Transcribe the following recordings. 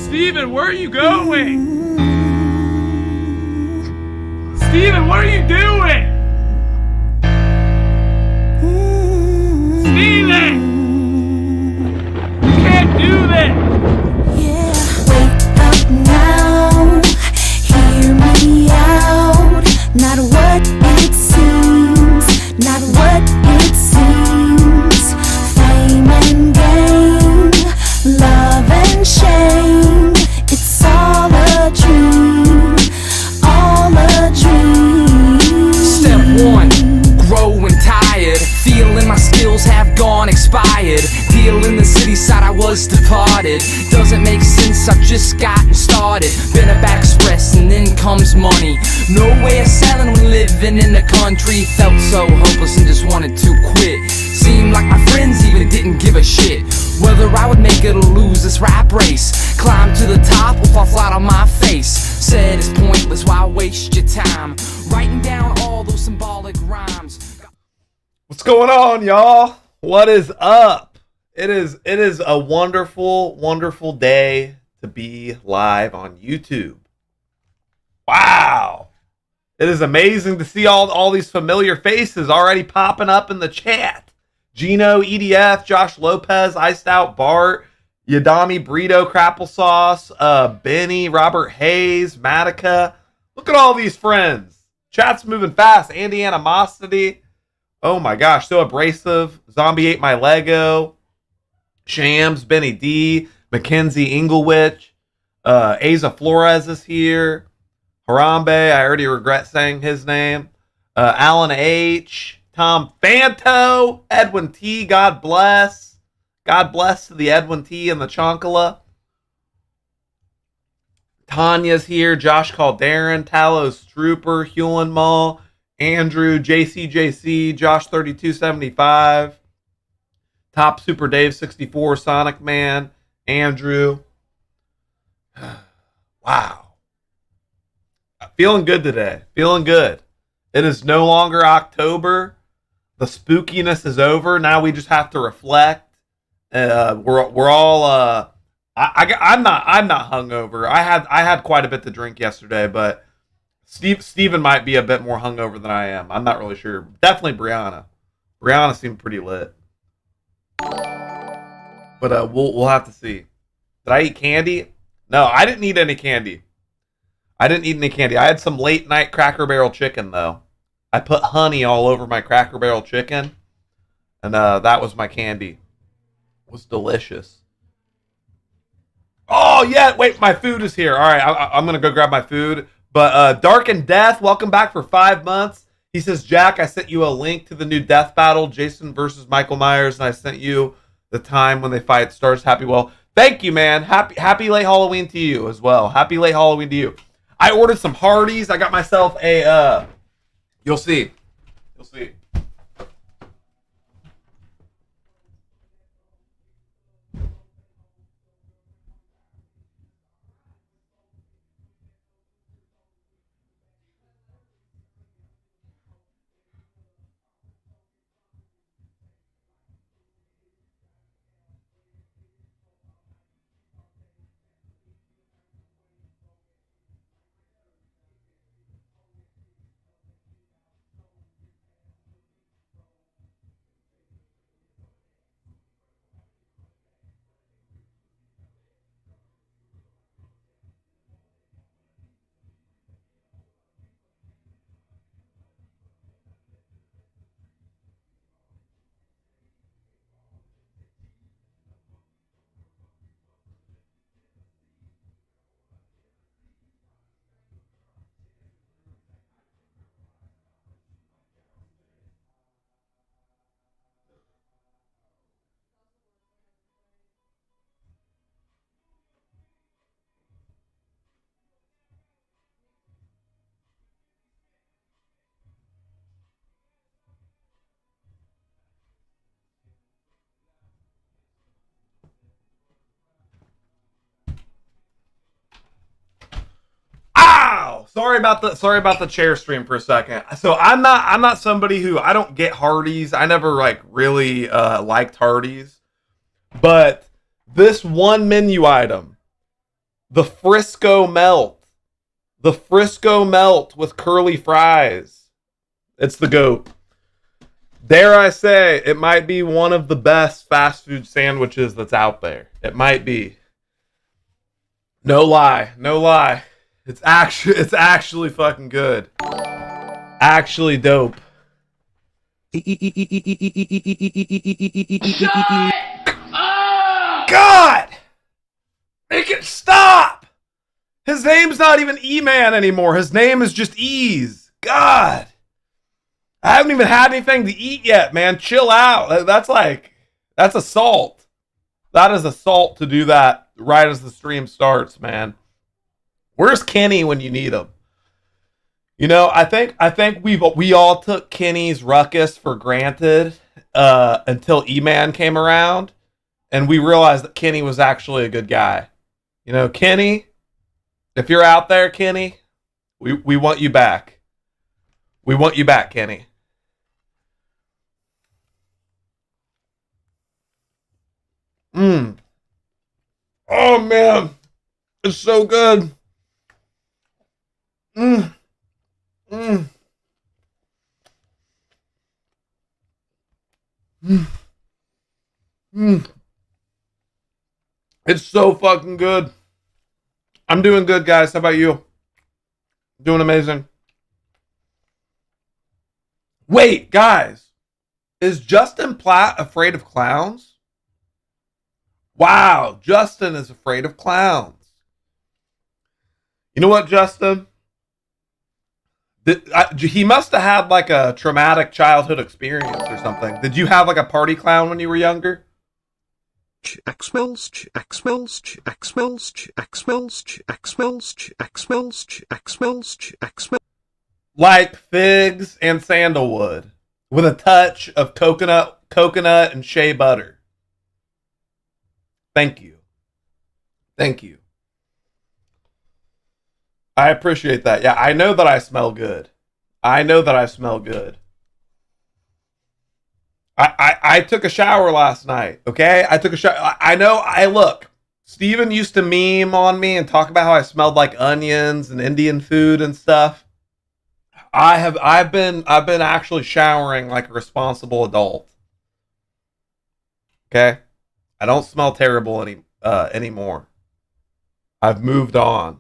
Steven, where are you going? Steven, what are you doing? Steven! You can't do this! Yeah, wake up now, hear me out. Not what it seems, not what it seems. Fame and gain, love and shame. It's all a dream, all a dream. Step one, growing tired, feeling my skills have gone expired. Deal in the city side, I was departed. Doesn't make sense, I've just gotten started. Been a back express and then comes money. No way of selling when living in the country. Felt so hopeless and just wanted to quit. Seemed like my friends even didn't give a shit whether I would make it or lose this rap race. Climb to the top or fall flat on my face. Said it's pointless, why waste your time writing down all those symbolic rhymes. What's going on, y'all? What is up? It is a wonderful, wonderful day to be live on YouTube. Wow. It is amazing to see all these familiar faces already popping up in the chat. Gino, EDF, Josh Lopez, Iced Out Bart, Yadami Burrito, Crapple Sauce, Benny, Robert Hayes, Matica. Look at all these friends. Chat's moving fast. Andy Animosity. Oh my gosh, so abrasive. Zombie ate my Lego. Shams, Benny D, Mackenzie Englewich, Asa Flores is here. Harambe, I already regret saying his name. Alan H, Tom Fanto, Edwin T, God bless. God bless to the Edwin T and the Chonkala. Tanya's here, Josh Calderon, Talos Trooper, Hewlin Mall, Andrew, JCJC, Josh 3275. Top Super Dave 64, Sonic Man, Andrew. Wow. Feeling good today. Feeling good. It is no longer October. The spookiness is over. Now we just have to reflect. We're all I'm not hungover. I had quite a bit to drink yesterday, but Steven might be a bit more hungover than I am. I'm not really sure. Definitely Brianna. Brianna seemed pretty lit. But we'll have to see. Did I eat candy? No, I didn't eat any candy. I had some late night Cracker Barrel chicken though. I put honey all over my Cracker Barrel chicken, and that was my candy. It was delicious. Oh yeah, wait, my food is here. All right, I'm gonna go grab my food. But Dark and Death, welcome back for 5 months. He says, Jack, I sent you a link to the new death battle, Jason versus Michael Myers, and I sent you the time when they fight stars. Happy well. Thank you, man. Happy late Halloween to you as well. Happy late Halloween to you. I ordered some Hardee's. I got myself a you'll see. Sorry about the chair stream for a second. So I'm not somebody who, I don't get Hardee's. I never really liked Hardee's. But this one menu item The Frisco Melt. The Frisco Melt with curly fries. It's the GOAT. Dare I say, it might be one of the best fast food sandwiches that's out there. It might be. No lie. No lie. It's actually fucking good. Actually dope. God! Make it stop! His name's not even E-Man anymore. His name is just Ease. God! I haven't even had anything to eat yet, man. Chill out. That's assault. That is assault to do that right as the stream starts, man. Where's Kenny when you need him? You know, I think we all took Kenny's ruckus for granted until E-Man came around, and we realized that Kenny was actually a good guy. You know, Kenny, if you're out there, Kenny, we want you back. We want you back, Kenny. Oh man, it's so good. It's so fucking good. I'm doing good, guys. How about you? Doing amazing. Wait, guys. Is Justin Platt afraid of clowns? Wow, Justin is afraid of clowns. You know what, Justin? He must have had like a traumatic childhood experience or something. Did you have like a party clown when you were younger? Like figs and sandalwood with a touch of coconut and shea butter. Thank you. Thank you. I appreciate that. Yeah, I know that I smell good. I know that I smell good. I took a shower last night, okay? I took a shower. Look, Steven used to meme on me and talk about how I smelled like onions and Indian food and stuff. I've been actually showering like a responsible adult. Okay? I don't smell terrible anymore. I've moved on.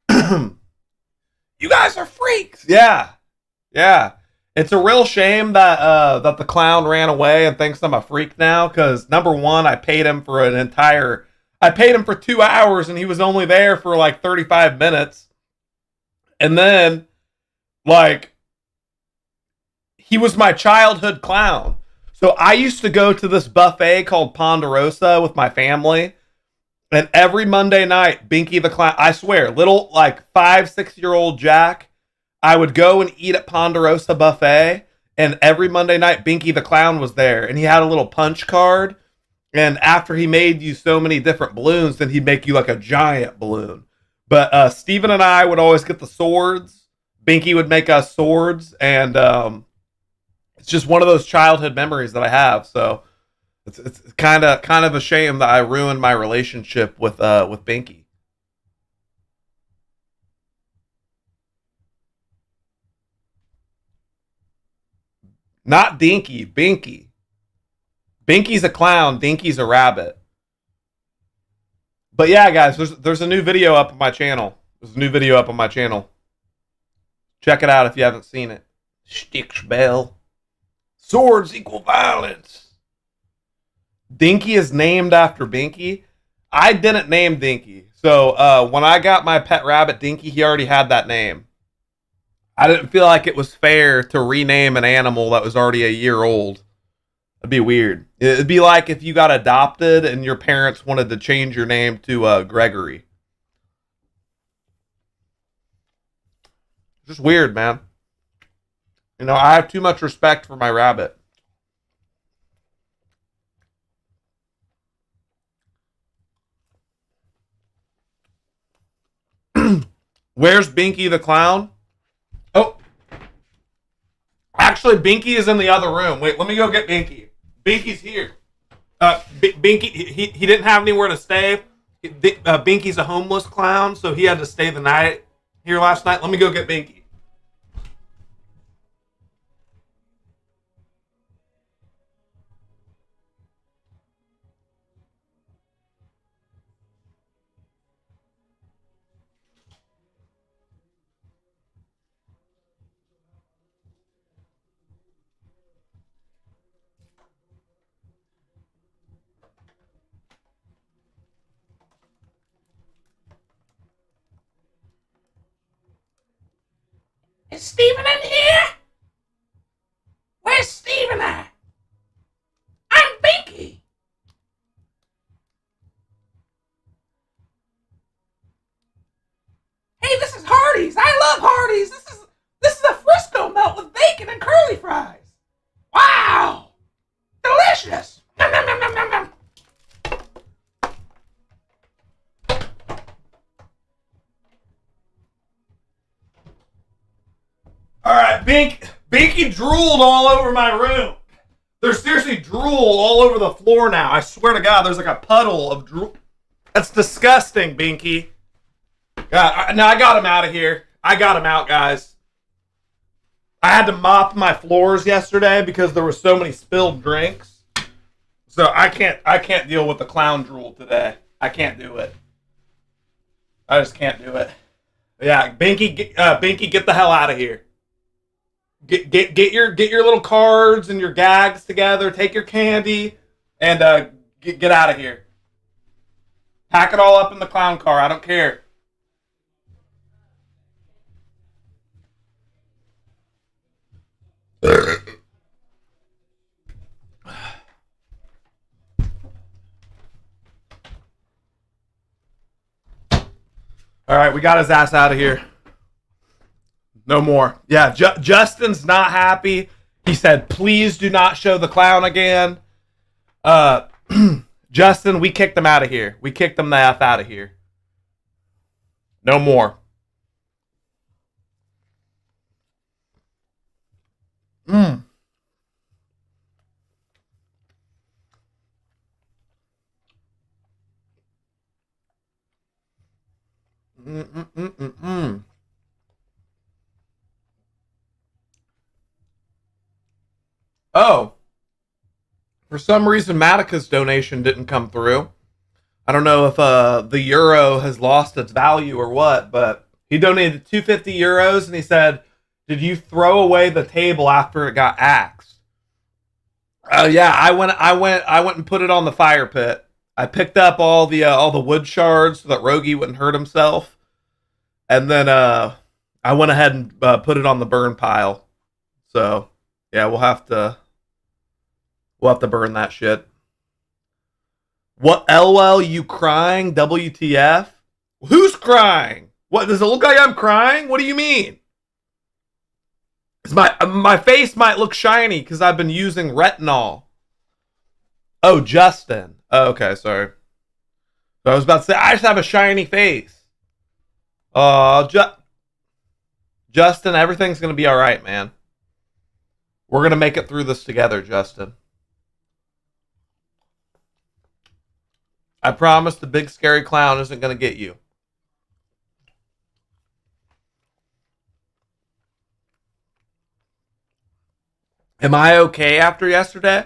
You guys are freaks. Yeah. Yeah. It's a real shame that the clown ran away and thinks I'm a freak now, because number one, I paid him for 2 hours and he was only there for like 35 minutes. And then, like, he was my childhood clown. So I used to go to this buffet called Ponderosa with my family. And every Monday night, Binky the Clown, I swear, little like 5-6-year-old Jack, I would go and eat at Ponderosa Buffet. And every Monday night, Binky the Clown was there. And he had a little punch card. And after he made you so many different balloons, then he'd make you like a giant balloon. But Steven and I would always get the swords. Binky would make us swords. And it's just one of those childhood memories that I have. So it's kind of a shame that I ruined my relationship with Binky. Not Dinky, Binky. Binky's a clown, Dinky's a rabbit. But yeah, guys, there's a new video up on my channel. Check it out if you haven't seen it. Sticks bell. Swords equal violence. Dinky is named after Binky. I didn't name Dinky. So when I got my pet rabbit Dinky, he already had that name. I didn't feel like it was fair to rename an animal that was already a year old. That'd be weird. It'd be like if you got adopted and your parents wanted to change your name to Gregory. Just weird, man. You know, I have too much respect for my rabbit. Where's Binky the Clown? Oh. Actually, Binky is in the other room. Wait, let me go get Binky. Binky's here. Binky, he didn't have anywhere to stay, Binky's a homeless clown, so he had to stay the night here last night. Let me go get Binky. Is Steven in here? Where's Steven at? I'm Binky. Hey, this is Hardee's. I love Hardee's. This is a Frisco melt with bacon and curly fries. Wow! Delicious! Nom, nom, nom, nom, nom, nom. All right, Binky drooled all over my room. There's seriously drool all over the floor now. I swear to God, there's like a puddle of drool. That's disgusting, Binky. God, now I got him out of here. I got him out, guys. I had to mop my floors yesterday because there were so many spilled drinks. So I can't deal with the clown drool today. I can't do it. I just can't do it. Yeah, Binky, get the hell out of here. Get your little cards and your gags together. Take your candy and get out of here. Pack it all up in the clown car. I don't care. All right, we got his ass out of here. No more. Yeah, Justin's not happy. He said, please do not show the clown again. Justin, we kicked him out of here. We kicked him the F out of here. No more. Mm. Mm-mm-mm-mm-mm. Oh, for some reason, Matica's donation didn't come through. I don't know if the euro has lost its value or what, but he donated 250 euros and he said, "Did you throw away the table after it got axed?" Yeah, I went and put it on the fire pit. I picked up all the wood shards so that Rogie wouldn't hurt himself, and then I went ahead and put it on the burn pile. So yeah, we'll have to burn that shit. What? LOL, you crying? WTF? Who's crying? What, does it look like I'm crying? What do you mean? My face might look shiny because I've been using retinol. Oh, Justin. Oh, okay, sorry. So I was about to say, I just have a shiny face. Justin, everything's going to be all right, man. We're going to make it through this together, Justin. I promise the big scary clown isn't going to get you. Am I okay after yesterday?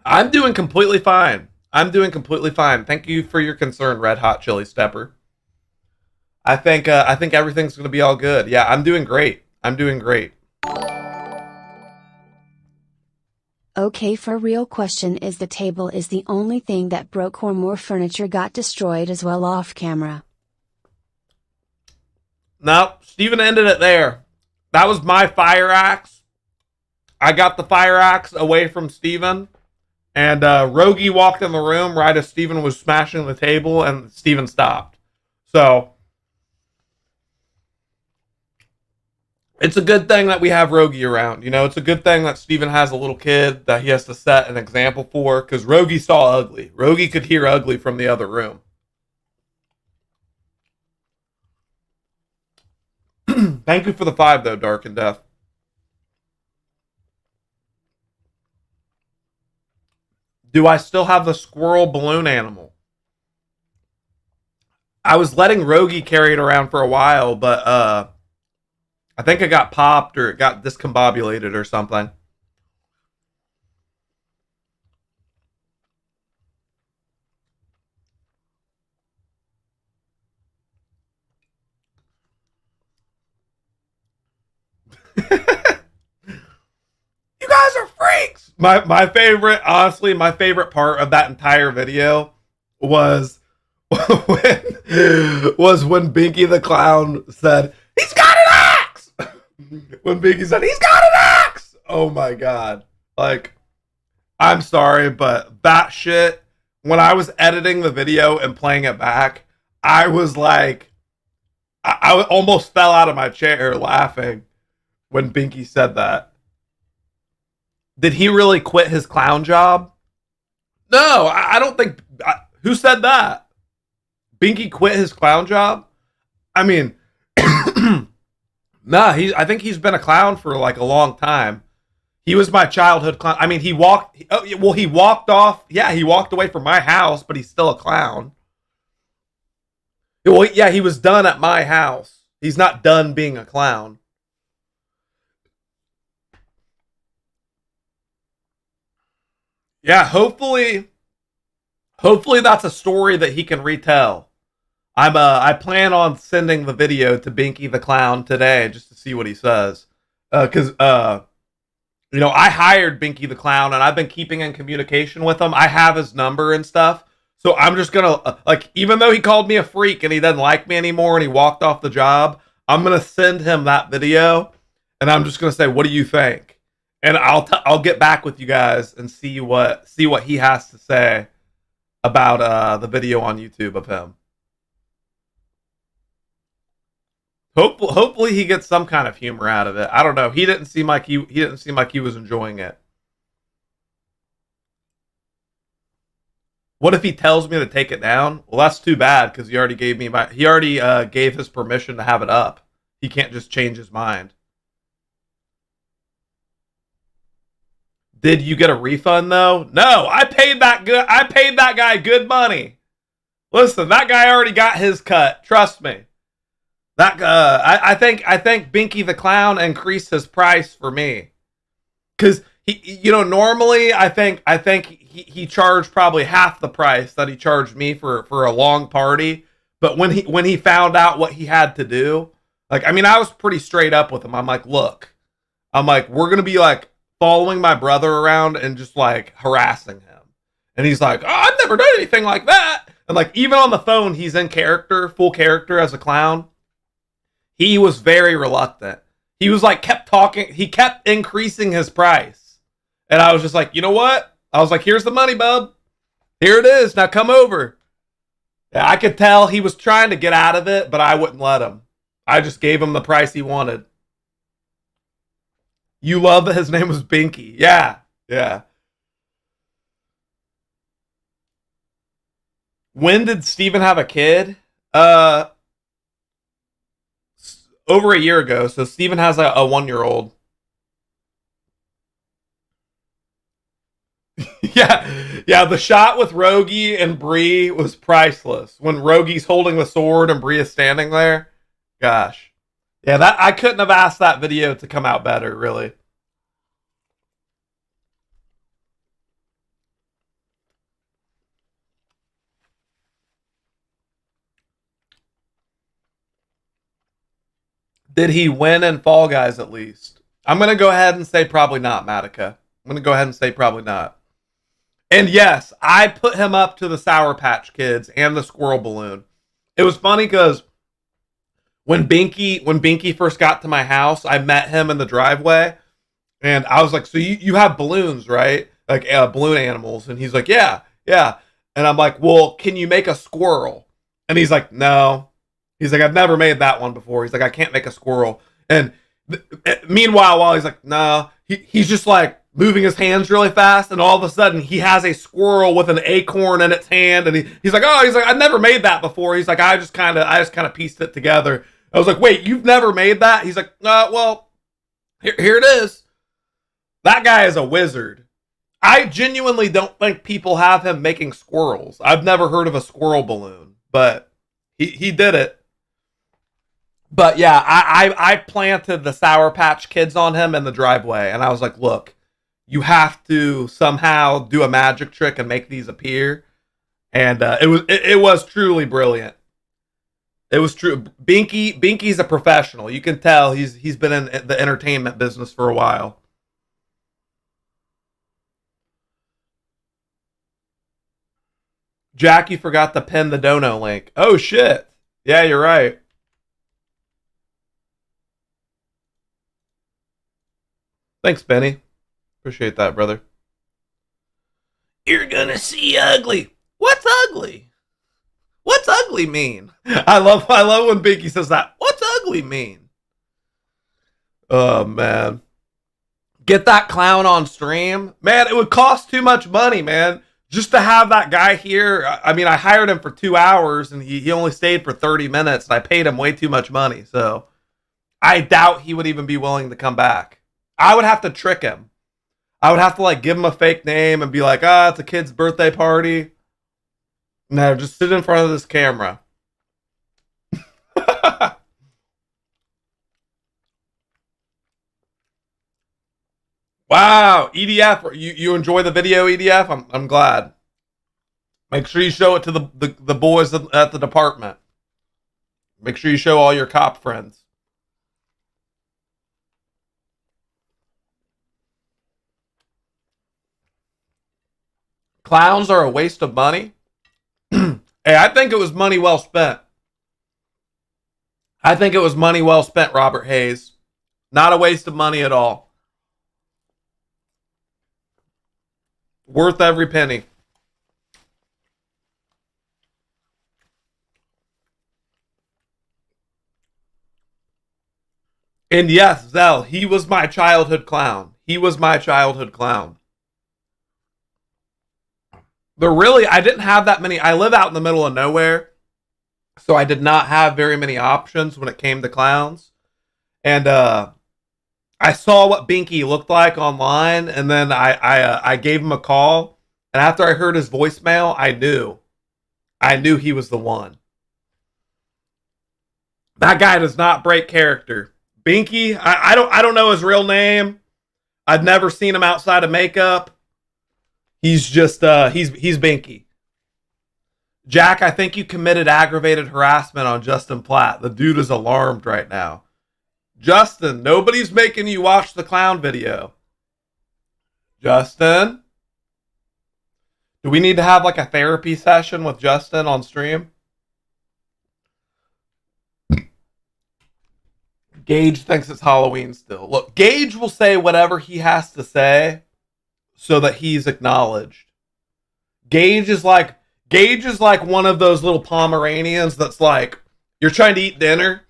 I'm doing completely fine. Thank you for your concern, Red Hot Chili Stepper. I think everything's going to be all good. Yeah, I'm doing great. Okay, for real question, is the table is the only thing that broke or more furniture got destroyed as well off camera? No, Steven ended it there. That was my fire axe. I got the fire axe away from Steven. And Rogie walked in the room right as Steven was smashing the table, and Steven stopped. So it's a good thing that we have Rogie around. You know, it's a good thing that Steven has a little kid that he has to set an example for, because Rogie saw ugly. Rogie could hear ugly from the other room. Thank you for the 5, though, Dark and Death. Do I still have the squirrel balloon animal? I was letting Rogie carry it around for a while, but I think it got popped or it got discombobulated or something. You guys are freaks. My favorite, honestly, my favorite part of that entire video was when Binky the Clown said, "He's got an axe!" When Binky said, "He's got an axe!" Oh my god. Like, I'm sorry, but that shit, when I was editing the video and playing it back, I was like, I almost fell out of my chair laughing when Binky said that. Did he really quit his clown job? No, I don't think. Who said that? Binky quit his clown job? I mean, nah. I think he's been a clown for like a long time. He was my childhood clown. I mean, he walked. Oh, well, he walked off. Yeah, he walked away from my house, but he's still a clown. Well, yeah, he was done at my house. He's not done being a clown. Yeah, hopefully that's a story that he can retell. I plan on sending the video to Binky the Clown today just to see what he says. Cuz you know, I hired Binky the Clown and I've been keeping in communication with him. I have his number and stuff. So I'm just going to like, even though he called me a freak and he doesn't like me anymore and he walked off the job, I'm going to send him that video and I'm just going to say, "What do you think?" And I'll get back with you guys and see what he has to say about the video on YouTube of him. Hopefully he gets some kind of humor out of it. I don't know. He didn't seem like he was enjoying it. What if he tells me to take it down? Well, that's too bad because he already gave his permission to have it up. He can't just change his mind. Did you get a refund though? No, I paid that guy good money. Listen, that guy already got his cut. Trust me. That I think Binky the Clown increased his price for me. Cuz he, normally I think he charged probably half the price that he charged me for a long party, but when he found out what he had to do, like, I mean, I was pretty straight up with him. I'm like, "Look. We're going to be like following my brother around and just like harassing him." And he's like, "Oh, I've never done anything like that." And like, even on the phone, he's in character, full character as a clown. He was very reluctant. He was like, kept talking. He kept increasing his price. And I was just like, "You know what?" I was like, "Here's the money, bub. Here it is. Now come over." Yeah, I could tell he was trying to get out of it, but I wouldn't let him. I just gave him the price he wanted. You love that his name was Binky. Yeah. Yeah. When did Steven have a kid? Over a year ago. So Steven has a 1-year-old. Yeah. The shot with Rogie and Bree was priceless. When Rogie's holding the sword and Bree is standing there. Gosh. Yeah, that I couldn't have asked that video to come out better, really. Did he win in Fall Guys at least? I'm going to go ahead and say probably not, Matica. I'm going to go ahead and say probably not. And yes, I put him up to the Sour Patch Kids and the Squirrel Balloon. It was funny because when Binky first got to my house, I met him in the driveway, and I was like, "So you have balloons, right? Like balloon animals?" And he's like, "Yeah, yeah." And I'm like, "Well, can you make a squirrel?" And he's like, "No." He's like, "I've never made that one before." He's like, "I can't make a squirrel." And meanwhile, while he's like, "No," he's just like moving his hands really fast, and all of a sudden he has a squirrel with an acorn in its hand, and he's like, "I've never made that before." He's like, I just kind of pieced it together. I was like, "Wait, you've never made that?" He's like, "Well, here it is." That guy is a wizard. I genuinely don't think people have him making squirrels. I've never heard of a squirrel balloon, but He did it. But yeah, I planted the Sour Patch Kids on him in the driveway, and I was like, look, you have to somehow do a magic trick and make these appear. And it was truly brilliant. It was true. Binky's a professional. You can tell he's been in the entertainment business for a while. Jackie forgot to pin the dono link. Oh shit. Yeah, you're right. Thanks, Benny. Appreciate that, brother. You're gonna see ugly. What's ugly? What's ugly mean? I love when Binky says that. What's ugly mean? Oh man. Get that clown on stream. Man, it would cost too much money, man. Just to have that guy here. I mean, I hired him for 2 hours and he only stayed for 30 minutes and I paid him way too much money. So I doubt he would even be willing to come back. I would have to trick him. I would have to like give him a fake name and be like, it's a kid's birthday party. No, just sit in front of this camera. Wow, EDF, you enjoy the video, EDF? I'm glad. Make sure you show it to the boys at the department. Make sure you show all your cop friends. Clowns are a waste of money. Hey, I think it was money well spent. I think it was money well spent, Robert Hayes. Not a waste of money at all. Worth every penny. And yes, Zell, he was my childhood clown. He was my childhood clown. But really, I didn't have that many. I live out in the middle of nowhere. So I did not have very many options when it came to clowns. And I saw what Binky looked like online, and then I gave him a call. And after I heard his voicemail, I knew he was the one. That guy does not break character. Binky, I don't know his real name. I've never seen him outside of makeup. He's just he's Binky. Jack, I think you committed aggravated harassment on Justin Platt. The dude is alarmed right now. Justin, nobody's making you watch the clown video. Justin? Do we need to have like a therapy session with Justin on stream? Gage thinks it's Halloween still. Look, Gage will say whatever he has to say so that he's acknowledged. Gage is like one of those little Pomeranians that's like, you're trying to eat dinner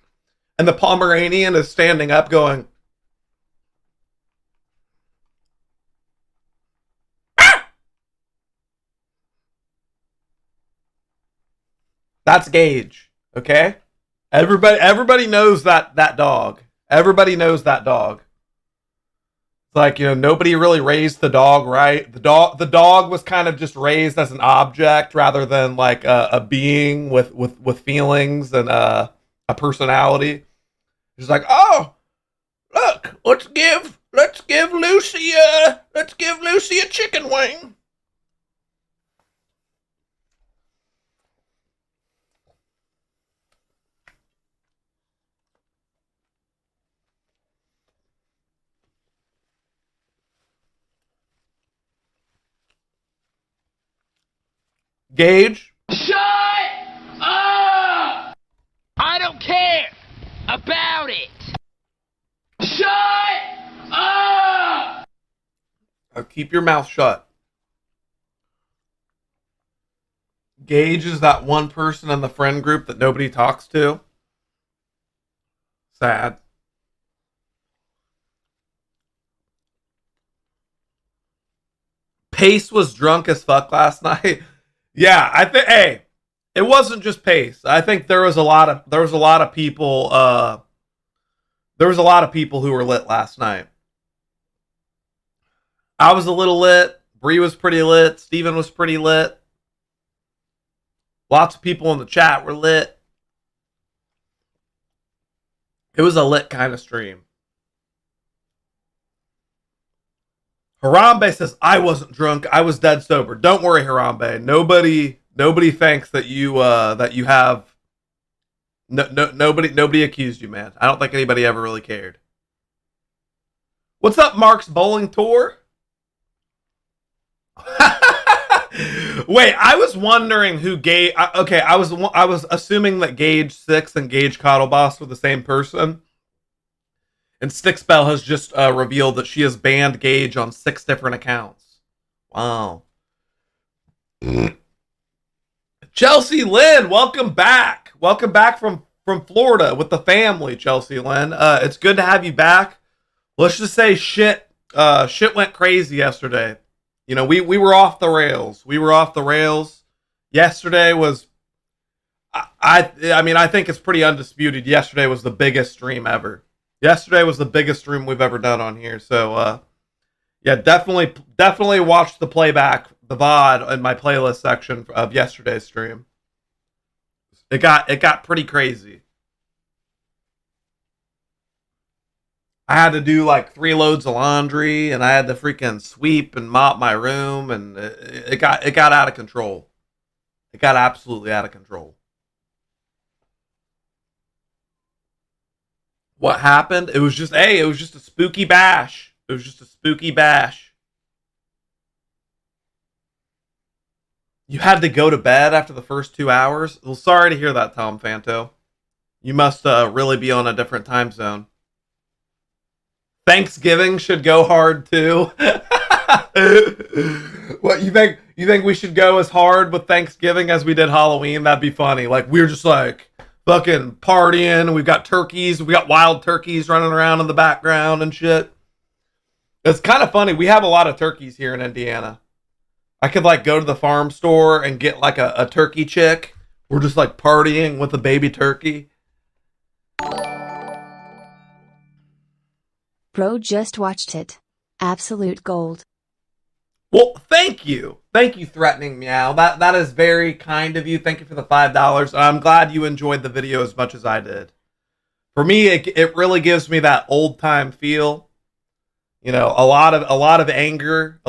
and the Pomeranian is standing up going, ah! That's Gage, okay? Everybody knows that dog. Everybody knows that dog. It's like, nobody really raised the dog right. The dog was kind of just raised as an object rather than like a being with feelings and a personality. It's like, oh, look, let's give Lucy a chicken wing. Gage? Shut up! I don't care about it. Shut up! Keep your mouth shut. Gage is that one person in the friend group that nobody talks to. Sad. Pace was drunk as fuck last night. Yeah, I think. Hey, it wasn't just Pace. I think there was a lot of people. There was a lot of people who were lit last night. I was a little lit. Bree was pretty lit. Steven was pretty lit. Lots of people in the chat were lit. It was a lit kind of stream. Harambe says, I wasn't drunk. I was dead sober. Don't worry, Harambe. Nobody thinks that you have nobody accused you, man. I don't think anybody ever really cared. What's up, Mark's Bowling Tour? Wait, I was wondering who Gage. Okay, I was assuming that Gage 6 and Gage Coddleboss were the same person. And Stickspell has just revealed that she has banned Gage on 6 different accounts. Wow. Chelsea Lynn, welcome back. Welcome back from Florida with the family, Chelsea Lynn. It's good to have you back. Let's just say shit went crazy yesterday. You know, we were off the rails. We were off the rails. Yesterday was, I mean, I think it's pretty undisputed. Yesterday was the biggest stream ever. Yesterday was the biggest stream we've ever done on here. So, yeah, definitely watch the playback, the VOD in my playlist section of yesterday's stream. It got pretty crazy. I had to do like 3 loads of laundry, and I had to freaking sweep and mop my room, and it got out of control. It got absolutely out of control. What happened? It was just a spooky bash. It was just a spooky bash. You had to go to bed after the first 2 hours? Well, sorry to hear that, Tom Fanto. You must really be on a different time zone. Thanksgiving should go hard too. What, you think we should go as hard with Thanksgiving as we did Halloween? That'd be funny. Like, we're just like fucking partying. We've got turkeys. We got wild turkeys running around in the background and shit. It's kind of funny. We have a lot of turkeys here in Indiana. I could like go to the farm store and get like a turkey chick. We're just like partying with a baby turkey. Bro just watched it. Absolute gold. Well, thank you. Thank you, Threatening Meow. That is very kind of you. Thank you for the $5. I'm glad you enjoyed the video as much as I did. For me, it really gives me that old time feel. You know, a lot of anger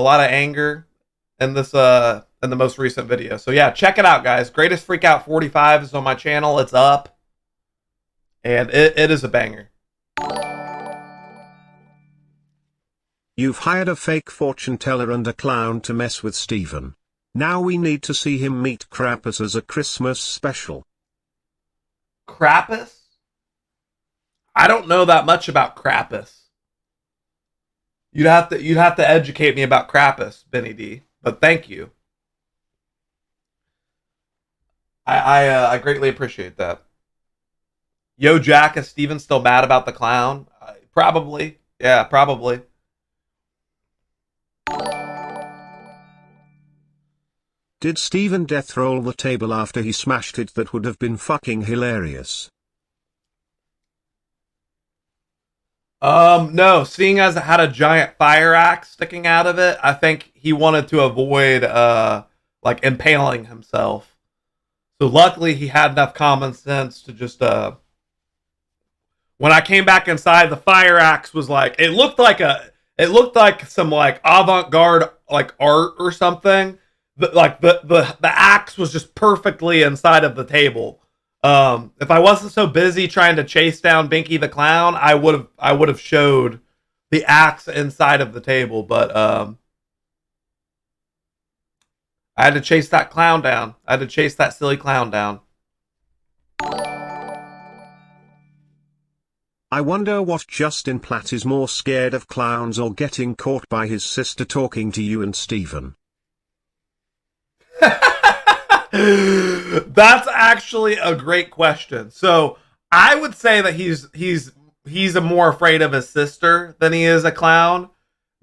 in this in the most recent video. So yeah, check it out, guys. Greatest Freakout 45 is on my channel. It's up. And it is a banger. You've hired a fake fortune teller and a clown to mess with Steven. Now we need to see him meet Krampus as a Christmas special. Krampus? I don't know that much about Krampus. You'd have to educate me about Krampus, Benny D. But thank you. I greatly appreciate that. Yo, Jack, is Steven still mad about the clown? Probably. Yeah, probably. Did Steven death roll the table after he smashed it? That would have been fucking hilarious. No, seeing as it had a giant fire axe sticking out of it, I think he wanted to avoid, like, impaling himself. So luckily he had enough common sense to just, when I came back inside, the fire axe was like, it looked like some, like, avant-garde, like, art or something. The axe was just perfectly inside of the table. If I wasn't so busy trying to chase down Binky the Clown, I would have showed the axe inside of the table, but I had to chase that clown down. I had to chase that silly clown down. I wonder what Justin Platt is more scared of, clowns or getting caught by his sister talking to you and Steven. That's actually a great question. So I would say that he's more afraid of his sister than he is a clown,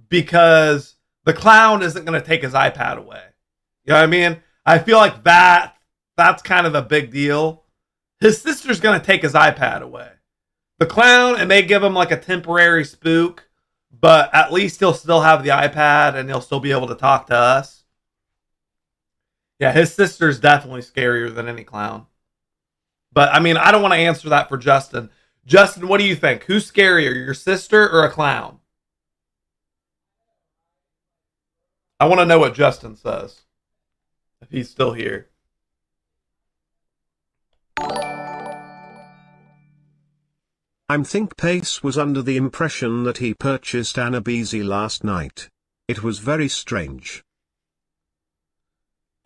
because the clown isn't going to take his iPad away. You know what I mean? I feel like that's kind of a big deal. His sister's going to take his iPad away. The clown, it may give him like a temporary spook, but at least he'll still have the iPad and he'll still be able to talk to us. Yeah, his sister's definitely scarier than any clown. But, I mean, I don't want to answer that for Justin. Justin, what do you think? Who's scarier, your sister or a clown? I want to know what Justin says, if he's still here. I think Pace was under the impression that he purchased Annabese last night. It was very strange.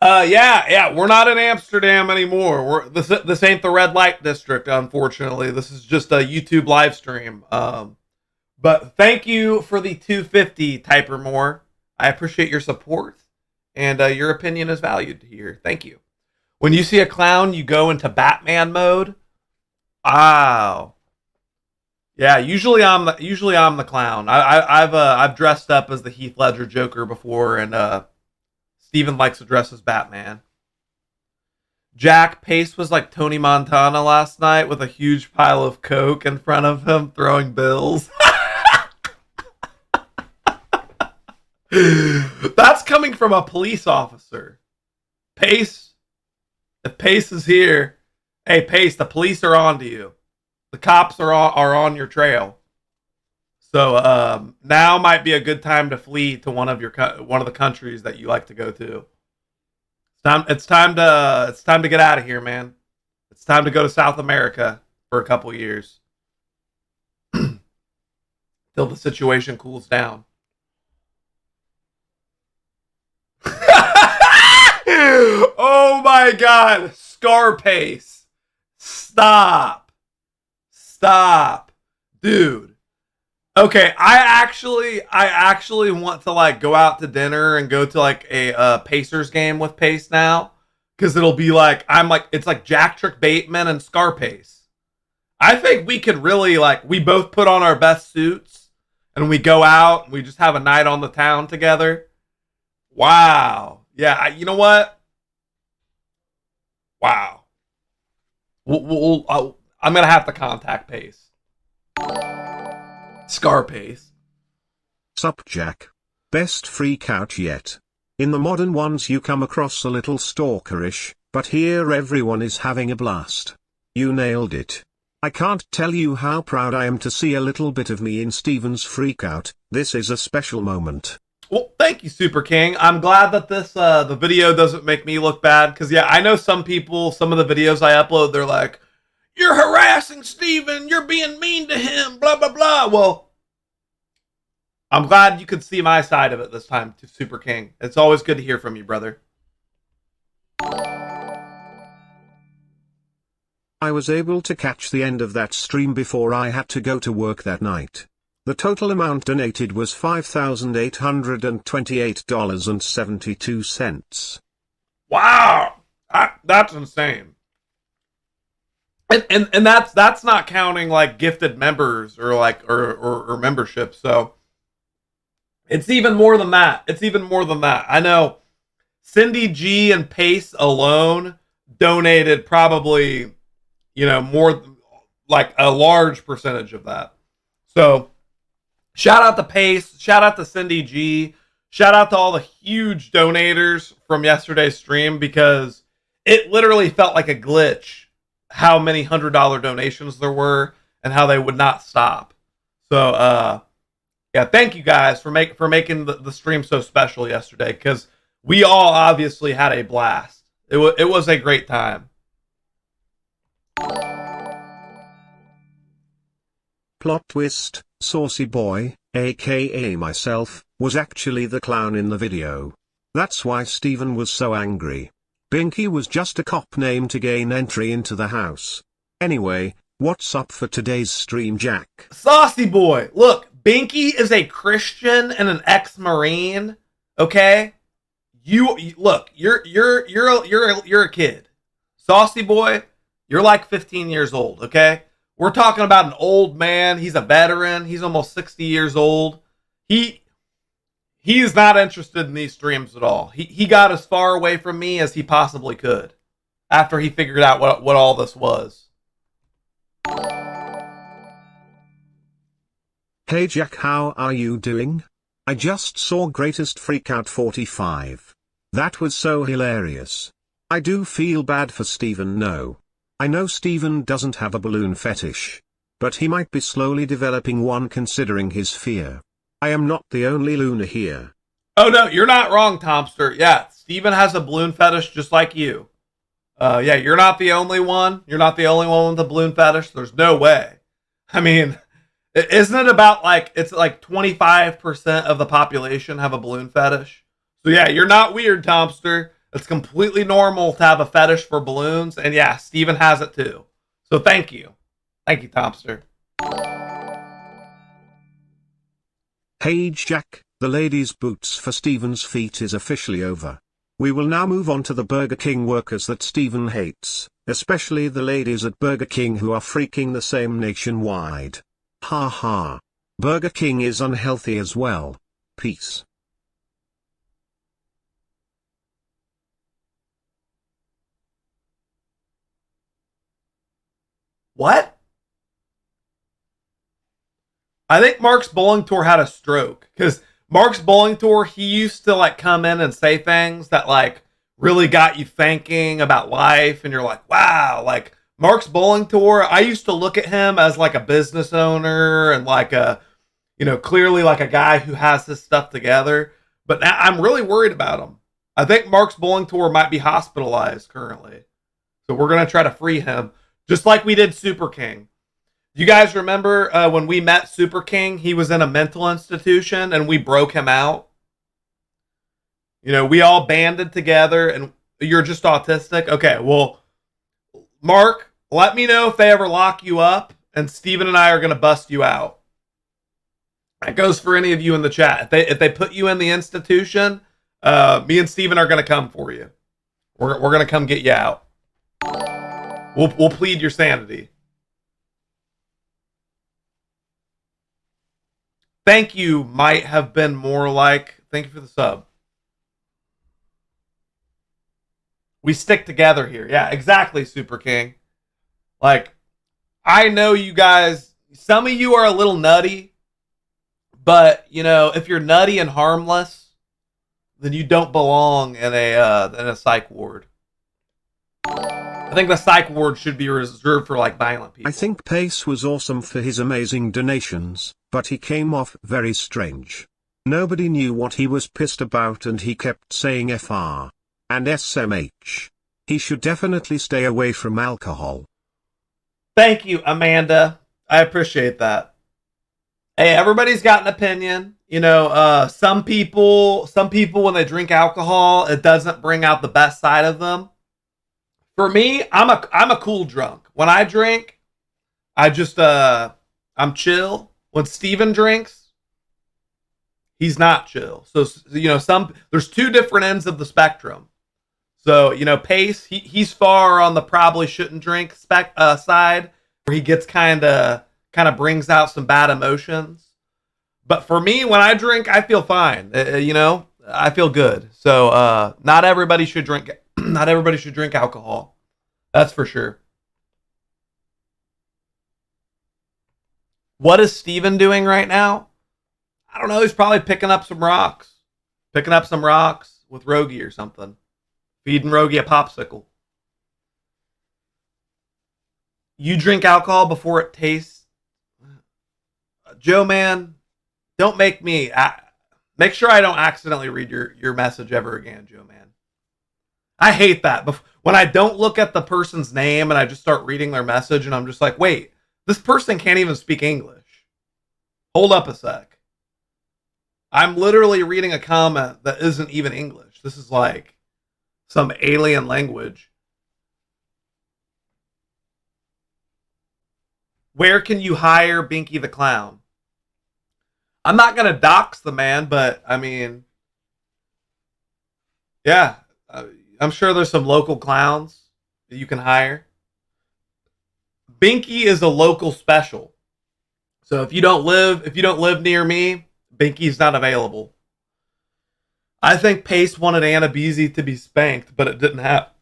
Yeah, we're not in Amsterdam anymore. This ain't the red light district, unfortunately. This is just a YouTube live stream. But thank you for the 250, Typer Moore. I appreciate your support, and your opinion is valued here. Thank you. When you see a clown, you go into Batman mode. Wow. Yeah, usually I'm the clown. I've dressed up as the Heath Ledger Joker before, and Steven likes to dress as Batman. Jack Pace was like Tony Montana last night with a huge pile of coke in front of him, throwing bills. That's coming from a police officer. Pace, if Pace is here, hey Pace, the police are on to you. The cops are on your trail. So now might be a good time to flee to one of the countries that you like to go to. It's time to get out of here, man. It's time to go to South America for a couple years till the situation cools down. Oh my God, Scarpace! Stop, dude. Okay, I actually want to like go out to dinner and go to like a Pacers game with Pace now, because it'll be like it's like Jack Trick Bateman and Scarpace. I think we could really we both put on our best suits and we go out and we just have a night on the town together. Wow, yeah, you know what? Wow, I'm gonna have to contact Pace. Scarpace. Sup, Jack? Best freak out yet. In the modern ones you come across a little stalkerish, but here everyone is having a blast. You nailed it. I can't tell you how proud I am to see a little bit of me in Steven's freak out. This is a special moment. Well, thank you, Super King. I'm glad that this the video doesn't make me look bad, because yeah, I know some people, some of the videos I upload, they're like, "You're harassing Steven, you're being mean to him, blah, blah, blah." Well, I'm glad you could see my side of it this time, to Super King. It's always good to hear from you, brother. I was able to catch the end of that stream before I had to go to work that night. The total amount donated was $5,828.72. Wow! That's insane. And that's not counting like gifted members or like or memberships. So it's even more than that. I know Cindy G and Pace alone donated probably, more like a large percentage of that. So shout out to Pace, shout out to Cindy G, shout out to all the huge donators from yesterday's stream, because it literally felt like a glitch how many $100 donations there were and how they would not stop. So yeah, thank you guys for making the stream so special yesterday, because we all obviously had a blast. It was a great time. Plot twist, Saucy Boy, aka myself, was actually the clown in the video. That's why Steven was so angry. Binky was just a cop name to gain entry into the house. Anyway, what's up for today's stream, Jack? Saucy Boy, look, Binky is a Christian and an ex-Marine. Okay, you look, you're a kid. Saucy Boy, you're like 15 years old. Okay. We're talking about an old man. He's a veteran. He's almost 60 years old. He is not interested in these streams at all. He got as far away from me as he possibly could after he figured out what all this was. Hey Jack, how are you doing? I just saw Greatest Freakout 45. That was so hilarious. I do feel bad for Steven. No. I know Steven doesn't have a balloon fetish. but he might be slowly developing one considering his fear. I am not the only Luna here. Oh no, you're not wrong, Tomster. Yeah, Steven has a balloon fetish just like you. Yeah, you're not the only one. You're not the only one with a balloon fetish. There's no way. I mean, isn't it about like, it's like 25% of the population have a balloon fetish? So yeah, you're not weird, Tomster. It's completely normal to have a fetish for balloons. And yeah, Steven has it too. So thank you. Thank you, Tomster. Hey Jack, the ladies' boots for Steven's feet is officially over. We will now move on to the Burger King workers that Steven hates, especially the ladies at Burger King who are freaking the same nationwide. Ha ha. Burger King is unhealthy as well. Peace. What? I think Mark's Bowling Tour had a stroke, because Mark's Bowling Tour, he used to like come in and say things that like really got you thinking about life, and you're like, wow, like Mark's Bowling Tour, I used to look at him as like a business owner and like a, you know, clearly like a guy who has his stuff together, but now I'm really worried about him. I think Mark's Bowling Tour might be hospitalized currently. So we're going to try to free him, just like we did Super King. You guys remember when we met Super King, he was in a mental institution and we broke him out? You know, we all banded together and you're just autistic? Okay, well, Mark, let me know if they ever lock you up and Steven and I are going to bust you out. That goes for any of you in the chat. If they put you in the institution, me and Steven are going to come for you. We're going to come get you out. We'll plead your sanity. Thank you, might have been more like. Thank you for the sub. We stick together here. Yeah, exactly, Super King. Like, I know you guys, some of you are a little nutty, but, you know, if you're nutty and harmless, then you don't belong in a psych ward. I think the psych ward should be reserved for like violent people. I think Pace was awesome for his amazing donations, but he came off very strange. Nobody knew what he was pissed about and he kept saying FR and SMH. He should definitely stay away from alcohol. Thank you, Amanda. I appreciate that. Hey, everybody's got an opinion. You know, some people when they drink alcohol, it doesn't bring out the best side of them. For me, I'm a cool drunk. When I drink, I just I'm chill. When Steven drinks, he's not chill. So you know, there's two different ends of the spectrum. So, you know, Pace, he's far on the probably shouldn't drink side, where he gets kind of brings out some bad emotions. But for me, when I drink, I feel fine. You know, I feel good. So not everybody should drink. Not everybody should drink alcohol. That's for sure. What is Steven doing right now? I don't know. He's probably picking up some rocks. Picking up some rocks with Rogie or something. Feeding Rogie a popsicle. You drink alcohol before it tastes. Joe, man, don't make me. Make sure I don't accidentally read your message ever again, Joe, man. I hate that. When I don't look at the person's name and I just start reading their message and I'm just like, wait, this person can't even speak English. Hold up a sec. I'm literally reading a comment that isn't even English. This is like some alien language. Where can you hire Binky the Clown? I'm not going to dox the man, but I mean, yeah, I'm sure there's some local clowns that you can hire. Binky is a local special. So if you don't live near me, Binky's not available. I think Pace wanted Anna Beasy to be spanked, but it didn't happen.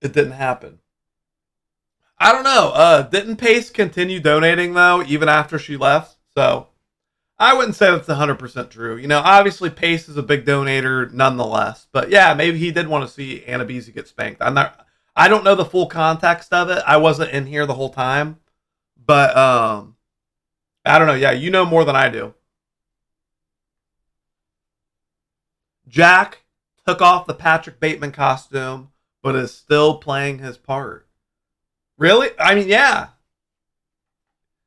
It didn't happen. I don't know. Didn't Pace continue donating though, even after she left? So I wouldn't say that's 100% true. You know, obviously Pace is a big donator nonetheless, but yeah, maybe he did want to see Anna Beasy get spanked. I don't know the full context of it. I wasn't in here the whole time, But I don't know. Yeah, you know more than I do. Jack took off the Patrick Bateman costume, but is still playing his part. Really? I mean, yeah.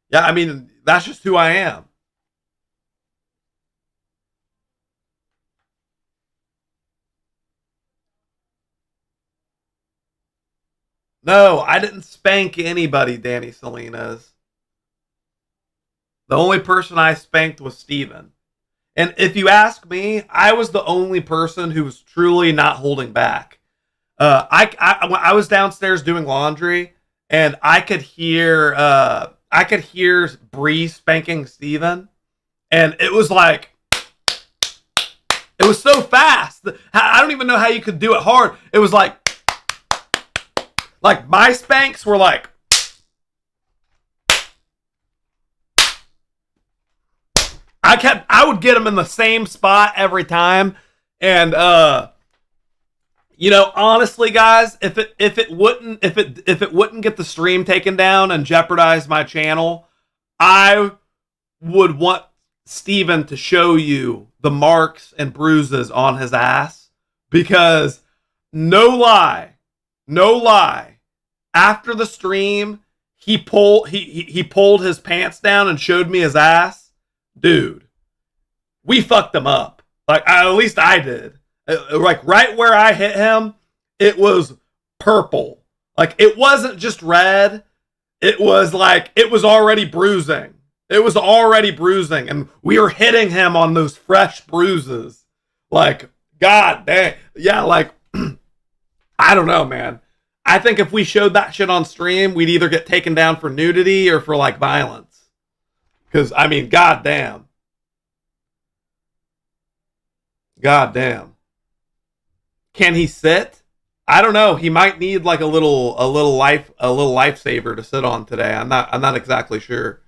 Yeah, I mean, that's just who I am. No, I didn't spank anybody, Danny Salinas. The only person I spanked was Steven. And if you ask me, I was the only person who was truly not holding back. I was downstairs doing laundry, and I could hear Bree spanking Steven, and it was like, it was so fast. I don't even know how you could do it hard. It was like my spanks were like, I would get them in the same spot every time. And honestly, guys, if it wouldn't get the stream taken down and jeopardize my channel, I would want Steven to show you the marks and bruises on his ass, because no lie, after the stream, he pulled his pants down and showed me his ass. Dude, we fucked him up. At least I did. Right where I hit him, it was purple. It wasn't just red. It was already bruising. It was already bruising, and we were hitting him on those fresh bruises. God dang. Yeah, I don't know, man. I think if we showed that shit on stream, we'd either get taken down for nudity or for violence. Because, I mean, goddamn. Goddamn. Can he sit? I don't know. He might need a little lifesaver to sit on today. I'm not exactly sure.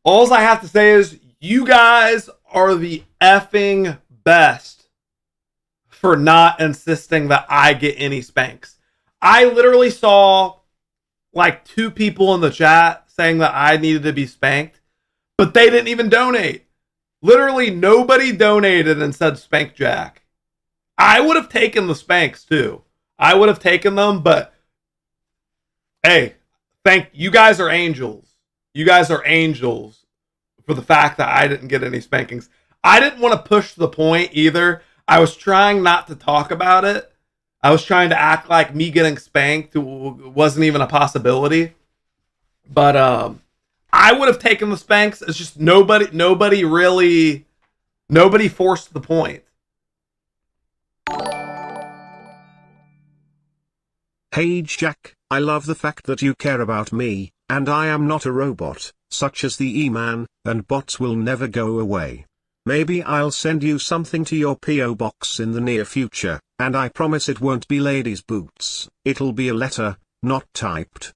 All I have to say is you guys are the effing best for not insisting that I get any spanks. I literally saw 2 people in the chat saying that I needed to be spanked, but they didn't even donate. Literally nobody donated and said spank Jack. I would have taken the spanks too. I would have taken them, but hey, you guys are angels. You guys are angels for the fact that I didn't get any spankings. I didn't want to push the point either. I was trying not to talk about it. I was trying to act like me getting spanked wasn't even a possibility. But I would have taken the spanks. It's just nobody forced the point. Hey Jack, I love the fact that you care about me, and I am not a robot, such as the E-Man, and bots will never go away. Maybe I'll send you something to your P.O. box in the near future, and I promise it won't be ladies' boots. It'll be a letter, not typed.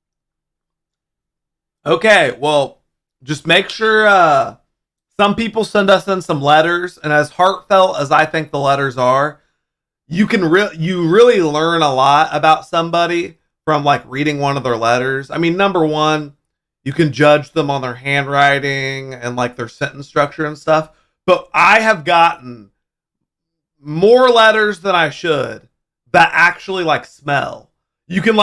Okay, well, just make sure some people send us in some letters, and as heartfelt as I think the letters are, you really learn a lot about somebody from reading one of their letters. I mean, number one, you can judge them on their handwriting and their sentence structure and stuff. But I have gotten more letters than I should that actually smell. You can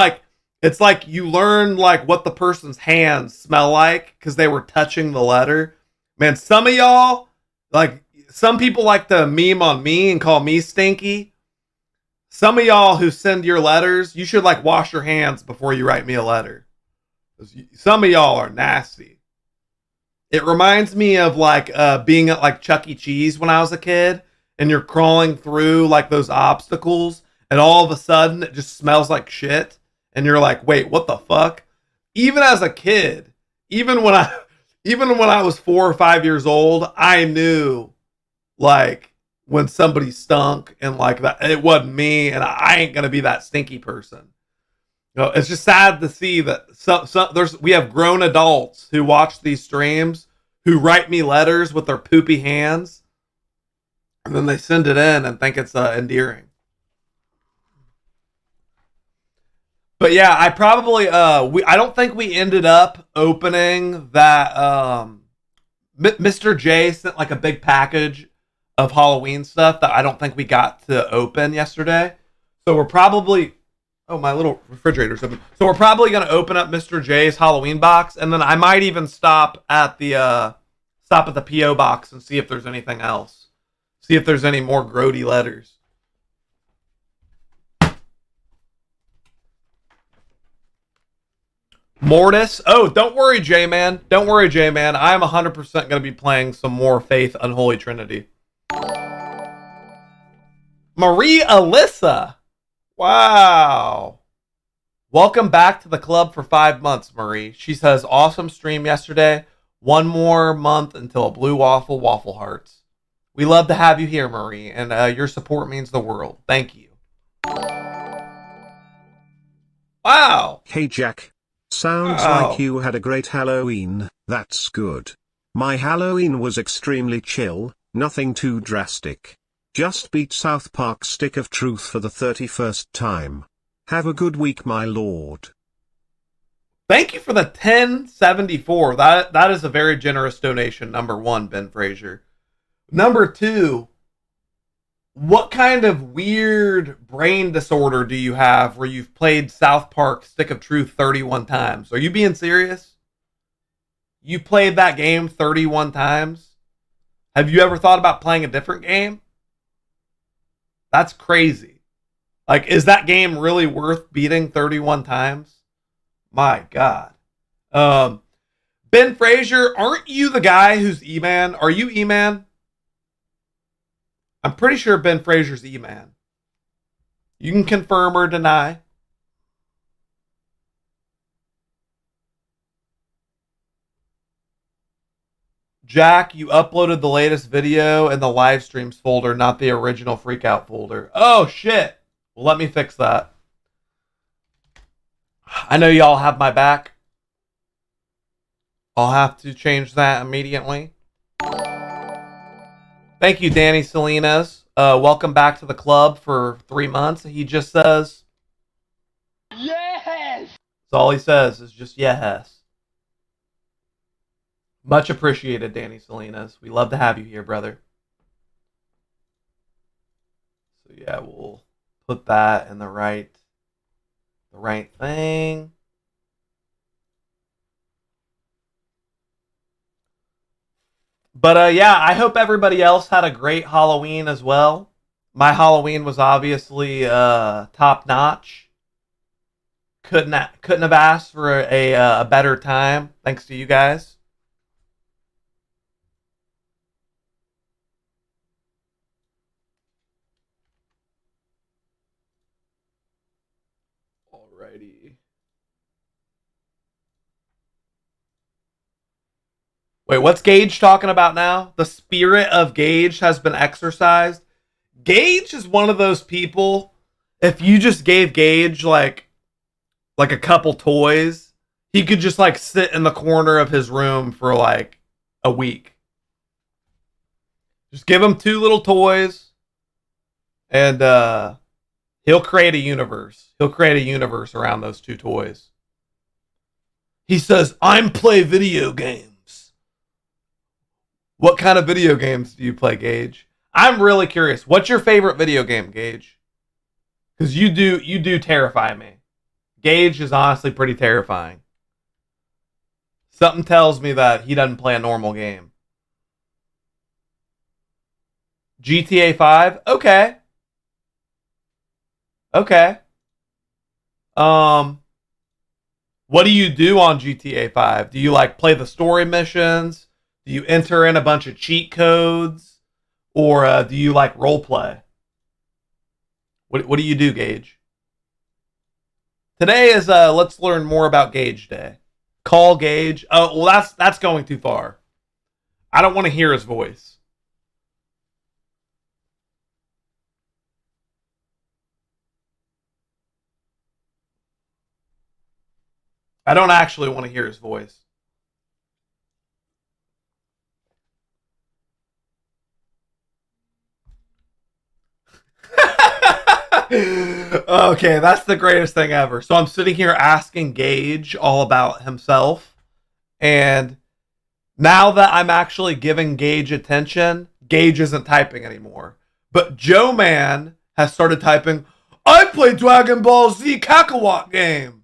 it's you learn what the person's hands smell like because they were touching the letter. Man, some of y'all, some people like to meme on me and call me stinky. Some of y'all who send your letters, you should wash your hands before you write me a letter. Some of y'all are nasty. It reminds me of being at Chuck E. Cheese when I was a kid, and you're crawling through those obstacles, and all of a sudden it just smells like shit, and you're like, wait, what the fuck? Even as a kid, even when I was 4 or 5 years old, I knew when somebody stunk and that it wasn't me, and I ain't gonna be that stinky person. It's just sad to see that we have grown adults who watch these streams who write me letters with their poopy hands, and then they send it in and think it's endearing. But yeah, I probably I don't think we ended up opening that. Mr. J sent like a big package of Halloween stuff that I don't think we got to open yesterday. So we're probably, oh, my little refrigerator's open. So we're probably gonna open up Mr. J's Halloween box, and then I might even stop at the PO box and see if there's anything else. See if there's any more grody letters. Mortis. Oh, don't worry, J-Man. Don't worry, J-Man. I am 100% going to be playing some more Faith Unholy Trinity. Marie Alyssa. Wow. Welcome back to the club for 5 months, Marie. She says, awesome stream yesterday. 1 more month until a blue waffle hearts. We love to have you here, Marie, and your support means the world. Thank you. Wow. Hey, Jack. Sounds like you had a great Halloween. That's good. My Halloween was extremely chill, nothing too drastic. Just beat South Park Stick of Truth for the 31st time. Have a good week, my lord. Thank you for the 1074. That is a very generous donation, number 1, Ben Frazier. Number 2, what kind of weird brain disorder do you have where you've played South Park Stick of Truth 31 times? Are you being serious? You played that game 31 times? Have you ever thought about playing a different game? That's crazy. Like, is that game really worth beating 31 times? My God. Ben Frazier, aren't you the guy who's E-Man? Are you E-Man? I'm pretty sure Ben Frazier's E-Man. You can confirm or deny. Jack, you uploaded the latest video in the live streams folder, not the original Freakout folder. Oh, shit. Well, let me fix that. I know y'all have my back. I'll have to change that immediately. Thank you, Danny Salinas. Welcome back to the club for 3 months. He just says, yes! That's all he says is just yes. Much appreciated, Danny Salinas. We love to have you here, brother. So yeah, we'll put that in the right thing. But yeah, I hope everybody else had a great Halloween as well. My Halloween was obviously top notch. Couldn't have asked for a better time. Thanks to you guys. Alrighty. Wait, what's Gage talking about now? The spirit of Gage has been exorcised. Gage is one of those people, if you just gave Gage like a couple toys, he could just like sit in the corner of his room for like a week. Just give him 2 little toys and he'll create a universe. He'll create a universe around those 2 toys. He says, "I'm play video games." What kind of video games do you play, Gage? I'm really curious. What's your favorite video game, Gage? Because you do terrify me. Gage is honestly pretty terrifying. Something tells me that he doesn't play a normal game. GTA 5? Okay. Okay. What do you do on GTA 5? Do you like play the story missions? Do you enter in a bunch of cheat codes? Or do you like role play? What do you do, Gage? Today is let's learn more about Gage Day. Call Gage. Oh, well, that's going too far. I don't want to hear his voice. I don't actually want to hear his voice. Okay, that's the greatest thing ever. So I'm sitting here asking Gage all about himself, and now that I'm actually giving Gage attention, Gage isn't typing anymore. But Joe Man has started typing, I play Dragon Ball Z Kakarot game.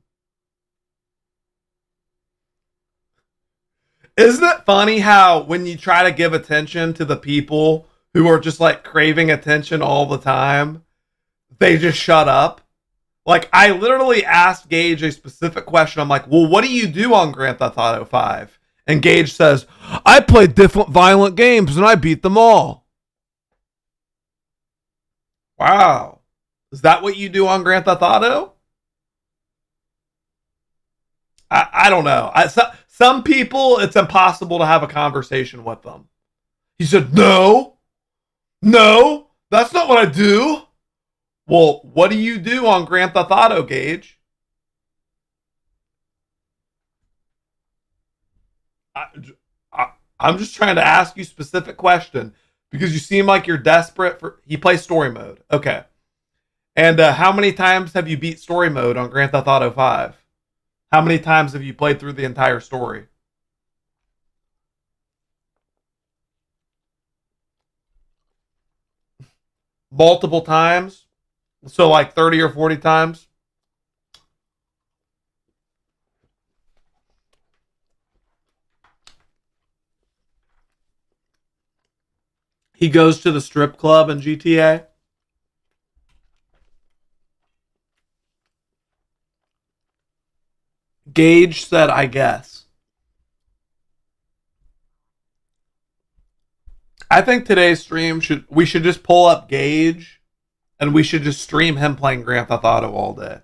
Isn't it funny how when you try to give attention to the people who are just like craving attention all the time, they just shut up? Like, I literally asked Gage a specific question. I'm like, well, what do you do on Grand Theft Auto 5? And Gage says, I play different violent games and I beat them all. Wow. Is that what you do on Grand Theft Auto? I don't know. Some people, it's impossible to have a conversation with them. He said, no, that's not what I do. Well, what do you do on Grand Theft Auto, Gage? I'm just trying to ask you a specific question because you seem like you're desperate for. He plays story mode. Okay. And how many times have you beat story mode on Grand Theft Auto 5? How many times have you played through the entire story? Multiple times? So like 30 or 40 times? He goes to the strip club in GTA. Gage said, I guess. I think today's stream we should just pull up Gage and we should just stream him playing Grand Theft Auto all day.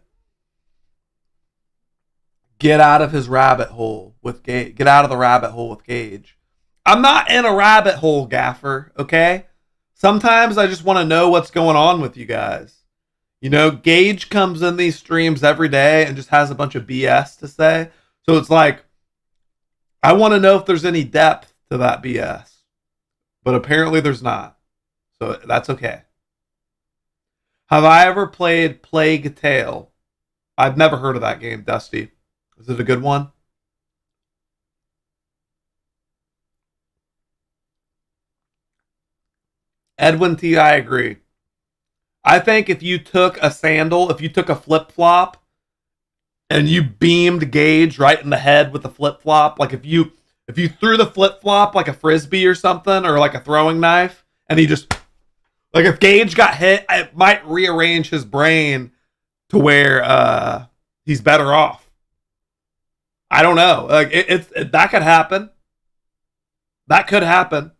Get out of his rabbit hole with Gage. Get out of the rabbit hole with Gage. I'm not in a rabbit hole, Gaffer, okay? Sometimes I just want to know what's going on with you guys. You know, Gage comes in these streams every day and just has a bunch of BS to say. So it's like, I want to know if there's any depth to that BS. But apparently there's not. So that's okay. Have I ever played Plague Tale? I've never heard of that game, Dusty. Is it a good one? Edwin T, I agree. I think if you took a sandal, if you took a flip-flop, and you beamed Gage right in the head with the flip-flop, like if you threw the flip-flop like a frisbee or something, or like a throwing knife, and he just, like if Gage got hit, it might rearrange his brain to where he's better off. I don't know. Like that could happen. That could happen.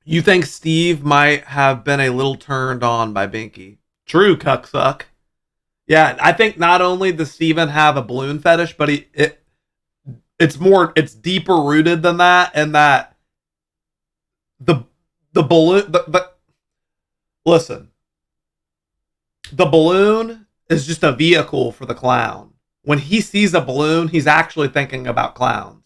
You think Steve might have been a little turned on by Binky? True, cucksuck. Yeah, I think not only does Steven have a balloon fetish, but it's deeper rooted than that, and that the balloon. Listen, the balloon is just a vehicle for the clown. When he sees a balloon, he's actually thinking about clowns.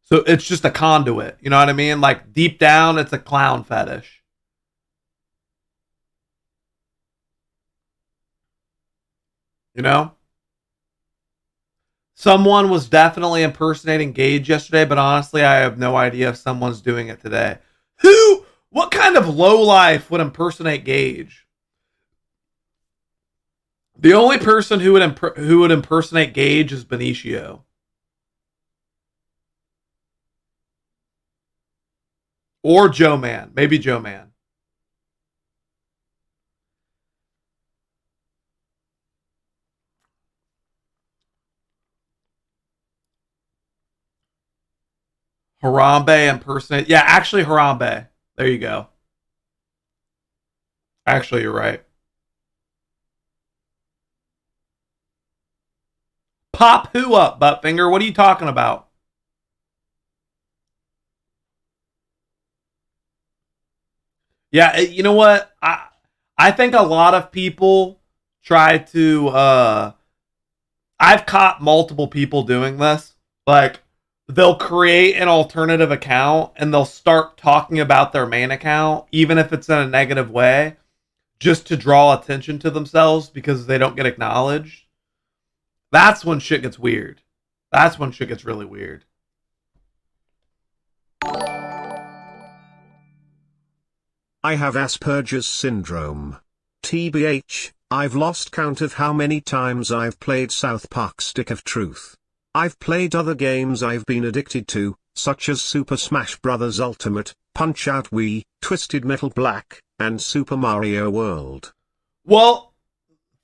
So it's just a conduit. You know what I mean? Like deep down, it's a clown fetish. You know? Someone was definitely impersonating Gage yesterday, but honestly, I have no idea if someone's doing it today. What kind of lowlife would impersonate Gage? The only person who would impersonate Gage is Benicio. Or Joe Man. Maybe Joe Man. Harambe impersonate. Yeah, actually Harambe. There you go. Actually, you're right. Pop who up, Buttfinger? What are you talking about? Yeah, you know what? I think a lot of people try to I've caught multiple people doing this. Like they'll create an alternative account and they'll start talking about their main account, even if it's in a negative way, just to draw attention to themselves because they don't get acknowledged. That's when shit gets weird. That's when shit gets really weird. I have Asperger's syndrome. TBH, I've lost count of how many times I've played South Park Stick of Truth. I've played other games I've been addicted to, such as Super Smash Bros. Ultimate, Punch-Out Wii, Twisted Metal Black, and Super Mario World. Well,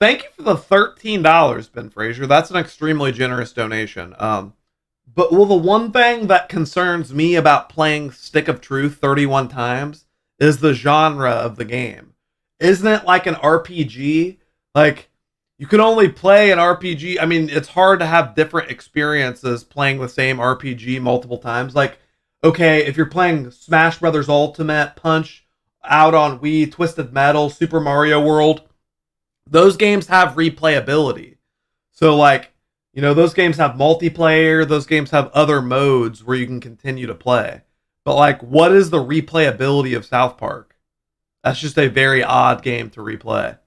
thank you for the $13, Ben Fraser. That's an extremely generous donation. But the one thing that concerns me about playing Stick of Truth 31 times is the genre of the game. Isn't it like an RPG? Like, you can only play an RPG. I mean, it's hard to have different experiences playing the same RPG multiple times. Like, okay, if you're playing Smash Brothers Ultimate, Punch Out on Wii, Twisted Metal, Super Mario World, those games have replayability. So, like, you know, those games have multiplayer, those games have other modes where you can continue to play. But, like, what is the replayability of South Park? That's just a very odd game to replay.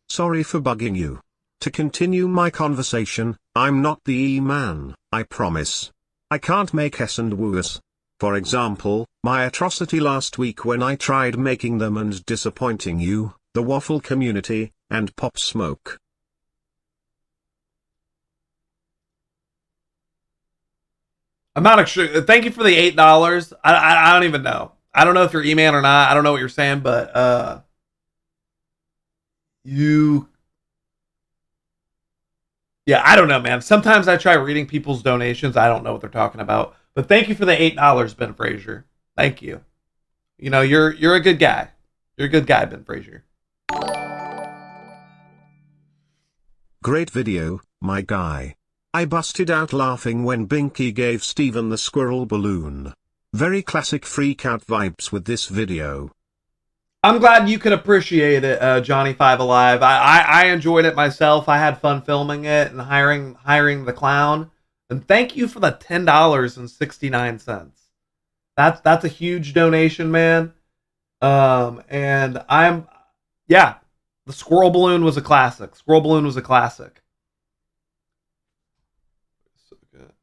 Sorry for bugging you. To continue my conversation, I'm not the E-man, I promise. I can't make S and woos. For example, my atrocity last week when I tried making them and disappointing you, the waffle community, and Pop Smoke. I'm not sure. Thank you for the $8. I don't even know. I don't know if you're E-man or not. I don't know what you're saying, but yeah, I don't know, man. Sometimes I try reading people's donations. I don't know what they're talking about. But thank you for the $8, Ben Fraser. Thank you. You know, you're a good guy. You're a good guy, Ben Fraser. Great video, my guy. I busted out laughing when Binky gave Steven the squirrel balloon. Very classic freak out vibes with this video. I'm glad you could appreciate it, Johnny Five Alive. I enjoyed it myself. I had fun filming it and hiring the clown. And thank you for the $10.69. That's a huge donation, man. And the squirrel balloon was a classic. Squirrel balloon was a classic. So good.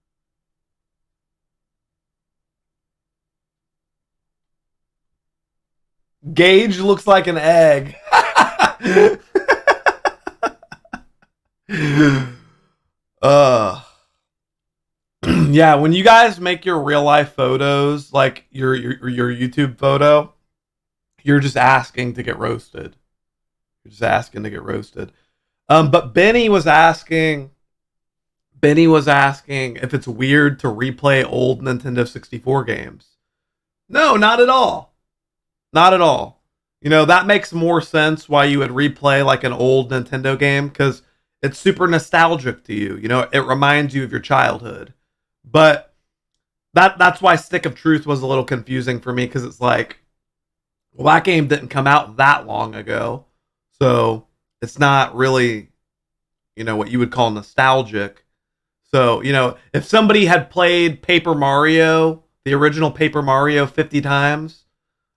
Gage looks like an egg. Yeah, when you guys make your real life photos, like your YouTube photo, you're just asking to get roasted. You're just asking to get roasted. But Benny was asking if it's weird to replay old Nintendo 64 games. No, not at all. Not at all. You know, that makes more sense why you would replay like an old Nintendo game, because it's super nostalgic to you. You know, it reminds you of your childhood. But that's why Stick of Truth was a little confusing for me, because it's like, well, that game didn't come out that long ago. So it's not really, you know, what you would call nostalgic. So, you know, if somebody had played Paper Mario, the original Paper Mario 50 times,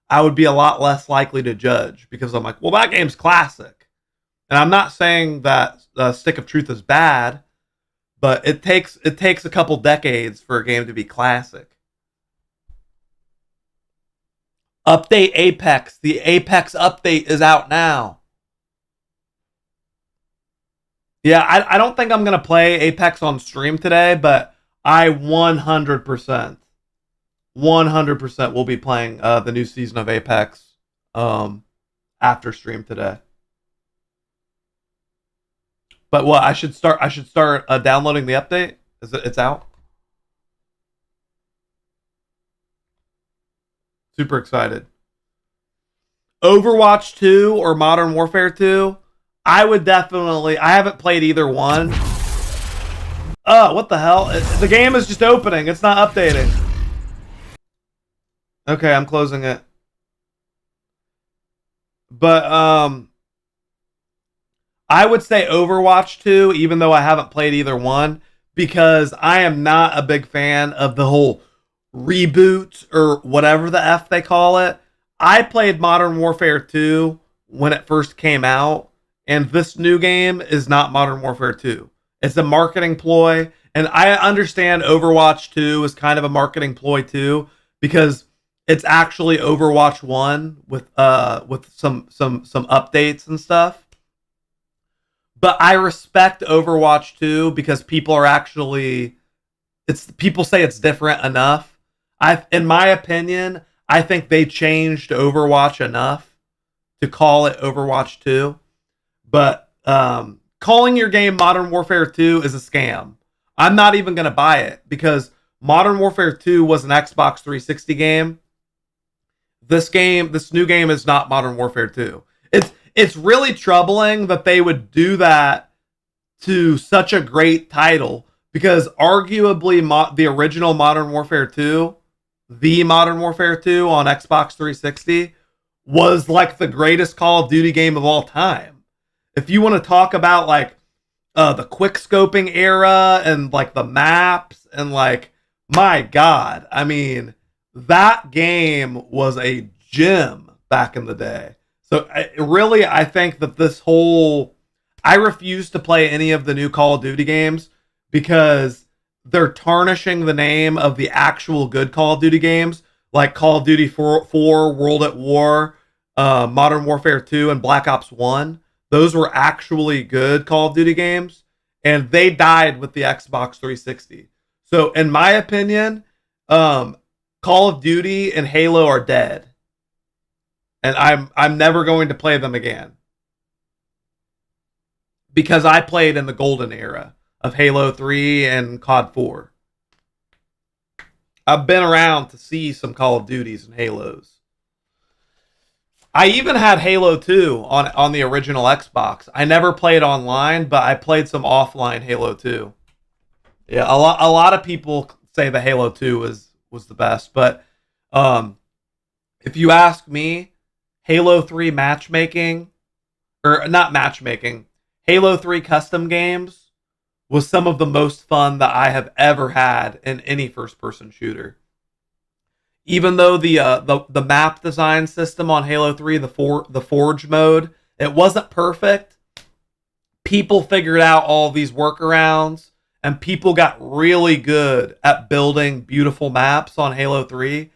I would be a lot less likely to judge, because I'm like, well, that game's classic. And I'm not saying that Stick of Truth is bad, but it takes a couple decades for a game to be classic. Update Apex. The Apex update is out now. Yeah, I don't think I'm going to play Apex on stream today, but I 100% will be playing the new season of Apex after stream today. But what, I should start downloading the update? It's out? Super excited. Overwatch 2 or Modern Warfare 2? I would definitely... I haven't played either one. Oh, what the hell? The game is just opening. It's not updating. Okay, I'm closing it. But, I would say Overwatch 2, even though I haven't played either one, because I am not a big fan of the whole reboot or whatever the F they call it. I played Modern Warfare 2 when it first came out, and this new game is not Modern Warfare 2. It's a marketing ploy, and I understand Overwatch 2 is kind of a marketing ploy too, because it's actually Overwatch 1 with some updates and stuff. But I respect Overwatch 2 because people say it's different enough. In my opinion, I think they changed Overwatch enough to call it Overwatch 2. But calling your game Modern Warfare 2 is a scam. I'm not even going to buy it because Modern Warfare 2 was an Xbox 360 game. This new game is not Modern Warfare 2. It's really troubling that they would do that to such a great title because arguably the original Modern Warfare 2, the Modern Warfare 2 on Xbox 360 was like the greatest Call of Duty game of all time. If you want to talk about like the quick scoping era and like the maps and like, my God, I mean, that game was a gem back in the day. So I think that I refuse to play any of the new Call of Duty games because they're tarnishing the name of the actual good Call of Duty games, like Call of Duty 4, World at War, Modern Warfare 2, and Black Ops 1. Those were actually good Call of Duty games, and they died with the Xbox 360. So in my opinion, Call of Duty and Halo are dead. And I'm never going to play them again. Because I played in the golden era of Halo 3 and COD 4. I've been around to see some Call of Duties and Halos. I even had Halo 2 on the original Xbox. I never played online, but I played some offline Halo 2. Yeah, a lot of people say the Halo 2 was the best, but if you ask me, Halo 3 matchmaking, or not matchmaking, Halo 3 custom games was some of the most fun that I have ever had in any first-person shooter. Even though the map design system on Halo 3, the Forge mode, it wasn't perfect, people figured out all these workarounds, and people got really good at building beautiful maps on Halo 3,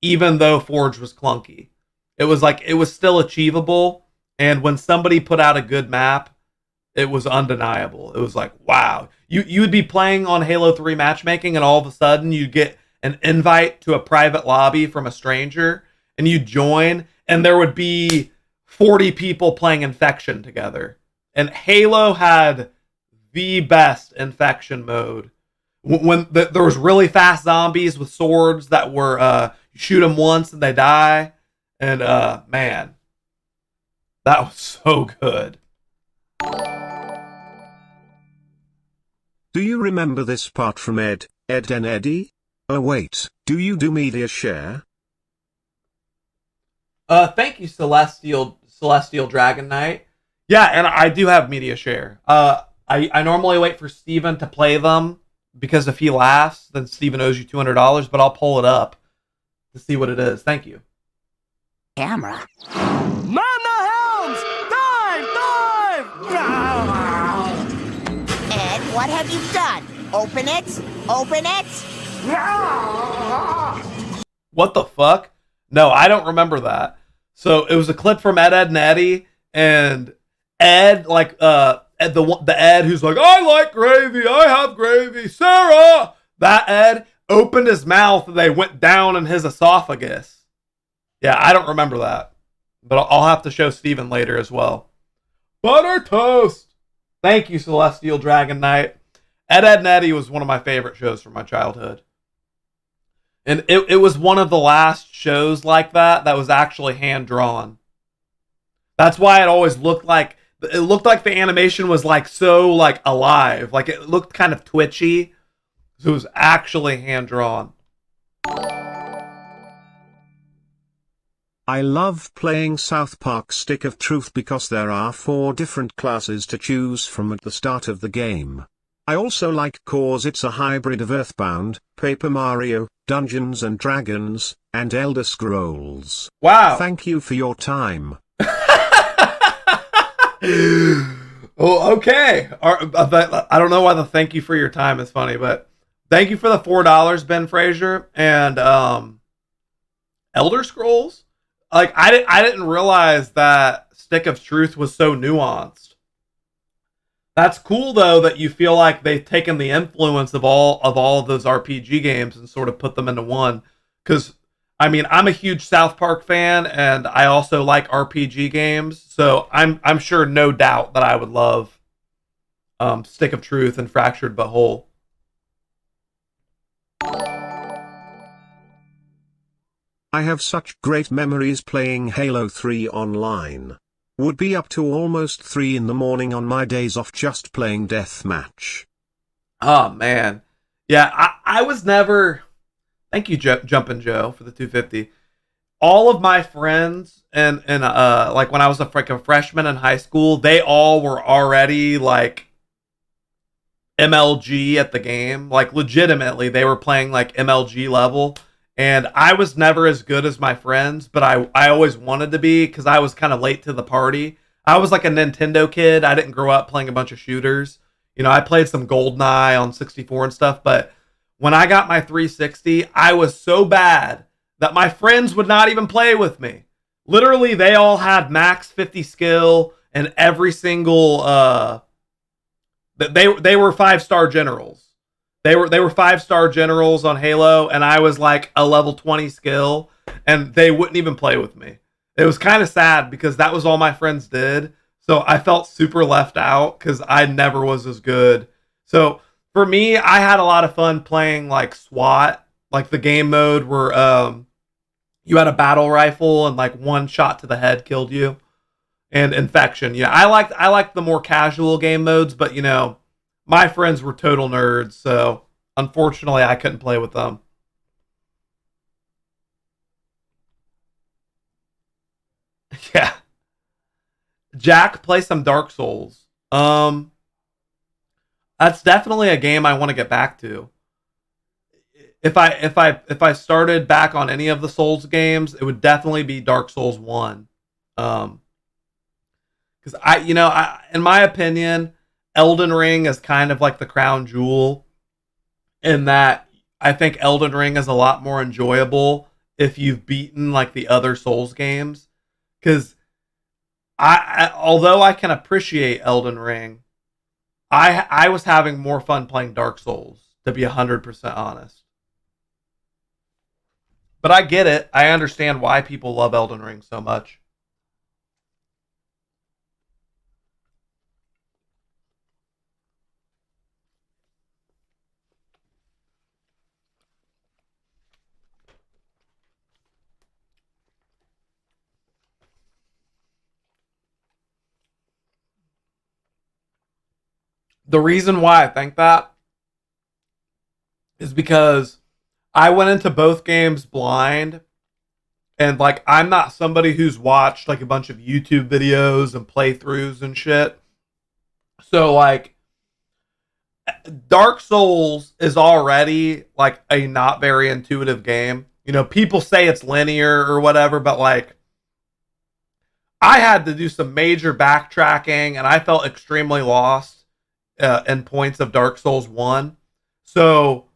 even though Forge was clunky. It was still achievable, and when somebody put out a good map, it was undeniable. It was like, wow. You'd be playing on Halo 3 matchmaking, and all of a sudden you'd get an invite to a private lobby from a stranger, and you'd join, and there would be 40 people playing Infection together. And Halo had the best Infection mode. When there was really fast zombies with swords that were, you shoot them once and they die. And, man, that was so good. Do you remember this part from Ed and Eddie? Oh wait, do you do media share? Thank you, Celestial Dragon Knight. Yeah, and I do have media share. I normally wait for Steven to play them, because if he laughs, then Steven owes you $200, but I'll pull it up to see what it is. Thank you. Camera. Man the helms! Dive! Ed, what have you done? Open it? Open it? What the fuck? No, I don't remember that. So it was a clip from Ed, and Eddie, and Ed, like, the Ed who's like, I like gravy, I have gravy, Sarah! That Ed opened his mouth and they went down in his esophagus. Yeah, I don't remember that. But I'll have to show Steven later as well. Butter toast! Thank you, Celestial Dragon Knight. Ed, and Eddie was one of my favorite shows from my childhood. And it was one of the last shows like that was actually hand-drawn. That's why it always looked like the animation was like so like alive. Like it looked kind of twitchy. So it was actually hand-drawn. I love playing South Park Stick of Truth because there are 4 different classes to choose from at the start of the game. I also like cause it's a hybrid of Earthbound, Paper Mario, Dungeons and Dragons, and Elder Scrolls. Wow. Thank you for your time. Oh, okay. I don't know why the thank you for your time is funny, but thank you for the $4, Ben Fraser. And Elder Scrolls? Like, I didn't realize that Stick of Truth was so nuanced. That's cool, though, that you feel like they've taken the influence of all of those RPG games and sort of put them into one. Because, I mean, I'm a huge South Park fan, and I also like RPG games, so I'm sure, no doubt, that I would love Stick of Truth and Fractured But Whole. I have such great memories playing Halo 3 online. Would be up to almost 3 in the morning on my days off just playing deathmatch. Oh, man. Yeah, I was never... Thank you, Jumpin' Joe, for the 250. All of my friends, and like when I was a freshman in high school, they all were already like MLG at the game. Like, legitimately, they were playing like MLG level. And I was never as good as my friends, but I always wanted to be because I was kind of late to the party. I was like a Nintendo kid. I didn't grow up playing a bunch of shooters. You know, I played some GoldenEye on 64 and stuff, but when I got my 360, I was so bad that my friends would not even play with me. Literally, they all had max 50 skill and every single they were 5-star generals. They were 5-star generals on Halo, and I was like a level 20 skill, and they wouldn't even play with me. It was kind of sad because that was all my friends did. So I felt super left out because I never was as good. So for me, I had a lot of fun playing like SWAT, like the game mode where you had a battle rifle and like one shot to the head killed you, and Infection. Yeah, I liked the more casual game modes, but you know, my friends were total nerds, so unfortunately I couldn't play with them. Yeah. Jack, play some Dark Souls. That's definitely a game I want to get back to. If I started back on any of the Souls games, it would definitely be Dark Souls 1. Because in my opinion, Elden Ring is kind of like the crown jewel in that I think Elden Ring is a lot more enjoyable if you've beaten like the other Souls games. Because although I can appreciate Elden Ring, I was having more fun playing Dark Souls, to be 100% honest. But I get it. I understand why people love Elden Ring so much. The reason why I think that is because I went into both games blind, and like I'm not somebody who's watched like a bunch of YouTube videos and playthroughs and shit. So like Dark Souls is already like a not very intuitive game. You know, people say it's linear or whatever, but like I had to do some major backtracking and I felt extremely lost in points of Dark Souls 1. So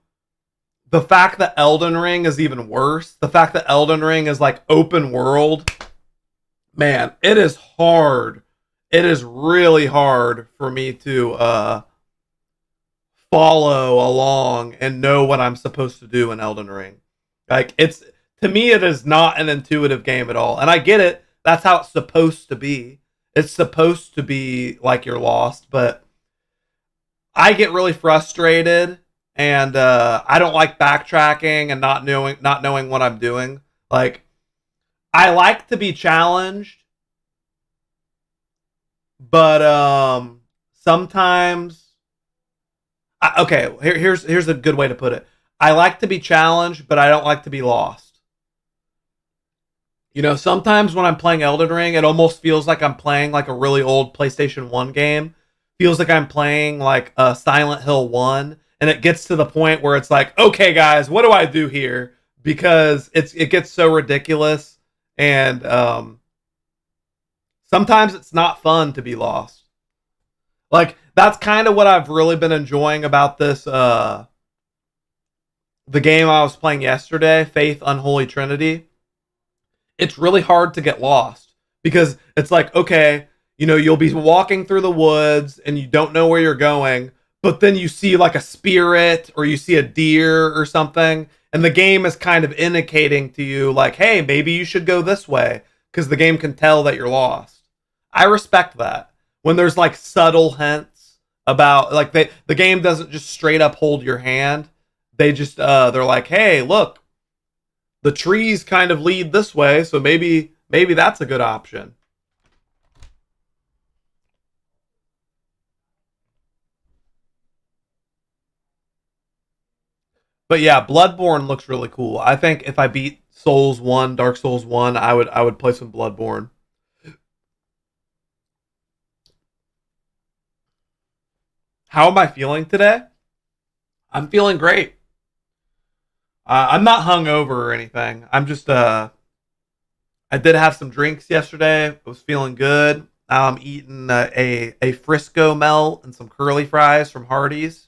the fact that Elden Ring is even worse, the fact that Elden Ring is like open world, man, it is hard. It is really hard for me to follow along and know what I'm supposed to do in Elden Ring. Like to me, it is not an intuitive game at all. And I get it. That's how it's supposed to be. It's supposed to be like you're lost, but I get really frustrated, and I don't like backtracking and not knowing what I'm doing. Like, I like to be challenged, but sometimes. Okay, here's a good way to put it. I like to be challenged, but I don't like to be lost. You know, sometimes when I'm playing Elden Ring, it almost feels like I'm playing like a really old PlayStation 1 game. Feels like I'm playing like Silent Hill 1. And it gets to the point where it's like, okay, guys, what do I do here? Because it gets so ridiculous. And sometimes it's not fun to be lost. Like, that's kind of what I've really been enjoying about this, the game I was playing yesterday, Faith Unholy Trinity. It's really hard to get lost because it's like, okay, you know, you'll be walking through the woods and you don't know where you're going, but then you see like a spirit or you see a deer or something, and the game is kind of indicating to you like, hey, maybe you should go this way because the game can tell that you're lost. I respect that when there's like subtle hints about like the game doesn't just straight up hold your hand. They just they're like, hey, look, the trees kind of lead this way, so maybe that's a good option. But yeah, Bloodborne looks really cool. I think if I beat Souls 1, Dark Souls 1, I would play some Bloodborne. How am I feeling today? I'm feeling great. I'm not hungover or anything. I'm just I did have some drinks yesterday. I was feeling good. Now I'm eating a Frisco melt and some curly fries from Hardee's.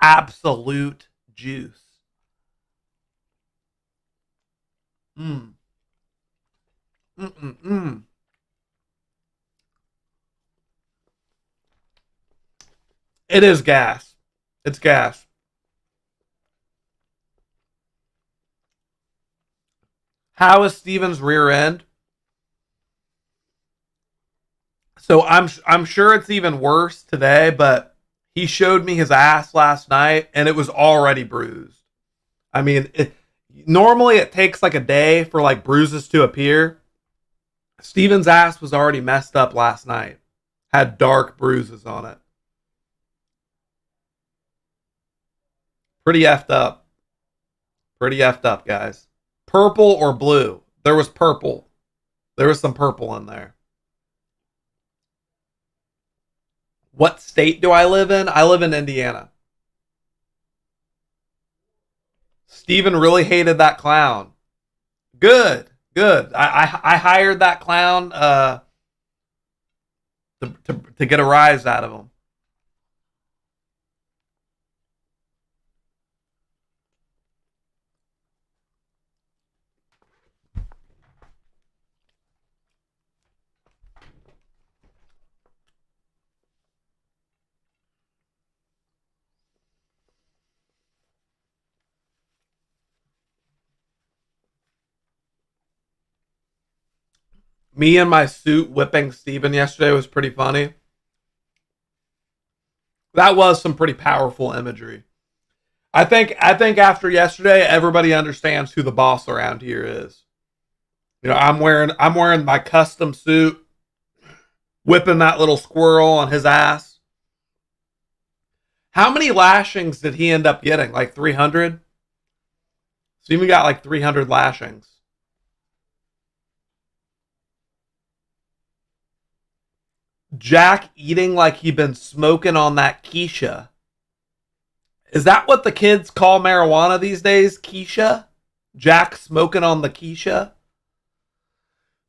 Absolute juice. Mm. Mm-mm-mm. It is gas. It's gas. How is Steven's rear end? So I'm sure it's even worse today, but he showed me his ass last night and it was already bruised. I mean, normally it takes like a day for like bruises to appear. Steven's ass was already messed up last night. Had dark bruises on it. Pretty effed up. Pretty effed up, guys. Purple or blue? There was purple. There was some purple in there. What state do I live in? I live in Indiana. Steven really hated that clown. Good, good. I hired that clown to get a rise out of him. Me in my suit whipping Steven yesterday was pretty funny. That was some pretty powerful imagery. I think after yesterday, everybody understands who the boss around here is. You know, I'm wearing my custom suit, whipping that little squirrel on his ass. How many lashings did he end up getting? Like 300? Steven got like 300 lashings. Jack eating like he'd been smoking on that Keisha. Is that what the kids call marijuana these days? Keisha? Jack smoking on the Keisha?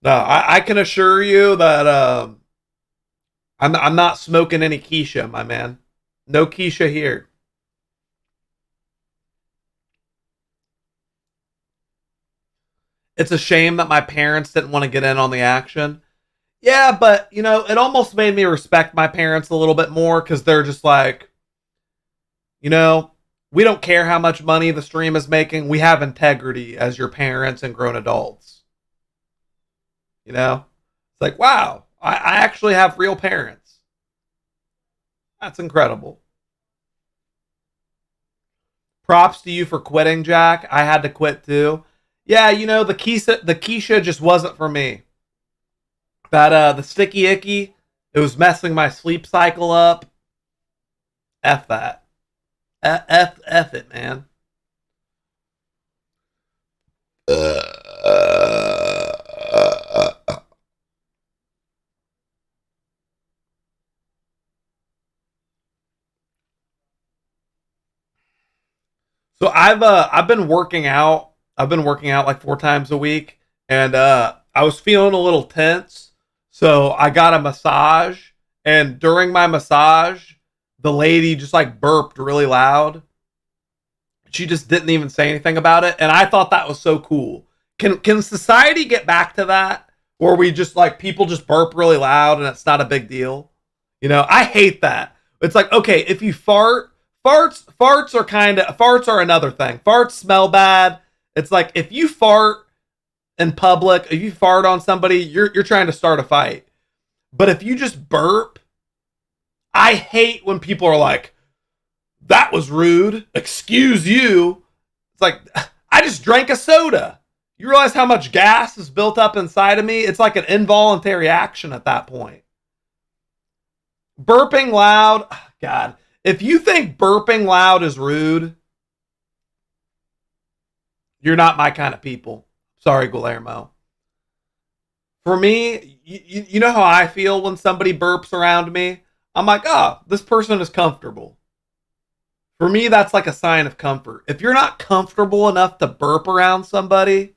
No, I can assure you that I'm not smoking any Keisha, my man. No Keisha here. It's a shame that my parents didn't want to get in on the action. Yeah, but, you know, it almost made me respect my parents a little bit more because they're just like, you know, we don't care how much money the stream is making. We have integrity as your parents and grown adults. You know? It's like, wow, I actually have real parents. That's incredible. Props to you for quitting, Jack. I had to quit too. Yeah, you know, the Keisha just wasn't for me. That the sticky icky, it was messing my sleep cycle up. F that. F it, man. So I've been working out. I've been working out like 4 times a week, and I was feeling a little tense, so I got a massage. And during my massage, the lady just like burped really loud. She just didn't even say anything about it, and I thought that was so cool. Can society get back to that, where we just like people just burp really loud and it's not a big deal? You know, I hate that. It's like, okay, if you farts are another thing. Farts smell bad. It's like if you fart in public, if you fart on somebody, you're trying to start a fight. But if you just burp, I hate when people are like, that was rude. Excuse you. It's like, I just drank a soda. You realize how much gas is built up inside of me? It's like an involuntary action at that point. Burping loud, God. If you think burping loud is rude, you're not my kind of people. Sorry, Guillermo. For me, you know how I feel when somebody burps around me? I'm like, oh, this person is comfortable. For me, that's like a sign of comfort. If you're not comfortable enough to burp around somebody,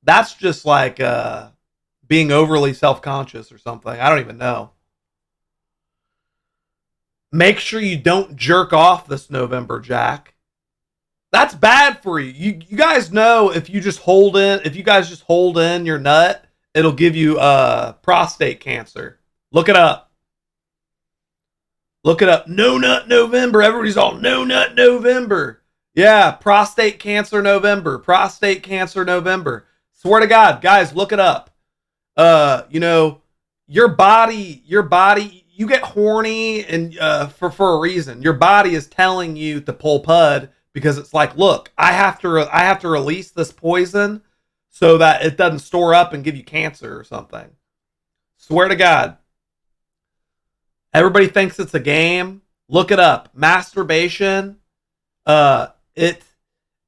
that's just like being overly self-conscious or something. I don't even know. Make sure you don't jerk off this November, Jack. That's bad for you. You guys know if you guys just hold in your nut, it'll give you prostate cancer. Look it up. Look it up. No Nut November. Everybody's all No Nut November. Yeah, prostate cancer November. Prostate cancer November. Swear to God, guys, look it up. You know, your body, you get horny and for a reason. Your body is telling you to pull pud because it's like, look, I have to release this poison so that it doesn't store up and give you cancer or something. Swear to God. Everybody thinks it's a game. Look it up. Masturbation. And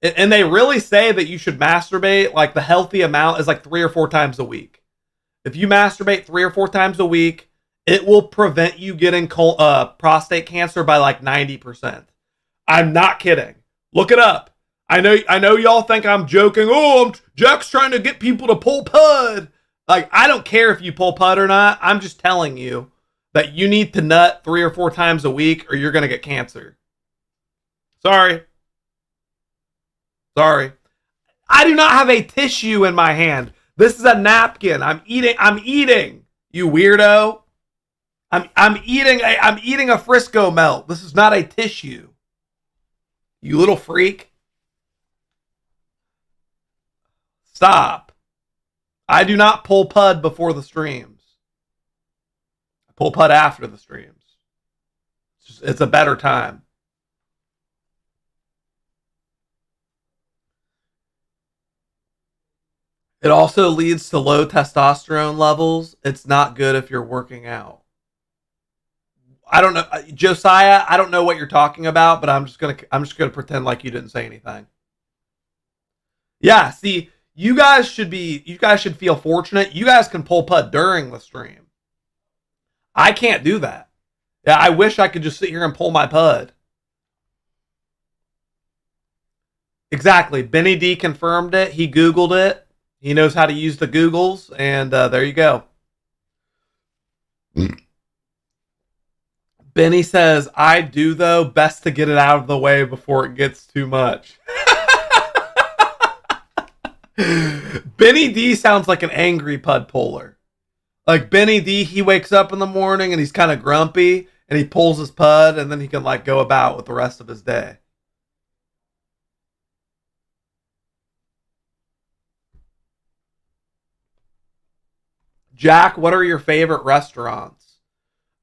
they really say that you should masturbate. Like the healthy amount is like 3 or 4 times a week. If you masturbate 3 or 4 times a week, it will prevent you getting prostate cancer by like 90%. I'm not kidding. Look it up. I know y'all think I'm joking. Oh, Jack's trying to get people to pull pud. Like, I don't care if you pull pud or not. I'm just telling you that you need to nut 3 or 4 times a week or you're going to get cancer. Sorry. I do not have a tissue in my hand. This is a napkin. I'm eating. You weirdo. I'm eating a Frisco melt. This is not a tissue. You little freak. Stop. I do not pull pud before the streams. I pull pud after the streams. It's a better time. It also leads to low testosterone levels. It's not good if you're working out. I don't know, Josiah, I don't know what you're talking about, but I'm just gonna pretend like you didn't say anything. Yeah, see, you guys should feel fortunate. You guys can pull pud during the stream. I can't do that. Yeah, I wish I could just sit here and pull my pud. Exactly. Benny D confirmed it. He Googled it. He knows how to use the Googles, and there you go. Benny says, I do, though. Best to get it out of the way before it gets too much. Benny D sounds like an angry pud puller. Like Benny D, he wakes up in the morning and he's kind of grumpy and he pulls his pud and then he can like go about with the rest of his day. Jack, what are your favorite restaurants?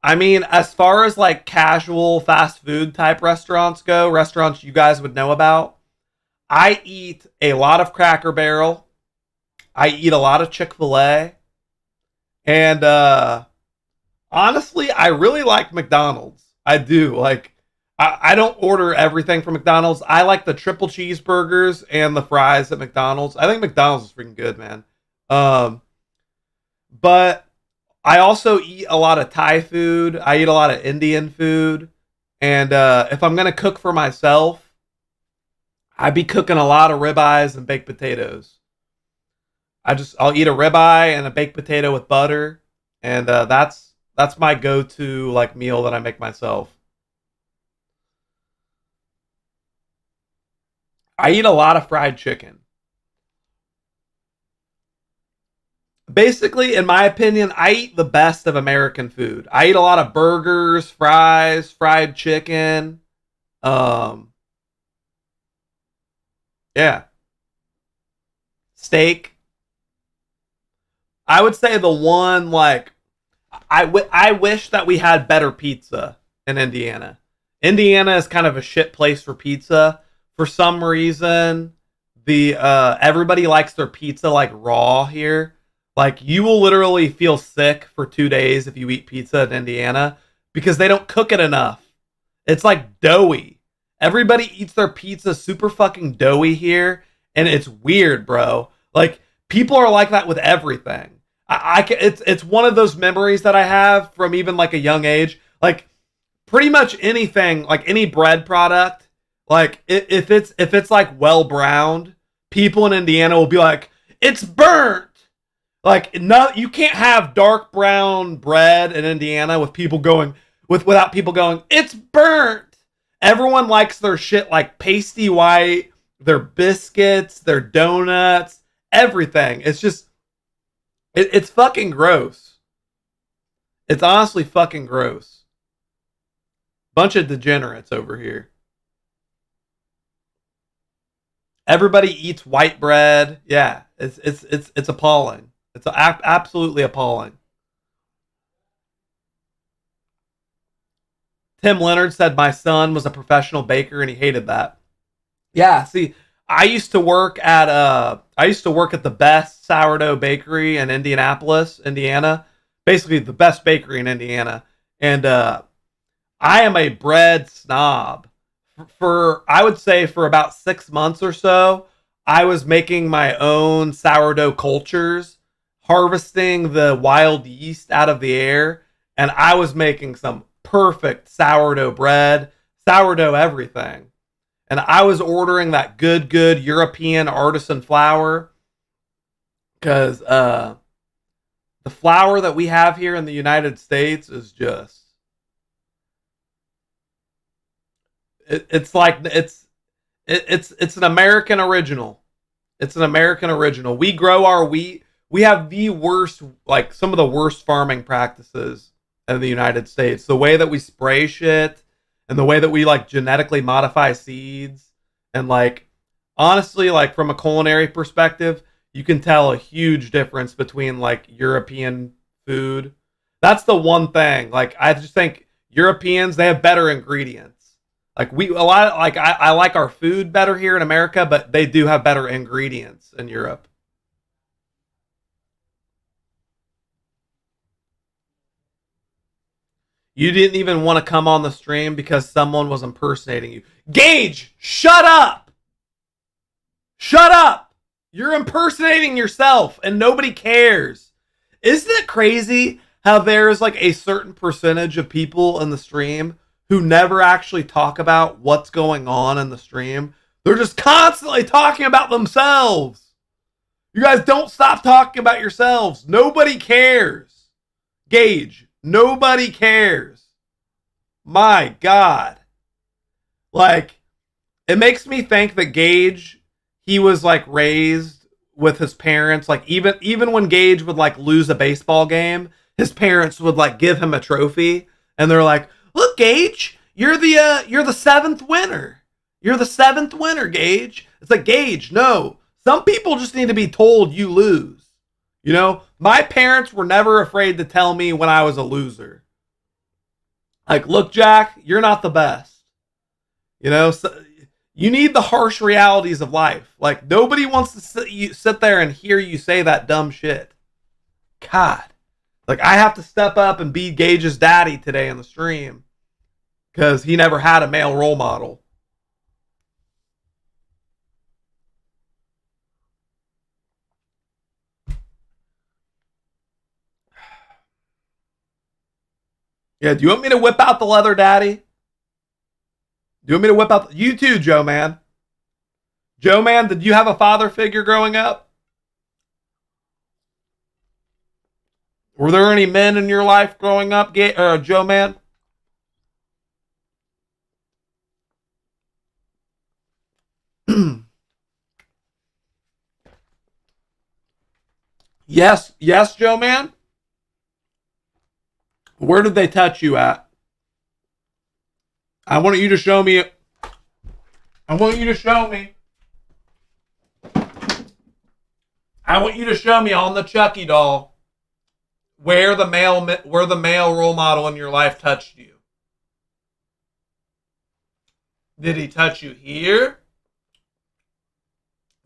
I mean, as far as like casual fast food type restaurants go, restaurants you guys would know about, I eat a lot of Cracker Barrel. I eat a lot of Chick-fil-A. And honestly, I really like McDonald's. I do. Like, I don't order everything from McDonald's. I like the triple cheeseburgers and the fries at McDonald's. I think McDonald's is freaking good, man. But I also eat a lot of Thai food. I eat a lot of Indian food. And if I'm gonna cook for myself, I'd be cooking a lot of ribeyes and baked potatoes. I'll eat a ribeye and a baked potato with butter, and that's my go-to like meal that I make myself. I eat a lot of fried chicken. Basically, in my opinion, I eat the best of American food. I eat a lot of burgers, fries, fried chicken. Um, yeah, steak. I would say the one like I wish that we had better pizza in Indiana. Indiana is kind of a shit place for pizza. For some reason, the everybody likes their pizza like raw here. Like you will literally feel sick for 2 days if you eat pizza in Indiana because they don't cook it enough. It's like doughy. Everybody eats their pizza super fucking doughy here, and it's weird, bro. Like people are like that with everything. It's one of those memories that I have from even like a young age. Like pretty much anything, like any bread product, like if it's like well browned, people in Indiana will be like, it's burnt. Like no, you can't have dark brown bread in Indiana with people going without people going, it's burnt. Everyone likes their shit like pasty white, their biscuits, their donuts, everything. It's just it's fucking gross. It's honestly fucking gross. Bunch of degenerates over here. Everybody eats white bread. Yeah, it's appalling. It's absolutely appalling. Tim Leonard said my son was a professional baker and he hated that. Yeah, see, I used to work at the best sourdough bakery in Indianapolis, Indiana. Basically the best bakery in Indiana. And I am a bread snob. For I would say for about 6 months or so, I was making my own sourdough cultures, harvesting the wild yeast out of the air, and I was making some perfect sourdough bread, sourdough everything. And I was ordering that good European artisan flour because the flour that we have here in the United States is just it's like it's an American original. It's an American original. We grow our wheat. We have the worst, like some of the worst farming practices in the United States. The way that we spray shit and the way that we like genetically modify seeds and like honestly, like from a culinary perspective, you can tell a huge difference between like European food. That's the one thing. Like I just think Europeans, they have better ingredients. Like we a lot of, like I like our food better here in America, but they do have better ingredients in Europe. You didn't even want to come on the stream because someone was impersonating you. Gage, shut up! Shut up! You're impersonating yourself and nobody cares. Isn't it crazy how there's like a certain percentage of people in the stream who never actually talk about what's going on in the stream? They're just constantly talking about themselves. You guys don't stop talking about yourselves. Nobody cares. Gage, nobody cares. My God. Like, it makes me think that Gage, he was like raised with his parents. Like even when Gage would like lose a baseball game, his parents would like give him a trophy, and they're like, "Look, Gage, you're the seventh winner. You're the seventh winner, Gage." It's like, Gage, no. Some people just need to be told you lose. You know, my parents were never afraid to tell me when I was a loser. Like, look, Jack, you're not the best. You know, so you need the harsh realities of life. Like, nobody wants to sit there and hear you say that dumb shit. God. Like, I have to step up and be Gage's daddy today in the stream because he never had a male role model. Yeah, do you want me to whip out the leather daddy? Do you want me to whip out? You too, Joe Man. Joe Man, did you have a father figure growing up? Were there any men in your life growing up, Joe Man? Yes, Joe Man. Where did they touch you at? I want you to show me. I want you to show me on the Chucky doll where the male role model in your life touched you. Did he touch you here?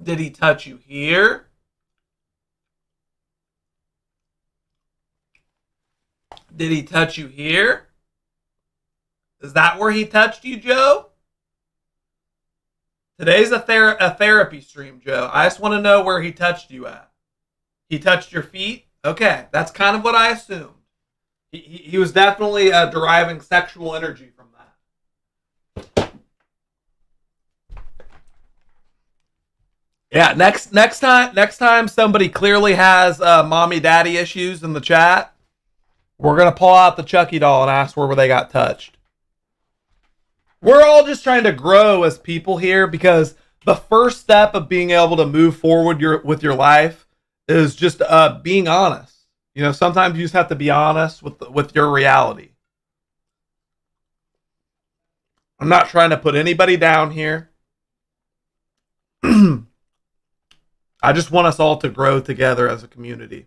Did he touch you here? Did he touch you here? Is that where he touched you, Joe? Today's a therapy stream, Joe. I just want to know where he touched you at. He touched your feet? Okay, that's kind of what I assumed. He was definitely deriving sexual energy from that. Yeah, next time somebody clearly has mommy daddy issues in the chat, we're gonna pull out the Chucky doll and ask where they got touched. We're all just trying to grow as people here, because the first step of being able to move forward with your life is just being honest. You know, sometimes you just have to be honest with your reality. I'm not trying to put anybody down here. I just want us all to grow together as a community.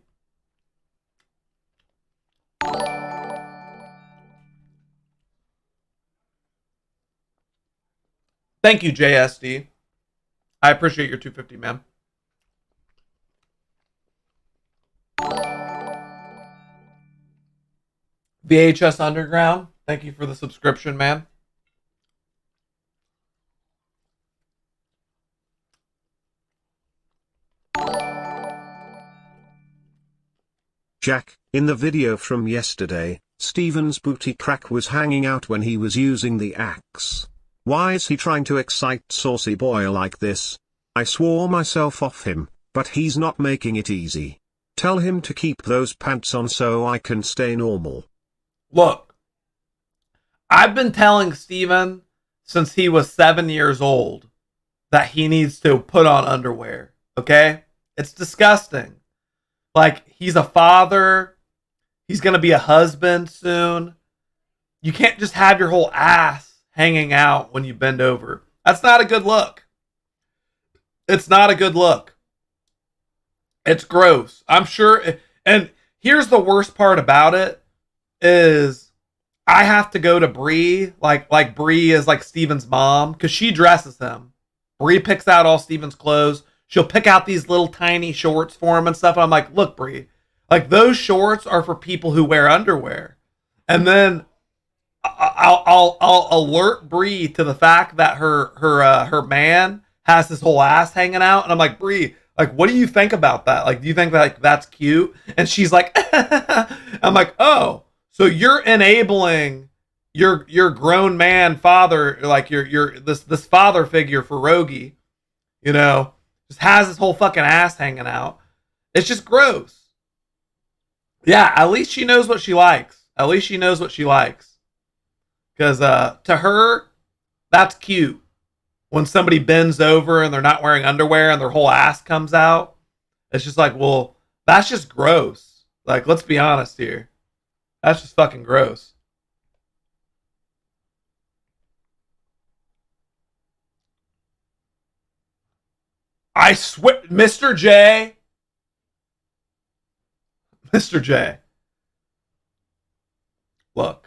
Thank you, JSD. I appreciate your 250, man. VHS Underground, thank you for the subscription, man. Jack, in the video from yesterday, Steven's booty crack was hanging out when he was using the axe. Why is he trying to excite Saucy Boy like this? I swore myself off him, but he's not making it easy. Tell him to keep those pants on so I can stay normal. Look, I've been telling Steven since he was 7 years old that he needs to put on underwear, okay? It's disgusting. Like, he's a father. He's going to be a husband soon. You can't just have your whole ass hanging out when you bend over. That's not a good look. It's not a good look. It's gross. I'm sure. And here's the worst part about it is I have to go to Bree. Like Bree is like Steven's mom, because she dresses him. Bree picks out all Steven's clothes. She'll pick out these little tiny shorts for him and stuff. And I'm like, look, Bree, like those shorts are for people who wear underwear. And then I'll alert Bree to the fact that her man has his whole ass hanging out, and I'm like, Bree, like, what do you think about that? Like, do you think that, like, that's cute? And she's like, I'm like, oh, so you're enabling your grown man father, like your this father figure for Rogie, you know, just has his whole fucking ass hanging out. It's just gross. Yeah, at least she knows what she likes. At least she knows what she likes. Because to her, that's cute. When somebody bends over and they're not wearing underwear and their whole ass comes out, it's just like, well, that's just gross. Like, let's be honest here. That's just fucking gross. I swear, Mr. J. Look.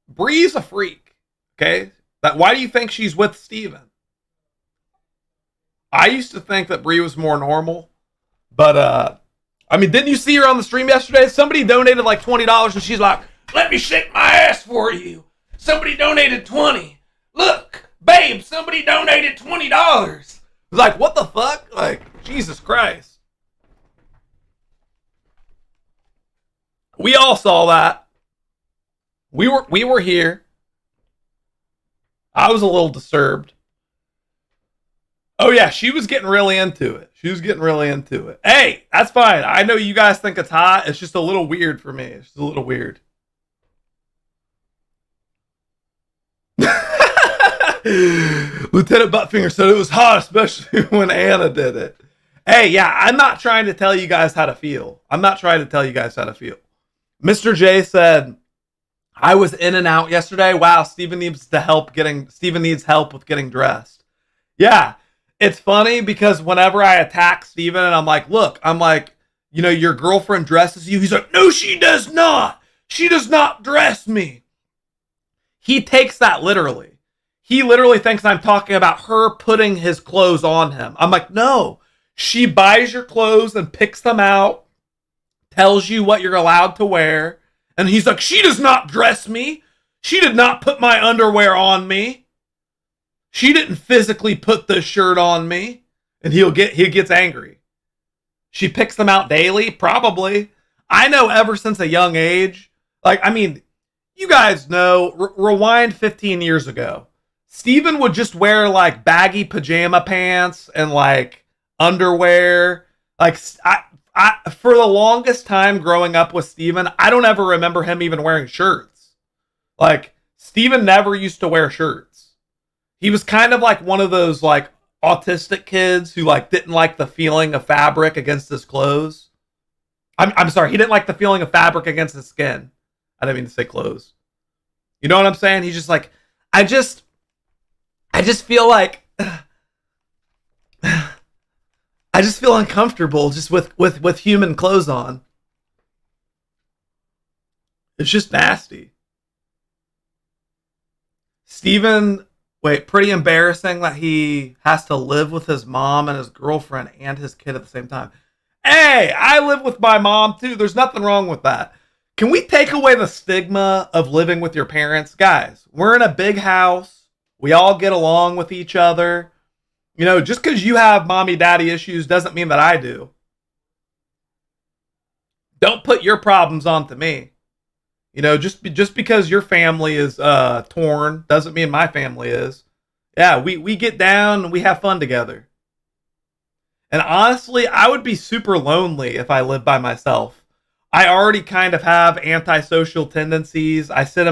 Bree's a freak, okay? Why do you think she's with Steven? I used to think that Bree was more normal, but I mean, didn't you see her on the stream yesterday? Somebody donated like $20, and she's like, "Let me shake my ass for you." Somebody donated 20. Look, babe, somebody donated $20. I was like, what the fuck? Like, Jesus Christ. We all saw that. We were here. I was a little disturbed. Oh yeah, she was getting really into it. Hey, that's fine. I know you guys think it's hot. It's just a little weird for me. It's just a little weird. Lieutenant Buttfinger said it was hot, especially when Anna did it. Hey, yeah, I'm not trying to tell you guys how to feel. Mr. J said, I was in and out yesterday. Wow, Steven needs help with getting dressed. Yeah, it's funny because whenever I attack Steven and I'm like, your girlfriend dresses you. He's like, no, she does not. She does not dress me. He takes that literally. He literally thinks I'm talking about her putting his clothes on him. I'm like, no. She buys your clothes and picks them out, tells you what you're allowed to wear. And he's like, she does not dress me. She did not put my underwear on me. She didn't physically put this shirt on me. And he gets angry. She picks them out daily? Probably. I know ever since a young age. You guys know, rewind 15 years ago. Steven would just wear baggy pajama pants and underwear. For the longest time growing up with Steven, I don't ever remember him even wearing shirts. Steven never used to wear shirts. He was kind of like one of those autistic kids who didn't like the feeling of fabric against his clothes. I'm sorry, he didn't like the feeling of fabric against his skin. I didn't mean to say clothes. You know what I'm saying? He's just I just feel I just feel uncomfortable just with human clothes on. It's just nasty. Steven, pretty embarrassing that he has to live with his mom and his girlfriend and his kid at the same time. Hey, I live with my mom too. There's nothing wrong with that. Can we take away the stigma of living with your parents? Guys, we're in a big house. We all get along with each other. Just because you have mommy daddy issues doesn't mean that I do. Don't put your problems onto me. Just because your family is torn doesn't mean my family is. Yeah, we get down and we have fun together. And honestly, I would be super lonely if I lived by myself. I already kind of have antisocial tendencies. I sit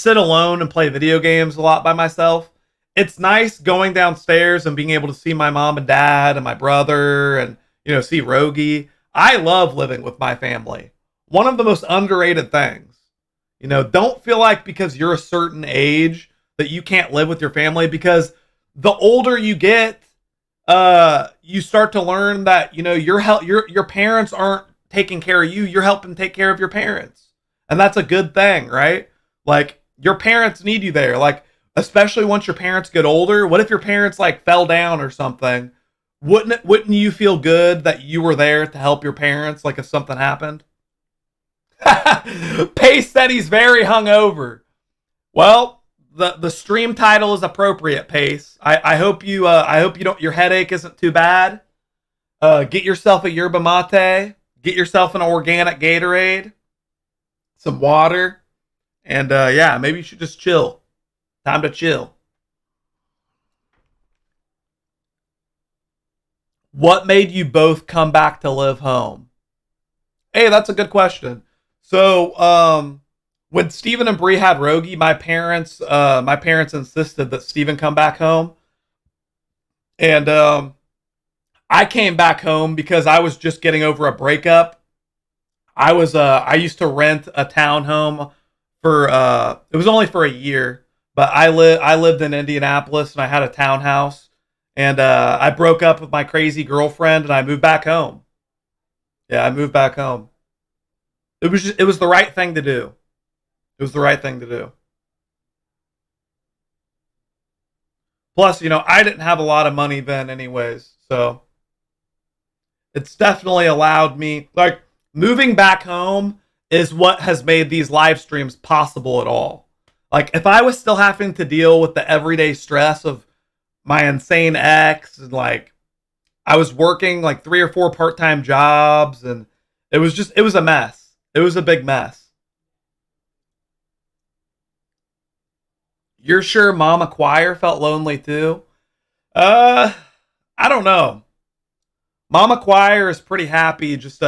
alone and play video games a lot by myself. It's nice going downstairs and being able to see my mom and dad and my brother and, see Rogie. I love living with my family. One of the most underrated things. Don't feel like because you're a certain age that you can't live with your family, because the older you get, you start to learn that, your parents aren't taking care of you. You're helping take care of your parents. And that's a good thing, right? Your parents need you there. Especially once your parents get older. What if your parents fell down or something? Wouldn't you feel good that you were there to help your parents if something happened? Pace said he's very hungover. Well, the stream title is appropriate, Pace. I hope you don't, your headache isn't too bad. Get yourself a yerba mate, get yourself an organic Gatorade, some water, and maybe you should just chill. Time to chill. What made you both come back to live home? Hey, that's a good question. So, when Steven and Bree had Rogie, my parents insisted that Steven come back home. And I came back home because I was just getting over a breakup. I used to rent a townhome for it was only for a year. But I lived in Indianapolis and I had a townhouse, and I broke up with my crazy girlfriend and I moved back home. Yeah, I moved back home. It was the right thing to do. It was the right thing to do. Plus, I didn't have a lot of money then anyways, so it's definitely allowed me, moving back home is what has made these live streams possible at all. If I was still having to deal with the everyday stress of my insane ex, and I was working 3 or 4 part-time jobs, and it was a mess. It was a big mess. You're sure Mama Choir felt lonely too? I don't know. Mama Choir is pretty happy just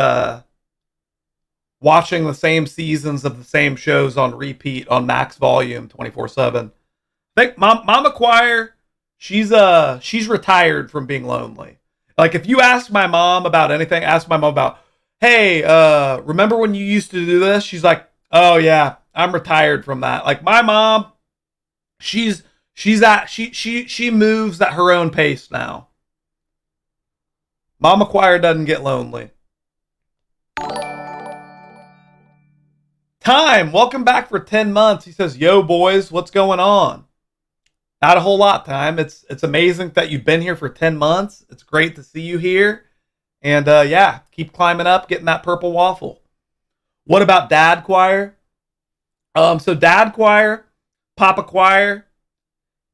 watching the same seasons of the same shows on repeat on max volume 24/7. I think Mama Choir, she's retired from being lonely. Like if you ask my mom about anything, ask my mom about, hey, remember when you used to do this? She's like, oh yeah, I'm retired from that. Like my mom, she moves at her own pace now. Mama Choir doesn't get lonely. Time, welcome back for 10 months. He says, yo boys, what's going on? Not a whole lot, Time. It's amazing that you've been here for 10 months. It's great to see you here. And yeah, keep climbing up, getting that purple waffle. What about Dad Choir? So Dad Choir, Papa Choir,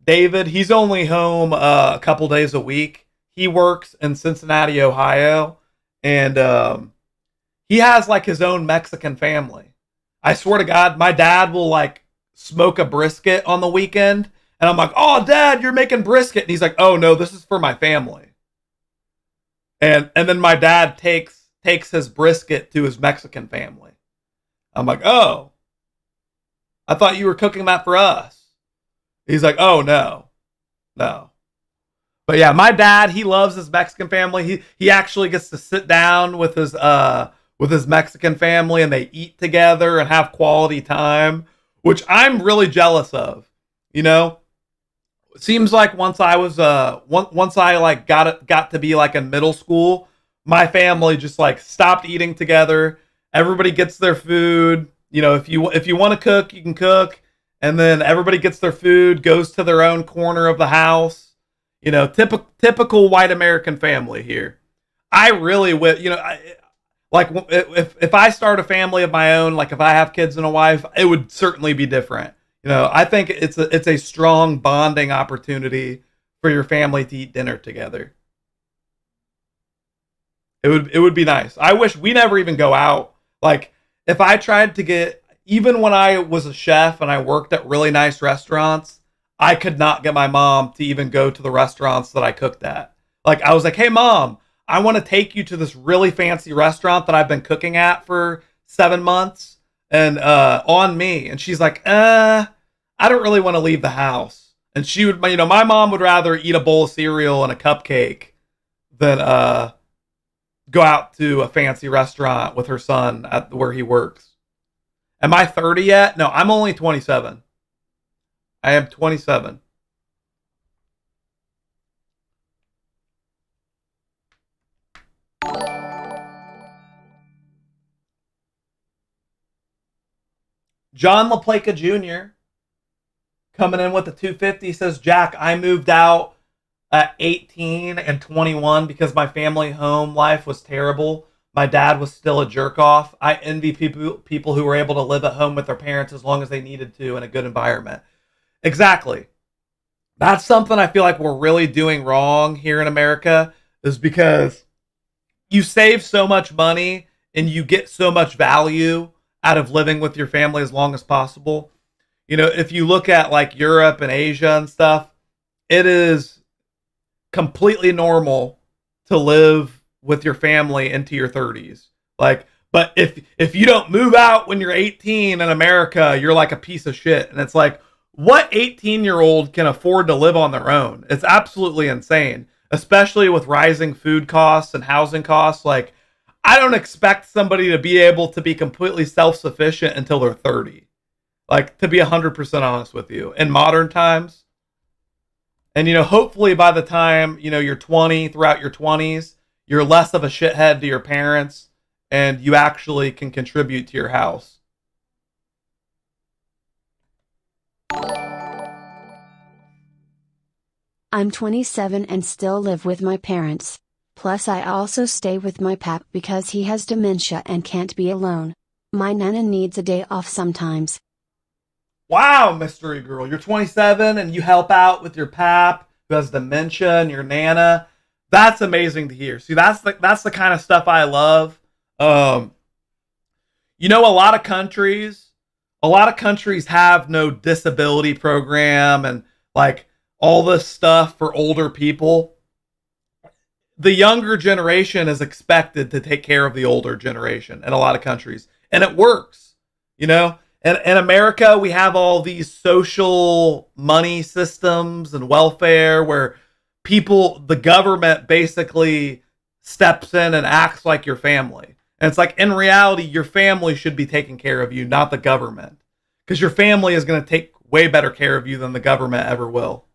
David, he's only home a couple days a week. He works in Cincinnati, Ohio, and he has like his own Mexican family. I swear to God, my dad will like smoke a brisket on the weekend, and I'm like, oh, Dad, you're making brisket. And he's like, oh, no, this is for my family. And then my dad takes his brisket to his Mexican family. I'm like, oh, I thought you were cooking that for us. He's like, oh, no. But yeah, my dad, he loves his Mexican family. He actually gets to sit down with his Mexican family, and they eat together and have quality time, which I'm really jealous of. You know, it seems like once I like got to be like in middle school, my family just like stopped eating together. Everybody gets their food. You know, if you want to cook, you can cook, and then everybody gets their food, goes to their own corner of the house. You know, typical white American family here. I really would, you know, like if I start a family of my own, like if I have kids and a wife, it would certainly be different. You know, I think it's a strong bonding opportunity for your family to eat dinner together. It would be nice. I wish we never even go out. Like if I tried to get, even when I was a chef and I worked at really nice restaurants, I could not get my mom to even go to the restaurants that I cooked at. Like I was like, hey mom, I want to take you to this really fancy restaurant that I've been cooking at for 7 months, and on me. And she's like, I don't really want to leave the house. And she would, you know, my mom would rather eat a bowl of cereal and a cupcake than go out to a fancy restaurant with her son at where he works. Am I 30 yet? No, I'm only 27. I am 27. John LaPlaca Jr. coming in with the 250 says, Jack, I moved out at 18 and 21 because my family home life was terrible. My dad was still a jerk off. I envy people who were able to live at home with their parents as long as they needed to in a good environment. Exactly. That's something I feel like we're really doing wrong here in America, is because you save so much money and you get so much value out of living with your family as long as possible. You know, if you look at like Europe and Asia and stuff, it is completely normal to live with your family into your 30s. Like, but if you don't move out when you're 18 in America, you're like a piece of shit. And it's like, what 18-year-old can afford to live on their own? It's absolutely insane, especially with rising food costs and housing costs. Like, I don't expect somebody to be able to be completely self-sufficient until they're 30. Like, to be 100% honest with you, in modern times. And, you know, hopefully by the time, you know, you're 20, throughout your 20s, you're less of a shithead to your parents and you actually can contribute to your house. I'm 27 and still live with my parents. Plus I also stay with my pap because he has dementia and can't be alone. My nana needs a day off sometimes. Wow, mystery girl. You're 27 and you help out with your pap who has dementia and your nana. That's amazing to hear. See, that's the kind of stuff I love. You know, a lot of countries a lot of countries have no disability program and like all this stuff for older people. The younger generation is expected to take care of the older generation in a lot of countries, and it works, you know. And in America, we have all these social money systems and welfare where the government basically steps in and acts like your family. And it's like, in reality, your family should be taking care of you, not the government. Because your family is going to take way better care of you than the government ever will.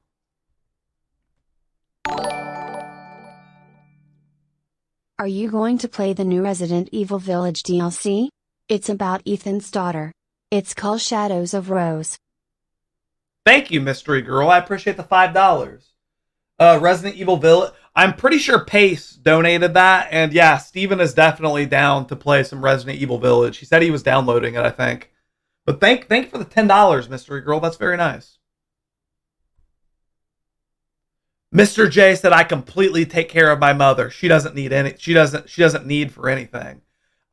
Are you going to play the new Resident Evil Village DLC? It's about Ethan's daughter. It's called Shadows of Rose. Thank you, Mystery Girl. I appreciate the $5. Resident Evil Village. I'm pretty sure Pace donated that. And yeah, Steven is definitely down to play some Resident Evil Village. He said he was downloading it, I think. But thank you for the $10, Mystery Girl. That's very nice. Mr. J said, I completely take care of my mother. She doesn't need for anything.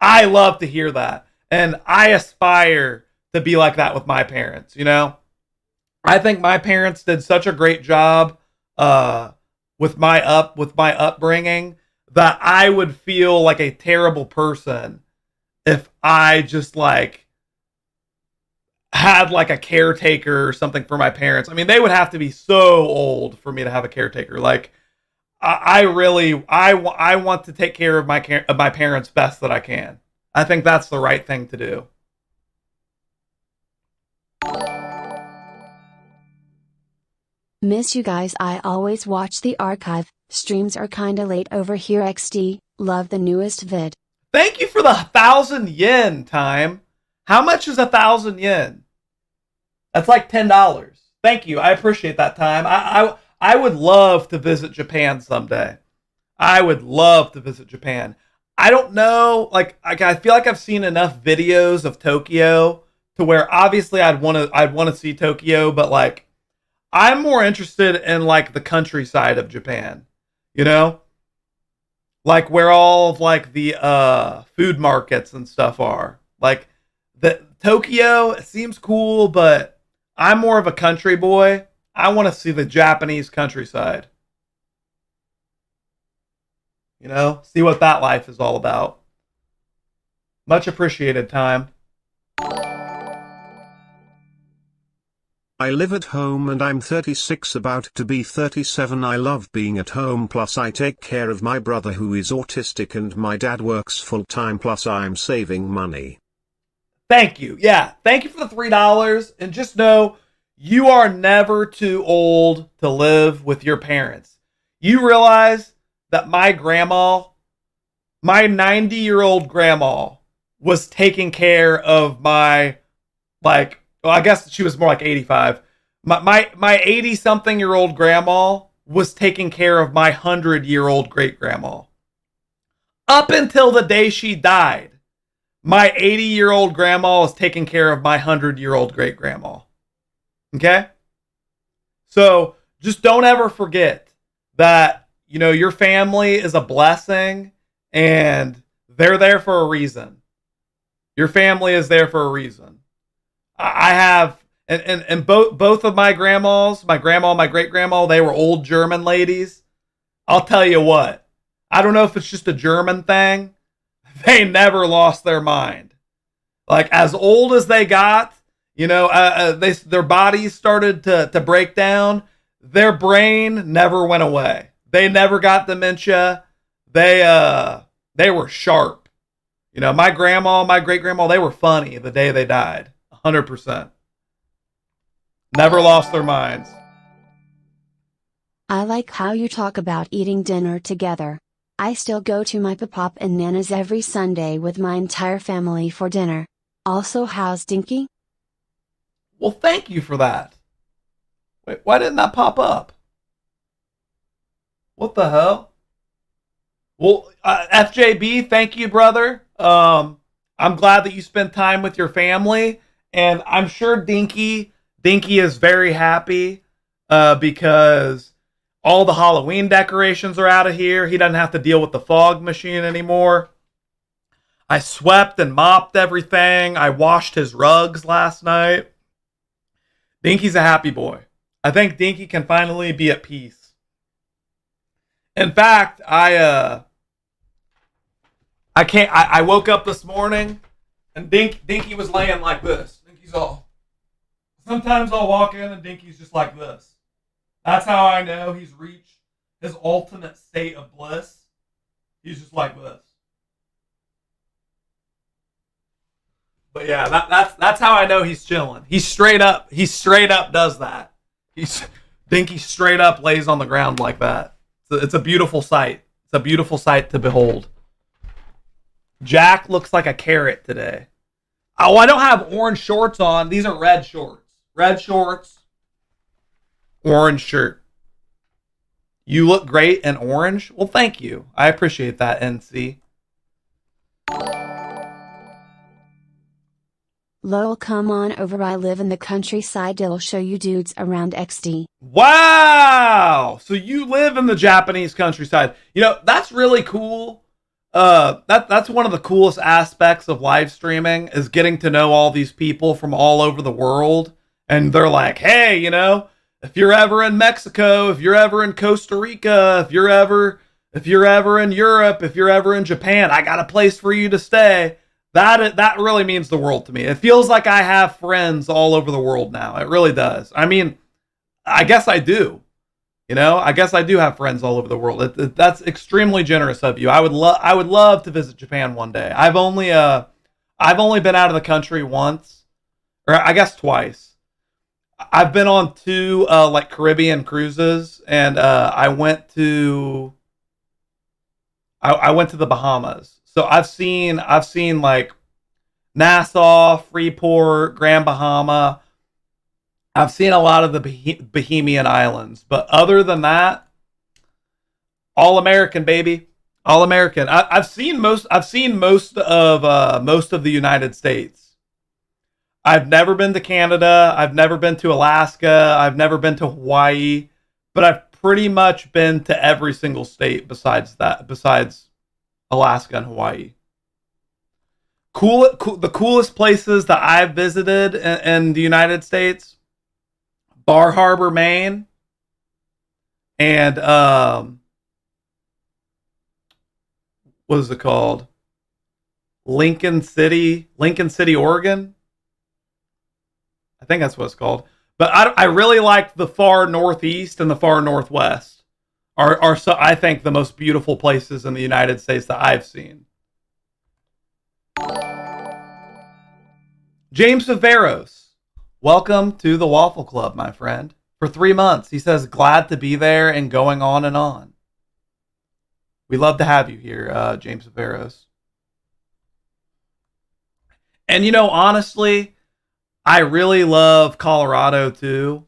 I love to hear that. And I aspire to be like that with my parents, you know? I think my parents did such a great job with my upbringing that I would feel like a terrible person if I just like had like a caretaker or something for my parents. I mean, they would have to be so old for me to have a caretaker. Like, I want to take care of my parents best that I can. I think that's the right thing to do. Miss you guys. I always watch the archive. Streams are kinda late over here XD. Love the newest vid. Thank you for the 1,000 yen, Time. How much is 1,000 yen? That's like $10. Thank you. I appreciate that, Time. I would love to visit Japan someday. I would love to visit Japan. I don't know, like I feel like I've seen enough videos of Tokyo to where obviously I'd want to see Tokyo, but like I'm more interested in like the countryside of Japan, you know? Like where all of like the food markets and stuff are. Like the Tokyo, it seems cool, but I'm more of a country boy. I want to see the Japanese countryside. You know, see what that life is all about. Much appreciated, Time. I live at home and I'm 36, about to be 37. I love being at home, plus I take care of my brother who is autistic and my dad works full time, plus I'm saving money. Thank you. Yeah, thank you for the $3. And just know, you are never too old to live with your parents. You realize that my grandma, my 90-year-old grandma, was taking care of my, like, well, I guess she was more like 85. My 80-something-year-old grandma was taking care of my 100-year-old great-grandma. Up until the day she died, my 80-year-old grandma was taking care of my 100-year-old great-grandma. Okay? So, just don't ever forget that, you know, your family is a blessing and they're there for a reason. Your family is there for a reason. I have, and both of my grandmas, my grandma and my great-grandma, they were old German ladies. I'll tell you what, I don't know if it's just a German thing. They never lost their mind. Like, as old as they got, you know, their bodies started to break down. Their brain never went away. They never got dementia. They were sharp. You know, my grandma, my great-grandma, they were funny the day they died. 100%. Never lost their minds. I like how you talk about eating dinner together. I still go to my pop and Nana's every Sunday with my entire family for dinner. Also, how's Dinky? Well, thank you for that. Wait, why didn't that pop up? What the hell? Well, FJB, thank you, brother. I'm glad that you spent time with your family, and I'm sure Dinky is very happy because all the Halloween decorations are out of here. He doesn't have to deal with the fog machine anymore. I swept and mopped everything. I washed his rugs last night. Dinky's a happy boy. I think Dinky can finally be at peace. In fact, I woke up this morning and Dinky was laying like this. Sometimes I'll walk in and Dinky's just like this. That's how I know he's reached his ultimate state of bliss. He's just like this. But yeah, that's how I know he's chilling. He straight up does that. Dinky straight up lays on the ground like that. So it's a beautiful sight. It's a beautiful sight to behold. Jack looks like a carrot today. Oh, I don't have orange shorts on. These are red shorts. Red shorts, orange shirt. You look great in orange. Well, thank you. I appreciate that, NC. Lol, come on over. I live in the countryside. It'll show you dudes around XD. Wow! So you live in the Japanese countryside. You know, that's really cool. That's one of the coolest aspects of live streaming is getting to know all these people from all over the world. And they're like, hey, you know, if you're ever in Mexico, if you're ever in Costa Rica, if you're ever in Europe, if you're ever in Japan, I got a place for you to stay. That really means the world to me. It feels like I have friends all over the world now. It really does. I mean, I guess I do. You know, I guess I do have friends all over the world. That's extremely generous of you. I would love to visit Japan one day. I've only been out of the country once, or I guess twice. I've been on 2 like Caribbean cruises, and I went to the Bahamas. So I've seen like Nassau, Freeport, Grand Bahama. I've seen a lot of the Bahamian islands, but other than that, all American, baby, all American. I've seen most of the United States. I've never been to Canada. I've never been to Alaska. I've never been to Hawaii, but I've pretty much been to every single state besides Alaska and Hawaii. The coolest places that I've visited in the United States: Bar Harbor, Maine, and what is it called? Lincoln City, Oregon. I think that's what it's called. But I really like the far northeast and the far northwest. Are so I think the most beautiful places in the United States that I've seen. James Viveros, welcome to the Waffle Club, my friend. For 3 months, he says, glad to be there and going on and on. We love to have you here, James Viveros. And you know, honestly, I really love Colorado too,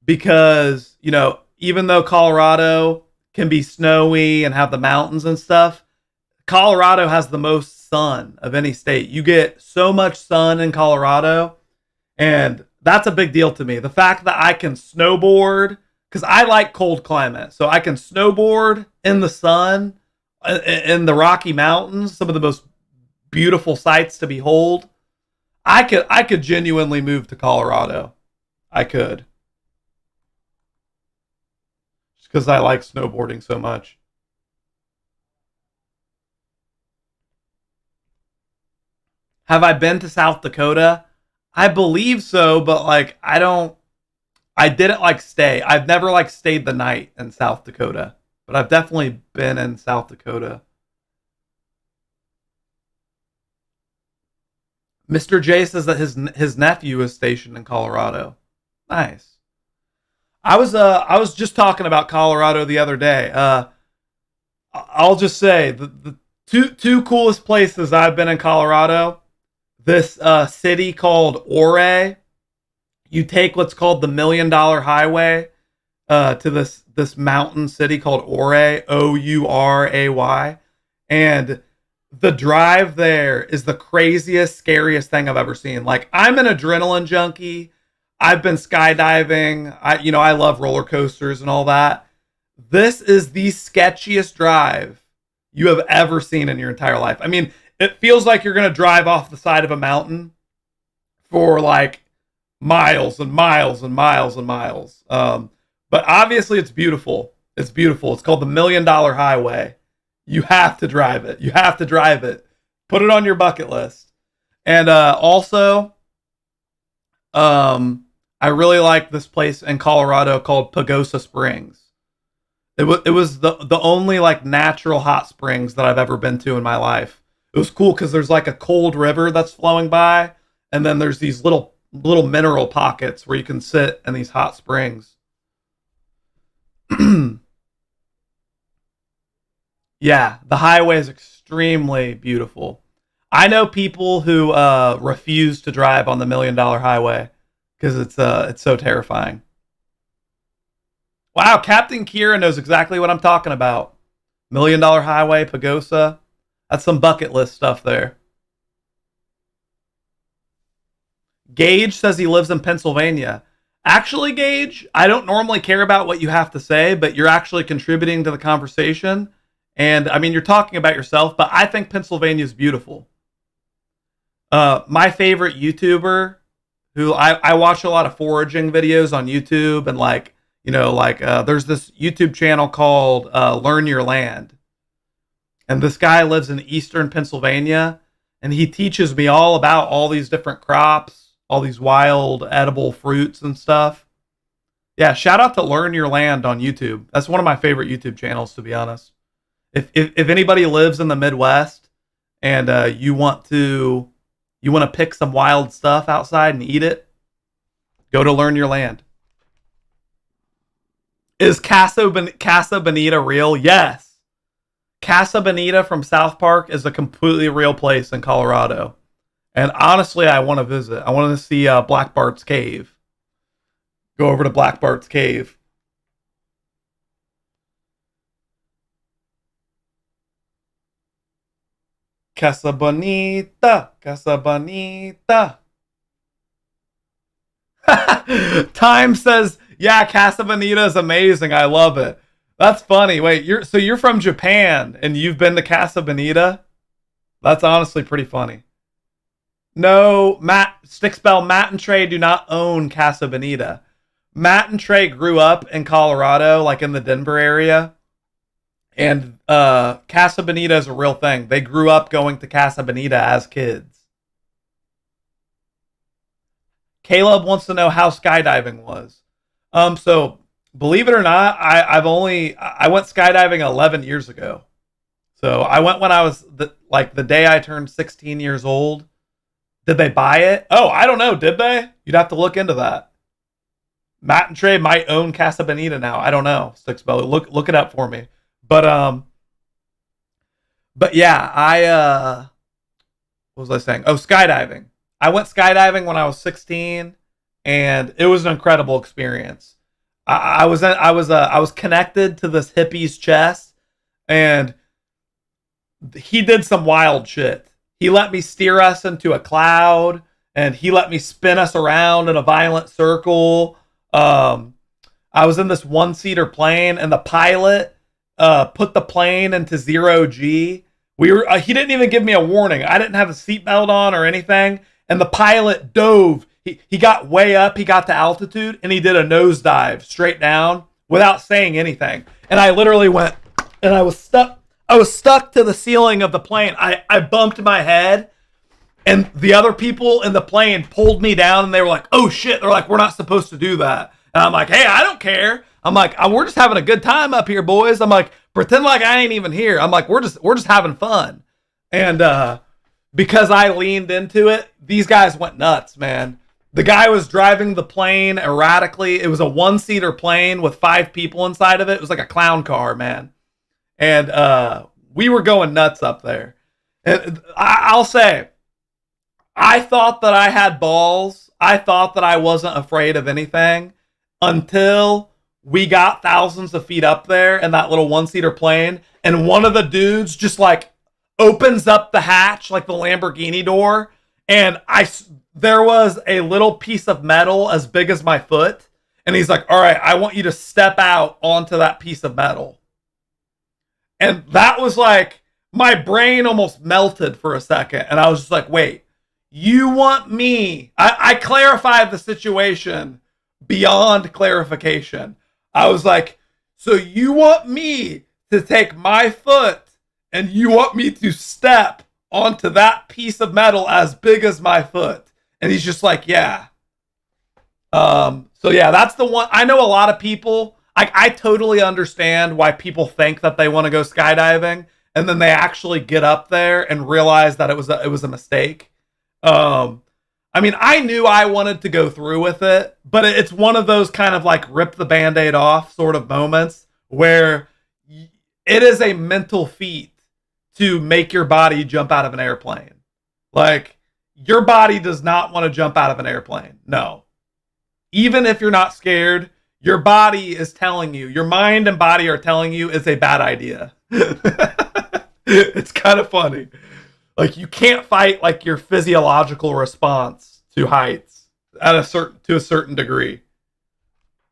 because, you know, even though Colorado can be snowy and have the mountains and stuff, Colorado has the most sun of any state. You get so much sun in Colorado, and that's a big deal to me. The fact that I can snowboard, because I like cold climate, so I can snowboard in the sun, in the Rocky Mountains, some of the most beautiful sights to behold. I could genuinely move to Colorado. I could. Just because I like snowboarding so much. Have I been to South Dakota? I believe so, but like I didn't like stay. I've never like stayed the night in South Dakota, but I've definitely been in South Dakota. Mr. J says that his nephew is stationed in Colorado. Nice. I was just talking about Colorado the other day. I'll just say the two coolest places I've been in Colorado. This city called Ouray. You take what's called the $1 Million Highway to this mountain city called Ouray, Ouray, and the drive there is the craziest, scariest thing I've ever seen. Like, I'm an adrenaline junkie. I've been skydiving. I love roller coasters and all that. This is the sketchiest drive you have ever seen in your entire life. I mean, it feels like you're going to drive off the side of a mountain for like miles and miles and miles and miles. But obviously it's beautiful. It's beautiful. It's called the $1 Million Highway. You have to drive it. You have to drive it. Put it on your bucket list. And also, I really like this place in Colorado called Pagosa Springs. It was the only like natural hot springs that I've ever been to in my life. It was cool because there's like a cold river that's flowing by, and then there's these little mineral pockets where you can sit in these hot springs. Yeah, the highway is extremely beautiful. I know people who refuse to drive on the $1 Million Highway because it's so terrifying. Wow, Captain Kira knows exactly what I'm talking about. $1 Million Highway, Pagosa. That's some bucket list stuff there. Gage says he lives in Pennsylvania. Actually, Gage, I don't normally care about what you have to say, but you're actually contributing to the conversation. And I mean, you're talking about yourself, but I think Pennsylvania is beautiful. My favorite YouTuber, who I watch a lot of foraging videos on YouTube, and there's this YouTube channel called Learn Your Land. And this guy lives in eastern Pennsylvania, and he teaches me all about all these different crops, all these wild edible fruits and stuff. Yeah, shout out to Learn Your Land on YouTube. That's one of my favorite YouTube channels, to be honest. If anybody lives in the Midwest and you want to pick some wild stuff outside and eat it, go to Learn Your Land. Is Casa Bonita real? Yes. Casa Bonita from South Park is a completely real place in Colorado. And honestly, I want to visit. I want to see Black Bart's Cave. Go over to Black Bart's Cave. Casa Bonita, Casa Bonita. Time says, yeah, Casa Bonita is amazing. I love it. That's funny. Wait, you're from Japan and you've been to Casa Bonita? That's honestly pretty funny. No, Stickspell, Matt and Trey do not own Casa Bonita. Matt and Trey grew up in Colorado, like in the Denver area. And Casa Bonita is a real thing. They grew up going to Casa Bonita as kids. Caleb wants to know how skydiving was. So believe it or not, I went skydiving 11 years ago. So I went when I was the day I turned 16 years old. Did they buy it? Oh, I don't know. Did they? You'd have to look into that. Matt and Trey might own Casa Bonita now. I don't know. Sticksbelly, look it up for me. But yeah, what was I saying? Oh, skydiving. I went skydiving when I was 16, and it was an incredible experience. I was connected to this hippie's chest, and he did some wild shit. He let me steer us into a cloud, and he let me spin us around in a violent circle. I was in this one-seater plane, and the pilot put the plane into 0G. He didn't even give me a warning. I didn't have a seatbelt on or anything, and the pilot dove. He got way up. He got to altitude, and he did a nosedive straight down without saying anything. And I literally went, and I was stuck. I was stuck to the ceiling of the plane. I bumped my head, and the other people in the plane pulled me down, and they were like, "Oh shit!" They're like, "We're not supposed to do that." And I'm like, "Hey, I don't care." I'm like, "We're just having a good time up here, boys." I'm like, "Pretend like I ain't even here." I'm like, "We're just having fun." And because I leaned into it, these guys went nuts, man. The guy was driving the plane erratically. It was a one-seater plane with 5 people inside of it. It was like a clown car, man. And we were going nuts up there. And I'll say, I thought that I had balls. I thought that I wasn't afraid of anything until we got thousands of feet up there in that little one-seater plane. And one of the dudes just like opens up the hatch, like the Lamborghini door. And there was a little piece of metal as big as my foot. And he's like, "All right, I want you to step out onto that piece of metal." And that was like, my brain almost melted for a second. And I was just like, wait, you want me? I clarified the situation beyond clarification. I was like, so you want me to take my foot and you want me to step onto that piece of metal as big as my foot? And he's just like, yeah. So yeah, that's the one. I know a lot of people, I totally understand why people think that they want to go skydiving and then they actually get up there and realize that it was a mistake. I mean, I knew I wanted to go through with it, but it's one of those kind of like rip the Band-Aid off sort of moments where it is a mental feat to make your body jump out of an airplane. Like, your body does not want to jump out of an airplane. No. Even if you're not scared, your body is telling you, your mind and body are telling you it's a bad idea. It's kind of funny. Like, you can't fight like your physiological response to heights to a certain degree.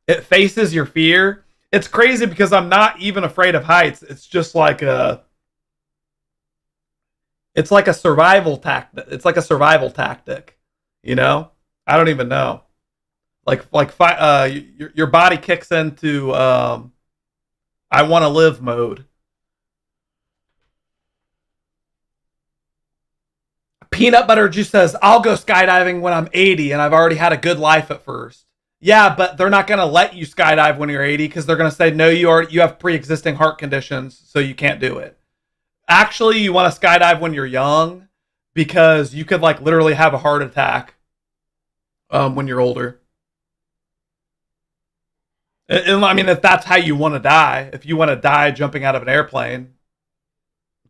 It faces your fear. It's crazy because I'm not even afraid of heights. It's just like it's like a survival tactic. It's like a survival tactic, you know? I don't even know. Your body kicks into I want to live mode. Peanut Butter Juice says, I'll go skydiving when I'm 80 and I've already had a good life at first. Yeah, but they're not going to let you skydive when you're 80 because they're going to say, no, you have pre-existing heart conditions, so you can't do it. Actually, you want to skydive when you're young because you could like literally have a heart attack when you're older. And I mean, if that's how you want to die, if you want to die jumping out of an airplane,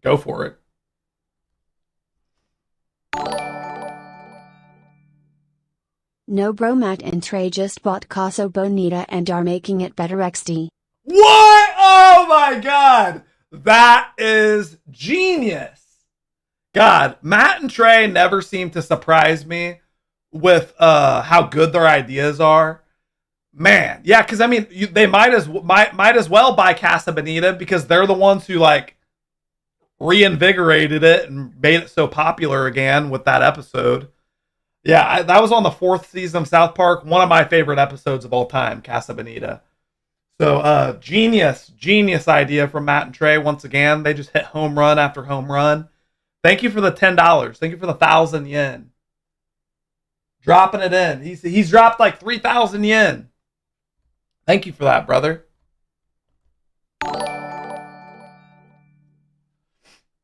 go for it. No bro, Matt and Trey just bought Casa Bonita and are making it better XD. What? Oh my God. That is genius. God, Matt and Trey never seem to surprise me with how good their ideas are. Man, yeah, because I mean, they might as well buy Casa Bonita because they're the ones who like reinvigorated it and made it so popular again with that episode. Yeah, that was on the 4th season of South Park. One of my favorite episodes of all time, Casa Bonita. So, genius idea from Matt and Trey. Once again, they just hit home run after home run. Thank you for the $10. Thank you for the 1,000 yen. Dropping it in. He's dropped like 3,000 yen. Thank you for that, brother.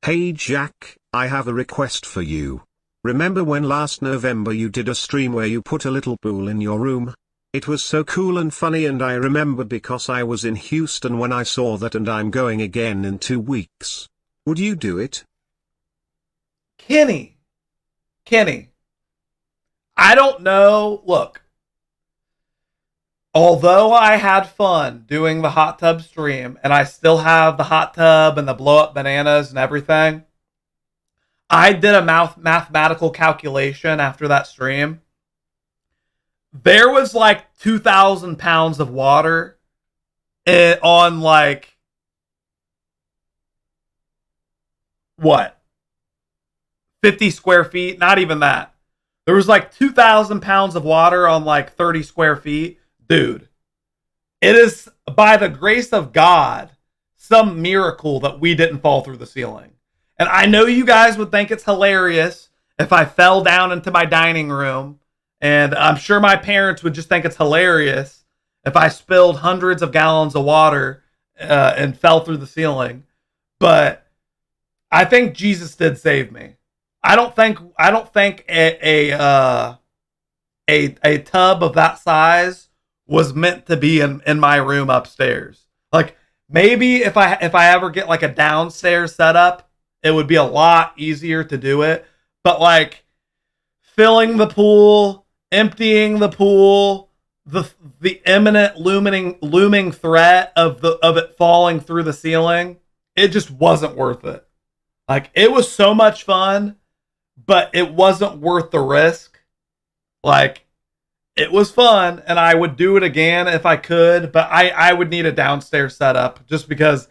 Hey Jack, I have a request for you. Remember when last November you did a stream where you put a little pool in your room? It was so cool and funny, and I remember because I was in Houston when I saw that, and I'm going again in 2 weeks. Would you do it? Kenny, I don't know. Look, although I had fun doing the hot tub stream, and I still have the hot tub and the blow up bananas and everything, I did a mathematical calculation after that stream. There was like 2,000 pounds of water on like, what? 50 square feet? Not even that. There was like 2,000 pounds of water on like 30 square feet. Dude, it is by the grace of God, some miracle that we didn't fall through the ceiling. And I know you guys would think it's hilarious if I fell down into my dining room. And I'm sure my parents would just think it's hilarious if I spilled hundreds of gallons of water and fell through the ceiling. But I think Jesus did save me. I don't think a tub of that size was meant to be in my room upstairs. Like, maybe if I ever get like a downstairs setup, it would be a lot easier to do it. But like filling the pool, emptying the pool, the imminent looming threat of it falling through the ceiling, it just wasn't worth it. Like, it was so much fun, but it wasn't worth the risk. Like, it was fun, and I would do it again if I could, but I would need a downstairs setup just because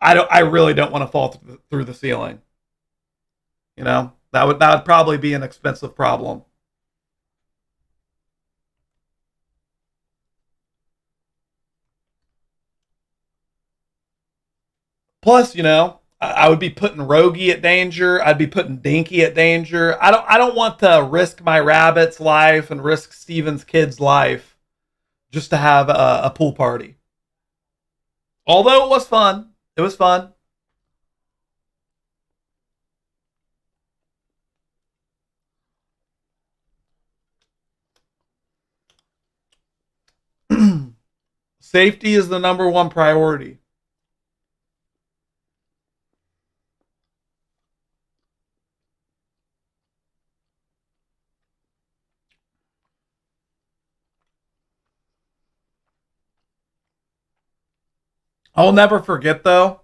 I really don't want to fall through the ceiling. You know, that would probably be an expensive problem. Plus, you know, I would be putting Rogie at danger. I'd be putting Dinky at danger. I don't want to risk my rabbit's life and risk Steven's kid's life just to have a pool party. Although it was fun. It was fun. Safety is the number one priority. I'll never forget though.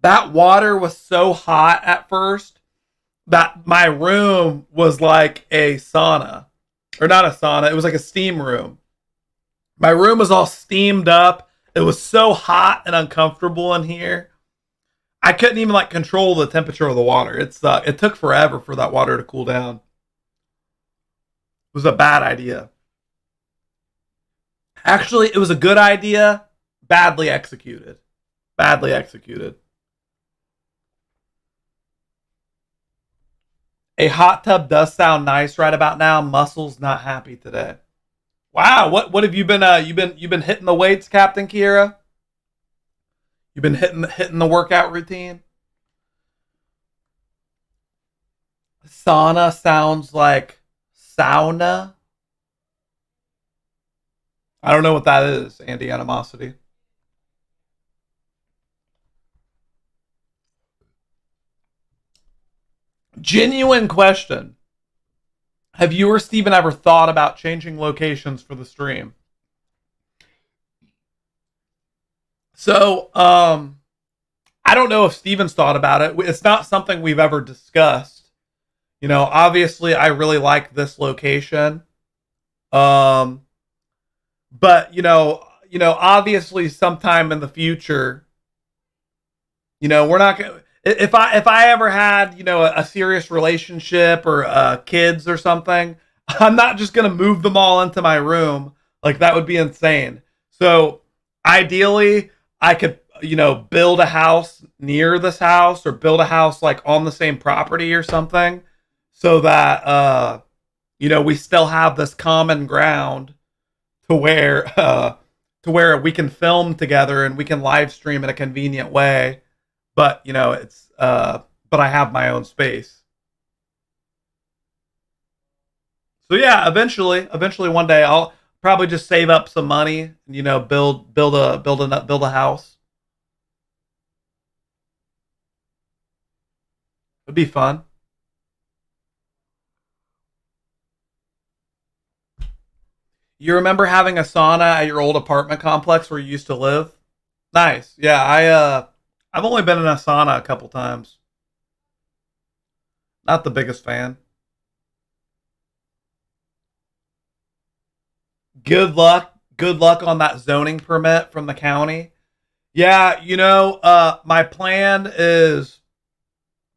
That water was so hot at first that my room was like a sauna. Or not a sauna, it was like a steam room. My room was all steamed up. It was so hot and uncomfortable in here. I couldn't even like control the temperature of the water. It took forever for that water to cool down. It was a bad idea. Actually, it was a good idea, badly executed. Badly executed. A hot tub does sound nice right about now. Muscle's not happy today. Wow, what have you been you've been hitting the weights, Captain Kiera? You've been hitting the workout routine? Sauna sounds like sauna. I don't know what that is, Andy Animosity. Genuine question. Have you or Steven ever thought about changing locations for the stream? So, I don't know if Steven's thought about it. It's not something we've ever discussed. You know, obviously I really like this location. But obviously sometime in the future, we're not going to, if I ever had, a serious relationship or kids or something, I'm not just going to move them all into my room. Like that would be insane. So ideally I could, build a house near this house or build a house like on the same property or something so that, we still have this common ground to where we can film together and we can live stream in a convenient way. But, but I have my own space. So yeah, eventually one day I'll probably just save up some money and, build a house. It'd be fun. You remember having a sauna at your old apartment complex where you used to live? Nice. Yeah, I've only been in a sauna a couple times. Not the biggest fan. Good luck on that zoning permit from the county. Yeah, my plan is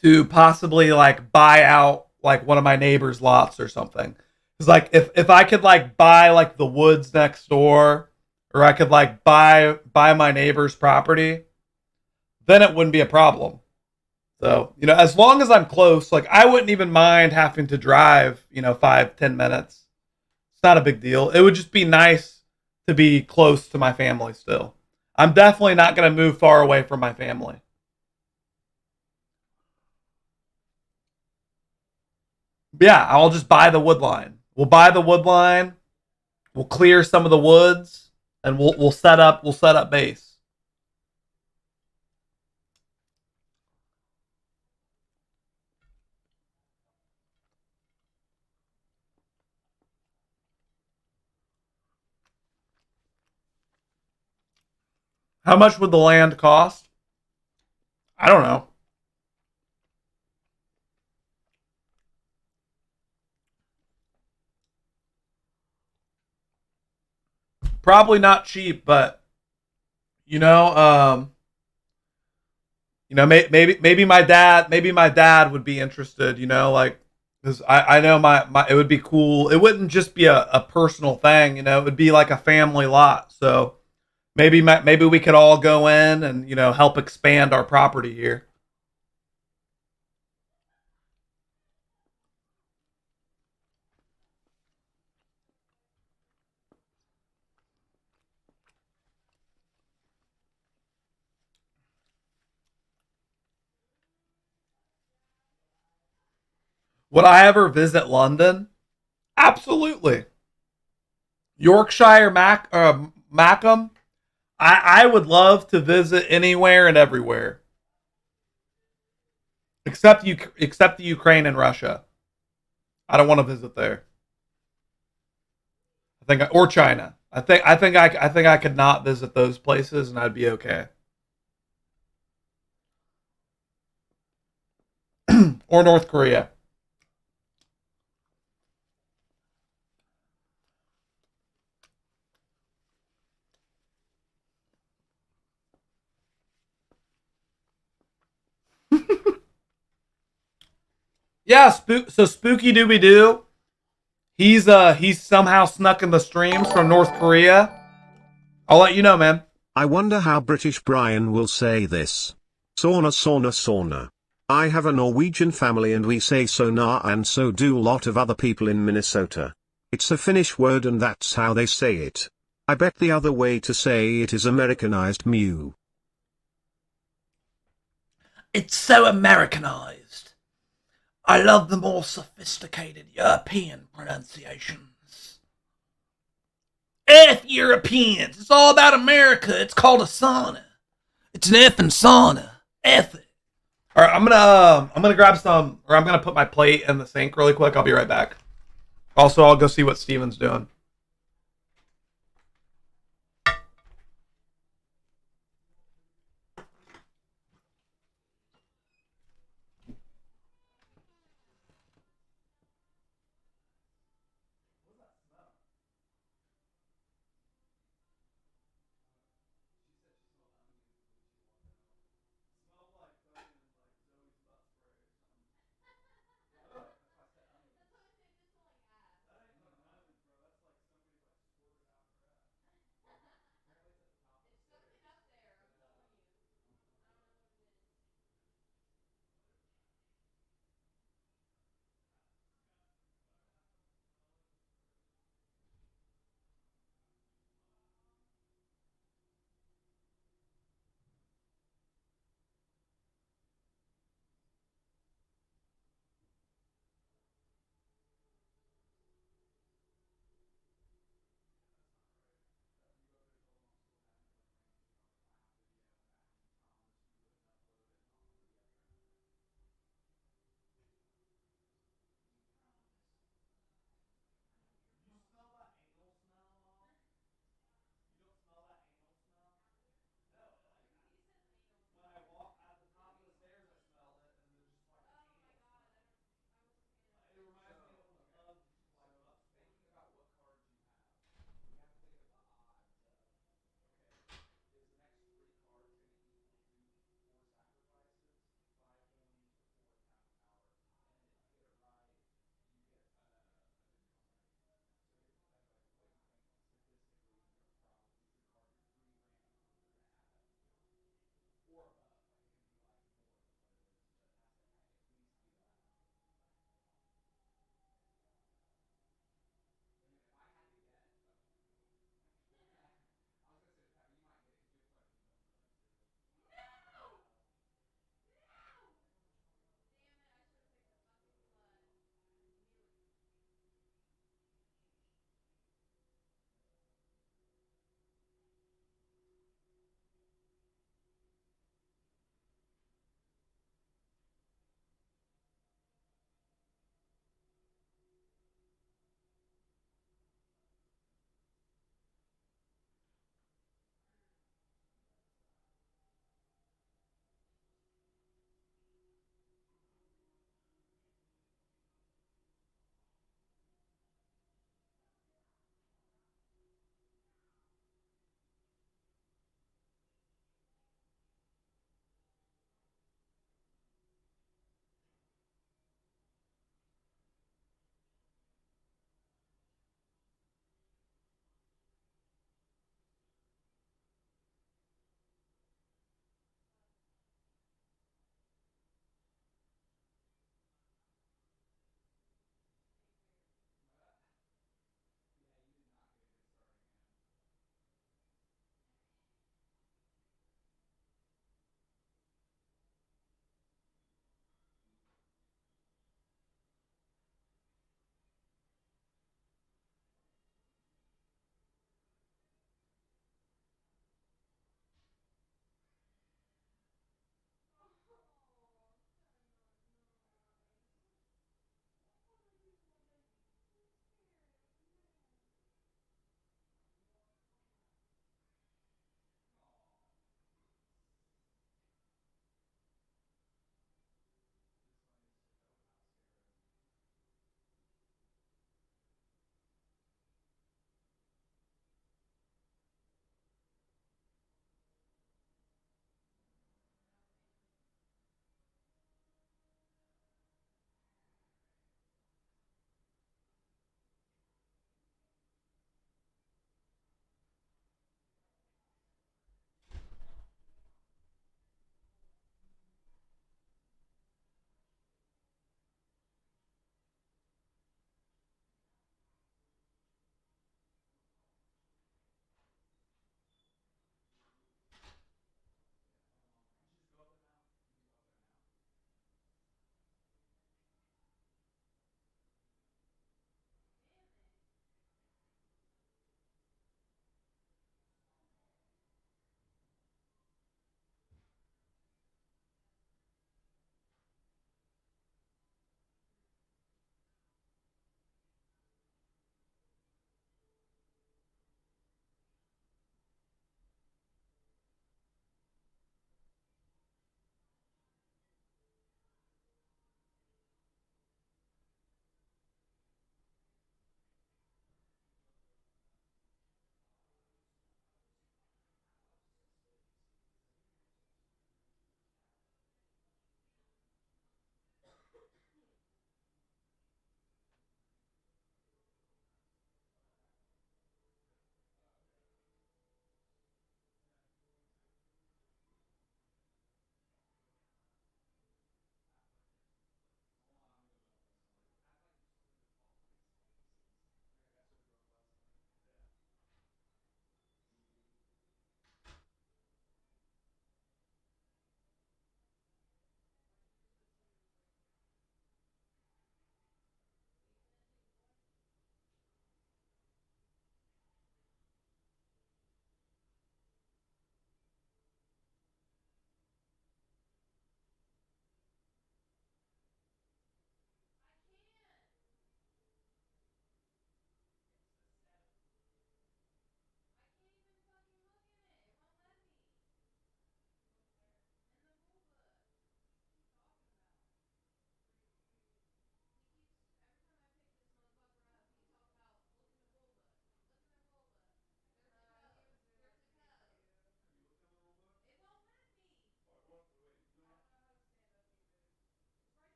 to possibly like buy out like one of my neighbor's lots or something. Cause like if I could like buy like the woods next door, or I could like buy my neighbor's property, then it wouldn't be a problem. So, as long as I'm close, like I wouldn't even mind having to drive, 5-10 minutes. It's not a big deal. It would just be nice to be close to my family still. I'm definitely not going to move far away from my family. Yeah, I'll just buy the wood line. We'll buy the wood line. We'll clear some of the woods, and we'll set up base. How much would the land cost? I don't know. Probably not cheap, but You know, maybe my dad would be interested. You know, like because I know my it would be cool. It wouldn't just be a personal thing. You know, it would be like a family lot. So maybe we could all go in and help expand our property here. Would I ever visit London? Absolutely. Yorkshire, Mackham. I would love to visit anywhere and everywhere except the Ukraine and Russia. I don't want to visit there. Or China. I think I could not visit those places and I'd be okay. Or North Korea. Yeah, so Spooky Dooby Doo. He's somehow snuck in the streams from North Korea. I'll let you know, man. I wonder how British Brian will say this. Sauna sauna sauna. I have a Norwegian family and we say sauna, and so do a lot of other people in Minnesota. It's a Finnish word and that's how they say it. I bet the other way to say it is Americanized mew. It's so Americanized. I love the more sophisticated European pronunciations. F Europeans. It's all about America. It's called a sauna. It's an effing sauna. F it. All right, I'm gonna grab some, or I'm gonna put my plate in the sink really quick. I'll be right back. Also, I'll go see what Steven's doing.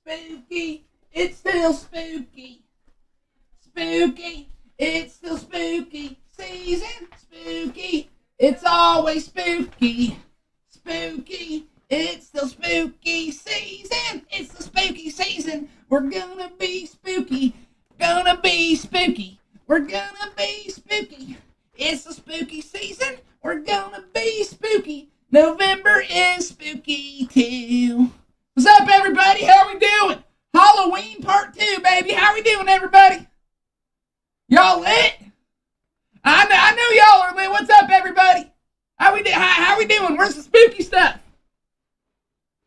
spooky. It's still spooky. Spooky. It's still spooky. Season. Spooky. It's always spooky. Spooky. It's still spooky season. It's the spooky season. We're gonna be spooky. Gonna be spooky. We're gonna be spooky. It's the spooky season. We're gonna be spooky. November is spooky too. What's up, everybody? How we doing? Halloween part 2, baby. How we doing, everybody? Y'all lit? I know y'all are lit. What's up, everybody? How we doing? Where's the spooky stuff?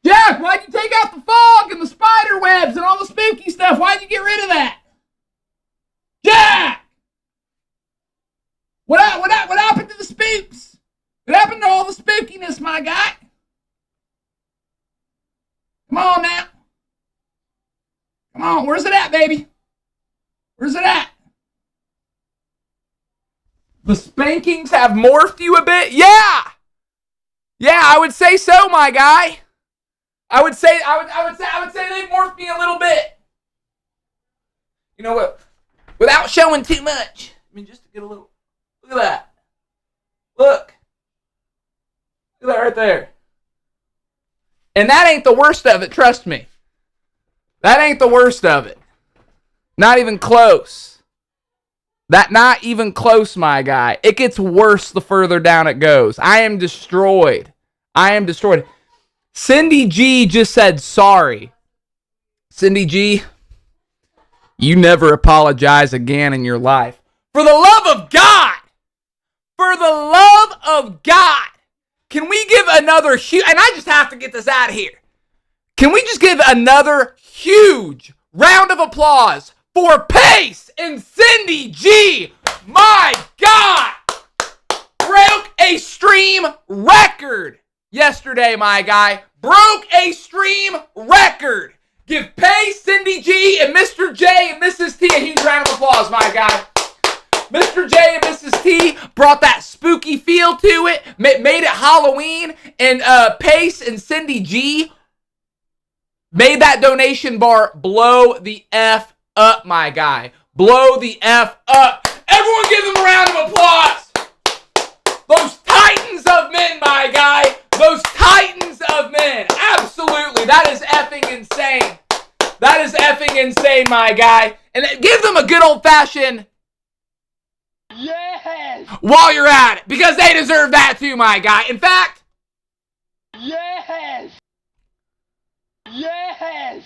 Jack, why'd you take out the fog and the spider webs and all the spooky stuff? Why'd you get rid of that? Jack! What happened to the spooks? What happened to all the spookiness, my guy? Come on now. Come on, where's it at, baby? Where's it at? The spankings have morphed you a bit? Yeah! Yeah, I would say so, my guy. I would say they morphed me a little bit. You know what? Without showing too much. I mean, just to get a little. Look at that. Look. Look at that right there. And that ain't the worst of it, trust me. That ain't the worst of it. Not even close. Not even close, my guy. It gets worse the further down it goes. I am destroyed. Cindy G just said sorry. Cindy G, you never apologize again in your life. For the love of God! For the love of God! Can we give another huge... And I just have to get this out of here. Can we just give another huge round of applause for Pace and Cindy G? My God! Broke a stream record yesterday, my guy. Broke a stream record. Give Pace, Cindy G, and Mr. J and Mrs. T a huge round of applause, my guy. Mr. J and Mrs. T brought that spooky feel to it, made it Halloween, and Pace and Cindy G made that donation bar blow the F up, my guy. Blow the F up. Everyone give them a round of applause. Those titans of men, my guy. Those titans of men. Absolutely. That is effing insane. That is effing insane, my guy. And give them a good old-fashioned Yes! while you're at it. Because they deserve that too, my guy. In fact, Yes! Yes!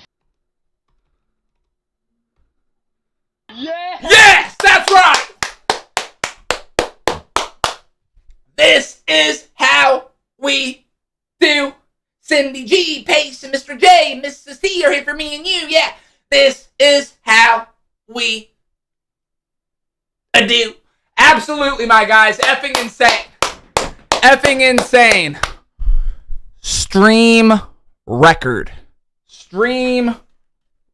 Yes! yes, that's right. This is how we do. Cindy G, Pace, and Mr. J, and Mrs. T are here for me and you. Yeah, this is how we do. Absolutely, my guys. Effing insane. Effing insane. Stream record. Stream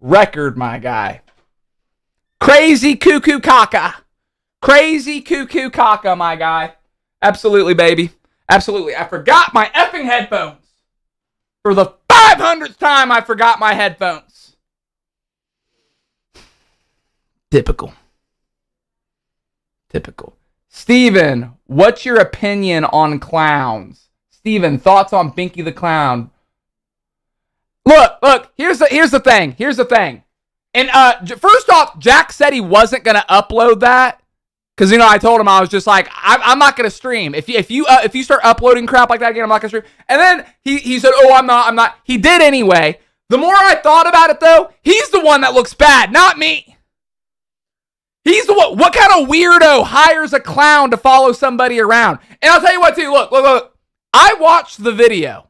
record, my guy. Crazy cuckoo caca. Crazy cuckoo caca, my guy. Absolutely, baby. Absolutely. I forgot my effing headphones. For the 500th time, I forgot my headphones. Typical. Steven, what's your opinion on clowns? Steven, thoughts on Binky the Clown? Look, here's the thing. And first off, Jack said he wasn't going to upload that. Because, I told him, I was just like, I'm not going to stream. If you start uploading crap like that again, I'm not going to stream. And then he said, oh, I'm not. He did anyway. The more I thought about it, though, he's the one that looks bad, not me. He's the one. What kind of weirdo hires a clown to follow somebody around? And I'll tell you what, too. Look. I watched the video.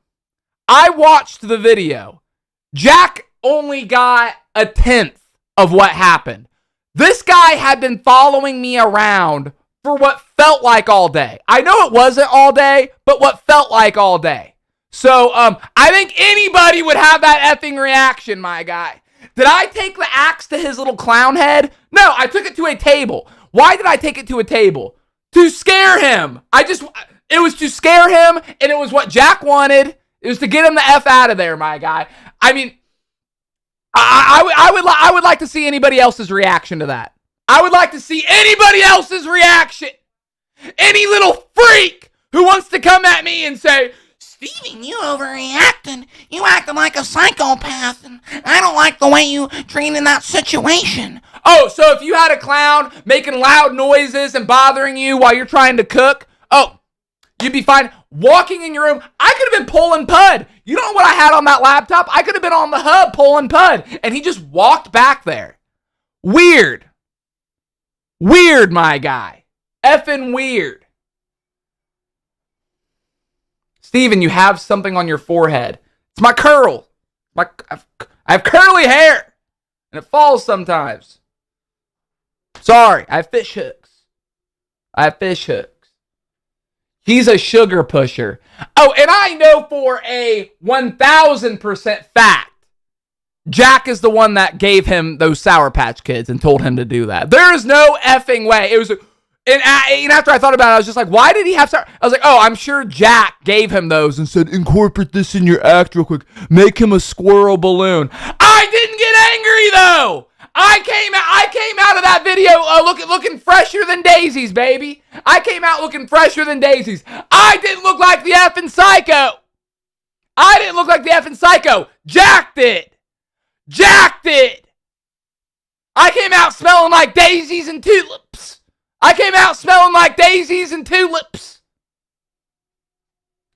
Jack only got a tenth of what happened. This guy had been following me around for what felt like all day. I know it wasn't all day, but what felt like all day. So, I think anybody would have that effing reaction, my guy. Did I take the axe to his little clown head? No, I took it to a table. Why did I take it to a table? To scare him. It was to scare him, and it was what Jack wanted. It was to get him the F out of there, my guy. I mean, I would like to see anybody else's reaction to that. I would like to see anybody else's reaction. Any little freak who wants to come at me and say, Steven, you overreacted. You acted like a psychopath, and I don't like the way you treated that situation. oh, so if you had a clown making loud noises and bothering you while you're trying to cook, oh, you'd be fine. Walking in your room, I could have been pulling Pud. You know what I had on that laptop? I could have been on the hub pulling Pud, and he just walked back there. Weird. Weird, my guy. Effing weird. Steven, you have something on your forehead. It's my curl. I have curly hair, and it falls sometimes. Sorry, I have fish hooks. He's a sugar pusher. Oh, and I know for a 1,000% fact, Jack is the one that gave him those Sour Patch Kids and told him to do that. There is no effing way. It was, and after I thought about it, I was just like, why did he have Sour? I was like, oh, I'm sure Jack gave him those and said, incorporate this in your act real quick. Make him a squirrel balloon. I didn't get angry though. I came out of that video looking fresher than daisies, baby. I came out looking fresher than daisies. I didn't look like the effing psycho. Jack did. I came out smelling like daisies and tulips.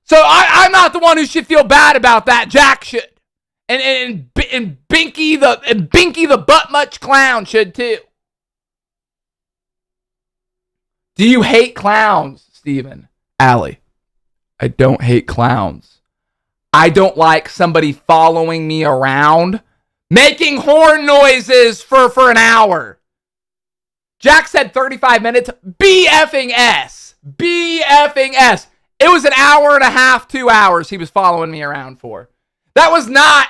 So I'm not the one who should feel bad about that. Jack should. And Binky the butt much clown should too. Do you hate clowns, Steven? Allie, I don't hate clowns. I don't like somebody following me around, making horn noises for an hour. Jack said 35 minutes. BFing-S. It was an hour and a half, 2 hours he was following me around for. That was not...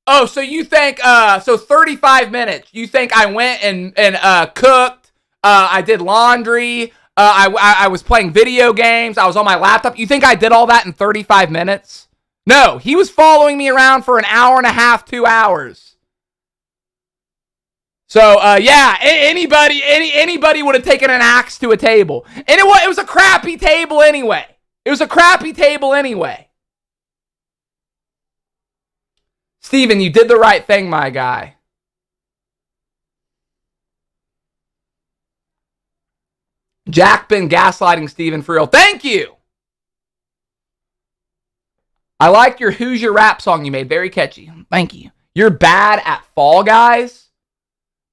Oh, so you think... So 35 minutes. You think I went and cooked? I did laundry. I was playing video games. I was on my laptop. You think I did all that in 35 minutes? No, he was following me around for an hour and a half, 2 hours. So, yeah, anybody would have taken an axe to a table. And it was a crappy table anyway. Steven, you did the right thing, my guy. Jack been gaslighting Steven for real. Thank you! I like your Who's Your Rap song you made. Very catchy. Thank you. You're bad at Fall Guys?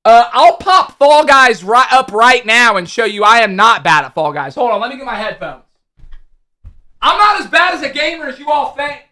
I'll pop Fall Guys up right now and show you I am not bad at Fall Guys. Hold on, let me get my headphones. I'm not as bad as a gamer as you all think.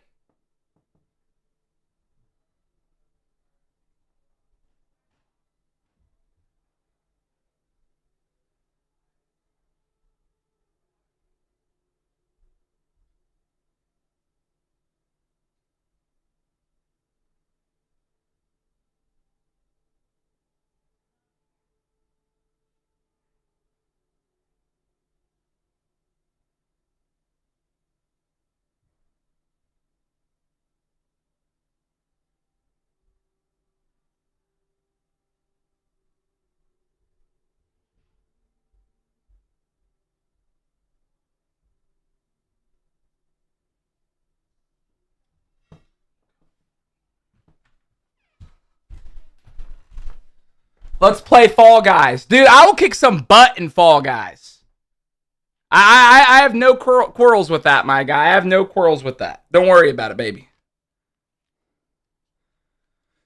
Let's play Fall Guys. Dude, I will kick some butt in Fall Guys. I have no quarrels with that, my guy. I have no quarrels with that. Don't worry about it, baby.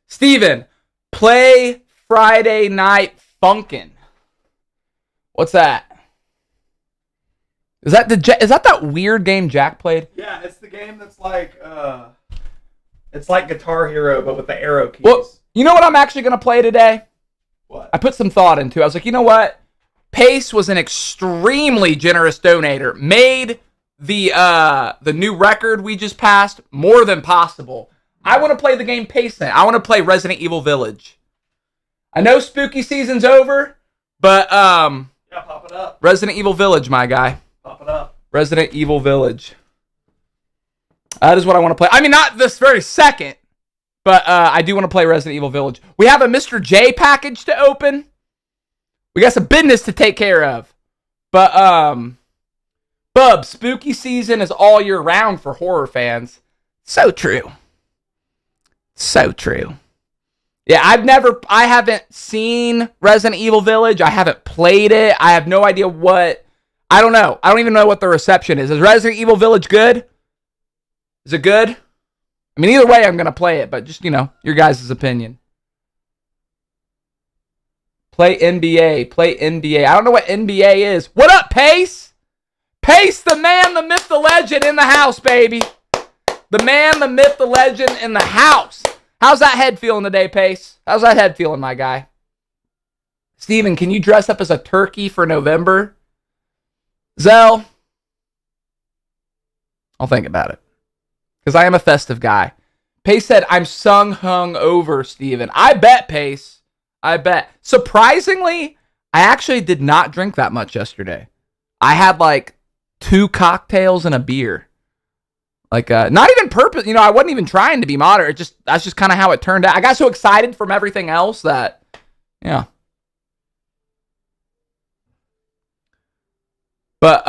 Steven, play Friday Night Funkin'. What's that? Is that that weird game Jack played? Yeah, it's the game that's like it's like Guitar Hero but with the arrow keys. Well, you know what I'm actually going to play today? What? I put some thought into it. I was like, you know what? Pace was an extremely generous donator. Made the new record we just passed more than possible. I want to play the game Pace now. I want to play Resident Evil Village. I know spooky season's over, but yeah, pop it up. Resident Evil Village, my guy. Pop it up. Resident Evil Village. That is what I want to play. I mean, not this very second, But I do want to play Resident Evil Village. We have a Mr. J package to open. We got some business to take care of. But, Bub, spooky season is all year round for horror fans. So true. So true. Yeah, I haven't seen Resident Evil Village. I haven't played it. I have no idea I don't know. I don't even know what the reception is. Is Resident Evil Village good? Is it good? I mean, either way, I'm going to play it, but just, your guys' opinion. Play NBA. Play NBA. I don't know what NBA is. What up, Pace? Pace, the man, the myth, the legend in the house, baby. The man, the myth, the legend in the house. How's that head feeling today, Pace? How's that head feeling, my guy? Steven, can you dress up as a turkey for November? Zell, I'll think about it. Because I am a festive guy. Pace said, I'm hung over, Steven. I bet, Pace. I bet. Surprisingly, I actually did not drink that much yesterday. I had like 2 cocktails and a beer. Like, not even purpose. I wasn't even trying to be moderate. That's just kind of how it turned out. I got so excited from everything else that, yeah. But,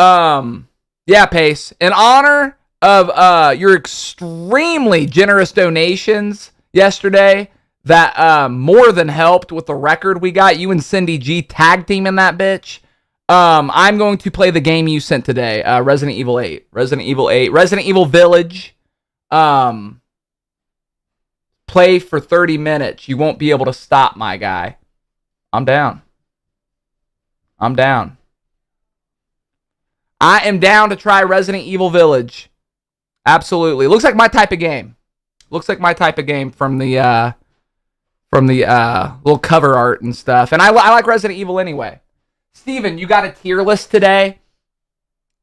yeah, Pace. In honor of your extremely generous donations yesterday that more than helped with the record we got, you and Cindy G tag team in that bitch. I'm going to play the game you sent today, Resident Evil 8. Resident Evil Village. Play for 30 minutes. You won't be able to stop, my guy. I'm down. I am down to try Resident Evil Village. Absolutely. Looks like my type of game. From the little cover art and stuff. And I like Resident Evil anyway. Steven, you got a tier list today?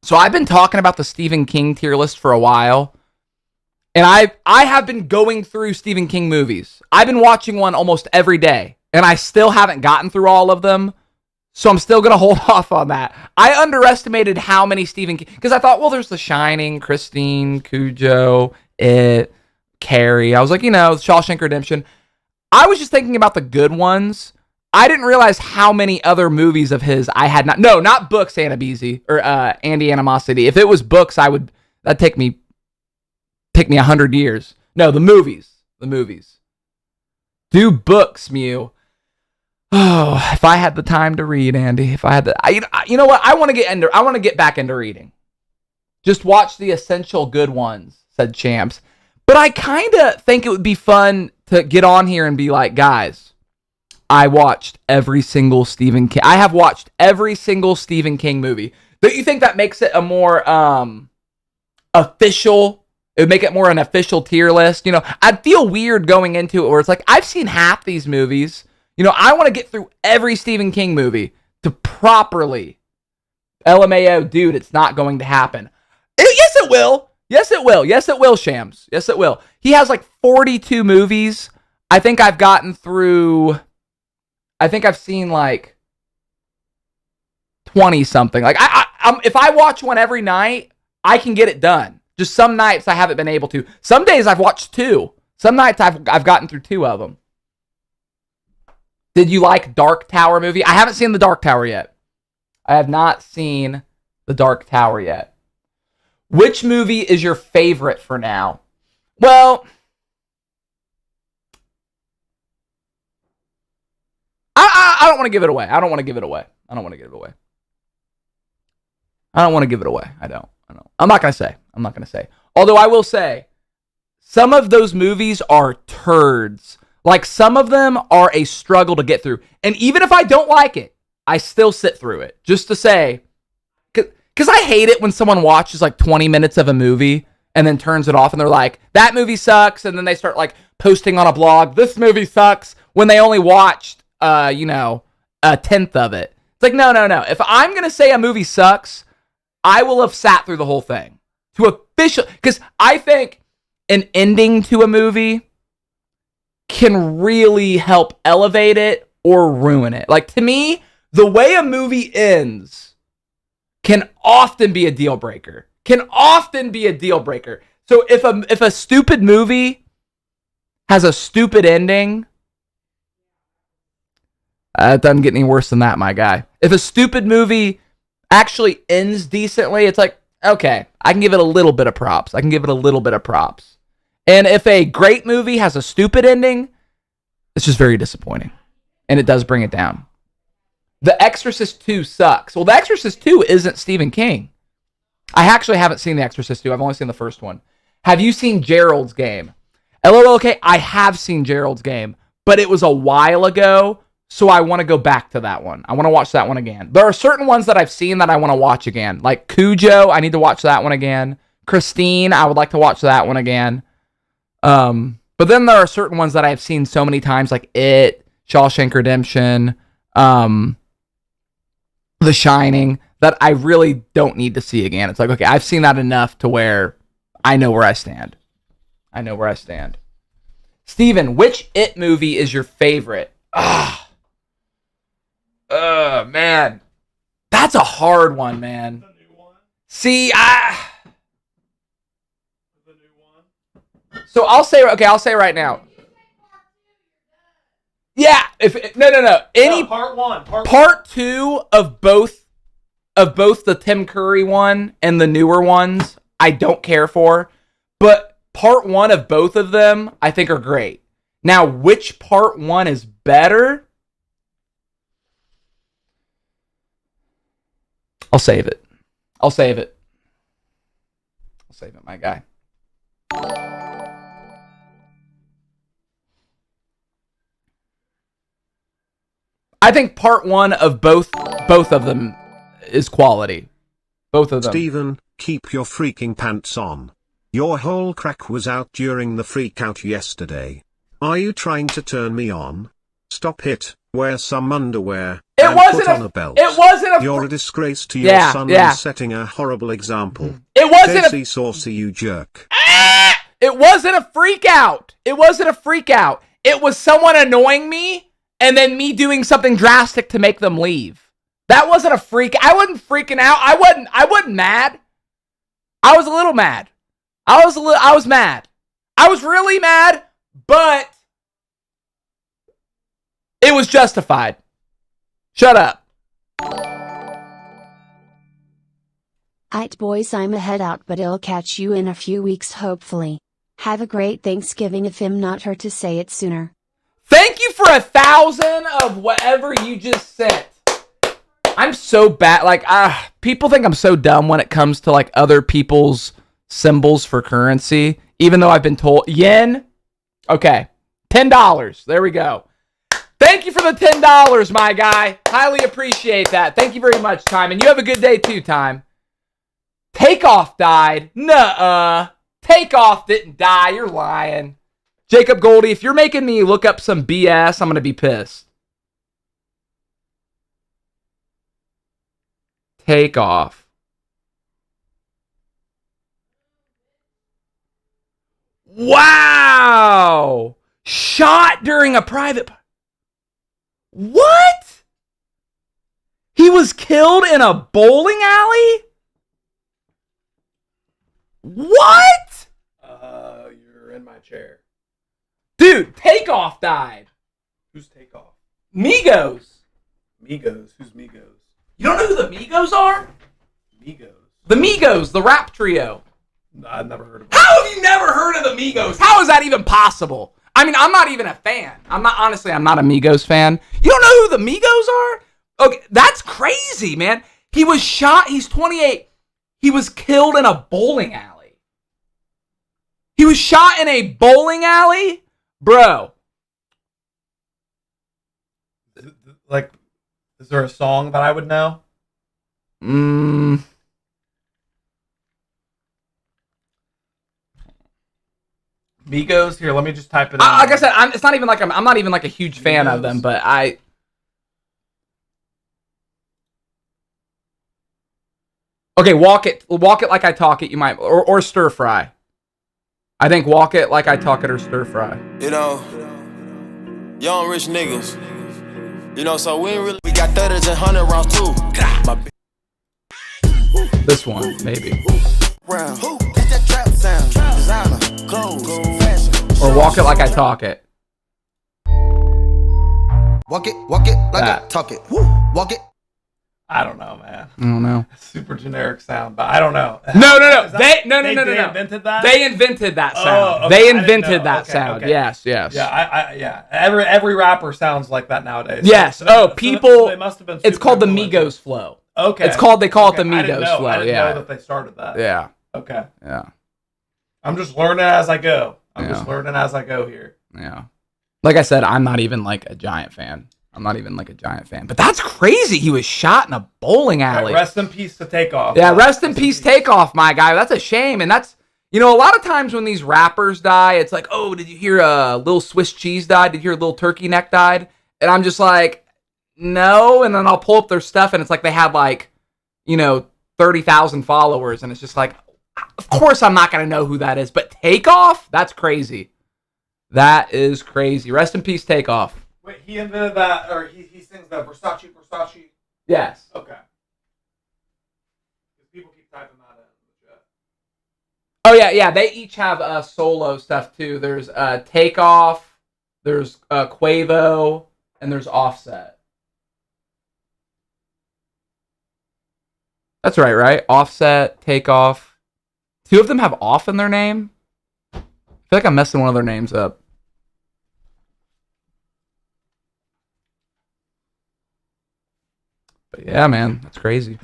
So I've been talking about the Stephen King tier list for a while. And I have been going through Stephen King movies. I've been watching one almost every day. And I still haven't gotten through all of them. So I'm still going to hold off on that. I underestimated how many Stephen King... Because I thought, well, there's The Shining, Christine, Cujo, It, Carrie. I was like, Shawshank Redemption. I was just thinking about the good ones. I didn't realize how many other movies of his I had not... No, not books, Annabese, or Andy Animosity. If it was books, that'd take me 100 years. No, the movies. Do books, Mew. Oh, if I had the time to read, Andy. If I had you know what? I want to get back into reading. Just watch the essential good ones, said Champs. But I kind of think it would be fun to get on here and be like, guys, I watched every single Stephen King. I have watched every single Stephen King movie. Don't you think that makes it a more official? It would make it more an official tier list. I'd feel weird going into it where it's like, I've seen half these movies. I want to get through every Stephen King movie to properly LMAO, dude, it's not going to happen. Yes, it will. Yes, it will. Yes, it will, Shams. Yes, it will. He has like 42 movies. I think I've gotten through... I think I've seen like 20 something. Like if I watch one every night, I can get it done. Just some nights I haven't been able to. Some days I've watched 2. Some nights I've gotten through 2 of them. Did you like Dark Tower movie? I haven't seen the Dark Tower yet. I have not seen the Dark Tower yet. Which movie is your favorite for now? Well, I don't want to give it away. I don't. I'm not going to say. Although I will say, some of those movies are turds. Like, some of them are a struggle to get through. And even if I don't like it, I still sit through it. Just to say, because I hate it when someone watches like 20 minutes of a movie and then turns it off and they're like, that movie sucks. And then they start like posting on a blog, this movie sucks, when they only watched, a 10th of it. It's like, no. If I'm going to say a movie sucks, I will have sat through the whole thing. Because I think an ending to a movie can really help elevate it or ruin it. Like, to me, the way a movie ends can often be a deal breaker. So if a stupid movie has a stupid ending, it doesn't get any worse than that, my guy. If a stupid movie actually ends decently, it's like, okay, I can give it a little bit of props. And if a great movie has a stupid ending, it's just very disappointing. And it does bring it down. The Exorcist 2 sucks. Well, The Exorcist 2 isn't Stephen King. I actually haven't seen The Exorcist 2. I've only seen the first one. Have you seen Gerald's Game? LOLK, I have seen Gerald's Game, but it was a while ago, so I want to go back to that one. I want to watch that one again. There are certain ones that I've seen that I want to watch again. Like Cujo, I need to watch that one again. Christine, I would like to watch that one again. But then there are certain ones that I've seen so many times, like It, Shawshank Redemption, The Shining, that I really don't need to see again. It's like, okay, I've seen that enough to where I know where I stand. Steven, which It movie is your favorite? Man. That's a hard one, man. See, So I'll say right now. Yeah, no. Any part 2 of both the Tim Curry one and the newer ones, I don't care for, but part 1 of both of them I think are great. Now, which part 1 is better? I'll save it, my guy. I think part 1 of both of them is quality. Both of them. Steven, keep your freaking pants on. Your whole crack was out during the freak out yesterday. Are you trying to turn me on? Stop it. Wear some underwear. It wasn't put on a belt. It wasn't a. You're a disgrace to your son and setting a horrible example. It wasn't Daisy saucy, you jerk. It wasn't a freak out. It was someone annoying me and then me doing something drastic to make them leave. That wasn't a freak. I wasn't freaking out. I wasn't mad. I was a little mad. I was mad. I was really mad, but it was justified. Shut up. Aight boys, I'm a head out, but I'll catch you in a few weeks hopefully. Have a great Thanksgiving if I'm not her to say it sooner. Thank you for 1,000 of whatever you just sent. I'm so bad. Like, people think I'm so dumb when it comes to like other people's symbols for currency. Even though I've been told yen. Okay, $10. There we go. Thank you for the $10, my guy. Highly appreciate that. Thank you very much, Time. And you have a good day too, Time. Takeoff died. Nuh-uh. Takeoff didn't die. You're lying. Jacob Goldie, if you're making me look up some BS, I'm going to be pissed. Takeoff. Wow. Shot during a private... What? He was killed in a bowling alley? What? You're in my chair. Dude, Takeoff died. Who's Takeoff? Migos. Migos? Who's Migos? You don't know who the Migos are? Migos. The Migos, the rap trio. I've never heard of them. How have you never heard of the Migos? How is that even possible? I mean, I'm not even a fan. I'm not a Migos fan. You don't know who the Migos are? Okay, that's crazy, man. He was shot. He's 28. He was killed in a bowling alley. He was shot in a bowling alley? Bro. Like, is there a song that I would know? Migos? Here, let me just type it in. Like I said, it's not even like I'm not even like a huge fan of them, but Okay, walk it like I talk it. You might or stir fry. I think walk it like I talk it or stir fry. You know, young rich niggas. You know, so we got 30s and 100 rounds too. This one, maybe. Round. That trap sound. Designer, clothes, fashion. Or Walk it like I talk it. Walk it like That. I talk it. Walk it. I don't know, man. I don't know. Super generic sound, but I don't know. No. Is that- They invented that. They invented that sound. Oh, okay. They I didn't invented know. that Okay, sound. okay. Yes. Yeah. Every rapper sounds like that nowadays. Yes. So People. they must have been. It's super called the influential. Migos flow. Okay. They call it the I didn't Migos know. flow. I didn't Yeah. know that they started that. Yeah. Okay. Yeah. I'm just learning as I go. Yeah. Here. Yeah. Like I said, I'm not even like a giant fan. But that's crazy. He was shot in a bowling alley. Right, rest in peace to Takeoff. Yeah, rest in peace, Takeoff, my guy. That's a shame. And that's, a lot of times when these rappers die, it's like, oh, did you hear Lil Swiss Cheese died? Did you hear Lil Turkey Neck died? And I'm just like, no. And then I'll pull up their stuff and it's like they had 30,000 followers. And it's just like, of course I'm not going to know who that is. But Takeoff? That's crazy. That is crazy. Rest in peace, Takeoff. Wait, he invented that, or he sings that Versace. Yes. Okay. People keep typing that in the chat. Oh, yeah. They each have solo stuff, too. There's Takeoff, there's Quavo, and there's Offset. That's right? Offset, Takeoff. Two of them have off in their name. I feel like I'm messing one of their names up. But yeah, man, that's crazy.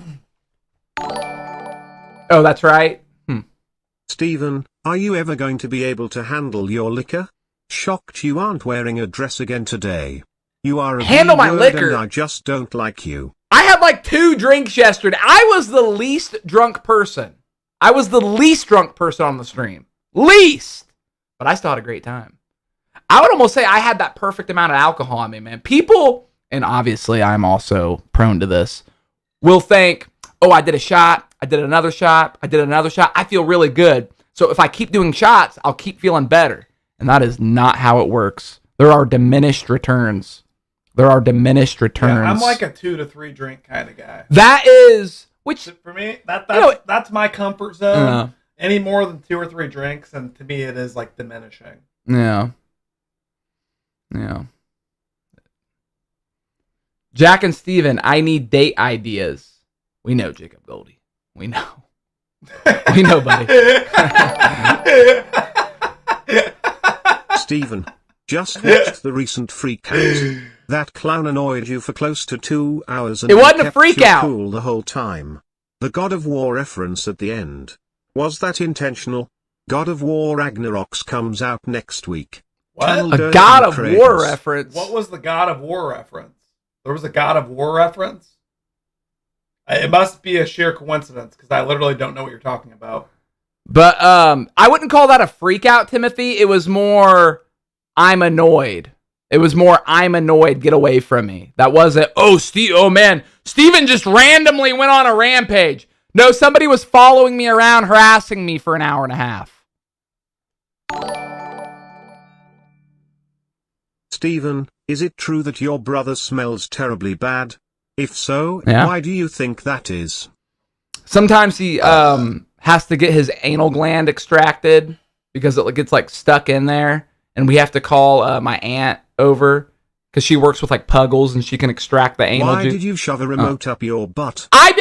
Oh, that's right. Steven, are you ever going to be able to handle your liquor? Shocked you aren't wearing a dress again today. You are a Handle my B-word liquor? and I just don't like you. I had 2 drinks yesterday. I was the least drunk person. I was the least drunk person on the stream. Least! But I still had a great time. I would almost say I had that perfect amount of alcohol on me, man. People, and obviously I'm also prone to this, will think, oh, I did a shot, I did another shot, I did another shot. I feel really good. So if I keep doing shots, I'll keep feeling better. And that is not how it works. There are diminished returns. Yeah, I'm like a 2 to 3 drink kind of guy. That is, which for me, that's my comfort zone. Any more than 2 or 3 drinks, and to me, it is diminishing. Yeah. Jack and Steven, I need date ideas. We know, Jacob Goldie. We know. We know, buddy. Steven, just watched the recent freak out. That clown annoyed you for close to 2 hours and it wasn't kept a freak you out. Cool the whole time. The God of War reference at the end. Was that intentional? God of War Ragnarok comes out next week. What? A God of War reference? What was the God of War reference? There was a God of War reference? It must be a sheer coincidence, because I literally don't know what you're talking about. But I wouldn't call that a freak out, Timothy. It was more, I'm annoyed. Get away from me. That wasn't, oh man, Steven just randomly went on a rampage. No, somebody was following me around, harassing me for an hour and a half. Steven, is it true that your brother smells terribly bad? If so, Yeah. Why do you think that is? Sometimes he has to get his anal gland extracted because it gets stuck in there, and we have to call my aunt over because she works with puggles and she can extract the anal Why juice. did you shove a remote up your butt? I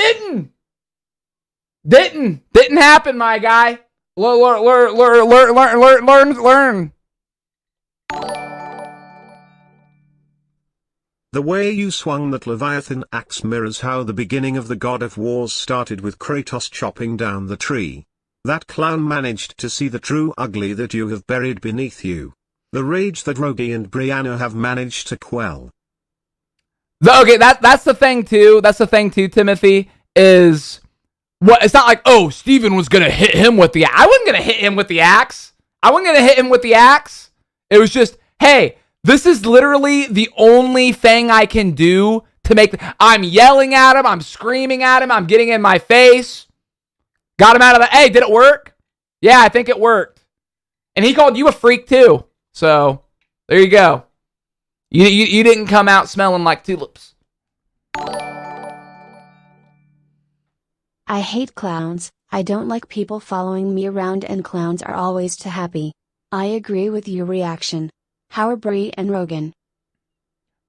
didn't happen, my guy. Learn. The way you swung that Leviathan axe mirrors how the beginning of the God of Wars started with Kratos chopping down the tree. That clown managed to see the true ugly that you have buried beneath you. The rage that Rogi and Brianna have managed to quell. Okay, that's the thing too. Timothy, is what it's not like, oh, Steven was gonna hit him with the axe. I wasn't gonna hit him with the axe. It was just, hey, this is literally the only thing I can do to make... I'm yelling at him. I'm screaming at him. I'm getting in my face. Got him out of the... Hey, did it work? Yeah, I think it worked. And he called you a freak, too. So, there you go. You didn't come out smelling like tulips. I hate clowns. I don't like people following me around, and clowns are always too happy. I agree with your reaction. How are Bree and Rogan?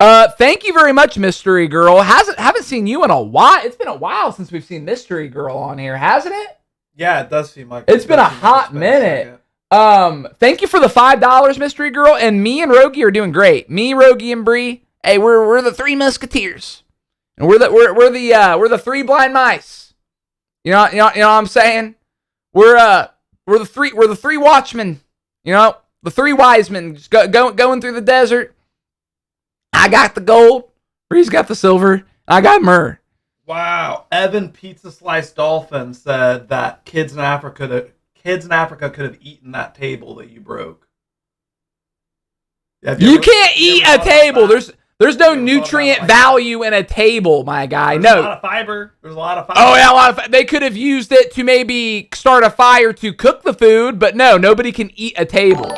Thank you very much, Mystery Girl. Haven't seen you in a while. It's been a while since we've seen Mystery Girl on here, hasn't it? Yeah, it does seem like it's been a hot minute. Thank you for the $5, Mystery Girl. And me and Rogie are doing great. Me, Rogie, and Bree. Hey, we're the three musketeers, and we're the three blind mice. You know what I'm saying? We're the three watchmen. You know, the three wise men just going through the desert. I got the gold. Bree's got the silver. I got myrrh. Wow. Evan Pizza Slice Dolphin said that kids in Africa could have eaten that table that you broke. You can't eat a table. There's no nutrient value in a table, my guy. There's a lot of fiber. There's a lot of fiber. Oh yeah, a lot of. They could have used it to maybe start a fire to cook the food, but no, nobody can eat a table.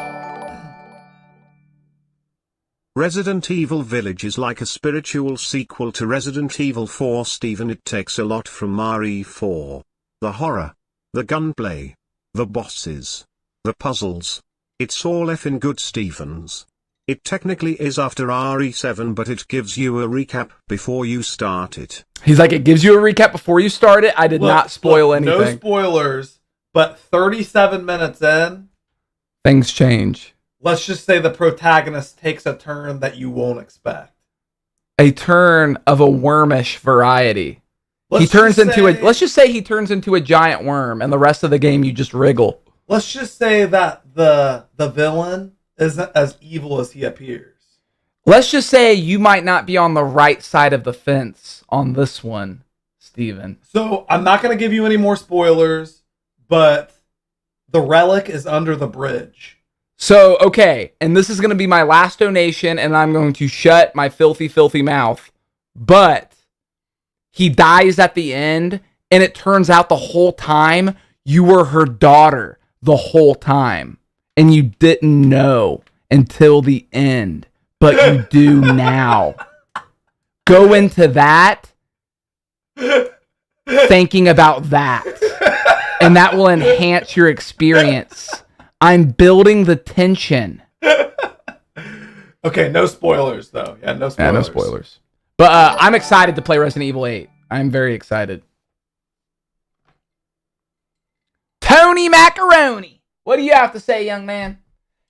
Resident Evil Village is like a spiritual sequel to Resident Evil 4. Steven, it takes a lot from RE4. The horror, the gunplay, the bosses, the puzzles. It's all effing good, Stevens. It technically is after RE7, but it gives you a recap before you start it. He's like, it gives you a recap before you start it. I did not spoil anything. No spoilers, but 37 minutes in, things change. Let's just say the protagonist takes a turn that you won't expect. A turn of a wormish variety. Let's just say he turns into a giant worm, and the rest of the game you just wriggle. Let's just say that the villain isn't as evil as he appears. Let's just say you might not be on the right side of the fence on this one, Steven. So I'm not going to give you any more spoilers, but the relic is under the bridge. So, okay, and this is going to be my last donation, and I'm going to shut my filthy, filthy mouth. But he dies at the end, and it turns out the whole time you were her daughter the whole time. And you didn't know until the end, but you do now. Go into that thinking about that, and that will enhance your experience. I'm building the tension. Okay, no spoilers, though. Yeah, no spoilers. Yeah, no spoilers. But I'm excited to play Resident Evil 8. I'm very excited. Tony Macaroni, what do you have to say, young man?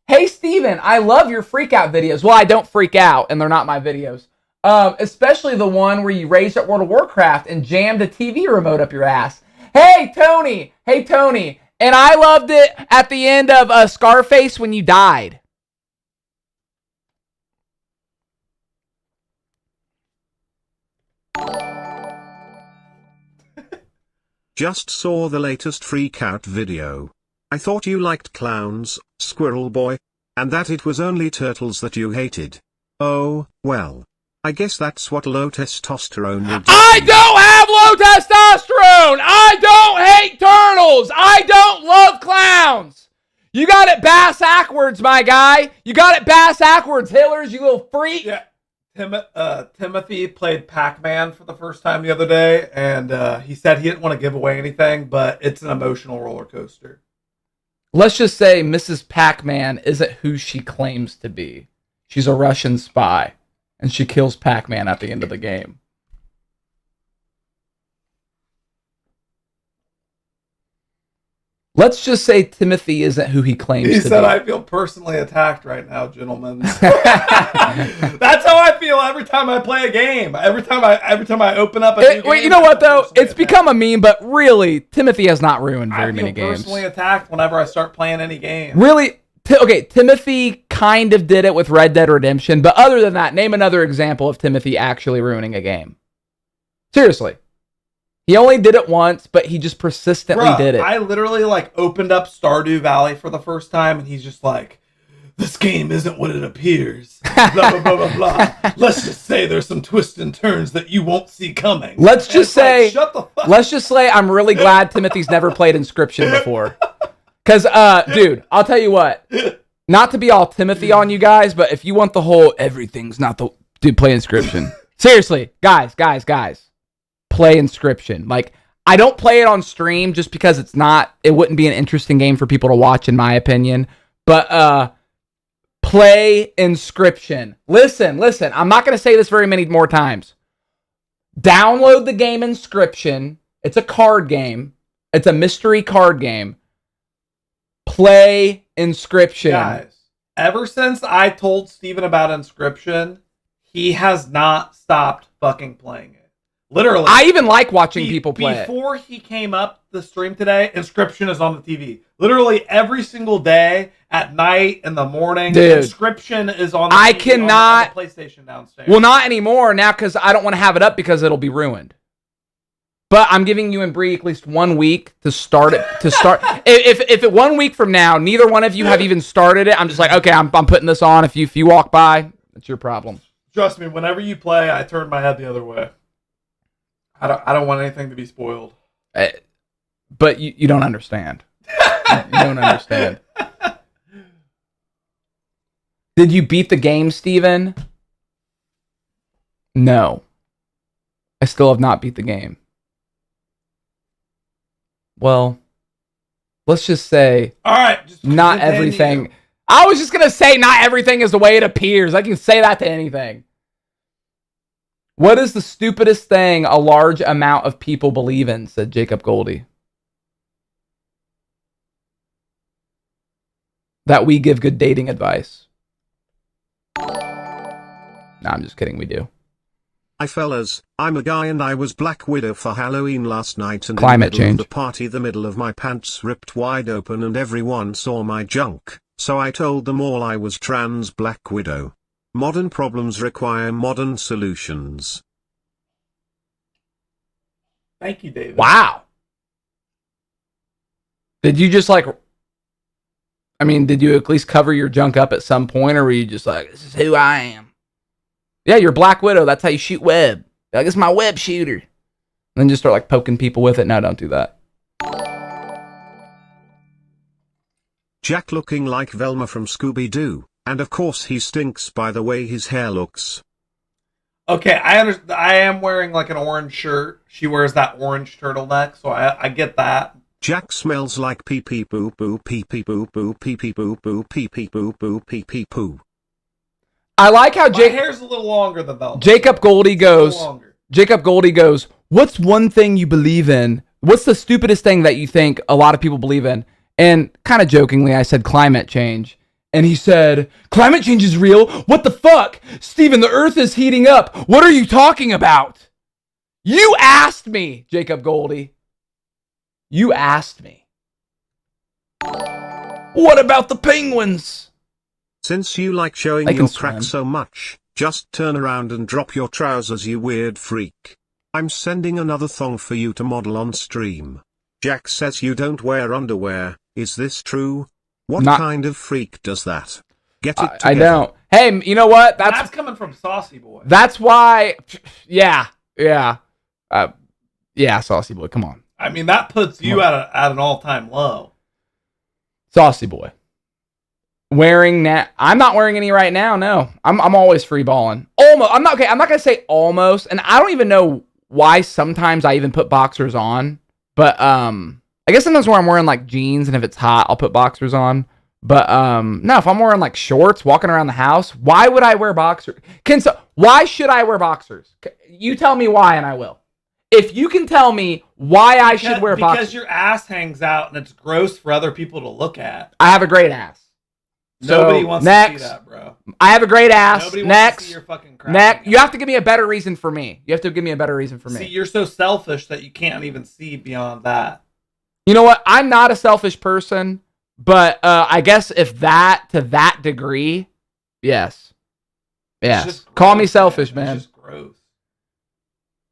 Hey, Steven, I love your freak out videos. Well, I don't freak out, and they're not my videos. Especially the one where you raised at World of Warcraft and jammed a TV remote up your ass. Hey, Tony. And I loved it at the end of Scarface when you died. Just saw the latest freak out video. I thought you liked clowns, Squirrel Boy, and that it was only turtles that you hated. Oh, well. I guess that's what low testosterone will do. I don't have low testosterone! I don't hate turtles! I don't love clowns! You got it bass-ackwards, my guy! You got it bass-ackwards, Hillers, you little freak! Yeah. Timothy played Pac-Man for the first time the other day, and he said he didn't want to give away anything, but it's an emotional roller coaster. Let's just say Mrs. Pac-Man isn't who she claims to be. She's a Russian spy. And she kills Pac-Man at the end of the game. Let's just say Timothy isn't who he claims to be. He said, I feel personally attacked right now, gentlemen. That's how I feel every time I play a game. Every time I open up a new game. Wait, you know what, though? It's become a meme, but really, Timothy has not ruined very many games. I feel personally attacked whenever I start playing any game. Really? Okay, Timothy kind of did it with Red Dead Redemption, but other than that, name another example of Timothy actually ruining a game. Seriously. He only did it once, but he just persistently did it. I literally opened up Stardew Valley for the first time, and he's just like, this game isn't what it appears. Blah, blah, blah, blah, blah. Let's just say there's some twists and turns that you won't see coming. Let's just say, shut the fuck. Let's just say I'm really glad Timothy's never played Inscription before. Because, dude, I'll tell you what. Not to be all Timothy on you guys, but if you want the whole everything's not the... Dude, play Inscription. Seriously, guys. Play Inscription. I don't play it on stream just because it wouldn't be an interesting game for people to watch, in my opinion. But play Inscription. Listen. I'm not going to say this very many more times. Download the game Inscription. It's a card game. It's a mystery card game. Play Inscription. Guys, ever since I told Steven about Inscription, he has not stopped fucking playing it. Literally. I even like watching people play it. Before he came up the stream today, Inscription is on the TV. Literally every single day, at night, in the morning, Dude, Inscription is on the I TV, cannot, on the PlayStation downstairs. Well, not anymore now because I don't want to have it up because it'll be ruined. But I'm giving you and Bree at least 1 week to start it. If 1 week from now, neither one of you have even started it, I'm just like, okay, I'm putting this on. If you walk by, it's your problem. Trust me, whenever you play, I turn my head the other way. I don't want anything to be spoiled. But you don't understand. You don't understand. Did you beat the game, Steven? No. I still have not beat the game. Well, let's just say all right, just not everything. I was just going to say not everything is the way it appears. I can say that to anything. What is the stupidest thing a large amount of people believe in, said Jacob Goldie. That we give good dating advice. No, I'm just kidding, we do. Hi fellas, I'm a guy and I was Black Widow for Halloween last night and Climate in the middle change. of the party the middle of my pants ripped wide open and everyone saw my junk, so I told them all I was trans Black Widow. Modern problems require modern solutions. Thank you, David. Wow. Did you just like... did you at least cover your junk up at some point, or were you just like, this is who I am? Yeah, you're Black Widow. That's how you shoot web. Like, it's my web shooter. And then just start like poking people with it. No, don't do that. Jack looking like Velma from Scooby-Doo, and of course he stinks by the way his hair looks. Okay, I understand. I am wearing like an orange shirt. She wears that orange turtleneck, so I get that. Jack smells like pee pee poo poo pee pee poo poo pee pee poo poo pee pee poo poo pee pee poo. I like how My hair's a little longer than Velma. Jacob Goldie goes, what's one thing you believe in? What's the stupidest thing that you think a lot of people believe in? And kind of jokingly, I said climate change. And he said, climate change is real? What the fuck? Steven, the earth is heating up. What are you talking about? You asked me, Jacob Goldie. You asked me. What about the penguins? Since you like showing your crack so much, just turn around and drop your trousers, you weird freak. I'm sending another thong for you to model on stream. Jack says you don't wear underwear. Is this true? What kind of freak does that? Get it together. I don't. Hey, you know what? That's coming from Saucy Boy. That's why. Yeah. Saucy Boy. Come on. That puts you at an all-time low. Saucy Boy. I'm not wearing any right now. No, I'm always free balling. Almost. I'm not gonna say almost, and I don't even know why. Sometimes I even put boxers on, but I guess sometimes where I'm wearing like jeans, and if it's hot, I'll put boxers on. But no, if I'm wearing like shorts, walking around the house, why would I wear boxers? Why should I wear boxers? You tell me why, and I will. If you can tell me why I should wear boxers, because your ass hangs out and it's gross for other people to look at. I have a great ass. Nobody wants to see that, bro. I have a great ass. Nobody wants to see your fucking crap. Next. You have to give me a better reason for me. See, you're so selfish that you can't even see beyond that. You know what? I'm not a selfish person, but I guess if that to that degree, yes. Call me selfish, man. It's just gross.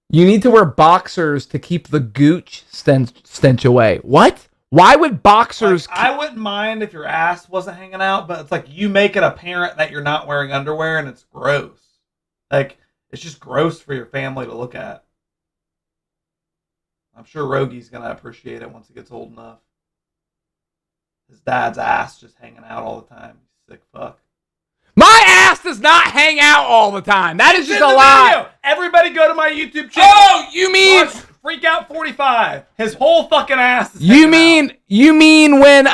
You need to wear boxers to keep the gooch stench away. What? Why would boxers... I wouldn't mind if your ass wasn't hanging out, but it's like you make it apparent that you're not wearing underwear and it's gross. Like, it's just gross for your family to look at. I'm sure Rogie's going to appreciate it once he gets old enough. His dad's ass just hanging out all the time. Sick fuck. My ass does not hang out all the time. That is just a lie. Everybody go to my YouTube channel. Oh, you mean... Watch Freak Out 45. His whole fucking ass is You mean when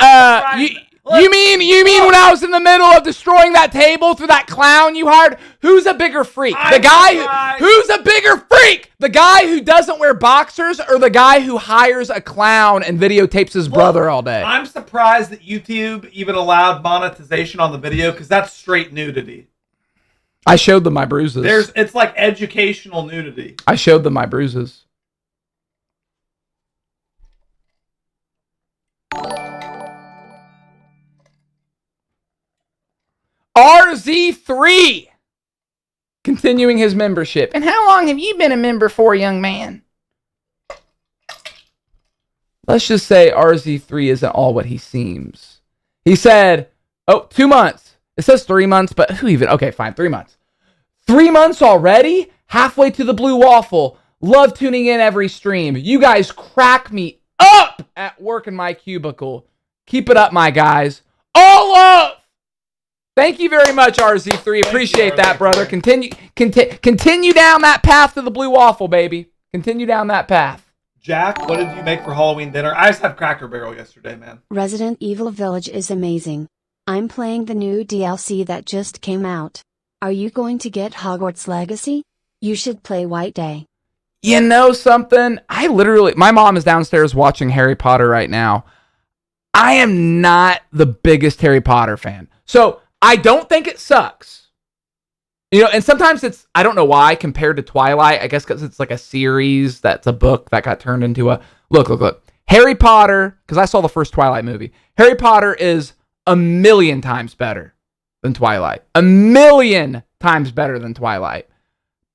You mean when I was in the middle of destroying that table through that clown you hired? Who's a bigger freak? Who's a bigger freak? The guy who doesn't wear boxers or the guy who hires a clown and videotapes his brother all day? I'm surprised that YouTube even allowed monetization on the video because that's straight nudity. I showed them my bruises. It's like educational nudity. I showed them my bruises. RZ3 continuing his membership. And how long have you been a member for, young man? Let's just say RZ3 isn't all what he seems. He said, 2 months. It says 3 months, but who even? Okay, fine, 3 months. 3 months already? Halfway to the blue waffle. Love tuning in every stream. You guys crack me up at work in my cubicle. Keep it up, my guys. All up! Thank you very much, RZ3. Appreciate that, brother. Continue down that path to the blue waffle, baby. Continue down that path. Jack, what did you make for Halloween dinner? I just had Cracker Barrel yesterday, man. Resident Evil Village is amazing. I'm playing the new DLC that just came out. Are you going to get Hogwarts Legacy? You should play White Day. You know something? My mom is downstairs watching Harry Potter right now. I am not the biggest Harry Potter fan. So, I don't think it sucks. You know, and sometimes I don't know why, compared to Twilight, I guess because it's like a series that's a book that got turned into a... Look. Harry Potter, because I saw the first Twilight movie. Harry Potter is 1,000,000 times better than Twilight. 1,000,000 times better than Twilight.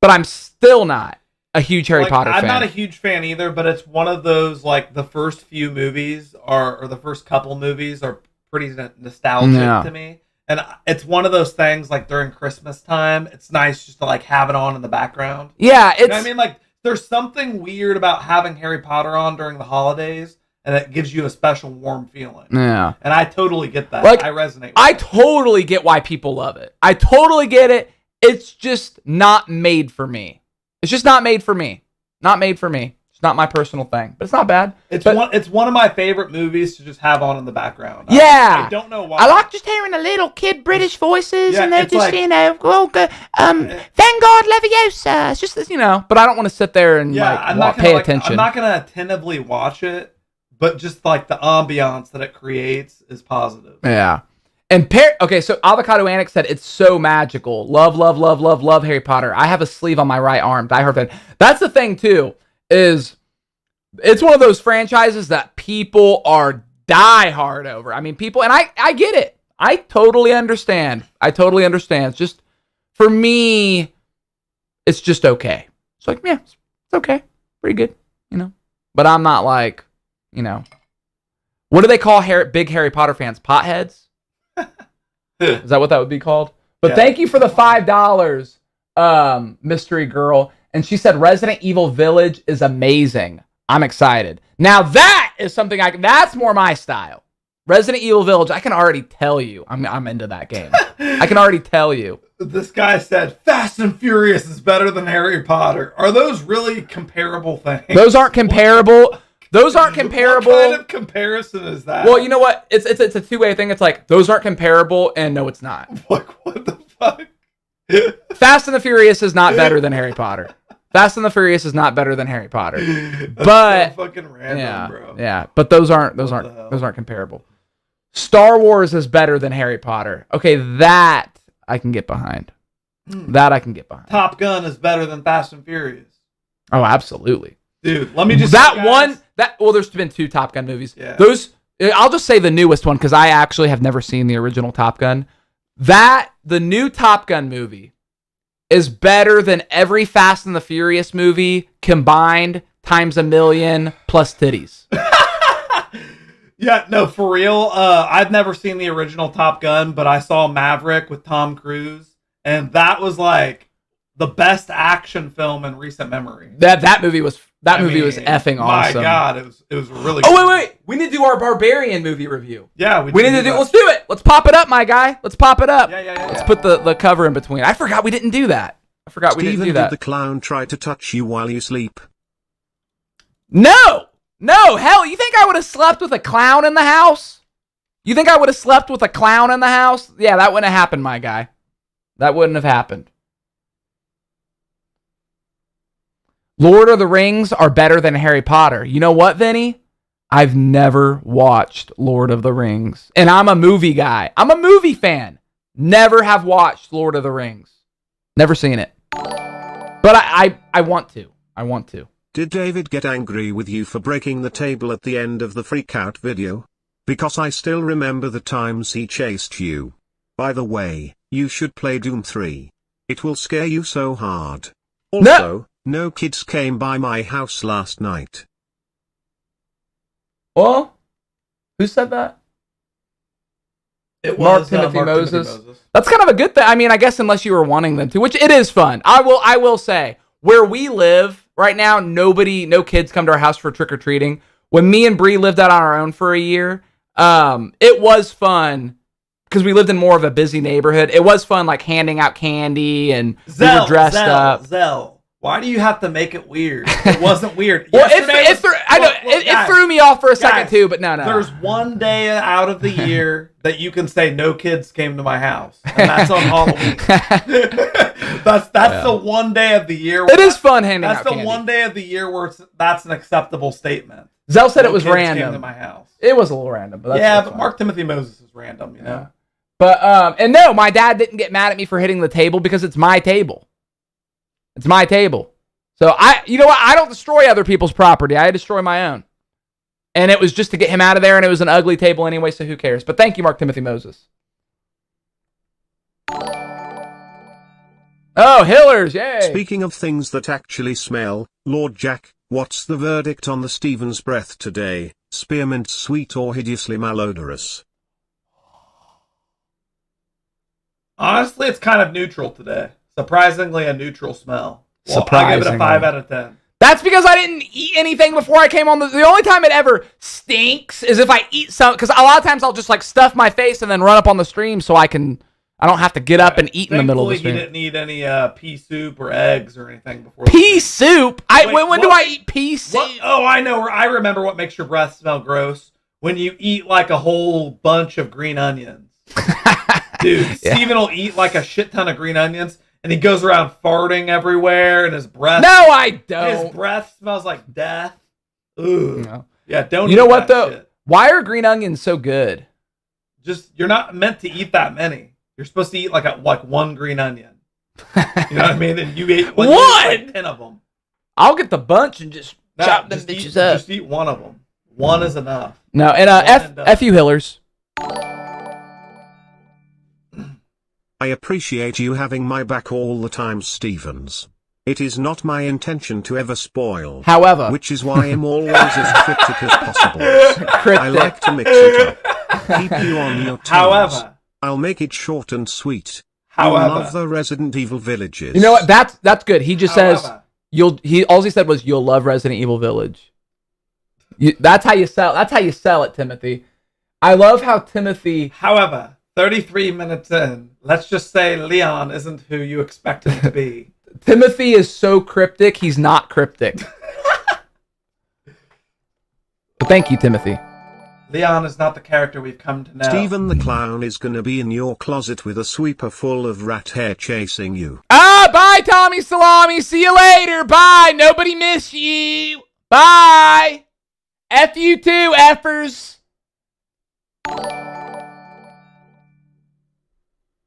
But I'm still not a huge Harry Potter fan. I'm not a huge fan either, but it's one of those, like, the first few movies or the first couple movies are pretty nostalgic to me. And it's one of those things, like, during Christmas time, it's nice just to, like, have it on in the background. Yeah, it's... You know what I mean? Like, there's something weird about having Harry Potter on during the holidays, and it gives you a special warm feeling. Yeah. And I totally get that. Like, I resonate with I that. totally get why people love it. I totally get it. It's just not made for me. It's just not made for me. Not made for me. It's not my personal thing, but it's not bad. It's one of my favorite movies to just have on in the background. Yeah. I don't know why. I like just hearing the little kid British voices, and they're it's just, like, Vanguard Leviosa. It's just, but I don't want to sit there and pay attention. I'm not going to attentively watch it, but just like the ambiance that it creates is positive. Yeah. And so Avocado Annex said it's so magical. Love Harry Potter. I have a sleeve on my right arm. Die Hard fan. That's the thing too, is it's one of those franchises that people are die hard over. I mean, people, and I get it. I totally understand. It's just, for me, it's just okay. It's like, yeah, it's okay. Pretty good, But I'm not like, what do they call big Harry Potter fans? Potheads? Is that what that would be called? But yeah. Thank you for the $5, mystery girl. And she said Resident Evil Village is amazing. I'm excited. Now that is something that's more my style. Resident Evil Village, I can already tell you I'm into that game. I can already tell you. This guy said Fast and Furious is better than Harry Potter. Are those really comparable things? Those aren't comparable. Those aren't comparable. What kind of comparison is that? Well, you know what? It's a two-way thing. It's like, those aren't comparable, and no, it's not. What the fuck? Fast and the Furious is not better than Harry Potter. Fast and the Furious is not better than Harry Potter. But so fucking random, bro. Yeah, but those aren't comparable. Star Wars is better than Harry Potter. Okay, that I can get behind. Top Gun is better than Fast and Furious. Oh, absolutely. Dude, let me just there's been 2 Top Gun movies. Yeah. I'll just say the newest one because I actually have never seen the original Top Gun. The new Top Gun movie is better than every Fast and the Furious movie combined times 1,000,000 plus titties. Yeah, no, for real. I've never seen the original Top Gun, but I saw Maverick with Tom Cruise, and that was like the best action film in recent memory. That movie was effing awesome. My God, it was really. Oh wait! We need to do our Barbarian movie review. Yeah, we need to do. Let's do it. Let's pop it up, my guy. Let's pop it up. Yeah. Let's put the cover in between. I forgot we didn't do that. We didn't do that. Did the clown try to touch you while you sleep? No, hell, you think I would have slept with a clown in the house? You think I would have slept with a clown in the house? Yeah, that wouldn't have happened, my guy. That wouldn't have happened. Lord of the Rings are better than Harry Potter. You know what, Vinny? I've never watched Lord of the Rings. And I'm a movie guy. I'm a movie fan. Never have watched Lord of the Rings. Never seen it. But I want to. I want to. Did David get angry with you for breaking the table at the end of the freakout video? Because I still remember the times he chased you. By the way, you should play Doom 3. It will scare you so hard. Also, no kids came by my house last night. Well, who said that? It Mark was Timothy Mark Moses. Timothy Moses. That's kind of a good thing. I mean, I guess unless you were wanting them to, which it is fun. I will say, where we live right now, no kids come to our house for trick-or-treating. When me and Bree lived out on our own for a year, it was fun because we lived in more of a busy neighborhood. It was fun, like handing out candy and we were dressed up. Zell, why do you have to make it weird? It wasn't weird. Well, it threw me off for a second too, but no. There's one day out of the year that you can say no kids came to my house, and that's on Halloween. that's the one day of the year. It is fun handing out candy. That's the one day of the year where that's an acceptable statement. Zell said no it was kids random. Came to my house. It was a little random, but that's fine. But Mark Timothy Moses is random, you know. Yeah. But and no, my dad didn't get mad at me for hitting the table because it's my table. It's my table. So you know what? I don't destroy other people's property. I destroy my own. And it was just to get him out of there, and it was an ugly table anyway, so who cares? But thank you, Mark Timothy Moses. Oh, Hillers, yay! Speaking of things that actually smell, Lord Jack, what's the verdict on the Stevens breath today? Spearmint sweet or hideously malodorous? Honestly, it's kind of neutral today. Surprisingly, a neutral smell. Well, I give it a 5 out of 10. That's because I didn't eat anything before I came on. The only time it ever stinks is if I eat some, because a lot of times I'll just like stuff my face and then run up on the stream so I don't have to get up and eat in the middle of the stream. He didn't need any pea soup or eggs or anything before. Pea soup? When do I eat pea soup? Oh, I know. I remember what makes your breath smell gross. When you eat like a whole bunch of green onions. Dude, yeah. Steven will eat like a shit ton of green onions. And he goes around farting everywhere, and his breath. No, I don't. His breath smells like death. Ooh. No. Yeah, don't. You know what though? Shit. Why are green onions so good? Just you're not meant to eat that many. You're supposed to eat like one green onion. You know what I mean? And you ate like 10 of them. I'll get the bunch and just chop them bitches up. Just eat one of them. One is enough. No, and F you Hillers. I appreciate you having my back all the time, Stevens. It is not my intention to ever spoil. However. Which is why I'm always as cryptic as possible. I like to mix it up. Keep you on your toes. However. I'll make it short and sweet. However. I love the Resident Evil Villages. You know what? That's good. He just says, all he said was, you'll love Resident Evil Village. That's how you sell it, Timothy. I love how Timothy. However. 33 minutes in, let's just say Leon isn't who you expect him to be. Timothy is so cryptic, he's not cryptic. But thank you, Timothy. Leon is not the character we've come to know. Steven the Clown is gonna be in your closet with a sweeper full of rat hair chasing you. Bye, Tommy Salami. See you later. Bye. Nobody miss you. Bye. F you too, Effers.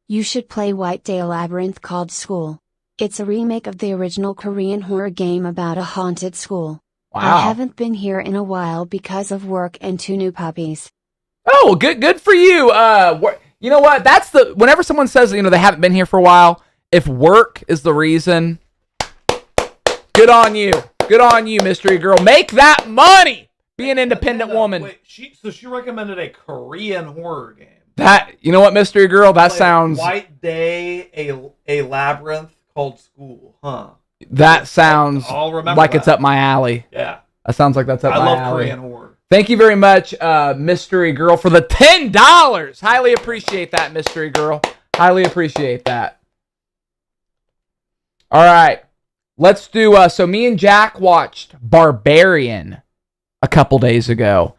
You should play White Day Labyrinth called School. It's a remake of the original Korean horror game about a haunted school. Wow. I haven't been here in a while because of work and 2 new puppies. Oh, good for you. You know what? Whenever someone says, they haven't been here for a while, if work is the reason, good on you. Good on you, mystery girl. Make that money. Be an independent woman. Wait, she recommended a Korean horror game. You know what, mystery girl? That sounds... White Day, a labyrinth called School, huh? That sounds like it's up my alley. Yeah. That sounds like that's up my alley. I love Korean horror. Thank you very much, mystery girl, for the $10. Highly appreciate that, mystery girl. Highly appreciate that. All right. Let's do... so me and Jack watched Barbarian a couple days ago.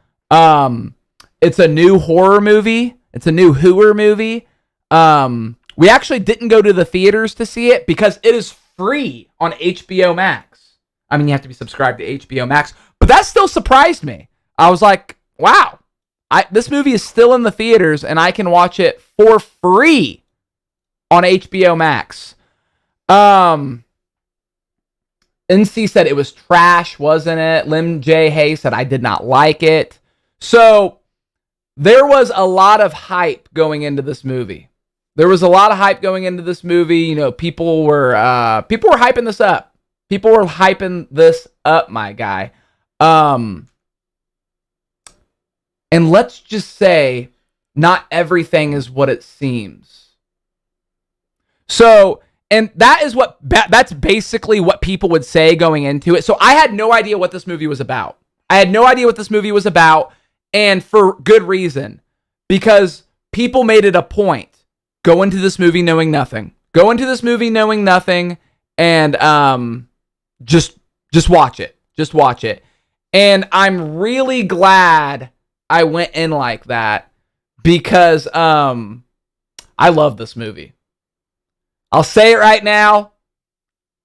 It's a new horror movie. It's a new horror movie. We actually didn't go to the theaters to see it because it is free on HBO Max. I mean, you have to be subscribed to HBO Max, but that still surprised me. I was like, wow, this movie is still in the theaters and I can watch it for free on HBO Max. NC said it was trash, wasn't it? Lim J. Hay said I did not like it. So there was a lot of hype going into this movie. You know, people were hyping this up. People were hyping this up, my guy. And let's just say, not everything is what it seems. So, and that's basically what people would say going into it. So I had no idea what this movie was about. And for good reason. Because people made it a point. Go into this movie knowing nothing. And just watch it. Just watch it. And I'm really glad I went in like that because I love this movie. I'll say it right now.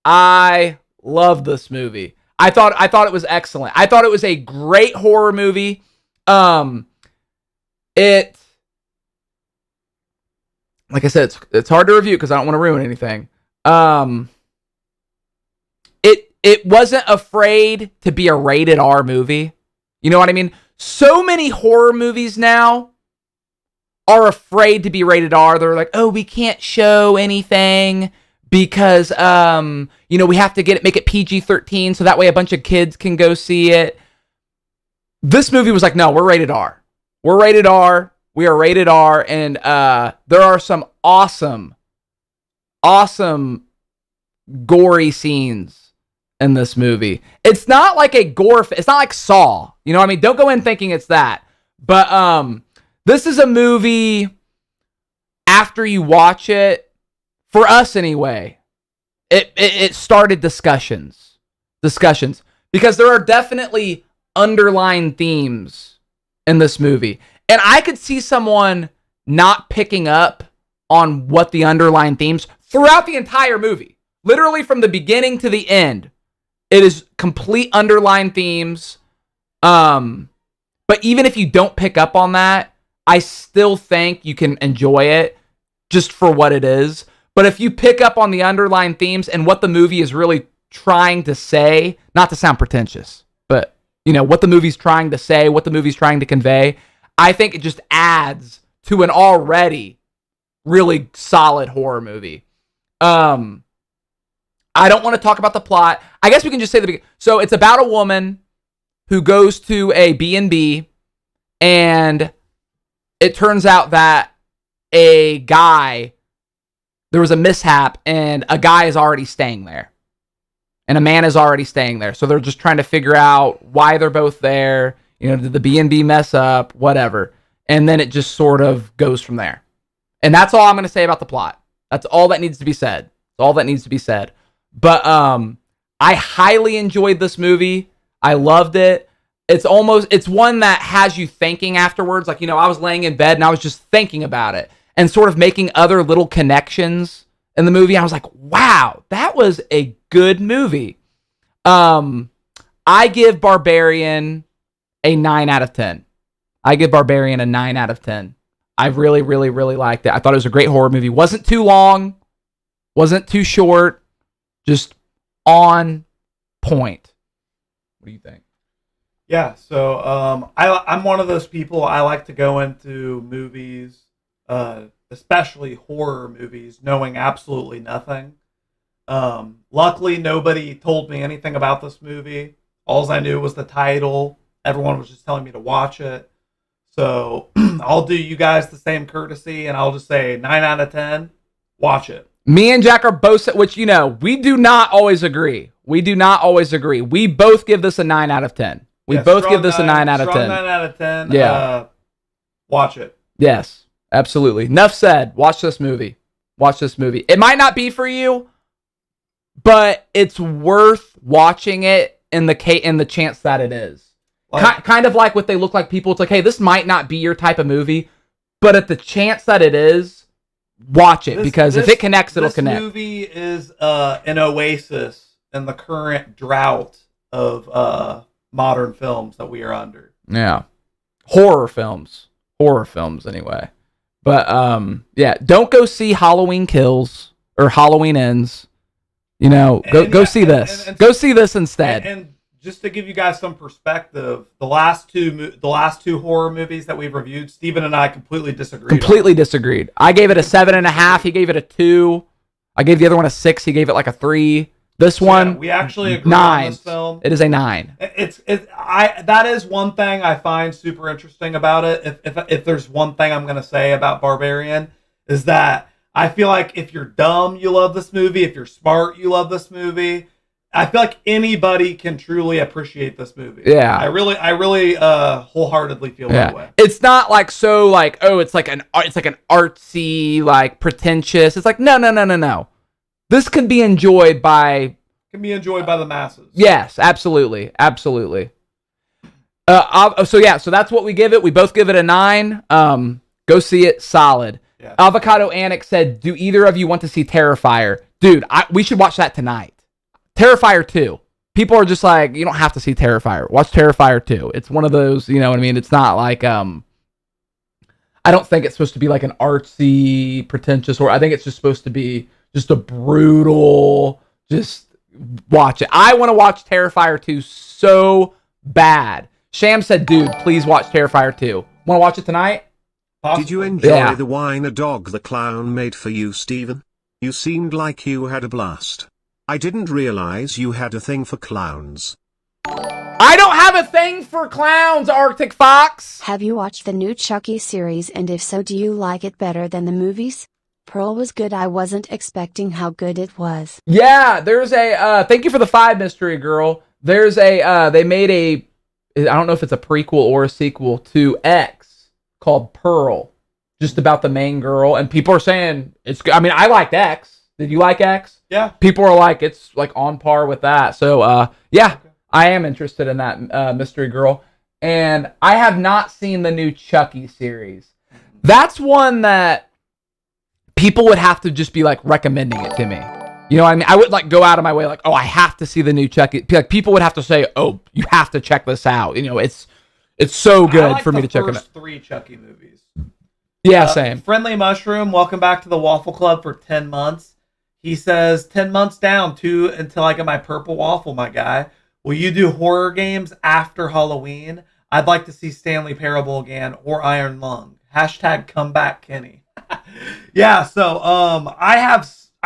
I love this movie. I thought it was excellent. I thought it was a great horror movie. Like I said, it's hard to review because I don't want to ruin anything. It wasn't afraid to be a rated R movie. You know what I mean? So many horror movies now are afraid to be rated R. They're like, oh, we can't show anything because we have to make it PG-13 so that way a bunch of kids can go see it. This movie was like, no, we're rated R. We are rated R, and there are some awesome gory scenes in this movie. It's not like it's not like Saw. You know what I mean? Don't go in thinking it's that. But this is a movie, after you watch it, for us anyway, it started discussions. Because there are definitely underlying themes in this movie. And I could see someone not picking up on what the underlying themes throughout the entire movie. Literally from the beginning to the end. It is complete underlying themes. But even if you don't pick up on that, I still think you can enjoy it just for what it is. But if you pick up on the underlying themes and what the movie is really trying to say, not to sound pretentious, but what the movie's trying to say, what the movie's trying to convey, I think it just adds to an already really solid horror movie. I don't want to talk about the plot. I guess we can just say the beginning. So it's about a woman who goes to a B&B, and it turns out that there was a mishap, and a guy is already staying there. And a man is already staying there. So they're just trying to figure out why they're both there. Did the B&B mess up? Whatever. And then it just sort of goes from there. And that's all I'm going to say about the plot. That's all that needs to be said. But I highly enjoyed this movie. I loved it. It's one that has you thinking afterwards. Like, I was laying in bed and I was just thinking about it and sort of making other little connections in the movie. I was like, wow, that was a good movie. I give Barbarian a 9 out of 10. I really, really, really liked it. I thought it was a great horror movie. Wasn't too long. Wasn't too short. Just on point. What do you think? Yeah, so I'm one of those people. I like to go into movies, especially horror movies, knowing absolutely nothing. Luckily, nobody told me anything about this movie. All I knew was the title. Everyone was just telling me to watch it. So I'll do you guys the same courtesy, and I'll just say 9 out of 10. Watch it. Me and Jack are both, which, we do not always agree. We both give this a 9 out of 10. We both give this a 9 out of 10. 9 out of 10. Yeah. Watch it. Yes, absolutely. Enough said. Watch this movie. It might not be for you, but it's worth watching it in the chance that it is. Kind of like what they look like people. It's like, hey, this might not be your type of movie, but at the chance that it is, watch it, because if it connects, it'll connect. This movie is an oasis in the current drought of modern films that we are under. Yeah. Horror films anyway. But yeah, don't go see Halloween Kills or Halloween Ends. You know, go see this. Go see this instead. And just to give you guys some perspective, the last two horror movies that we've reviewed, Steven and I completely disagreed. I gave it a 7.5. He gave it a 2. I gave the other one a 6. He gave it like a 3. This one, we actually agree 9. on this film. It is a 9. That is one thing I find super interesting about it. If there's one thing I'm gonna say about Barbarian, is that I feel like if you're dumb, you love this movie. If you're smart, you love this movie. I feel like anybody can truly appreciate this movie. Yeah. I really wholeheartedly feel that way. It's not like it's like an artsy, like pretentious. It's like no. This can be enjoyed by the masses. Yes, absolutely. So that's what we give it. We both give it a 9. Go see it, solid. Yeah. Avocado Annex said, "Do either of you want to see Terrifier?" Dude, we should watch that tonight. Terrifier 2. People are just like, you don't have to see Terrifier. Watch Terrifier 2. It's one of those, you know what I mean? It's not like, I don't think it's supposed to be like an artsy, pretentious, or I think it's just supposed to be just a brutal, just watch it. I want to watch Terrifier 2 so bad. Sham said, dude, please watch Terrifier 2. Want to watch it tonight? Did you enjoy the wine a dog the clown made for you, Steven? You seemed like you had a blast. I didn't realize you had a thing for clowns. I don't have a thing for clowns, Arctic Fox! Have you watched the new Chucky series, and if so, do you like it better than the movies? Pearl was good. I wasn't expecting how good it was. Yeah, there's a, thank you for the 5, Mystery Girl. There's a, they made a, I don't know if it's a prequel or a sequel to X called Pearl. Just about the main girl, and people are saying it's good. I mean, I liked X. Did you like X? Yeah. People are like, it's like on par with that. So, yeah, okay. I am interested in that Mystery Girl. And I have not seen the new Chucky series. That's one that people would have to just be like recommending it to me. You know what I mean? I would like go out of my way like, oh, I have to see the new Chucky. Like people would have to say, oh, you have to check this out. You know, it's so good for me to check it out. I like the first 3 Chucky movies. Yeah, same. Friendly Mushroom, welcome back to the Waffle Club for 10 months. He says, 10 months down, 2 until I get my purple waffle, my guy. Will you do horror games after Halloween? I'd like to see Stanley Parable again or Iron Lung. # comeback Kenny. Yeah, so I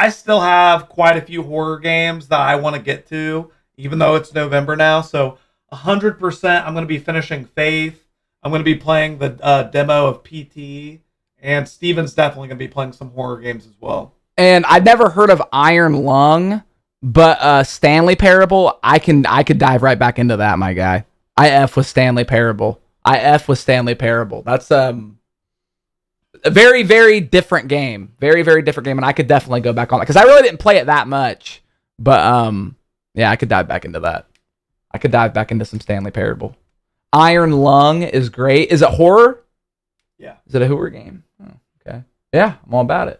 still have quite a few horror games that I want to get to, even though it's November now. So 100% I'm going to be finishing Faith. I'm going to be playing the demo of PT. And Steven's definitely going to be playing some horror games as well. And I'd never heard of Iron Lung, but Stanley Parable, I could dive right back into that, my guy. I F with Stanley Parable. That's a very, very different game. Very, very different game, and I could definitely go back on it because I really didn't play it that much. But yeah, I could dive back into that. I could dive back into some Stanley Parable. Iron Lung is great. Is it horror? Yeah. Is it a horror game? Oh, okay. Yeah, I'm all about it.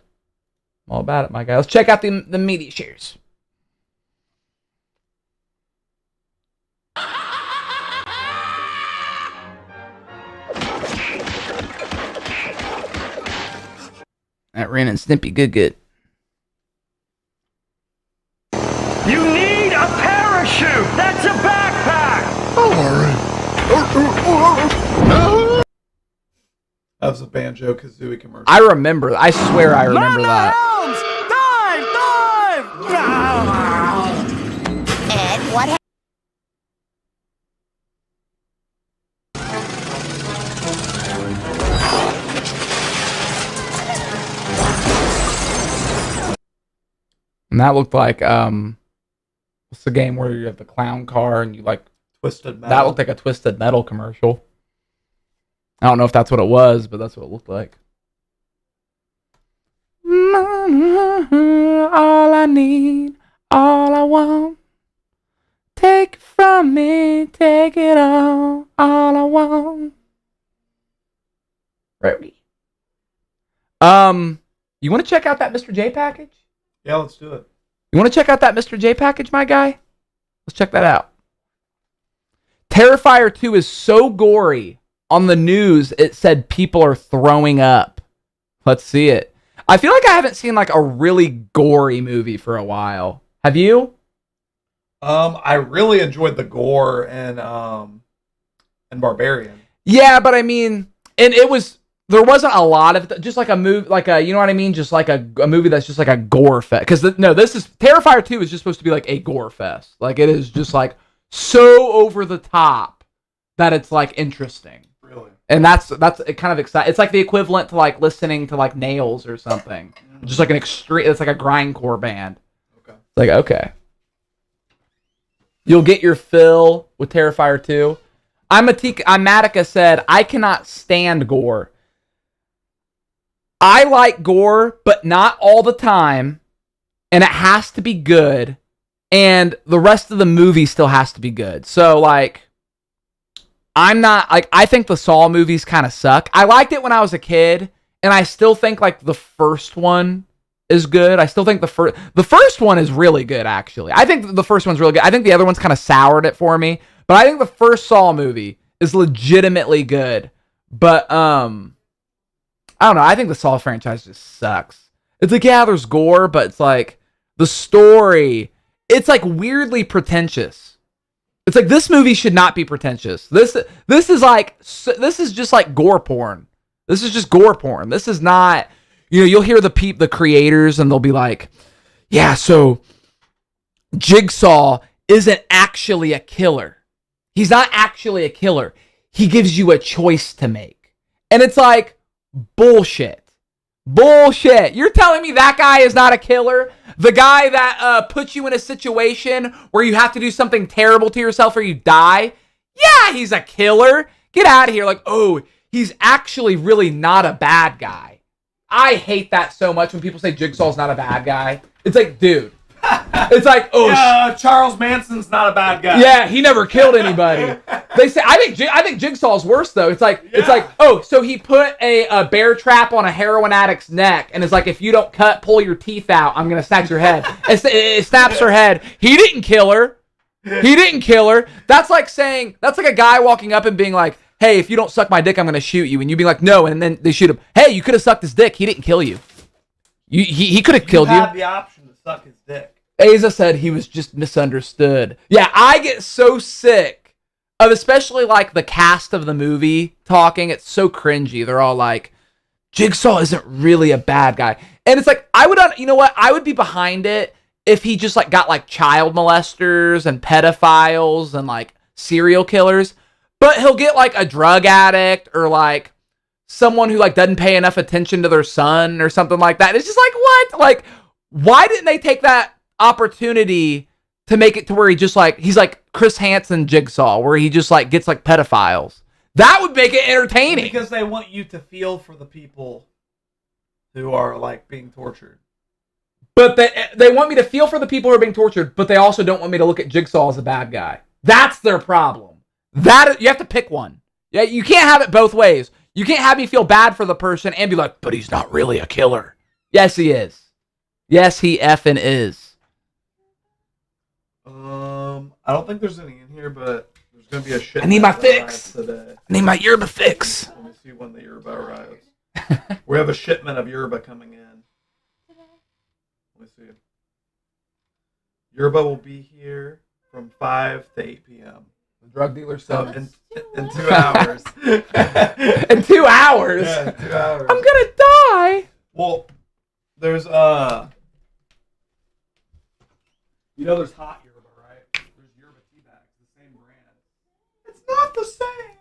All about it, my guy. Let's check out the media shares. That Ren and Stimpy, good. You need a parachute! That's a backpack! That was a Banjo-Kazooie commercial. I remember. I swear I remember that. Ed, what happened? And that looked like what's the game where you have the clown car and you like Twisted Metal? That looked like a Twisted Metal commercial. I don't know if that's what it was, but that's what it looked like. All I need, all I want, take take it from me, take it all I want. Right. You want to check out that Mr. J package? Yeah, let's do it. You want to check out that Mr. J package, my guy? Let's check that out. Terrifier 2 is so gory. On the news, it said people are throwing up. Let's see it. I feel like I haven't seen like a really gory movie for a while. Have you? I really enjoyed the gore and Barbarian. Yeah, but I mean, and there wasn't a lot of just like a movie, like a, you know what I mean, just like a movie that's just like a gore fest. Because this is Terrifier 2 is just supposed to be like a gore fest. Like it is just like so over the top that it's like interesting. Really? And that's it kind of exciting. It's like the equivalent to like listening to like Nails or something. Just like an extreme. It's like a grindcore band. Okay. It's like okay. You'll get your fill with Terrifier 2. Matica said, I cannot stand gore. I like gore, but not all the time. And it has to be good. And the rest of the movie still has to be good. So, like, I'm not, like, I think the Saw movies kind of suck. I liked it when I was a kid. And I still think, like, the first one is good. I still think the first one is really good, actually. I think the first one's really good. I think the other one's kind of soured it for me. But I think the first Saw movie is legitimately good. But, I don't know. I think the Saw franchise just sucks. It's like, yeah, there's gore, but it's like the story, it's like weirdly pretentious. It's like this movie should not be pretentious. This is just like gore porn. This is just gore porn. This is not, you'll hear the creators and they'll be like, yeah, so Jigsaw isn't actually a killer. He's not actually a killer. He gives you a choice to make. And it's like, bullshit. You're telling me that guy is not a killer? The guy that puts you in a situation where you have to do something terrible to yourself or you die? Yeah, he's a killer. Get out of here. Like, oh, he's actually really not a bad guy. I hate that so much when people say Jigsaw's not a bad guy. It's like, dude. It's like, oh, yeah, Charles Manson's not a bad guy. Yeah, he never killed anybody. They say I think Jigsaw's worse though. It's like oh, so he put a bear trap on a heroin addict's neck, and it's like if you don't pull your teeth out, I'm gonna snatch your head. It snaps her head. He didn't kill her. That's like a guy walking up and being like, hey, if you don't suck my dick, I'm gonna shoot you, and you be like, no, and then they shoot him. Hey, you could have sucked his dick. He didn't kill you. He could have killed you. You had the option to suck his dick. Asa said he was just misunderstood. Yeah, I get so sick of especially like the cast of the movie talking. It's so cringy. They're all like, Jigsaw isn't really a bad guy. And it's like, I would be behind it if he just like got like child molesters and pedophiles and like serial killers. But he'll get like a drug addict or like someone who like doesn't pay enough attention to their son or something like that. It's just like, what? Like, why didn't they take that opportunity to make it to where he's like Chris Hansen Jigsaw, where he just like gets like pedophiles? That would make it entertaining. Because they want you to feel for the people who are like being tortured. But they want me to feel for the people who are being tortured, but they also don't want me to look at Jigsaw as a bad guy. That's their problem. That you have to pick one. Yeah, you can't have it both ways. You can't have me feel bad for the person and be like, but he's not really a killer. Yes, he is. Yes, he effing is. I don't think there's any in here, but there's gonna be a shit. I need my fix today. I need my yerba fix. Let me see when the yerba arrives. We have a shipment of yerba coming in. Let me see. Yerba will be here from 5 to 8 p.m. The drug dealer said in 2 hours. In 2 hours? Yeah, 2 hours. I'm gonna die. Well, there's there's hot yerba, right? There's yerba tea bags, the same brand. It's not the same.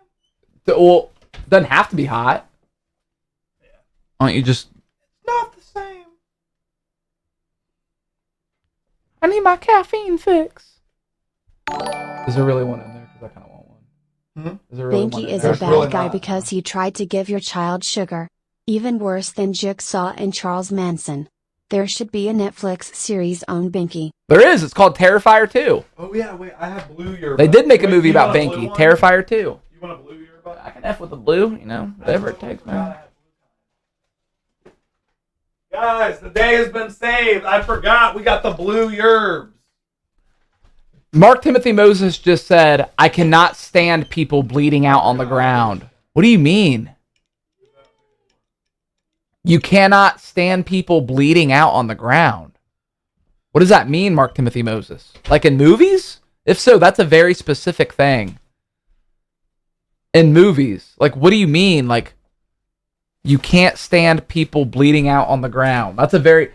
Well, doesn't have to be hot. Yeah. Why don't you just? It's not the same. I need my caffeine fix. Is there really one in there? Because I kind of want one. Is there really Banky one is in a there? bad guy because he tried to give your child sugar. Even worse than Jigsaw and Charles Manson. There should be a Netflix series on Binky. There is. It's called Terrifier 2. Oh yeah, wait. I have blue yearbud. They did make a Wait, movie you about want a blue Binky. one? Terrifier 2. You want a blue yearbud? I can F with the blue, whatever it takes, man. Guys, the day has been saved. I forgot we got the blue yerbs. Mark Timothy Moses just said, I cannot stand people bleeding out on the ground. What do you mean? You cannot stand people bleeding out on the ground. What does that mean, Mark Timothy Moses? Like in movies? If so, that's a very specific thing. In movies. Like, what do you mean? Like, you can't stand people bleeding out on the ground. That's a very...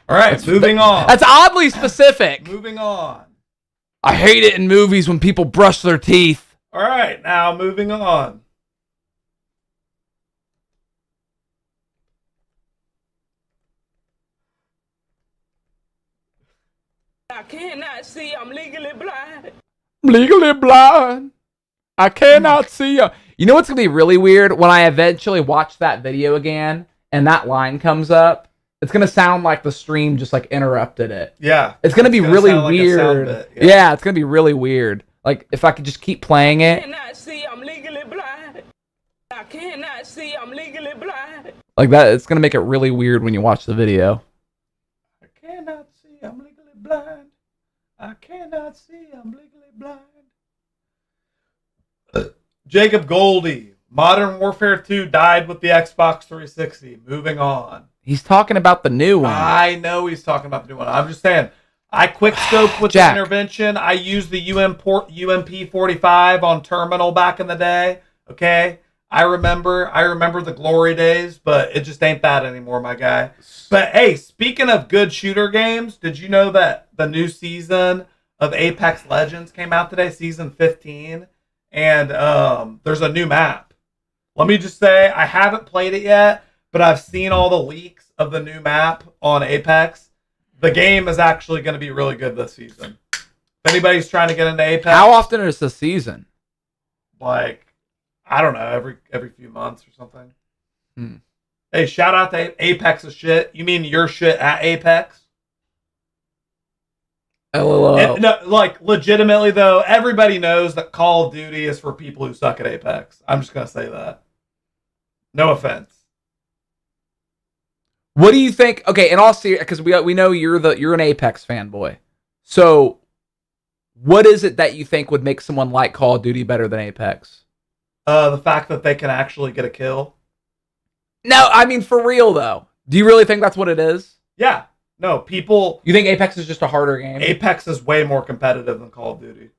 All right, moving on. That's oddly specific. Moving on. I hate it in movies when people brush their teeth. All right, now moving on. I cannot see. I'm legally blind. Legally blind. I cannot see you. You know what's going to be really weird? When I eventually watch that video again and that line comes up, it's going to sound like the stream just like interrupted it. Yeah. It's going to be really weird. Bit, yeah, it's going to be really weird. Like, if I could just keep playing I it. cannot see. I'm legally blind. I cannot see. I'm legally blind. Like that, it's going to make it really weird when you watch the video. I cannot see. I'm legally blind. I cannot see. I'm legally blind. Jacob Goldie. Modern Warfare 2 died with the Xbox 360. Moving on. He's talking about the new one. I know he's talking about the new one. I'm just saying. I quick scope with Jack. the intervention. I used the UMP 45 on terminal back in the day. Okay, I remember the glory days, but it just ain't that anymore, my guy. But hey, speaking of good shooter games, did you know that the new season of Apex Legends came out today, season 15, and there's a new map. Let me just say, I haven't played it yet, but I've seen all the leaks of the new map on Apex. The game is actually going to be really good this season. If anybody's trying to get into Apex, How often is the season? like, I don't know, every few months or something. Hey, shout out to Apex's shit. You mean your shit at Apex? LOL. No, like, legitimately, though, everybody knows that Call of Duty is for people who suck at Apex. I'm just going to say that. No offense. What do you think? Okay, in all seriousness, because we know you're an Apex fanboy. So, what is it that you think would make someone like Call of Duty better than Apex? The fact that they can actually get a kill. No, I mean for real though. Do you really think that's what it is? Yeah. No, people. You think Apex is just a harder game? Apex is way more competitive than Call of Duty.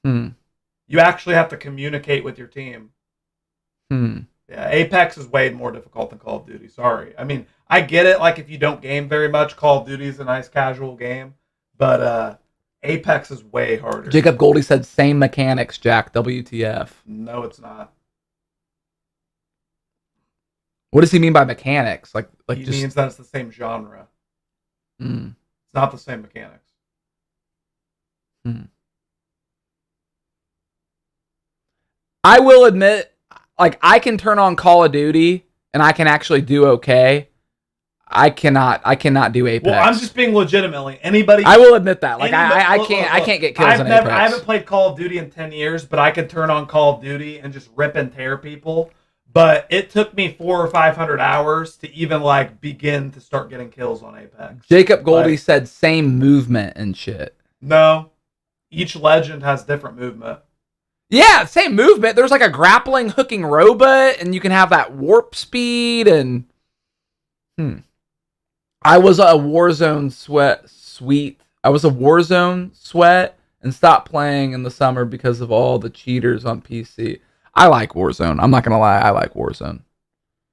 You actually have to communicate with your team. Yeah, Apex is way more difficult than Call of Duty. Sorry. I mean, I get it. Like, if you don't game very much, Call of Duty is a nice casual game. But Apex is way harder. Jacob Goldie said same mechanics, Jack. WTF. No, it's not. What does he mean by mechanics? Like He just means that it's the same genre. It's not the same mechanics. I will admit, like, I can turn on Call of Duty and I can actually do okay. I cannot do Apex. Well, I'm just being legitimately anybody. I will admit that. Like, I look, can't get kills in Apex. I haven't played Call of Duty in 10 years, but I can turn on Call of Duty and just rip and tear people. But it took me 400 or 500 hours to even like begin to start getting kills on Apex. Jacob Goldie said same movement and shit. No, each legend has different movement. Yeah, same movement. There's like a grappling hooking robot, and you can have that warp speed and. I was a Warzone sweat and stopped playing in the summer because of all the cheaters on PC. I like Warzone. I'm not gonna lie, I like Warzone.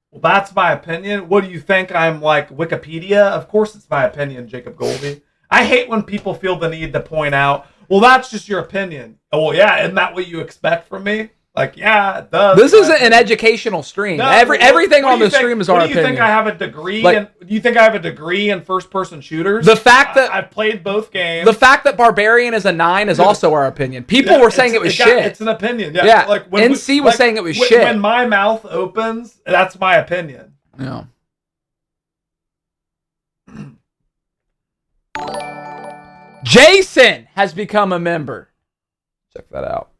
Well, that's my opinion. What do you think? I'm like Wikipedia? Of course it's my opinion, Jacob Goldie. I hate when people feel the need to point out, well, that's just your opinion. Oh, well, yeah, isn't that what you expect from me? Like, yeah, it does. This isn't an educational stream. No, Everything on the stream is our opinion. Do you think I have a degree? Like, do you think I have a degree in first-person shooters? The fact that I've played both games. The fact that Barbarian is a 9 is also our opinion. People were saying it was shit. It's an opinion. Yeah. Yeah. Like NC was saying it was shit. When my mouth opens, that's my opinion. Yeah. Jason has become a member. Check that out.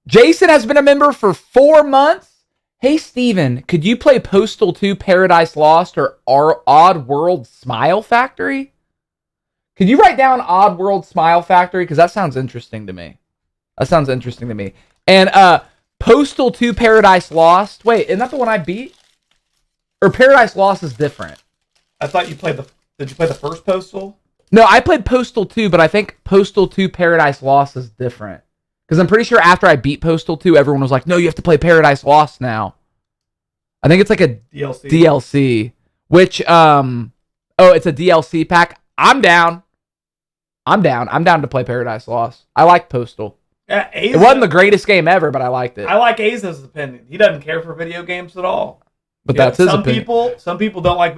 Jason has been a member for 4 months. Hey, Steven, could you play Postal 2 Paradise Lost or Odd World Smile Factory? Could you write down Odd World Smile Factory? Because that sounds interesting to me. And Postal 2 Paradise Lost. Wait, isn't that the one I beat? Or Paradise Lost is different. I thought you played Did you play the first Postal? No, I played Postal 2, but I think Postal 2 Paradise Lost is different. Because I'm pretty sure after I beat Postal 2, everyone was like, no, you have to play Paradise Lost now. I think it's like a DLC. Which, it's a DLC pack. I'm down to play Paradise Lost. I like Postal. Yeah, it wasn't the greatest game ever, but I liked it. I like Aza's opinion. He doesn't care for video games at all. But that's his opinion. Some people don't like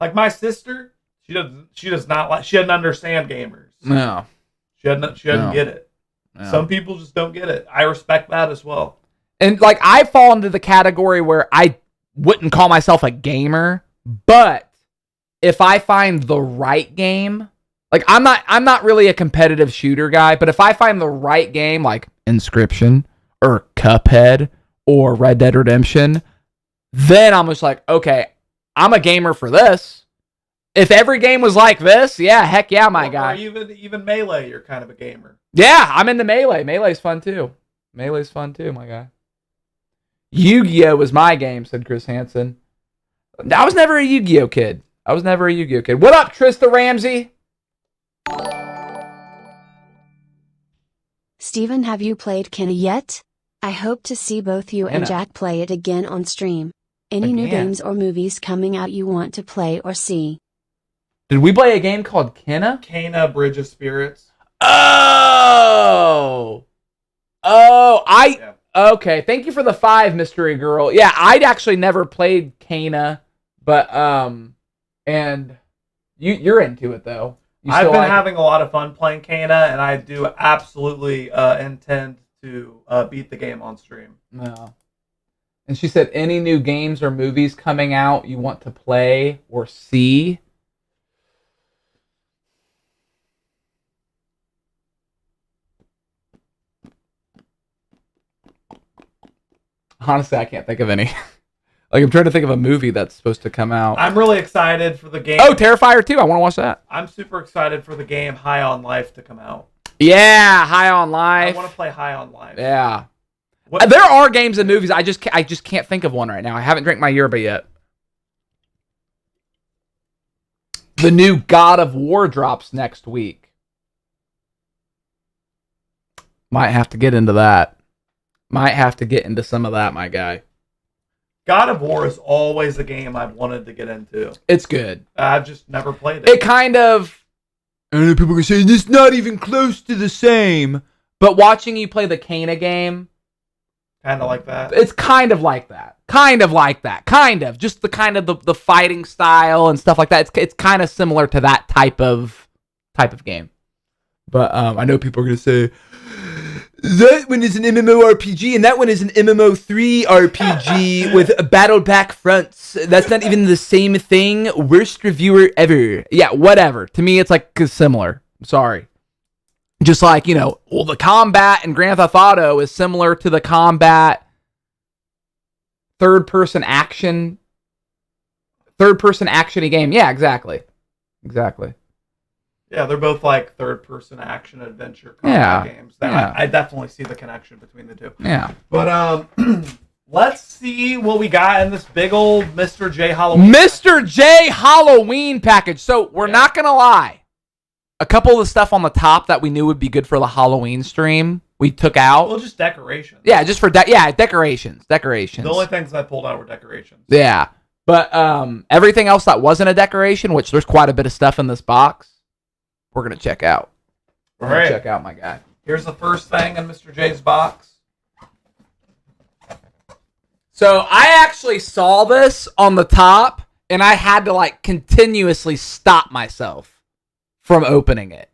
like my sister. She doesn't understand gamers. No, she doesn't get it. No. Some people just don't get it. I respect that as well. And like I fall into the category where I wouldn't call myself a gamer, but if I find the right game, like I'm not really a competitive shooter guy, but if I find the right game like Inscription or Cuphead or Red Dead Redemption, then I'm just like, okay, I'm a gamer for this. If every game was like this, yeah, heck yeah, my guy. Or even Melee, you're kind of a gamer. Yeah, I'm into Melee. Melee's fun too, my guy. Yu-Gi-Oh was my game, said Chris Hansen. I was never a Yu-Gi-Oh kid. What up, Trista Ramsey? Steven, have you played Kenna yet? I hope to see both you and Jack play it again on stream. Any new games or movies coming out you want to play or see? Did we play a game called Kenna? Kenna Bridge of Spirits. Okay. Thank you for the 5, Mystery Girl. Yeah, I'd actually never played Kenna, but and you're into it though. I've been having a lot of fun playing Kenna, and I do absolutely intend to beat the game on stream. No. And she said, any new games or movies coming out you want to play or see? Honestly, I can't think of any. Like, I'm trying to think of a movie that's supposed to come out. I'm really excited for the game. Oh, Terrifier 2. I want to watch that. I'm super excited for the game High on Life to come out. Yeah, High on Life. I want to play High on Life. Yeah. There are games and movies. I just can't think of one right now. I haven't drank my yerba yet. The new God of War drops next week. Might have to get into that. Might have to get into some of that, my guy. God of War is always a game I've wanted to get into. It's good. I've just never played it. It kind of... I know people are saying it's not even close to the same. But watching you play the Kenna game... Kind of like that. It's kind of like that. Just the kind of the fighting style and stuff like that. It's kind of similar to that type of game. But I know people are going to say, that one is an MMORPG and that one is an MMO3 RPG with battle back fronts. That's not even the same thing. Worst reviewer ever. Yeah, whatever. To me, it's like similar. I'm sorry. Just like, the combat in Grand Theft Auto is similar to the combat third-person action-y game. Yeah, exactly. Yeah, they're both like third-person action adventure combat games. I definitely see the connection between the two. Yeah. But let's see what we got in this big old Mr. J Halloween. Mr. J Halloween package. So we're not gonna lie. A couple of the stuff on the top that we knew would be good for the Halloween stream, we took out. Well, just decorations. Yeah, just for decorations. The only things I pulled out were decorations. Yeah, but everything else that wasn't a decoration, which there's quite a bit of stuff in this box, we're gonna check out. All right, check out my guy. Here's the first thing in Mr. J's box. So I actually saw this on the top, and I had to like continuously stop myself from opening it.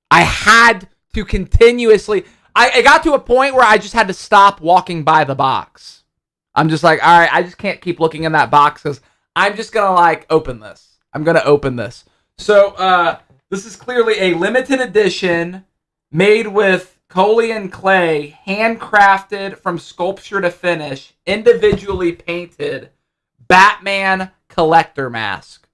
I had to continuously. I got to a point where I just had to stop walking by the box. I'm just like, all right, I just can't keep looking in that box because I'm just gonna like open this. I'm gonna open this. So this is clearly a limited edition, made with Coley and clay, handcrafted from sculpture to finish, individually painted Batman collector mask.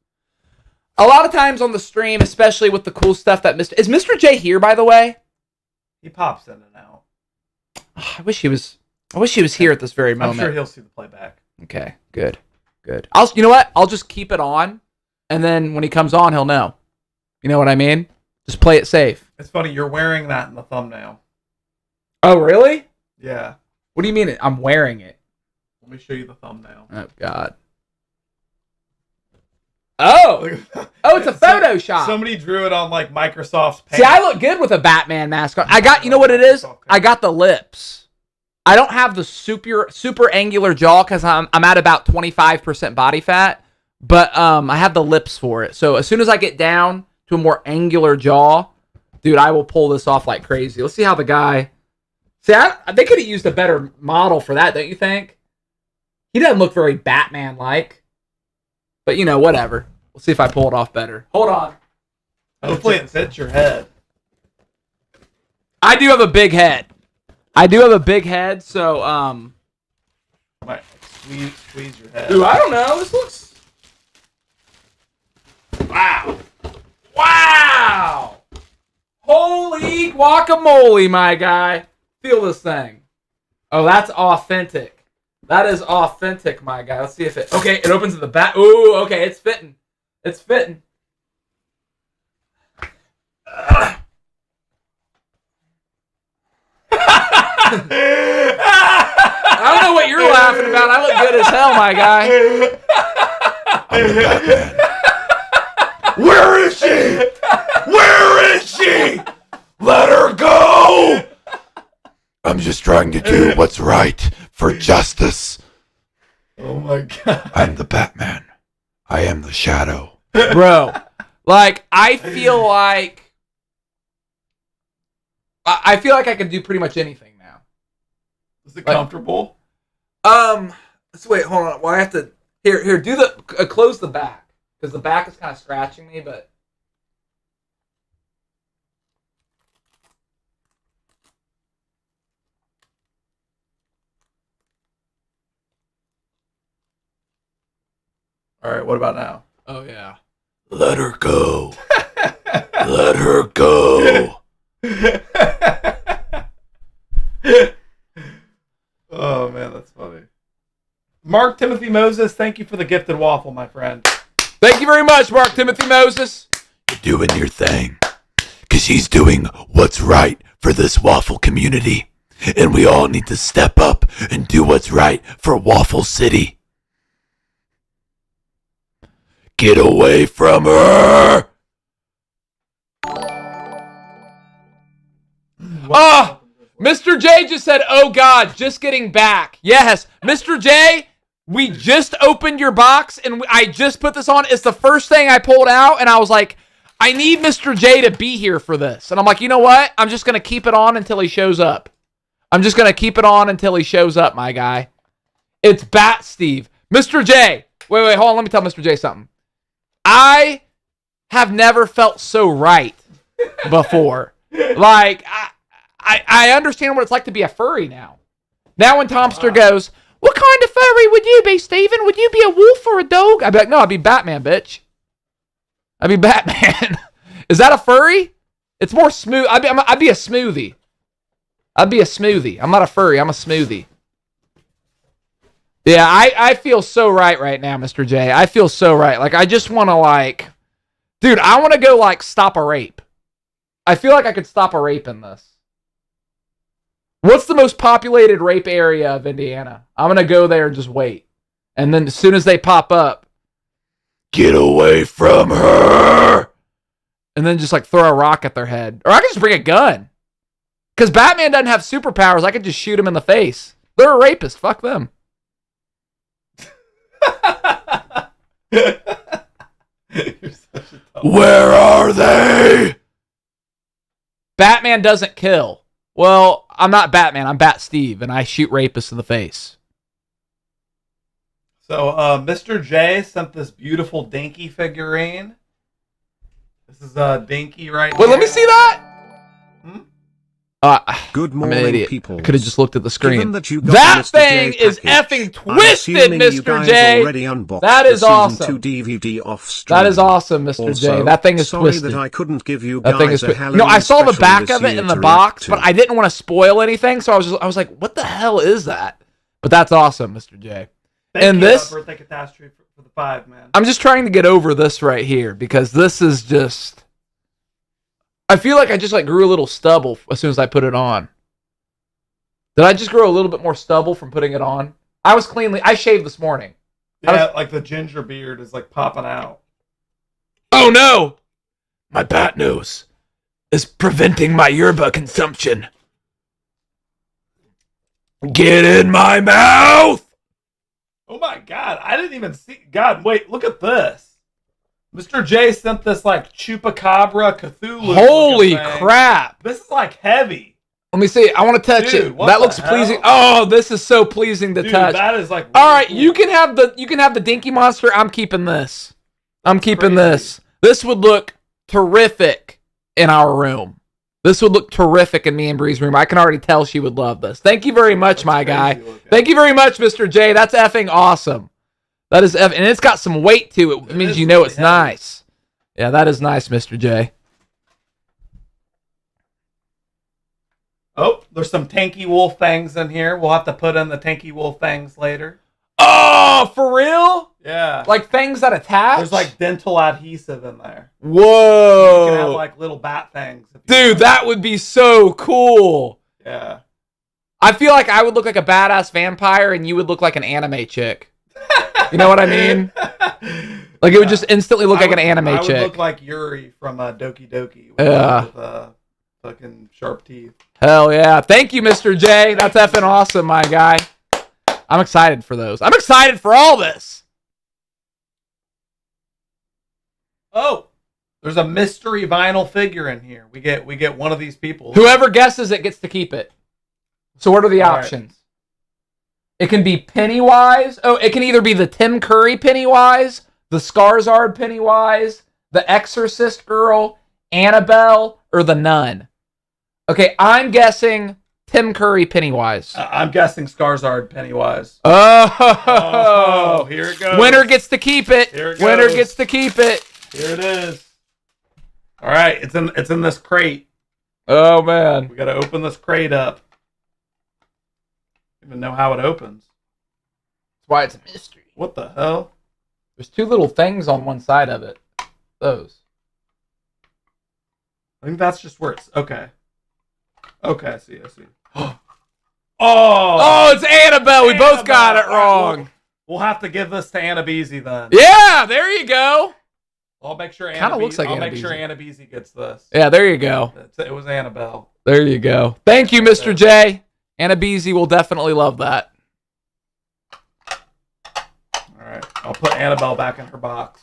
A lot of times on the stream, especially with the cool stuff that Is Mr. J here, by the way? He pops in and out. I wish he was here at this very moment. I'm sure he'll see the playback. Okay, good. You know what? I'll just keep it on, and then when he comes on, he'll know. You know what I mean? Just play it safe. It's funny, you're wearing that in the thumbnail. Oh, really? Yeah. What do you mean I'm wearing it? Let me show you the thumbnail. Oh, God. Oh! It's a Photoshop. Somebody drew it on like Microsoft's Paint. See, I look good with a Batman mask on. You know what it is? I got the lips. I don't have the super angular jaw because I'm at about 25% body fat, but I have the lips for it. So as soon as I get down to a more angular jaw, dude, I will pull this off like crazy. Let's see how the guy... See, they could have used a better model for that, don't you think? He doesn't look very Batman-like. But, you know, whatever. We'll see if I pull it off better. Hold on. Hopefully it fits your head. I do have a big head. So, Might squeeze your head. Dude, I don't know. This looks... Wow! Holy guacamole, my guy. Feel this thing. Oh, that's authentic. That is authentic, my guy. Let's see if it... Okay, it opens at the back. Ooh, okay, it's fitting. I don't know what you're laughing about. I look good as hell, my guy. I'm the Batman. Where is she? Where is she? Let her go! I'm just trying to do what's right for justice. Oh my God. I'm the Batman. I am the Shadow. Bro, like, I feel like I can do pretty much anything now. Is it comfortable? Let's wait, hold on. Well, I have to... Here, do the... close the back. Because the back is kind of scratching me, but... All right, what about now? Oh, yeah. Let her go. Let her go. Oh, man, that's funny. Mark Timothy Moses, thank you for the gifted waffle, my friend. Thank you very much, Mark Timothy Moses. You're doing your thing. Because she's doing what's right for this waffle community. And we all need to step up and do what's right for Waffle City. Get away from her! Oh, Mr. J just said, oh God, just getting back. Yes, Mr. J, we just opened your box and I just put this on. It's the first thing I pulled out and I was like, I need Mr. J to be here for this. And I'm like, you know what? I'm just going to keep it on until he shows up. My guy. It's Bat Steve. Mr. J. Wait, hold on. Let me tell Mr. J something. I have never felt so right before. Like, I understand what it's like to be a furry now. Now when Tomster goes, what kind of furry would you be, Steven? Would you be a wolf or a dog? I'd be like, no, I'd be Batman, bitch. I'd be Batman. Is that a furry? It's more smooth. I'd be a smoothie. I'm not a furry. I'm a smoothie. Yeah, I feel so right now, Mr. J. I feel so right. Like, I just want to, like... Dude, I want to go, like, stop a rape. I feel like I could stop a rape in this. What's the most populated rape area of Indiana? I'm going to go there and just wait. And then as soon as they pop up... Get away from her! And then just, like, throw a rock at their head. Or I can just bring a gun. Because Batman doesn't have superpowers. I could just shoot him in the face. They're a rapist. Fuck them. Where are they? Batman doesn't kill. Well, I'm not Batman. I'm Bat Steve, and I shoot rapists in the face. So, Mr. J sent this beautiful Dinky figurine. This is Dinky right Wait, here. let me see that. Good I'm an morning, idiot. people. Could have just looked at the screen. Given that you got That the Mr. thing J is package, effing twisted, I'm assuming you Mr. guys J. already unboxed That is the season awesome. 2 DVD off stream. That is awesome, Mr. Also, J. That thing is sorry twisted. that I couldn't give you That thing guys is a twisted. No, I Halloween saw the special back this of it year in the to box, react but I didn't want to spoil anything, so I was like, what the hell is that? But that's awesome, Mr. J. Thank you, this birthday catastrophe for the 5, man. I'm just trying to get over this right here because this is just I feel like I just like grew a little stubble as soon as I put it on. Did I just grow a little bit more stubble from putting it on? I shaved this morning. Yeah, like the ginger beard is like popping out. Oh no! My bat nose is preventing my yerba consumption. Get in my mouth! Oh my god, I didn't even see. God, wait, look at this. Mr. J sent this like Chupacabra Cthulhu. Holy thing. crap! This is like heavy. Let me see. I want to touch Dude, it. what That the looks hell? pleasing. Oh, this is so pleasing to Dude, touch. that is like. All really right, cool. you can have the Dinky Monster. I'm keeping this. I'm keeping crazy. this. This would look terrific in our room. This would look terrific in me and Bree's room. I can already tell she would love this. Thank you very much, my guy. looking. Thank you very much, Mr. J. That's effing awesome. That is and it's got some weight to it. It means is you know really it's heavy. nice. Yeah, that is nice, Mr. J. Oh, there's some Tanky Wolf fangs in here. We'll have to put in the Tanky Wolf fangs later. Oh, for real? Yeah. Like things that attach? There's like dental adhesive in there. Whoa. You can have like little bat fangs. if you Dude, want. that would be so cool. Yeah. I feel like I would look like a badass vampire and you would look like an anime chick. You know what I mean? Like it would just instantly look like an anime I chick. would look like Yuri from Doki Doki. Yeah. With fucking sharp teeth. Hell yeah. Thank you, Mr. J. That's effing awesome, my guy. I'm excited for those. I'm excited for all this. Oh, there's a mystery vinyl figure in here. We get one of these people. Whoever guesses it gets to keep it. So what are the All right. options? It can be Pennywise. Oh, it can either be the Tim Curry Pennywise, the Skarsgård Pennywise, the Exorcist girl, Annabelle, or the Nun. Okay, I'm guessing Tim Curry Pennywise. I'm guessing Skarsgård Pennywise. Oh, here it goes. Winner gets to keep it. Here it Winner goes. gets to keep it. Here it is. All right, it's in this crate. Oh man. We got to open this crate up. Even know how it opens. That's why it's a mystery. What the hell? There's two little things on one side of it. Those. I think that's just where it's okay. Okay, I see. Oh, it's Annabelle. We both got it Annabelle. All right, wrong. We'll have to give this to Anna Beasy then. Yeah, there you go. I'll make sure Kinda looks like I'll Anna make sure Beasy. Anna Beasy gets this. Yeah, there you go. It was Annabelle. There you go. Thank you, Mr. J. Anna Beasy will definitely love that. All right, I'll put Annabelle back in her box.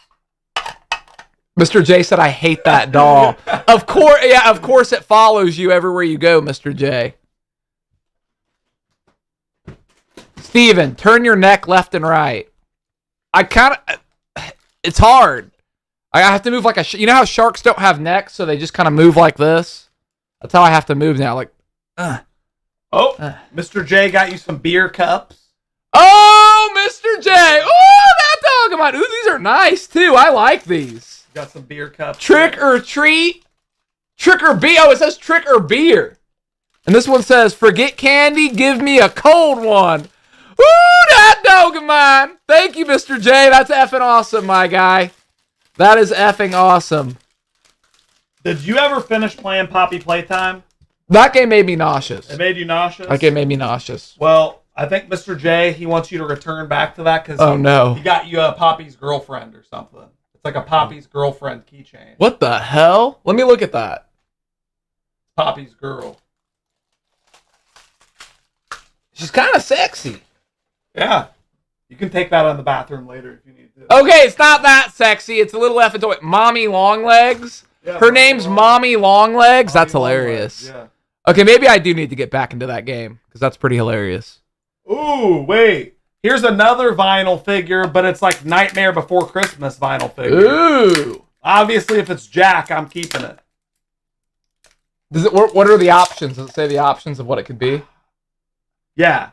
Mr. J said, I hate that doll. Of course it follows you everywhere you go, Mr. J. Steven, turn your neck left and right. It's hard. I have to move like you know how sharks don't have necks, so they just kind of move like this? That's how I have to move now, like, Mr. J got you some beer cups. Oh, Mr. J. Oh, that dog of mine. Ooh, these are nice, too. I like these. Got some beer cups. Trick or treat. Trick or beer. Oh, it says trick or beer. And this one says, forget candy, give me a cold one. Ooh, that dog of mine. Thank you, Mr. J. That's effing awesome, my guy. That is effing awesome. Did you ever finish playing Poppy Playtime? That game made me nauseous. It made you nauseous? That game made me nauseous. Well, I think Mr. J, he wants you to return back to that because no. he got you a Poppy's girlfriend or something. It's like a Poppy's girlfriend keychain. What the hell? Let me look at that. Poppy's girl. She's kind of sexy. Yeah. You can take that on the bathroom later if you need to. Okay, it's not that sexy. It's a little effing toy. Mommy Longlegs. Yeah, Her name's Mommy Longlegs. That's hilarious. Yeah. Okay, maybe I do need to get back into that game because that's pretty hilarious. Ooh, wait. Here's another vinyl figure, but it's like Nightmare Before Christmas vinyl figure. Ooh. Obviously, if it's Jack, I'm keeping it. What are the options? Does it say the options of what it could be? Yeah.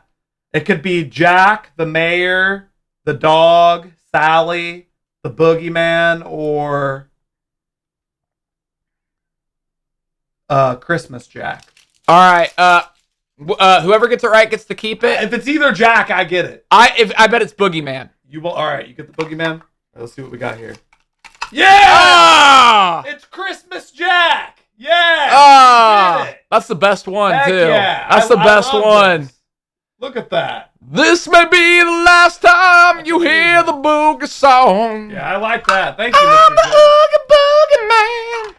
It could be Jack, the mayor, the dog, Sally, the boogeyman, or Christmas Jack. All right. Whoever gets it right gets to keep it. If it's either Jack, I get it. I bet it's Boogeyman. You will. All right, you get the boogeyman. All right, let's see what we got here. Yeah! Ah! It's Christmas Jack! Yeah! Ah! Get it. That's the best one, Heck too. yeah. That's the best love one. this. Look at that. This may be the last time you hear the boogie song. Yeah, I like that. Thank you, Mr. Jack. Boogie man.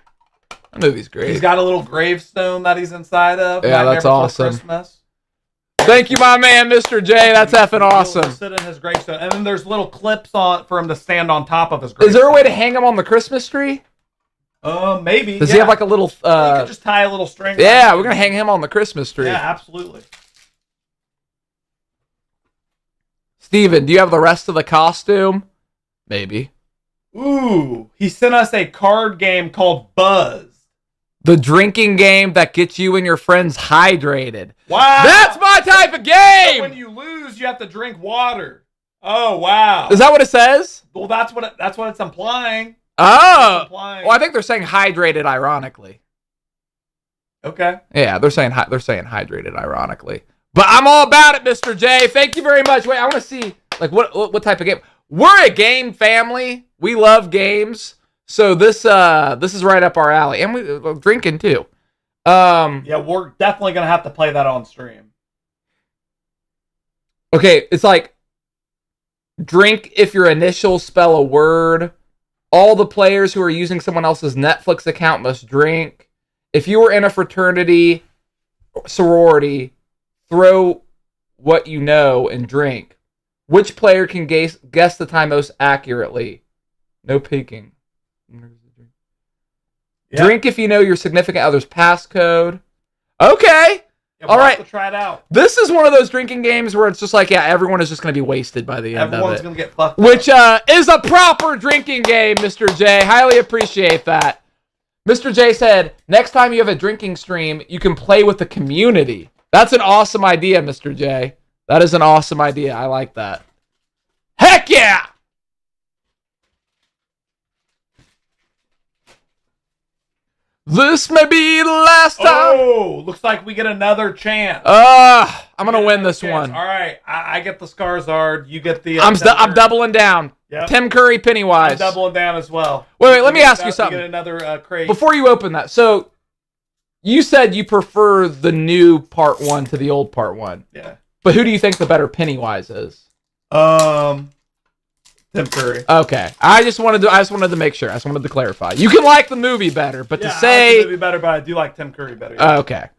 That movie's great. He's got a little gravestone that he's inside of. Yeah, Nightmare that's Before awesome. Christmas. Thank you, my man, Mr. J. That's effing He'll awesome. sit in his gravestone. And then there's little clips on for him to stand on top of his gravestone. Is there a way to hang him on the Christmas tree? Maybe. Does he have like a little... you could just tie a little string. Yeah, around we're going to hang him on the Christmas tree. Yeah, absolutely. Steven, do you have the rest of the costume? Maybe. Ooh, he sent us a card game called Buzz. The drinking game that gets you and your friends hydrated. Wow. That's my type of So game! when you lose, you have to drink water. Oh, wow. Is that what it says? Well, that's what it's implying. Oh! It's implying. Well, I think they're saying hydrated ironically. Okay. Yeah, they're saying hydrated ironically. But I'm all about it, Mr. J. Thank you very much. Wait, I want to see like what type of game. We're a game family. We love games. So this is right up our alley, and we're drinking too. Yeah, we're definitely gonna have to play that on stream. Okay, it's like drink if your initials spell a word. All the players who are using someone else's Netflix account must drink. If you were in a fraternity, sorority, throw what you know and drink. Which player can guess the time most accurately? No peeking. Yeah. Drink if you know your significant other's passcode. Okay. Yeah, All we'll right. have to try it out. This is one of those drinking games where it's just like, yeah, everyone is just going to be wasted by the end Everyone's of it. gonna get fucked Which up. is a proper drinking game, Mr. J. Highly appreciate that. Mr. J said, next time you have a drinking stream, you can play with the community. That's an awesome idea, Mr. J. That is an awesome idea. I like that. Heck yeah! This may be the last time. Oh, looks like we get another chance. I'm going to win this Chance. one. All right, I get the Skarsgård. You get the. I'm Denver. doubling down. Yep. Tim Curry, Pennywise. I'm doubling down as well. Wait, let me get ask you something. Get another crate. Before you open that, so you said you prefer the new part 1 to the old part 1. Yeah. But who do you think the better Pennywise is? Tim Curry. Okay, I just wanted to make sure. I just wanted to clarify. You can like the movie better, but Yeah, to I like say the movie better, but I do like Tim Curry better. Yeah. okay.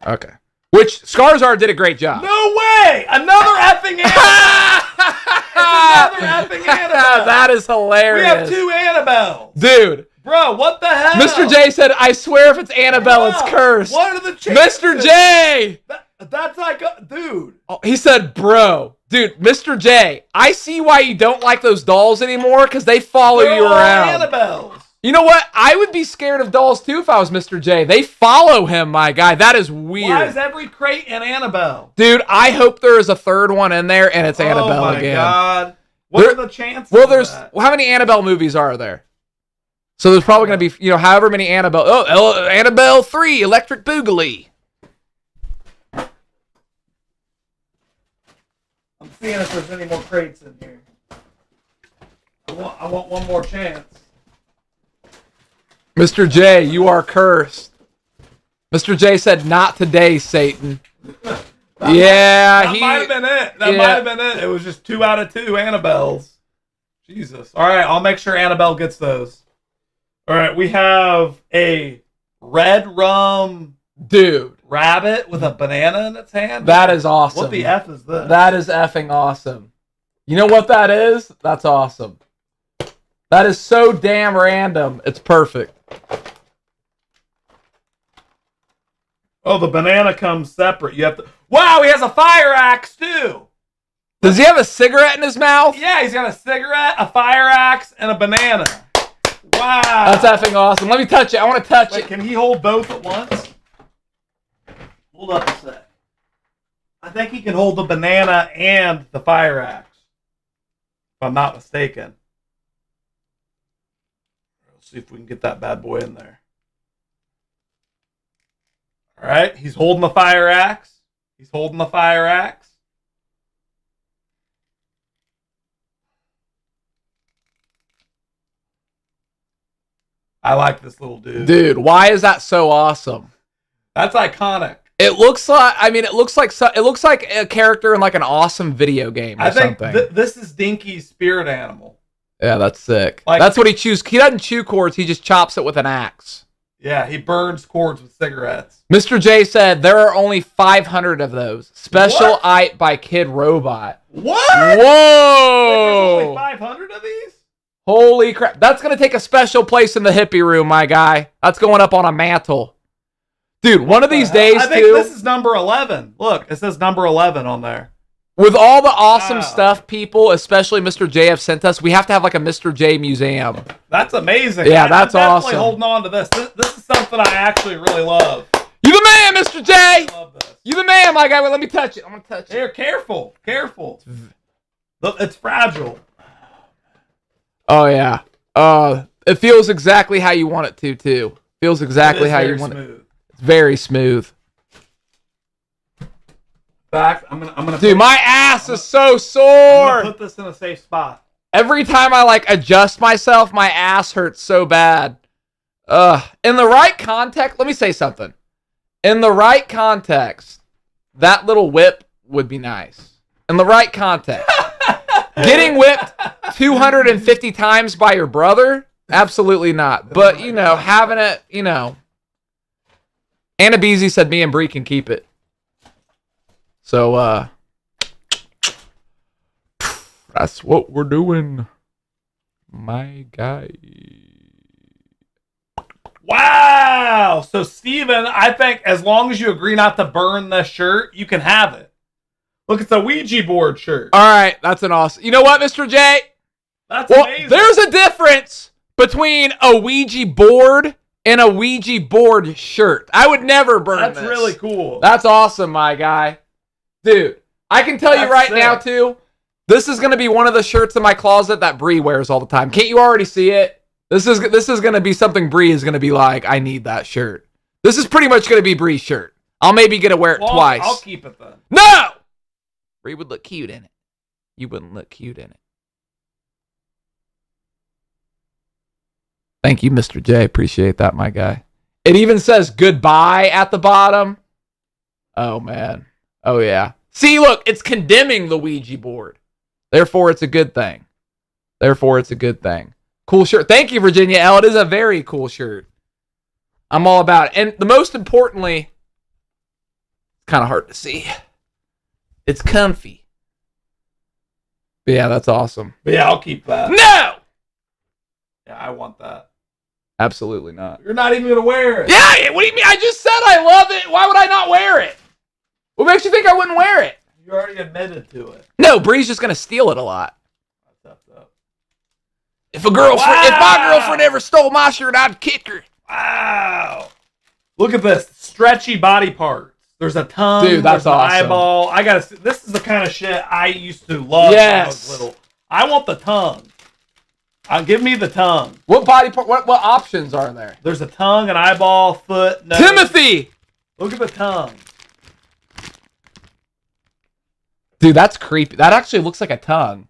Which Skarsgård did a great job. No way! Another effing Annabelle! It's another effing Annabelle! That is hilarious. We have 2 Annabelles! Dude. Bro, what the hell? Mr. J said, I swear if it's Annabelle, Bro, it's cursed. What are the chances? Mr. J! That's like, dude. Oh, he said, bro. Dude, Mr. J, I see why you don't like those dolls anymore, because they follow They're you all around. Annabelles. You know what? I would be scared of dolls too if I was Mr. J. They follow him, my guy. That is weird. Why is every crate an Annabelle? Dude, I hope there is a third one in there and it's Annabelle again. Oh my god. What are the chances? Well, of that? how many Annabelle movies are there? So there's probably going to be, however many Annabelle. Oh, Annabelle 3, Electric Boogaloo. I'm seeing if there's any more crates in here. I want one more chance. Mr. J, you are cursed. Mr. J said, not today, Satan. That might have been it. That might have been it. It was just 2 out of 2 Annabelles. Jesus. All right, I'll make sure Annabelle gets those. All right, we have a red rum Dude, rabbit with a banana in its hand. that is awesome. What the F is this? That is effing awesome. You know what that is? That's awesome. That is so damn random. It's perfect. Oh, the banana comes separate. You have to. Wow, he has a fire axe too. Does he have a cigarette in his mouth? Yeah, he's got a cigarette, a fire axe, and a banana. Wow. That's effing awesome. Let me touch it. I want to touch Wait, it. can he hold both at once? Hold up a sec. I think he can hold the banana and the fire axe. If I'm not mistaken. Let's see if we can get that bad boy in there. All right, he's holding the fire axe. He's holding the fire axe. I like this little dude. Dude, why is that so awesome? That's iconic. It looks like, I mean, it looks like a character in like an awesome video game or I think something. this is Dinky's spirit animal. Yeah, that's sick. Like- That's what he chews. He doesn't chew cords. He just chops it with an axe. Yeah, he burns cords with cigarettes. Mr. J said there are only 500 of those. Special ite by Kid Robot. What? Whoa! Wait, there's only 500 of these? Holy crap. That's going to take a special place in the hippie room, my guy. That's going up on a mantle. Dude, one of these days, I think too, this is number 11. Look, it says number 11 on there. with all the awesome Wow. stuff people, especially Mr. J, have sent us, we have to have like a Mr. J museum. That's amazing. Yeah, I'm that's definitely awesome. holding on to this. This is something I actually really love. You the man, Mr. J! I love this. You the man, my guy. Wait, let me touch it. I'm going to touch it. Here, careful. Look, it's fragile. Oh, yeah. It feels exactly how you want it to, too. Feels exactly how you want it. It's very smooth. In fact, I'm gonna. Dude, my ass is so I'm sore. gonna put this in a safe spot. Every time I like adjust myself, my ass hurts so bad. In the right context, let me say something. In the right context, that little whip would be nice. In the right context. Getting whipped 250 times by your brother? Absolutely not. But, you know, having it, you know. Anna Beasy said me and Bree can keep it. So, that's what we're doing, my guy. Wow. So, Steven, I think as long as you agree not to burn this shirt, you can have it. Look, it's a Ouija board shirt. All right, that's an awesome. You know what, Mr. J? That's Well, amazing. there's a difference between a Ouija board and a Ouija board shirt. I would never burn That's this. really cool. That's awesome, my guy. Dude, I can tell you That's right sick. now, too, this is going to be one of the shirts in my closet that Bree wears all the time. Can't you already see it? This is going to be something Bree is going to be like, I need that shirt. This is pretty much going to be Bree's shirt. I'll maybe get to wear it Well, twice. I'll keep it then. No! Bree would look cute in it. You wouldn't look cute in it. Thank you, Mr. J. Appreciate that, my guy. It even says goodbye at the bottom. Oh, man. Oh, yeah. See, look, it's condemning the Ouija board. Therefore, it's a good thing. Cool shirt. Thank you, Virginia L. It is a very cool shirt. I'm all about it. And the most importantly, it's kind of hard to see. It's comfy. But yeah, that's awesome. But yeah, I'll keep that. No! Yeah, I want that. Absolutely not. You're not even going to wear it. Yeah, what do you mean? I just said I love it. Why would I not wear it? What makes you think I wouldn't wear it? You already admitted to it. No, Bree's just going to steal it a lot. That's up. If my girlfriend ever stole my shirt, I'd kick her. Wow. Look at this. Stretchy body parts. There's a tongue. Dude, that's there's an awesome. eyeball. This is the kind of shit I used to love when I was little. I want the tongue. Give me the tongue. What body part? What options are there? There's a tongue, an eyeball, foot, nose. Timothy! Look at the tongue. Dude, that's creepy. That actually looks like a tongue.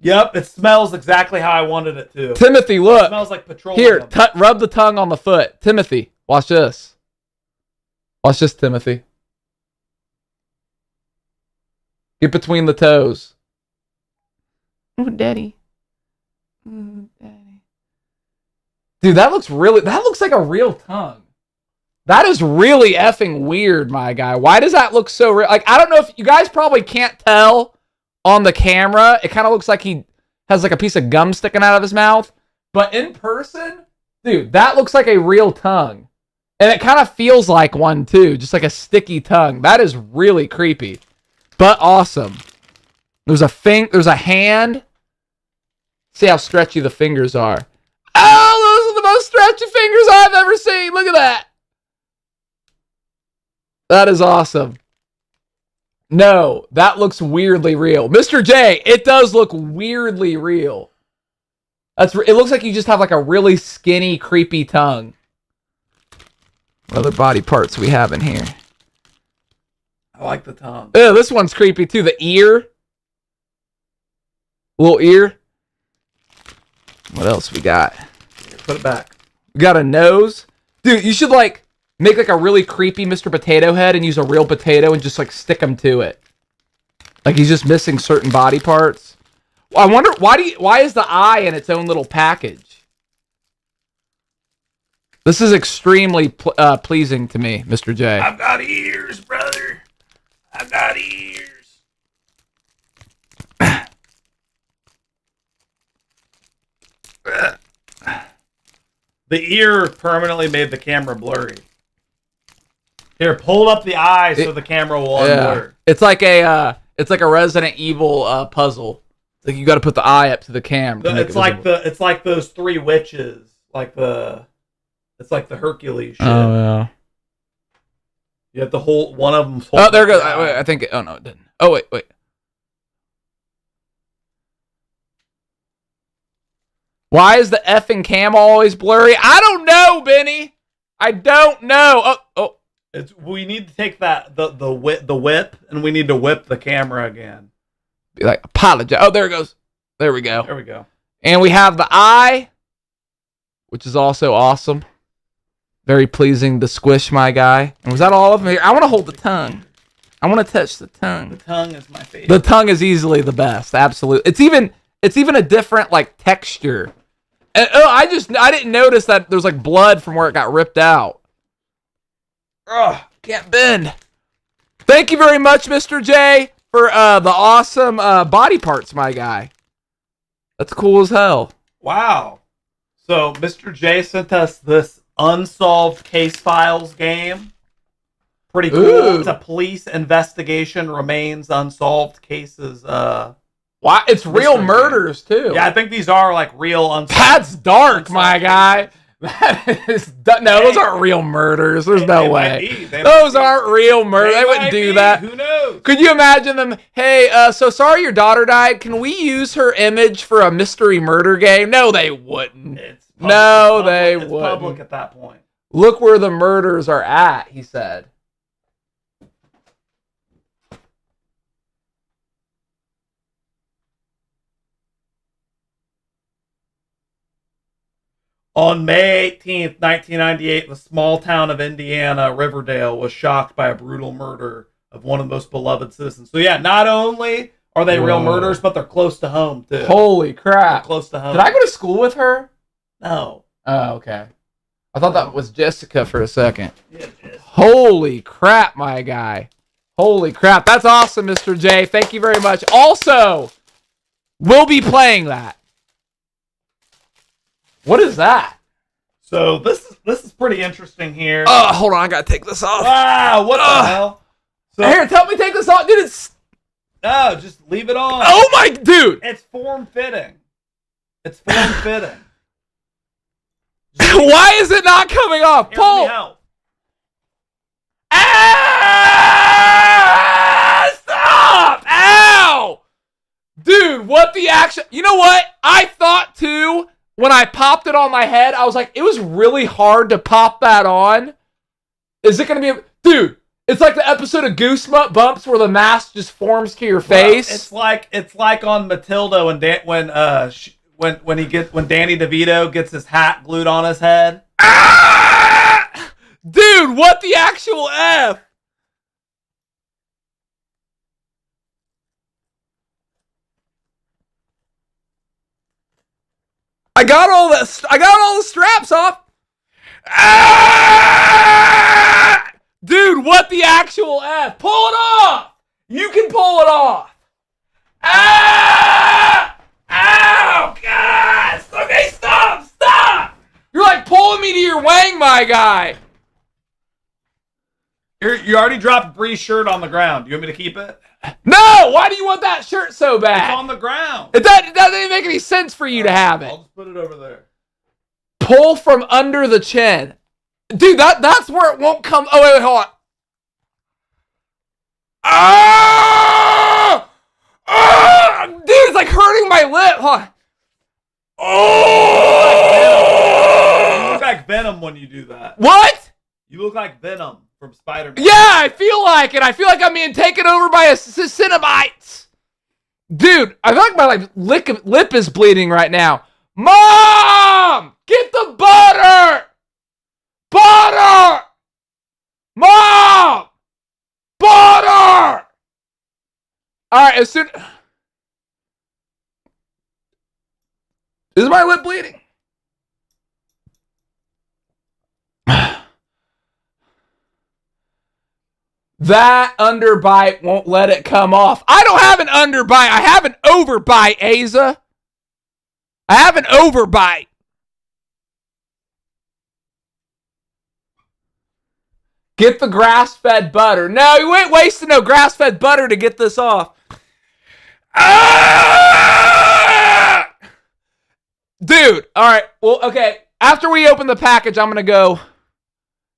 Yep, it smells exactly how I wanted it to. Timothy, It look. smells like petroleum. Here, rub the tongue on the foot. Timothy, watch this. Watch this, Timothy. Get between the toes. Oh, daddy. Oh, daddy. Dude, that looks like a real tongue. That is really effing weird, my guy. Why does that look so real? Like, I don't know if you guys probably can't tell on the camera. It kind of looks like he has like a piece of gum sticking out of his mouth. But in person, dude, that looks like a real tongue. And it kind of feels like one too, just like a sticky tongue. That is really creepy, but awesome. There's a hand. See how stretchy the fingers are. Oh, those are the most stretchy fingers I've ever seen. Look at that. That is awesome. No, that looks weirdly real. Mr. J, it does look weirdly real. It looks like you just have like a really skinny, creepy tongue. What other body parts we have in here? I like the tongue. Oh, this one's creepy too. The ear. Little ear. What else we got? Put it back. We got a nose. Dude, you should like make like a really creepy Mr. Potato Head and use a real potato and just like stick him to it. Like he's just missing certain body parts. I wonder why is the eye in its own little package? This is extremely pleasing to me, Mr. J. I've got ears, brother. I've got ears. The ear permanently made the camera blurry. Here, pull up the eye so the camera will unblur. It's like a Resident Evil puzzle. It's like you got to put the eye up to the camera. It's like those three witches, it's like the Hercules shit. Oh yeah. You have to hold one of them. Oh, there it goes. I think. Oh no, it didn't. Oh wait. Why is the effing cam always blurry? I don't know, Benny. I don't know. Oh. We need to take the whip, and we need to whip the camera again. Be like, apologize. Oh, there it goes. There we go. There we go. And we have the eye, which is also awesome. Very pleasing to squish, my guy. And was that all of them? Here, I want to hold the tongue. I want to touch the tongue. The tongue is my favorite. The tongue is easily the best. Absolutely. It's even a different like texture. And, I didn't notice that there's like blood from where it got ripped out. Ugh, can't bend. Thank you very much, Mr. J, for the awesome body parts, my guy. That's cool as hell. Wow. So Mr. J sent us this Unsolved Case Files game. Pretty cool. Ooh. It's a police investigation remains unsolved cases. Why? It's real murders too. Yeah, I think these are like real unsolved. That's dark, my guy. That is no, those aren't real murders. There's no way. Those aren't real murders. They wouldn't do that. Who knows? Could you imagine them? Hey, so sorry your daughter died. Can we use her image for a mystery murder game? No, they wouldn't. They wouldn't. It's public at that point. Look where the murders are at, he said. On May 18th, 1998, the small town of Indiana, Riverdale, was shocked by a brutal murder of one of the most beloved citizens. So yeah, not only are they real murders, but they're close to home too. Holy crap. They're close to home. Did I go to school with her? No. Oh, okay. I thought that was Jessica for a second. Yeah, Jess. Holy crap, my guy. Holy crap. That's awesome, Mr. J. Thank you very much. Also, we'll be playing that. What is that? So this is pretty interesting here. Oh, hold on. I got to take this off. Wow, what the hell? So, Here, help me take this off. Dude, no, just leave it on. Oh, my... Dude. It's form-fitting. It's form-fitting. Why is it not coming off? Here, Paul. let me help. Ah! Stop! Ow! Dude, what the action? You know what? I thought, too... When I popped it on my head, I was like, it was really hard to pop that on. Is it going to be... Dude, it's like the episode of Goosebumps where the mask just forms to your face. Well, it's like on Matilda when Danny DeVito gets his hat glued on his head. Ah! Dude, what the actual F? I got all the straps off. Ah! Dude, what the actual F? Pull it off! You can pull it off! Ah! Ow! God! Okay, stop! Stop! You're like pulling me to your wang, my guy! You already dropped Bree's shirt on the ground. You want me to keep it? No! Why do you want that shirt so bad? It's on the ground. It doesn't even make any sense for you to have it. I'll just put it over there. Pull from under the chin. Dude, that's where it won't come. Oh, wait, hold on. Ah! Ah! Dude, it's like hurting my lip. Hold on. Oh! You look like Venom when you do that. What? You look like Venom from Spider-Man. Yeah, I feel like it. I feel like I'm being taken over by a Cinnabites. Dude, I feel like my lip is bleeding right now. Mom! Get the butter! Butter! Mom! Butter! Alright, as soon... Is my lip bleeding? That underbite won't let it come off. I don't have an underbite. I have an overbite, Asa. I have an overbite. Get the grass-fed butter. No, you ain't wasting no grass-fed butter to get this off. Ah! Dude, all right. Well, okay. After we open the package, I'm going to go.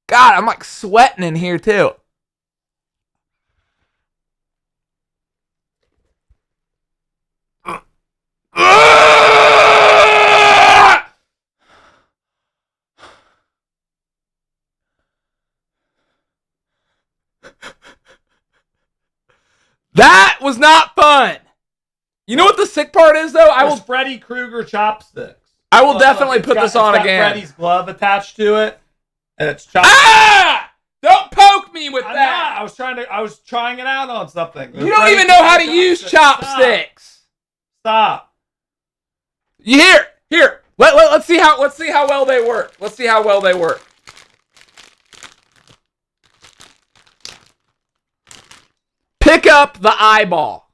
God, I'm like sweating in here too. That was not fun. You know what the sick part is, though? I will Freddy Krueger chopsticks. I will definitely put this on again. Freddy's glove attached to it, and it's chopsticks. Ah! Don't poke me with I'm that. not. I was trying it out on something. You don't even know how to use chopsticks. Stop. You here. Let's see how well they work. Let's see how well they work. Pick up the eyeball.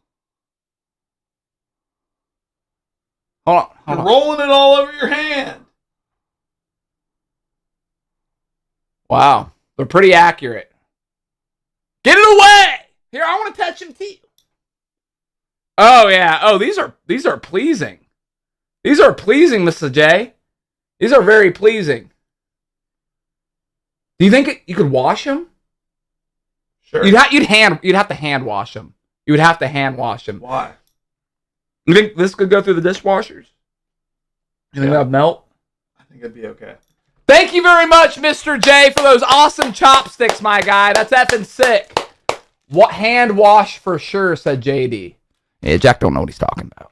Hold on. You're rolling it all over your hand. Wow. They're pretty accurate. Get it away! Here, I want to touch them too. Oh, yeah. Oh, these are pleasing. These are pleasing, Mr. J. These are very pleasing. Do you think you could wash them? Sure. You'd have to hand wash them. You would have to hand wash them. Why? You think this could go through the dishwashers? You think that would melt? I think it'd be okay. Thank you very much, Mr. J, for those awesome chopsticks, my guy. That's effing sick. What hand wash for sure, said JD. Yeah, Jack don't know what he's talking about.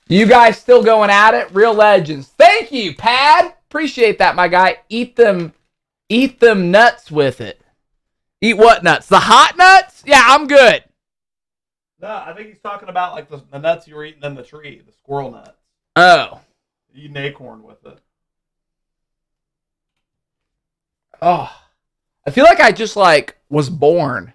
You guys still going at it? Real legends. Thank you, Pad. Appreciate that, my guy. Eat them nuts with it. Eat what nuts? The hot nuts? Yeah, I'm good. No, I think he's talking about like the nuts you were eating in the tree, the squirrel nuts. Oh. You eat an acorn with it. Oh. I feel like I just was born.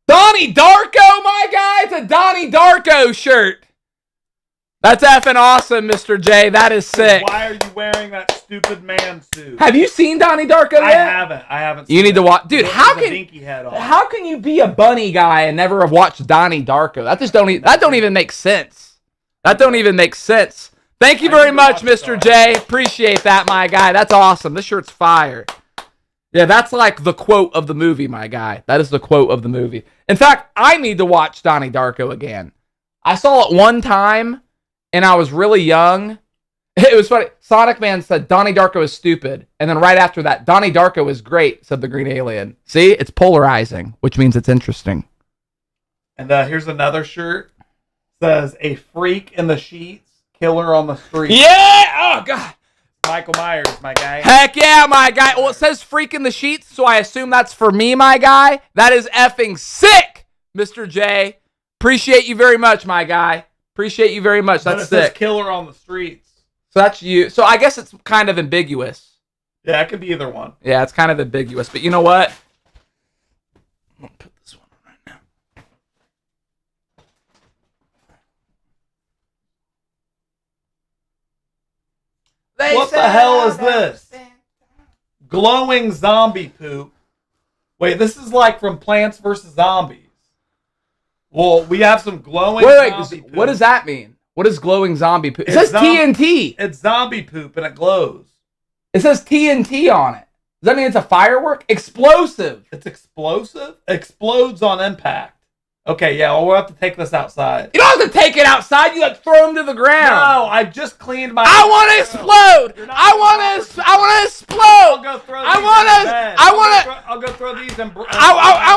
Donnie Darko, my guy! It's a Donnie Darko shirt. That's effing awesome, Mr. J. That is sick. Why are you wearing that stupid man suit? Have you seen Donnie Darko yet? I haven't seen You need to watch. Dude, how can you be a bunny guy and never have watched Donnie Darko? That just don't even make sense. That don't even make sense. Thank you very much, Mr. J. Appreciate that, my guy. That's awesome. This shirt's fire. Yeah, that's like the quote of the movie, my guy. That is the quote of the movie. In fact, I need to watch Donnie Darko again. I saw it one time, and I was really young. It was funny. Sonic Man said, Donnie Darko is stupid. And then right after that, Donnie Darko is great, said the Green Alien. See? It's polarizing, which means it's interesting. And here's another shirt. Says, a freak in the sheets, killer on the street. Yeah! Oh, God. Michael Myers, my guy. Heck yeah, my guy. Well, it says freak in the sheets, so I assume that's for me, my guy. That is effing sick, Mr. J. Appreciate you very much, my guy. Appreciate you very much. But That's it says sick. killer on the streets. So that's you. So I guess it's kind of ambiguous. Yeah, it could be either one. Yeah, it's kind of ambiguous. But you know what? I'm gonna put this one on right now. What the hell is this? Glowing zombie poop. Wait, this is like from Plants vs. Zombies. Well, we have some glowing zombie poop. What does that mean? What is glowing zombie poop? It It's says TNT. It's zombie poop and it glows. It says TNT on it. Does that mean it's a firework? Explosive. It's explosive? Explodes on impact. Okay, yeah, well, we'll have to take this outside. You don't have to take it outside. You like throw them to the ground. No, I just cleaned my. I want to explode. I want to explode. I'll go throw these I'll go throw these in. I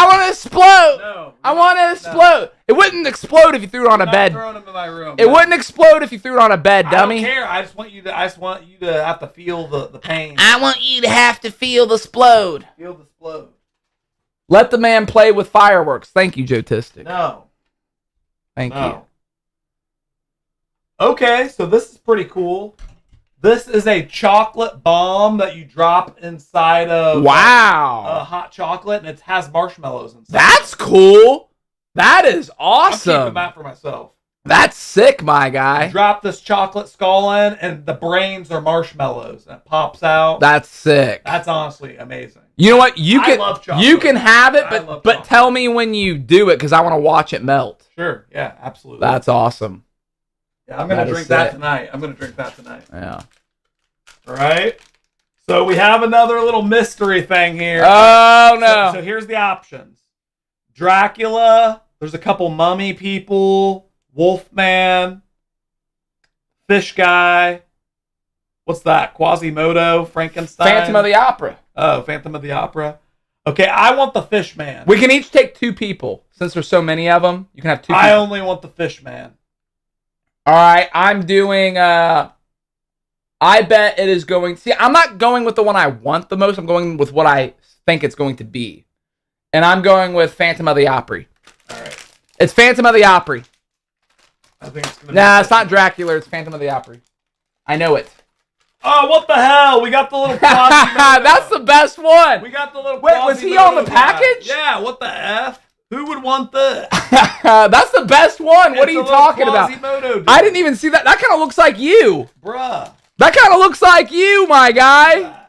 want to explode. No, I want to explode. It wouldn't explode if you threw it on a bed. Throwing them in my room. It wouldn't explode if you threw it on a bed, dummy. I don't care. I just want you to have to feel the pain. I want you to have to feel the explode. Feel the explode. Let the man play with fireworks. Thank you, Joe Tistic. No. Thank you. Okay, so this is pretty cool. This is a chocolate bomb that you drop inside of hot chocolate, and it has marshmallows inside. That's cool. That is I'm awesome. keeping that for myself. That's sick, my guy. You drop this chocolate skull in, and the brains are marshmallows, and it pops out. That's sick. That's honestly amazing. You know what? I love chocolate. You can have it, I love but chocolate. tell me when you do it because I want to watch it melt. Sure. Yeah, absolutely. That's awesome. Yeah, I'm gonna That is drink that sick. tonight. Yeah. All right. So we have another little mystery thing here. Oh no. So here's the options: Dracula. There's a couple mummy people. Wolfman. Fish guy. What's that? Quasimodo. Frankenstein. Phantom of the Opera. Oh, Phantom of the Opera. Okay, I want the fish man. We can each take 2 people since there's so many of them. You can have 2 people. I only want the fish man. All right, I'm doing. I bet it is going. See, I'm not going with the one I want the most. I'm going with what I think it's going to be, and I'm going with Phantom of the Opera. All right. It's Phantom of the Opera. I think it's gonna. Nah, it's not Dracula. It's Phantom of the Opera. I know it. Oh, what the hell? We got the little Quasimodo. That's the best one. We got the little. Wait, was he on the Quasimodo guy. package? Yeah. What the f? Who would want this? That's the best one. What are you talking about? Dude. I didn't even see that. That kind of looks like you. Bruh. That kind of looks like you, my guy.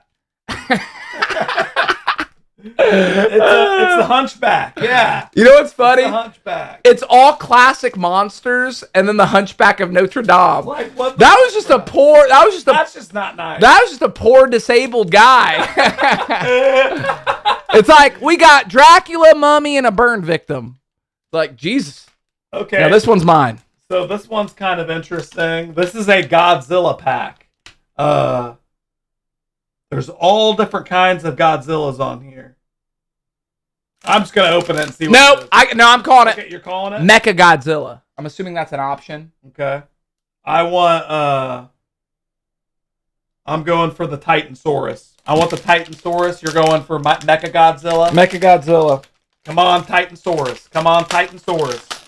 It's the Hunchback. Yeah. You know what's funny? It's the Hunchback. It's all classic monsters, and then the Hunchback of Notre Dame. Like, what That was just a poor. That was just a. That's just not nice. That was just a poor disabled guy. It's like we got Dracula, mummy, and a burn victim. Like Jesus. Okay. Now this one's mine. So this one's kind of interesting. This is a Godzilla pack. There's all different kinds of Godzillas on here. I'm just gonna open it and see. What it is. I'm calling it. Okay, you're calling it Mecha Godzilla. I'm assuming that's an option. Okay. I want. I'm going for the Titansaurus. I want the Titansaurus. You're going for Mecha Godzilla. Mecha Godzilla. Come on, Titansaurus. Come on, Titansaurus.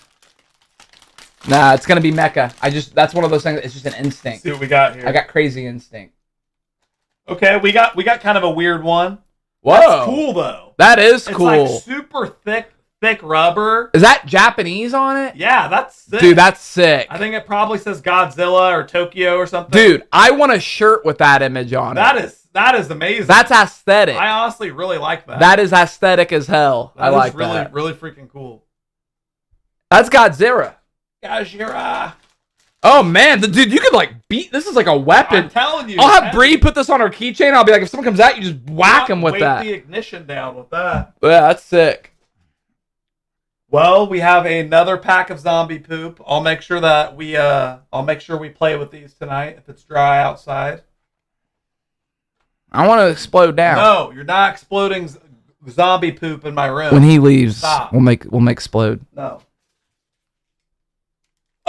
Nah, it's gonna be Mecha. That's one of those things. It's just an instinct. Let's see what we got here. I got crazy instinct. Okay, we got kind of a weird one. Whoa, That's cool though. That is cool. It's like super thick rubber. Is that Japanese on it? Yeah, that's sick. Dude, that's sick. I think it probably says Godzilla or Tokyo or something. Dude, I want a shirt with that image on it. That is amazing. That's aesthetic. I honestly really like that. That is aesthetic as hell. I like really, that. really freaking cool. That's Godzilla. Gajira. Oh man, dude, you could like beat. This is like a weapon. I'm telling you. I'll have Bree put this on her keychain. I'll be like, if someone comes at you, just whack him with Weight that. the ignition down with that. Yeah, that's sick. Well, we have another pack of zombie poop. I'll make sure that I'll make sure we play with these tonight if it's dry outside. I want to explode down. No, you're not exploding zombie poop in my room. When he leaves, Stop. we'll make explode. No.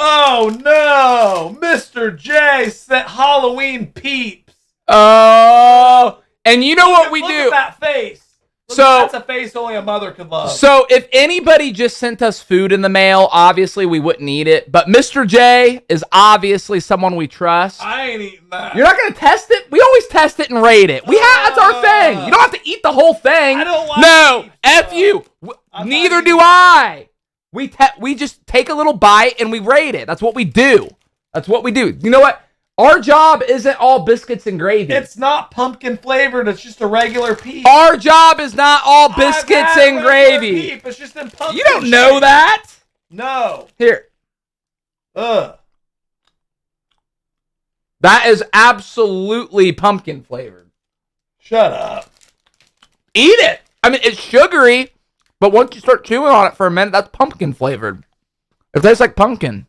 Oh no! Mr. J sent Halloween peeps. Oh, and you know what we Look do? at that face. So that's a face only a mother could love. So if anybody just sent us food in the mail, obviously we wouldn't eat it. But Mr. J is obviously someone we trust. I ain't eating that. You're not gonna test it? We always test it and rate it. That's our thing. You don't have to eat the whole thing. I don't like No, pizza. F you. Neither do I. We just take a little bite and we rate it. That's what we do. You know what? Our job isn't all biscuits and gravy. It's not pumpkin flavored. It's just a regular peep. Our job is not all biscuits and gravy. Peep. It's just in pumpkin. You don't know that. No. Here. Ugh. That is absolutely pumpkin flavored. Shut up. Eat it. I mean, it's sugary, but once you start chewing on it for a minute, that's pumpkin flavored. It tastes like pumpkin.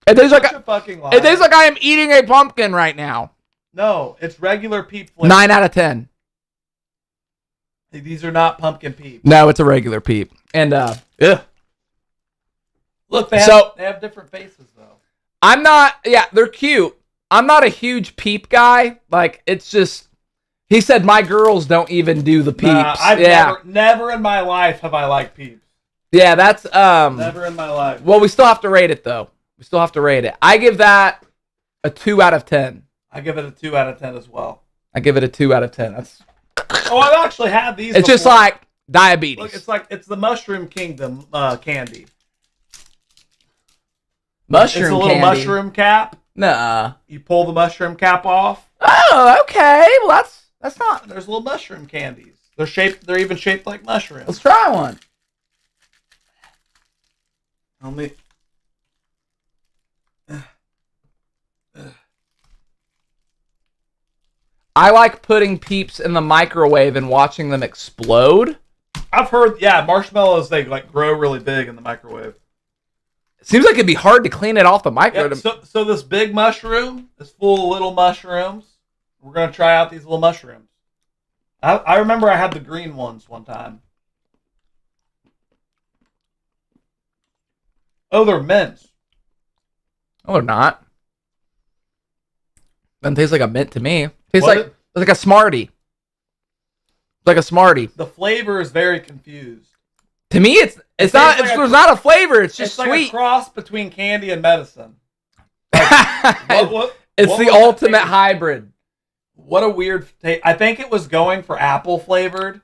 It tastes like I am eating a pumpkin right now. No, it's regular peep flavor. 9 out of 10. These are not pumpkin peeps. No, it's a regular peep. And Look, they have different faces though. They're cute. I'm not a huge peep guy. Like, it's just, he said my girls don't even do the peeps. I've never in my life have I liked peeps. Yeah, that's never in my life. Well, we still have to rate it though. I give that a 2 out of 10. I give it a 2 out of 10 as well. I give it a 2 out of 10. That's. Oh, I've actually had these. It's just like diabetes. Look, it's the Mushroom Kingdom candy. Mushroom It's a little candy. mushroom cap. Nuh-uh. You pull the mushroom cap off. Oh, okay. Well, that's not. There's little mushroom candies. They're even shaped like mushrooms. Let's try one. I like putting peeps in the microwave and watching them explode. I've heard, marshmallows, they like grow really big in the microwave. It seems like it'd be hard to clean it off the microwave. So this big mushroom is full of little mushrooms. We're going to try out these little mushrooms. I remember I had the green ones one time. Oh, they're mints. Oh, they're not. Doesn't taste like a mint to me. Tastes like a Smartie. Like a Smartie. The flavor is very confused. To me, it's not. There's not a flavor. It's just like sweet. A cross between candy and medicine. It's the ultimate hybrid. What a weird taste. I think it was going for apple flavored,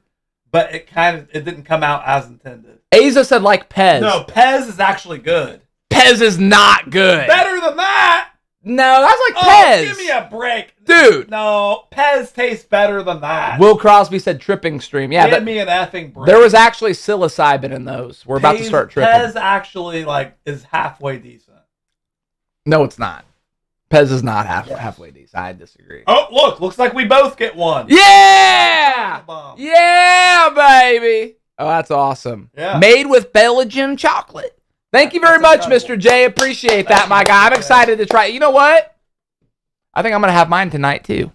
but it didn't come out as intended. Asa said like Pez. No, Pez is actually good. Pez is not good. Better than that. No, that's like Pez. Give me a break, dude. No, Pez tastes better than that. Will Crosby said tripping stream. Yeah, give me an effing break. There was actually psilocybin in those. We're about to start tripping. Pez actually is halfway decent. No, it's not. Pez is not halfway decent. I disagree. Oh, looks like we both get one. Yeah! Yeah, baby. Oh, that's awesome. Yeah. Made with Belgian chocolate. Thank you very much, Mr. J. Appreciate that, my guy. I'm excited to try it. You know what? I think I'm going to have mine tonight, too.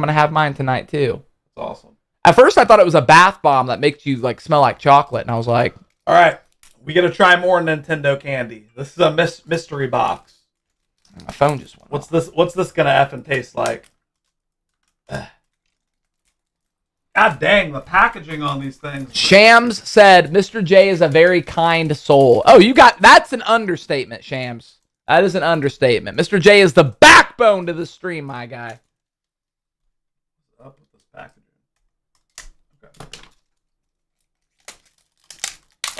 That's awesome. At first, I thought it was a bath bomb that makes you smell like chocolate. And I was like... All right. We got to try more Nintendo candy. This is a mystery box. My phone just went off. What's this going to effing taste like? God dang, the packaging on these things. Shams said, Mr. J is a very kind soul. Oh, that's an understatement, Shams. That is an understatement. Mr. J is the backbone to the stream, my guy. Up with this packaging. Okay.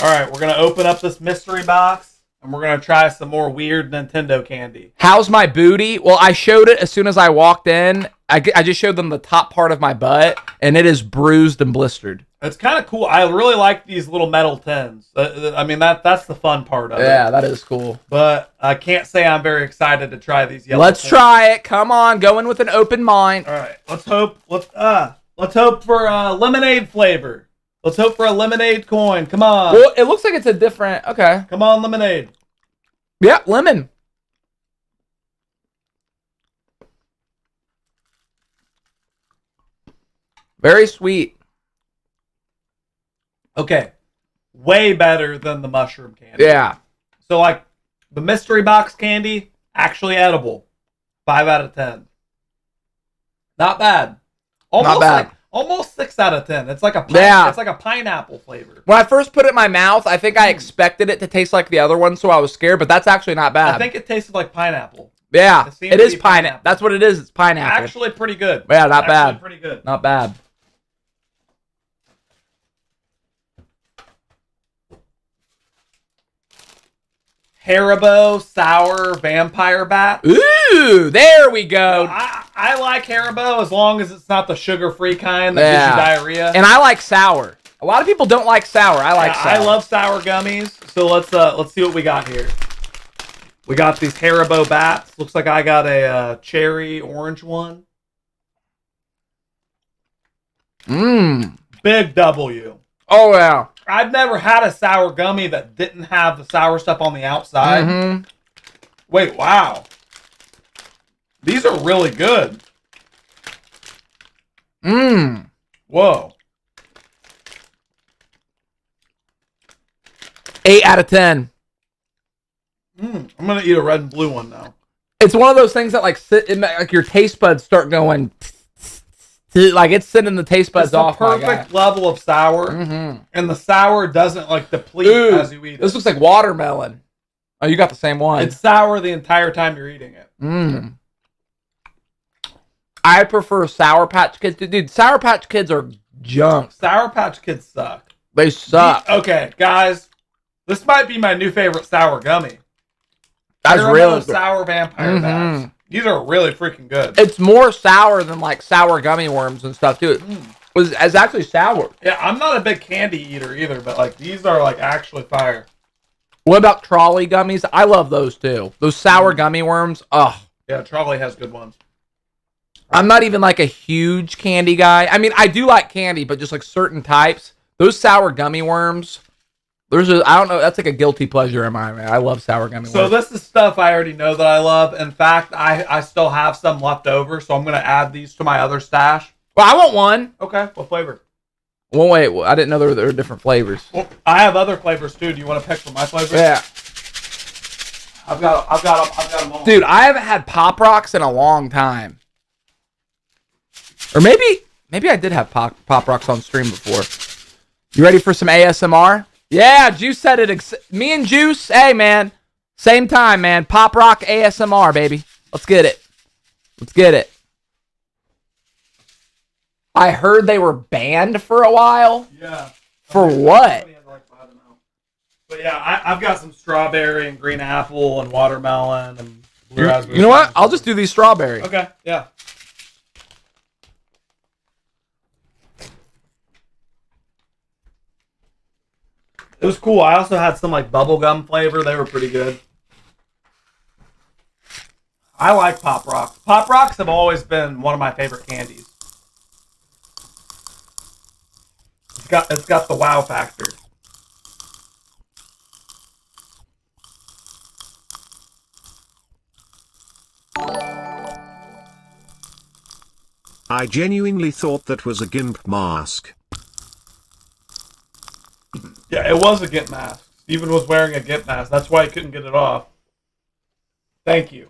All right, we're going to open up this mystery box, and we're going to try some more weird Nintendo candy. How's my booty? Well, I showed it as soon as I walked in. I just showed them the top part of my butt, and it is bruised and blistered. It's kind of cool. I really like these little metal tins. I mean, that's the fun part of it. Yeah, that is cool. But I can't say I'm very excited to try these yellow Let's try it. Come on, go in with an open mind. All right, let's hope for lemonade flavor. Let's hope for a lemonade coin. Come on. Well, it looks like it's a different... Okay. Come on, lemonade. Yeah, lemon. Very sweet. Okay. Way better than the mushroom candy. Yeah. So, the mystery box candy, actually edible. 5 out of 10. Not bad. Almost 6 out of 10. It's like a it's like a pineapple flavor. When I first put it in my mouth, I think I expected it to taste like the other one, so I was scared, but that's actually not bad. I think it tasted like pineapple. Yeah, it is pineapple. That's what it is. It's pineapple. Actually pretty good. Yeah, not bad. Pretty good. Not bad. Haribo sour vampire bat. Ooh, there we go. I like Haribo as long as it's not the sugar-free kind that gives you diarrhea. And I like sour. A lot of people don't like sour. I like sour. I love sour gummies. So let's see what we got here. We got these Haribo bats. Looks like I got a cherry orange one. Big W. Oh yeah. I've never had a sour gummy that didn't have the sour stuff on the outside. Wait, wow. These are really good. Whoa. 8 out of 10. I'm gonna eat a red and blue one now. It's one of those things that like sit in, like your taste buds start going, like it's sending the taste buds off. Perfect level of sour, and the sour doesn't like deplete as you eat it. This looks like watermelon. Oh, you got the same one. It's sour the entire time you're eating it. I prefer Sour Patch Kids. Dude, Sour Patch Kids are junk. Sour Patch Kids suck. They suck. Okay, guys, this might be my new favorite sour gummy. That's really sour vampire bats. These are really freaking good. It's more sour than like sour gummy worms and stuff too. It's actually sour. Yeah, I'm not a big candy eater either, but like these are like actually fire. What about trolley gummies? I love those too. Those sour gummy worms. Oh. Yeah, trolley has good ones. I'm not even like a huge candy guy. I mean, I do like candy, but just like certain types. Those sour gummy worms. I don't know. That's like a guilty pleasure of mine, man. I love sour gummy worms. So this is stuff I already know that I love. In fact, I still have some left over, so I'm going to add these to my other stash. Well, I want one. Okay, what flavor? Well, wait. I didn't know there were different flavors. Well, I have other flavors too. Do you want to pick from my flavors? Yeah. I've got them all. Dude, I haven't had Pop Rocks in a long time. Or maybe I did have Pop Rocks on stream before. You ready for some ASMR? Yeah, Juice said it. Me and Juice, hey, man. Same time, man. Pop Rock ASMR, baby. Let's get it. Let's get it. I heard they were banned for a while. Yeah. For what? But yeah, I've got some strawberry and green apple and watermelon and blue raspberry. You know what? I'll just do these strawberry. Okay, yeah. It was cool. I also had some like bubblegum flavor. They were pretty good. I like Pop Rocks. Pop Rocks have always been one of my favorite candies. It's got the wow factor. I genuinely thought that was a GIMP mask. Yeah, it was a GIMP mask. Steven was wearing a GIMP mask. That's why he couldn't get it off. Thank you.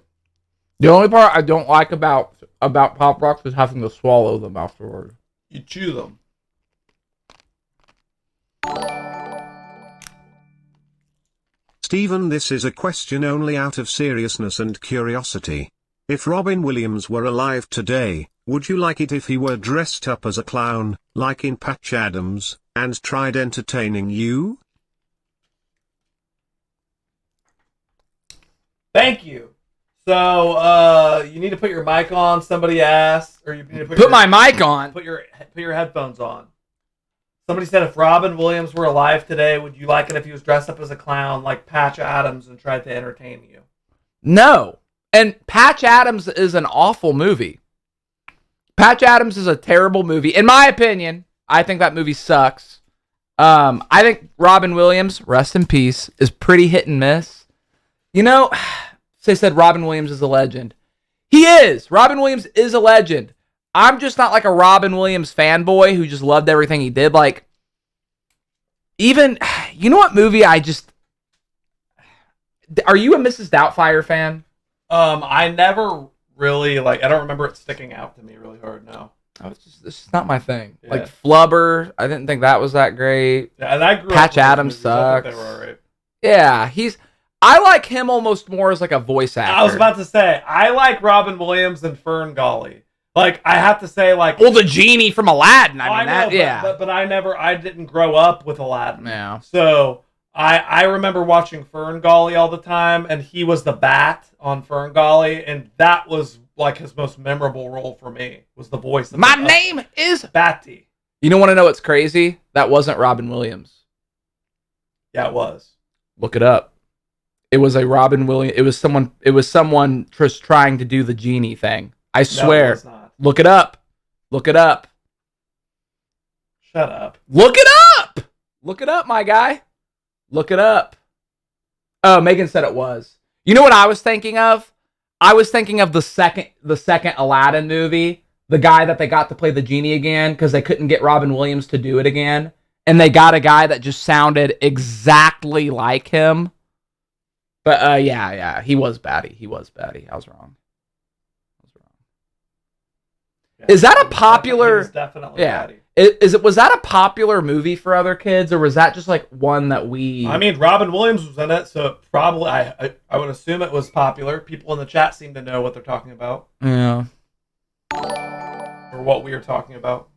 The only part I don't like about Pop Rocks is having to swallow them afterward. You chew them. Stephen, this is a question only out of seriousness and curiosity. If Robin Williams were alive today, would you like it if he were dressed up as a clown, like in Patch Adams, and tried entertaining you? Thank you. So, you need to put your mic on. Somebody asked, or you need to put my mic on. Put your headphones on. Somebody said, if Robin Williams were alive today, would you like it if he was dressed up as a clown like Patch Adams and tried to entertain you? No. And Patch Adams is an awful movie. Patch Adams is a terrible movie. In my opinion, I think that movie sucks. I think Robin Williams, rest in peace, is pretty hit and miss. You know, they said Robin Williams is a legend. He is. Robin Williams is a legend. I'm just not like a Robin Williams fanboy who just loved everything he did. Like, even, you know what movie are you a Mrs. Doubtfire fan? I never really, I don't remember it sticking out to me really hard, no. It's just not my thing. Yeah. Like Flubber, I didn't think that was that great. Yeah, and I grew Patch up with Adams those movies. I think sucks. they were all right. Yeah, I like him almost more as like a voice actor. I was about to say, I like Robin Williams and Fern Gully. Like, I have to say, like... Well, the genie from Aladdin. I mean, But I didn't grow up with Aladdin. Yeah. So, I remember watching Fern Gully all the time, and he was the bat on Fern Gully, and that was, like, his most memorable role for me, was the voice of My name is... Batty. You don't want to know what's crazy? That wasn't Robin Williams. Yeah, it was. Look it up. It was a Robin Williams. It was someone just trying to do the genie thing. I swear. No, it's not. Look it up. Look it up. Shut up. Look it up. Look it up, my guy. Look it up. Oh, Megan said it was. You know what I was thinking of? I was thinking of the second Aladdin movie. The guy that they got to play the genie again because they couldn't get Robin Williams to do it again. And they got a guy that just sounded exactly like him. But yeah, he was batty. I was wrong. Yeah, Is that a popular? He was definitely Batty. Was that a popular movie for other kids, or was that just like one that we? I mean, Robin Williams was in it, so probably I would assume it was popular. People in the chat seem to know what they're talking about, Yeah. or what we are talking about.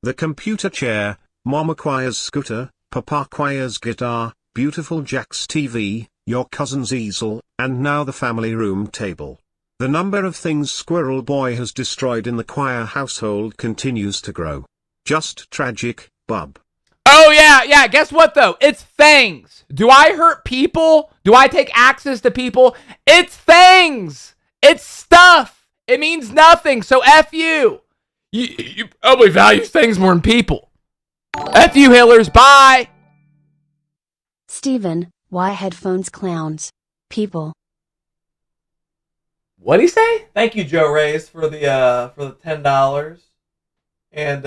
The computer chair, Mom acquires scooter, Papa acquires guitar, beautiful Jack's TV, your cousin's easel, and now the family room table. The number of things Squirrel Boy has destroyed in the choir household continues to grow. Just tragic, bub. Oh yeah. Guess what though? It's things. Do I hurt people? Do I take axes to people? It's things. It's stuff. It means nothing. So F you. You probably value things more than people. F you, Hillers. Bye. Steven, why headphones clowns? People. What'd he say? Thank you, Joe Reyes, for the $10. And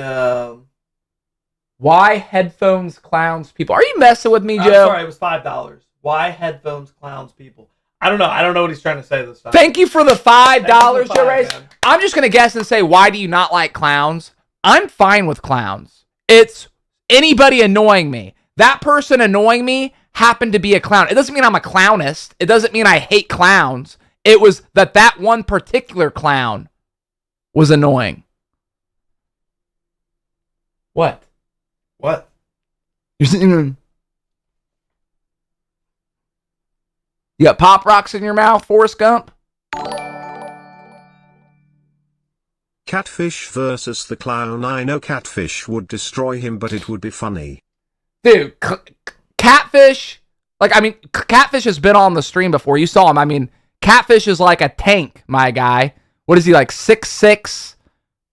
Why headphones clowns people? Are you messing with me, I'm Joe? sorry, it was $5. Why headphones clowns people? I don't know what he's trying to say this time. Thank you for the $5, Thank you for Joe $5, Reyes. man. I'm just going to guess and say, why do you not like clowns? I'm fine with clowns. It's anybody annoying me. That person annoying me happened to be a clown. It doesn't mean I'm a clownist. It doesn't mean I hate clowns. It was that one particular clown was annoying. What? What? You got Pop Rocks in your mouth, Forrest Gump? Catfish versus the clown. I know Catfish would destroy him, but it would be funny. Dude, Catfish, Catfish has been on the stream before. You saw him. I mean, Catfish is like a tank, my guy. What is he, like 6'6",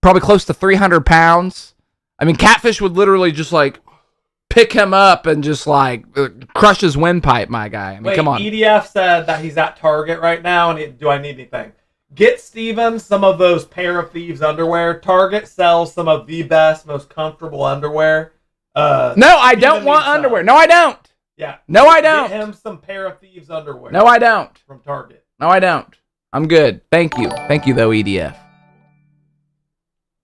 probably close to 300 pounds? I mean, Catfish would literally just like pick him up and just like crush his windpipe, my guy. I mean, come on. EDF said that he's at Target right now, and do I need anything? Get Steven some of those Pair of Thieves underwear. Target sells some of the best, most comfortable underwear. No, I don't want underwear. No, I don't. Yeah. No, I don't. Get him some Pair of Thieves underwear. No, I don't. From Target. No, I don't. I'm good. Thank you. Thank you, though, EDF.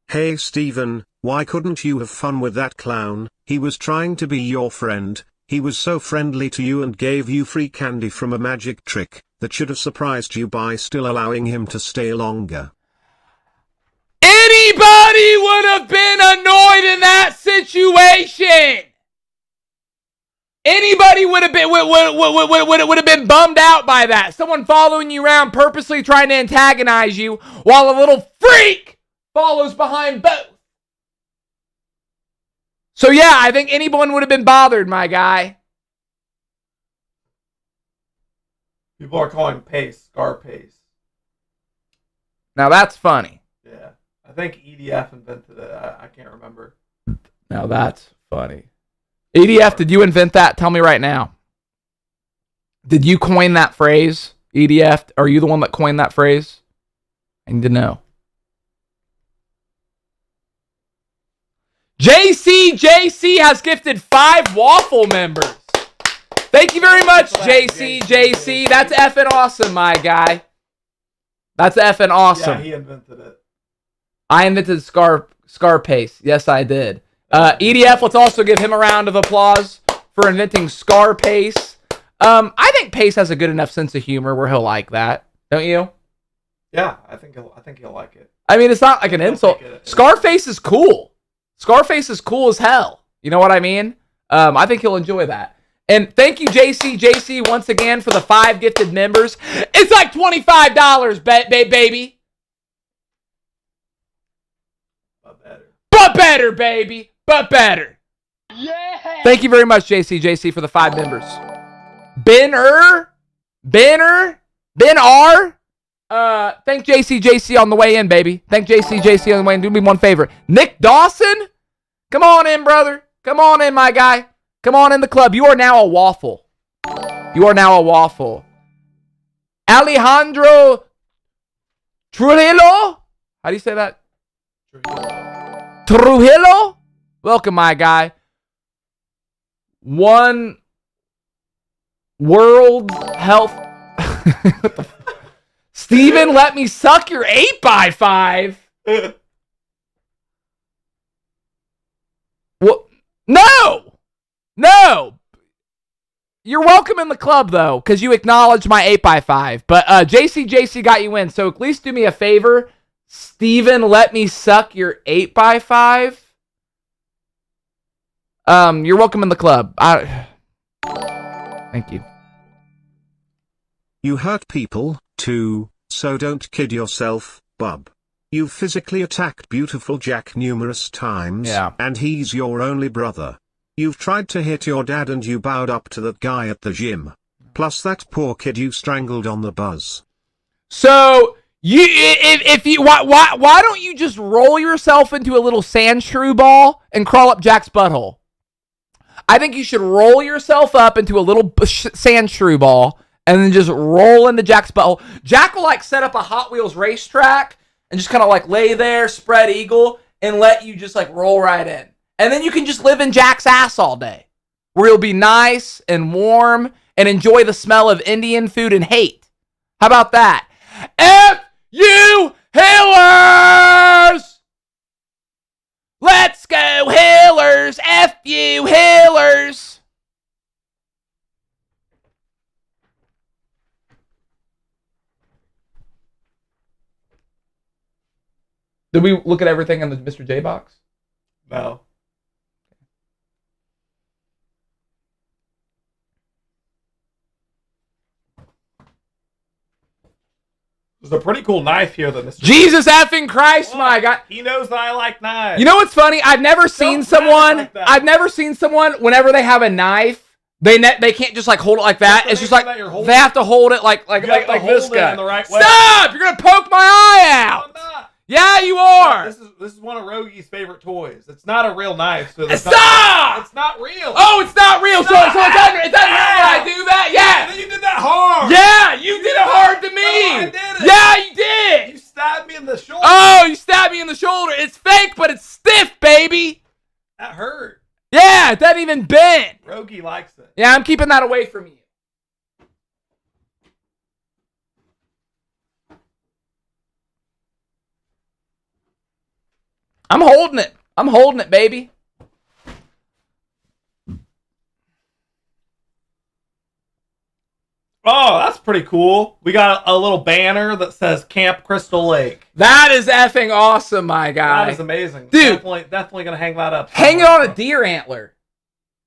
Hey Steven, why couldn't you have fun with that clown? He was trying to be your friend. He was so friendly to you and gave you free candy from a magic trick that should have surprised you by still allowing him to stay longer. Anybody would have been annoyed in that situation. Anybody would have been bummed out by that. Someone following you around, purposely trying to antagonize you, while a little freak follows behind both. So yeah, I think anyone would have been bothered, my guy. People are calling Pace Scarpace. Now that's funny. Yeah. I think EDF invented it. I can't remember. Now that's funny. EDF, did you invent that? Tell me right now. Did you coin that phrase, EDF? Are you the one that coined that phrase? I need to know. JC has gifted 5 waffle members. Thank you very much, JC. That's effing awesome, my guy. That's effing awesome. Yeah, he invented it. I invented Scarpace. Yes, I did. EDF, let's also give him a round of applause for inventing Scarpace. I think Pace has a good enough sense of humor where he'll like that. Don't you? Yeah, I think he'll like it. I mean, it's not like an insult. Scarface is cool. Scarface is cool as hell. You know what I mean? I think he'll enjoy that. And thank you, JC, once again for the 5 gifted members. It's like $25, baby. But better, baby. But better. Yeah. Thank you very much, JC, for the 5 members. Ben R. Thank JC on the way in, baby. Thank JC on the way in. Do me one favor. Nick Dawson, come on in, brother. Come on in, my guy. Come on in the club. You are now a waffle. Alejandro Trujillo. How do you say that? Trujillo. Welcome, my guy. One World Health. Steven, let me suck your 8x5. Well, no. You're welcome in the club, though, because you acknowledged my 8x5. But JC got you in, so at least do me a favor. Steven, let me suck your 8x5. You're welcome in the club. Thank you. You hurt people, too, so don't kid yourself, bub. You've physically attacked beautiful Jack numerous times, and he's your only brother. You've tried to hit your dad and you bowed up to that guy at the gym. Plus that poor kid you strangled on the buzz. So, why don't you just roll yourself into a little sand shrew ball and crawl up Jack's butthole? I think you should roll yourself up into a little sand shrew ball and then just roll into Jack's butthole. Jack will like set up a Hot Wheels racetrack and just kind of like lay there, spread eagle, and let you just like roll right in. And then you can just live in Jack's ass all day, where you'll be nice and warm and enjoy the smell of Indian food and hate. How about that? F you Hillers! Let's go Hillers! F you Hillers! Did we look at everything in the Mr. J box? No. There's a pretty cool knife here that Mr. Jesus effing Christ, my God. He knows that I like knives. You know what's funny? I've never seen someone whenever they have a knife, they can't just like hold it like that. It's just like they have to hold it like this guy. In the right way. Stop! You're gonna poke my eye out. Yeah, you are. This is one of Rogie's favorite toys. It's not a real knife. So Stop! It's not real. Oh, it's not real. So it doesn't hurt when I do that. Yeah. And then you did that hard. Yeah, you did it hard to me. No, I did it. Yeah, you did. You stabbed me in the shoulder. Oh, you stabbed me in the shoulder. It's fake, but it's stiff, baby. That hurt. Yeah, it doesn't even bend. Rogie likes it. Yeah, I'm keeping that away from you. I'm holding it. I'm holding it, baby. Oh, that's pretty cool. We got a little banner that says Camp Crystal Lake. That is effing awesome, my guy. That is amazing. Dude. Definitely going to hang that up. Hang it on a deer antler.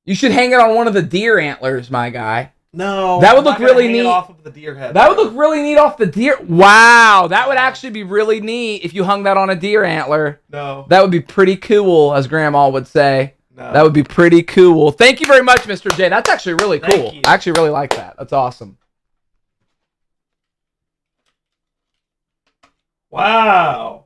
You should hang it on one of the deer antlers, my guy. No. That would look really neat. Off of the deer head. That would look really neat off the deer. Wow, that would actually be really neat if you hung that on a deer antler. No. That would be pretty cool, as Grandma would say. No. That would be pretty cool. Thank you very much, Mr. J. That's actually really cool. Thank you. I actually really like that. That's awesome. Wow.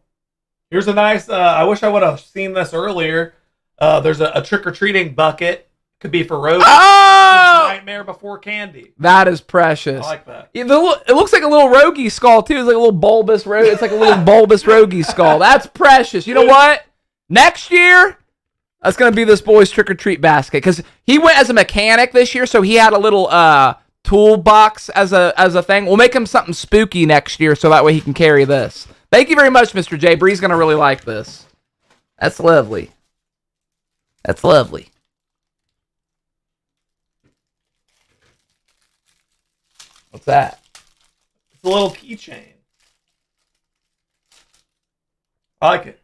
Here's a nice, I wish I would have seen this earlier. There's a trick-or-treating bucket. Could be for Rosie. Oh! Nightmare Before Candy. That is precious. I like that. It looks like a little Rogie skull, too. It's like a little bulbous It's like a little bulbous Rogie skull. That's precious. You know what? Next year, that's going to be this boy's trick-or-treat basket. Because he went as a mechanic this year, so he had a little toolbox as a thing. We'll make him something spooky next year, so that way he can carry this. Thank you very much, Mr. J. Bree's gonna really like this. That's lovely. That's lovely. What's that? It's a little keychain. I like it.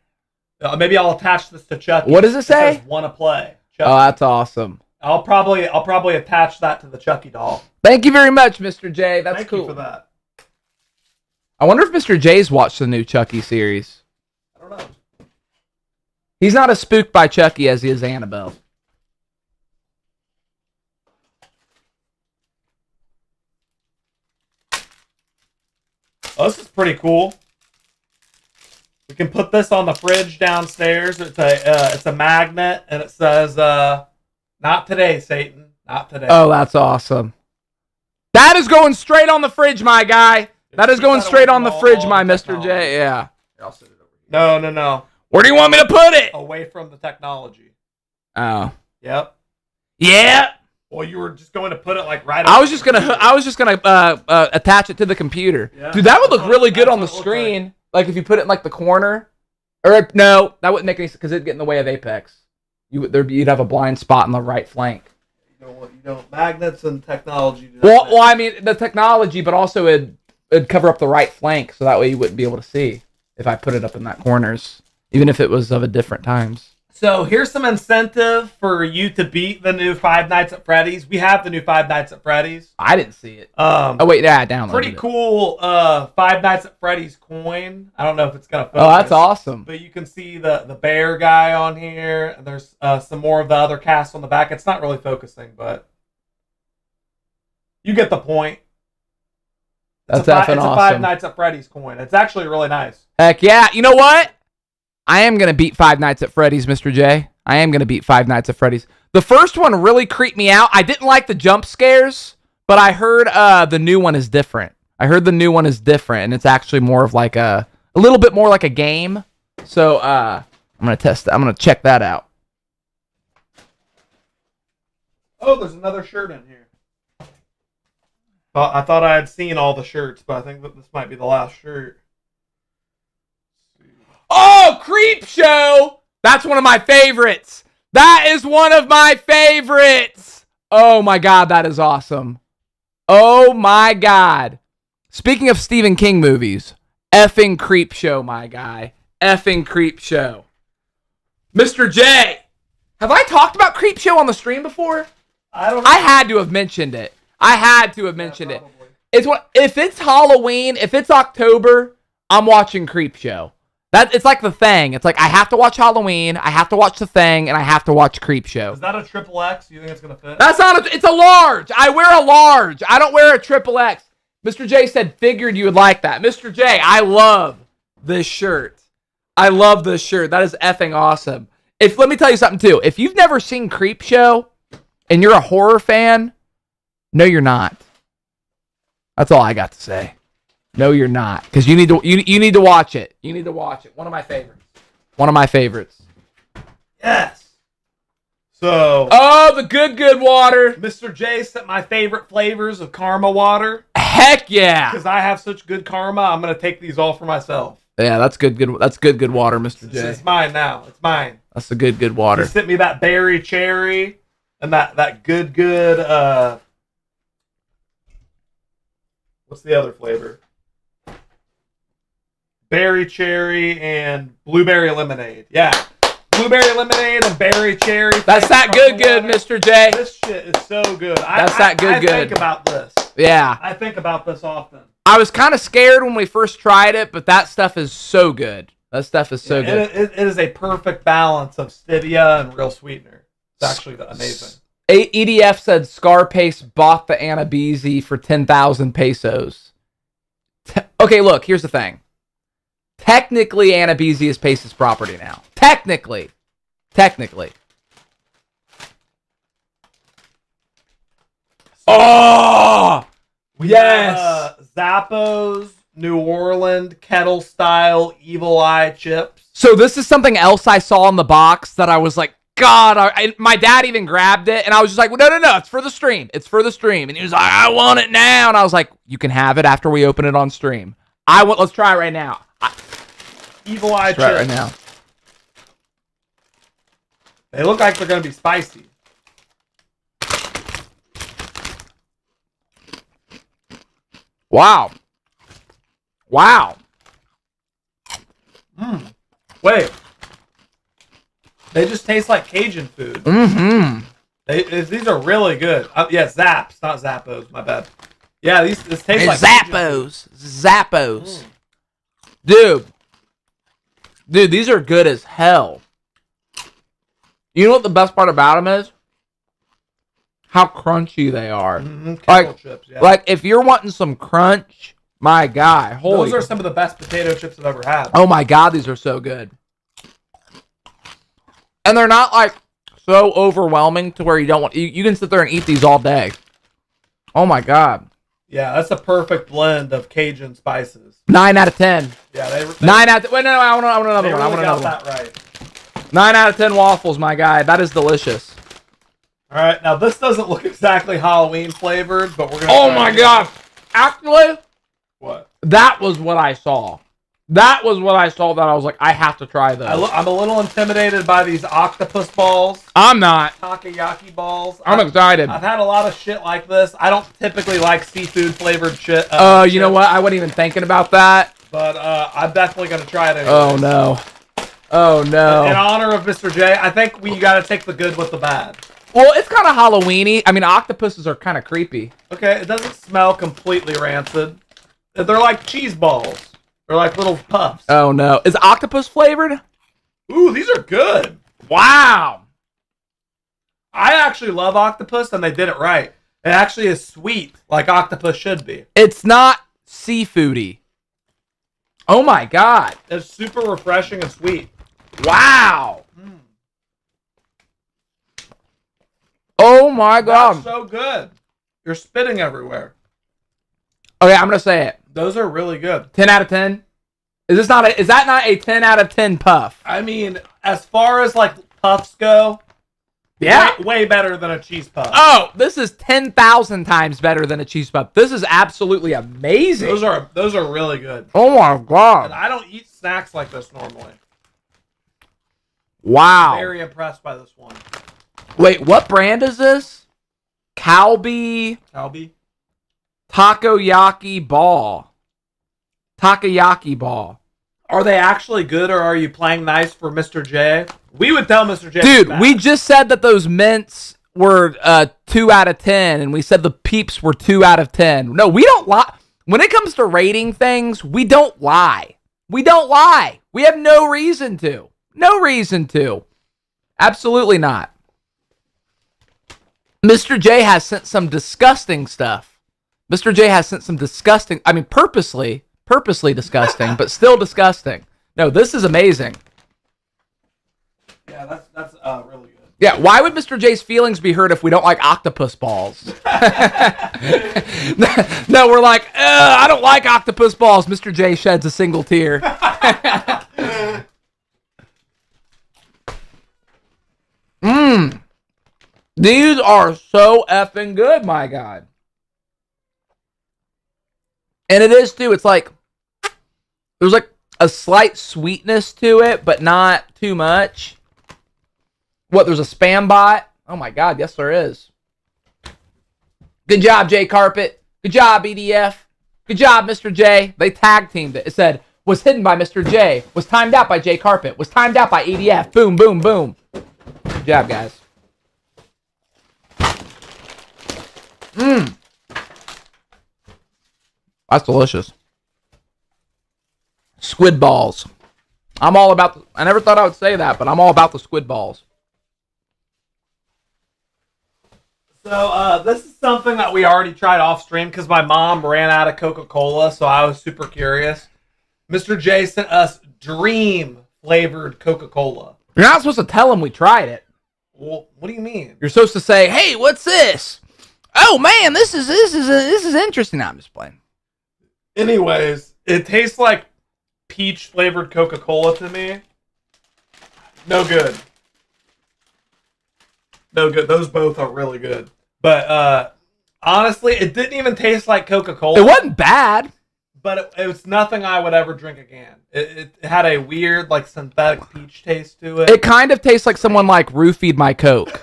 Maybe I'll attach this to Chucky. What does it say? It says, "Wanna play?" Chucky. Oh, that's awesome. I'll probably attach that to the Chucky doll. Thank you very much, Mr. J. That's Thank cool. you for that. I wonder if Mr. J's watched the new Chucky series. I don't know. He's not as spooked by Chucky as he is Annabelle. Oh, this is pretty cool. We can put this on the fridge downstairs. It's a magnet, and it says, "Not today, Satan. Not today." Oh, that's awesome. That is going straight on the fridge, my guy. That is going straight on the fridge, my Mr. J. Yeah. I'll sit it over here. No. Where do you want me to put it? Away from the technology. Oh. Yep. Yeah. Well, you were just going to put it like right. I was just gonna attach it to the computer. Yeah. Dude, that would look really good on the screen. Like if you put it in like the corner. Or no, that wouldn't make any sense because it'd get in the way of Apex. You'd have a blind spot in the right flank. You know, magnets and technology. Well, I mean the technology, but also it'd cover up the right flank, so that way you wouldn't be able to see if I put it up in that corners, even if it was of a different times. So here's some incentive for you to beat the new Five Nights at Freddy's. We have the new Five Nights at Freddy's. I didn't see it. Oh wait, yeah, I downloaded pretty it. cool. Five Nights at Freddy's coin. I don't know if it's gonna focus. Oh, that's awesome. But you can see the bear guy on here. And there's some more of the other cast on the back. It's not really focusing, but you get the point. That's it's awesome. a Five Nights at Freddy's coin. It's actually really nice. Heck yeah. You know what? I am going to beat Five Nights at Freddy's, Mr. J. I am going to beat Five Nights at Freddy's. The first one really creeped me out. I didn't like the jump scares, but I heard the new one is different. And it's actually more of like a little bit more like a game. So I'm going to test it. I'm going to check that out. Oh, there's another shirt in here. I thought I had seen all the shirts, but I think that this might be the last shirt. Oh, Creep Show! That's one of my favorites. That is one of my favorites. Oh my God, that is awesome. Oh my God. Speaking of Stephen King movies, effing Creep Show, my guy. Effing Creep Show. Mr. J, have I talked about Creep Show on the stream before? I don't know. I had to have mentioned it. It's what if it's Halloween, if it's October, I'm watching Creep Show. It's like The Thing. It's like I have to watch Halloween, I have to watch The Thing, and I have to watch Creep Show. Is that a triple X? Do you think it's gonna fit? That's not it's a large. I wear a large. I don't wear a triple X. Mr. J said figured you would like that. Mr. J, I love this shirt. That is effing awesome. Let me tell you something too. If you've never seen Creep Show and you're a horror fan, no, you're not. That's all I got to say. No, you're not, because you need to watch it. You need to watch it. One of my favorites. Yes. So. Oh, the good water. Mr. J sent my favorite flavors of karma water. Heck yeah. Because I have such good karma, I'm gonna take these all for myself. Yeah, that's good. That's good water, Mr. J. It's mine now. It's mine. That's the good water. He sent me that berry cherry and that good. What's the other flavor? Berry cherry and blueberry lemonade. Yeah. Blueberry lemonade and berry cherry. That's that good, Mr. J. This shit is so good. I think about this. Yeah. I think about this often. I was kind of scared when we first tried it, but that stuff is so good. Good. It is a perfect balance of stevia and real sweetener. It's actually amazing. EDF said Scarpace bought the Anabizi for 10,000 pesos. Okay, look, here's the thing. Technically, Anabizi is Pace's property now. Technically. Oh! Yes! Zappos, New Orleans, kettle style, evil eye chips. So this is something else I saw in the box that I was like, God, my dad even grabbed it, and I was just like, well, no, it's for the stream. And he was like, I want it now. And I was like, you can have it after we open it on stream. Let's try it right now. Evil Eye Try it right chips. now. They look like they're gonna be spicy. Wow. Wow. Wait. They just taste like Cajun food. Mm-hmm. These are really good. Yeah, Zaps, not Zappos. My bad. Yeah, this tastes like Zappos. Zappos. Dude, these are good as hell. You know what the best part about them is? How crunchy they are. Kettle chips, yeah. Like if you're wanting some crunch, my guy, holy. Those are some of the best potato chips I've ever had. Oh my god, these are so good. And they're not like so overwhelming to where you don't want you can sit there and eat these all day. Oh my god. Yeah, that's a perfect blend of Cajun spices. 9 out of 10. Yeah, they 9 out of wait, no, I want another they one. I really want got another one. that right. 9 out of 10 waffles, my guy. That is delicious. All right, now this doesn't look exactly Halloween flavored, but we're gonna. Oh my god. Actually, what? that was what I saw. That was what I saw that I was like, I have to try those. I'm a little intimidated by these octopus balls, I'm not. takoyaki balls. I'm excited. I've had a lot of shit like this. I don't typically like seafood flavored shit. You know what? I wasn't even thinking about that. But I'm definitely gonna try it anyway. Oh no. Oh no. In honor of Mr. J, I think we gotta take the good with the bad. Well, it's kind of Halloween-y. I mean, octopuses are kind of creepy. Okay, it doesn't smell completely rancid. They're like cheese balls. They're like little puffs. Oh no. Is octopus flavored? Ooh, these are good. Wow. I actually love octopus, and they did it right. It actually is sweet, like octopus should be. It's not seafoody. Oh my god. It's super refreshing and sweet. Wow. Oh my god. That's so good. You're spitting everywhere. Okay, I'm gonna say it. Those are really good. 10 out of 10. Is that not a 10 out of 10 puff? I mean, as far as like puffs go, Yeah. way better than a cheese puff. Oh, this is 10,000 times better than a cheese puff. This is absolutely amazing. Those are really good. Oh my And god. I don't eat snacks like this normally. Wow. Very impressed by this one. Wait, what brand is this? Calbee Calbee? Takoyaki Ball. Takoyaki Ball. Are they actually good, or are you playing nice for Mr. J? We would tell Mr. J. Dude, we just said that those mints were 2 out of 10, and we said the peeps were 2 out of 10. No, we don't lie. When it comes to rating things, we don't lie. We don't lie. We have no reason to. No reason to. Absolutely not. Mr. J has sent some disgusting stuff. Mr. J has sent some disgusting, I mean, purposely disgusting, but still disgusting. No, this is amazing. Yeah, that's really good. Yeah, why would Mr. J's feelings be hurt if we don't like octopus balls? No, we're like, I don't like octopus balls. Mr. J sheds a single tear. These are so effing good, my God. And it is too, it's like, there's like a slight sweetness to it, but not too much. What, there's a spam bot? Oh my God, yes there is. Good job, J Carpet. Good job, EDF. Good job, Mr. J. They tag teamed it. It said, was hidden by Mr. J. Was timed out by J Carpet. Was timed out by EDF. Boom, boom, boom. Good job, guys. That's delicious. Squid balls. I'm all about I never thought I would say that, but I'm all about the squid balls. So this is something that we already tried off stream because my mom ran out of Coca-Cola, so I was super curious. Mr. J sent us Dream flavored Coca-Cola. You're not supposed to tell them we tried it. Well, what do you mean? You're supposed to say, "Hey, what's this? Oh man, this is interesting." I'm just playing. Anyways, it tastes like peach flavored Coca-Cola to me. No good. No good. Those both are really good. But honestly, it didn't even taste like Coca-Cola. It wasn't bad. but it was nothing I would ever drink again. It had a weird, like, synthetic peach taste to it. It kind of tastes like someone like roofied my Coke.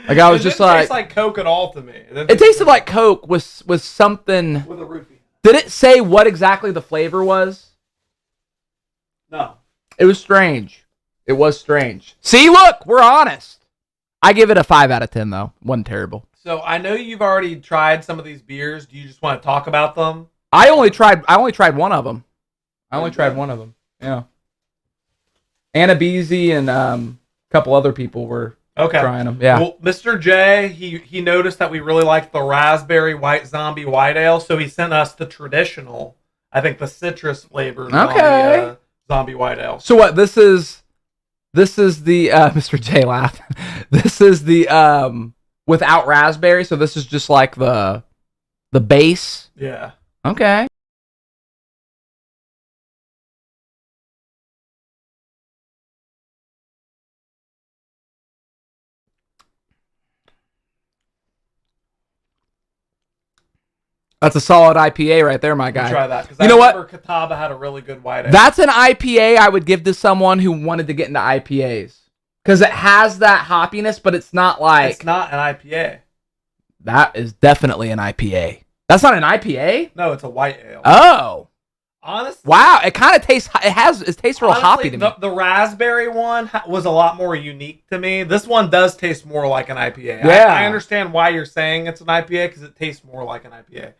Like I was it just didn't like, taste like Coke at all to me. it tasted like Coke with something. with a roofie. Did it say what exactly the flavor was? No. It was strange. It was strange. See, look, we're honest. I give it a 5 out of 10 though. Wasn't terrible. So I know you've already tried some of these beers. Do you just want to talk about them? I only tried one of them. Yeah. Anna Beasy and a couple other people were trying them. Yeah. Well, Mr. J, he noticed that we really liked the raspberry white zombie white ale, so he sent us the traditional, I think the citrus flavored zombie white ale. So what? This is the Mr. J laugh. This is the without raspberry. So this is just like the base. Yeah. Okay. That's a solid IPA right there, my guy. Try that, because you know what? Catawba had a really good white ale. That's an IPA I would give to someone who wanted to get into IPAs, because it has that hoppiness, but it's not like. It's not an IPA. That is definitely an IPA. That's not an IPA? No, it's a white ale. Oh. Honestly. Wow, it kind of tastes. It tastes real hoppy to me. The raspberry one was a lot more unique to me. This one does taste more like an IPA. Yeah. I understand why you're saying it's an IPA, because it tastes more like an IPA.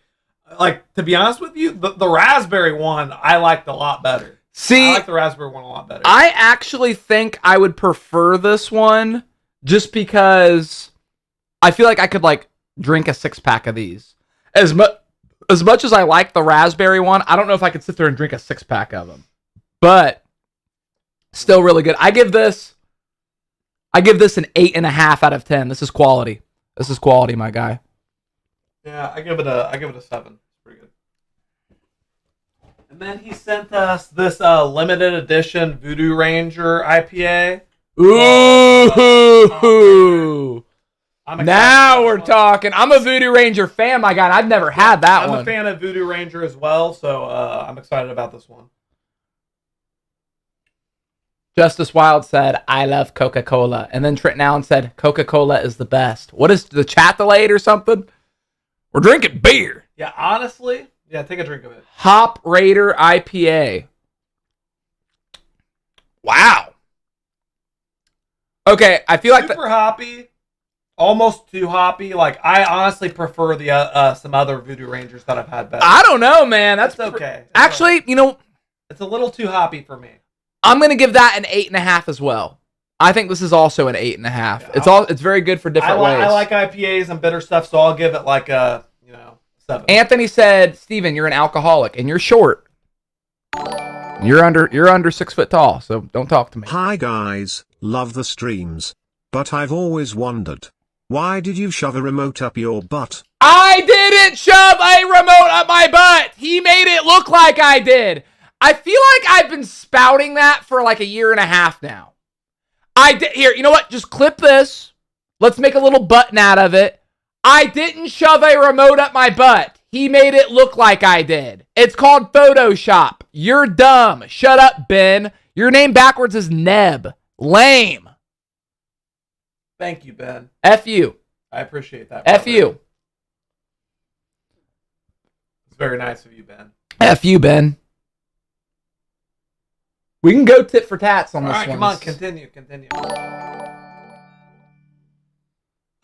Like, to be honest with you, the raspberry one I liked a lot better. See, I like the raspberry one a lot better. I actually think I would prefer this one just because I feel like I could like drink a 6-pack of these. As much as I like the raspberry one, I don't know if I could sit there and drink a 6-pack of them. But still really good. I give this an 8.5 out of 10. This is quality. This is quality, my guy. Yeah, I give it a 7. It's pretty good. And then he sent us this limited edition Voodoo Ranger IPA. Ooh. Now we're talking. I'm a Voodoo Ranger fan, my guy. And I've never had that one. I'm a fan of Voodoo Ranger as well, so I'm excited about this one. Justice Wild said, I love Coca-Cola. And then Trenton Allen said, Coca-Cola is the best. What is the chat delayed or something? We're drinking beer. Yeah, honestly, take a drink of it. Hop Raider IPA. Wow. Okay, I feel like super hoppy, almost too hoppy. Like, I honestly prefer the some other Voodoo Rangers that I've had better. I don't know, man. That's okay. Actually, it's a little too hoppy for me. I'm gonna give that an 8.5 as well. I think this is also an 8.5. Yeah, it's very good for different ways. I like IPAs and bitter stuff, so I'll give it like a 7. Anthony said, Steven, you're an alcoholic and you're short. You're under 6 foot tall, so don't talk to me. Hi guys, love the streams. But I've always wondered, why did you shove a remote up your butt? I didn't shove a remote up my butt! He made it look like I did! I feel like I've been spouting that for like a year and a half now. Here, you know what? Just clip this. Let's make a little button out of it. I didn't shove a remote up my butt. He made it look like I did. It's called Photoshop. You're dumb. Shut up, Ben. Your name backwards is Neb. Lame. Thank you, Ben. F you. I appreciate that. F you. It's very nice of you, Ben. F you, Ben. We can go tit for tats on this one. All right, come on, continue.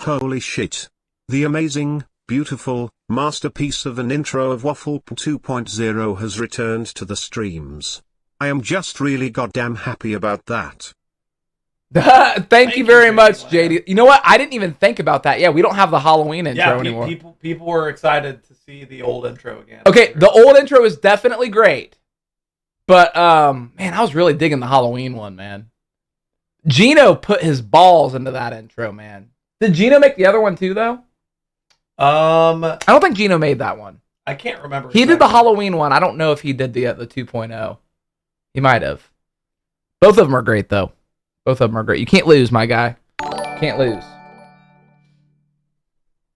Holy shit. The amazing, beautiful, masterpiece of an intro of Waffle 2.0 has returned to the streams. I am just really goddamn happy about that. Thank you very much, JD. You know what? I didn't even think about that. Yeah, we don't have the Halloween intro anymore. People were excited to see the old intro again. Okay, the old intro is definitely great. But, man, I was really digging the Halloween one, man. Gino put his balls into that intro, man. Did Gino make the other one too, though? I don't think Gino made that one. I can't remember. He did the Halloween one. I don't know if he did the 2.0. He might have. Both of them are great, though. Both of them are great. You can't lose, my guy. Can't lose.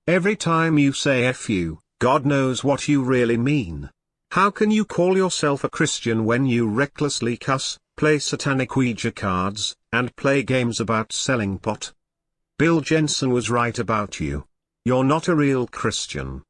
Every time you say F you, God knows what you really mean. How can you call yourself a Christian when you recklessly cuss, play satanic Ouija cards, and play games about selling pot? Bill Jensen was right about you. You're not a real Christian.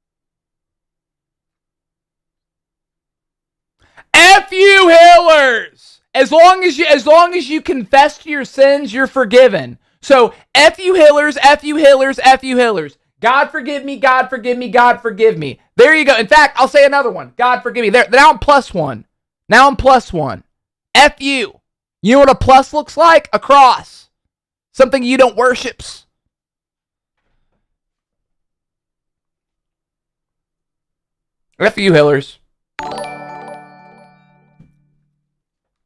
F you, Hillers! As long as you confess to your sins, you're forgiven. So, F you, Hillers, F you, Hillers, F you, Hillers. God forgive me, God forgive me, God forgive me. There you go. In fact, I'll say another one. God forgive me. There. Now I'm +1. Now I'm +1. F you. You know what a plus looks like? A cross. Something you don't worships. F you, Hillers.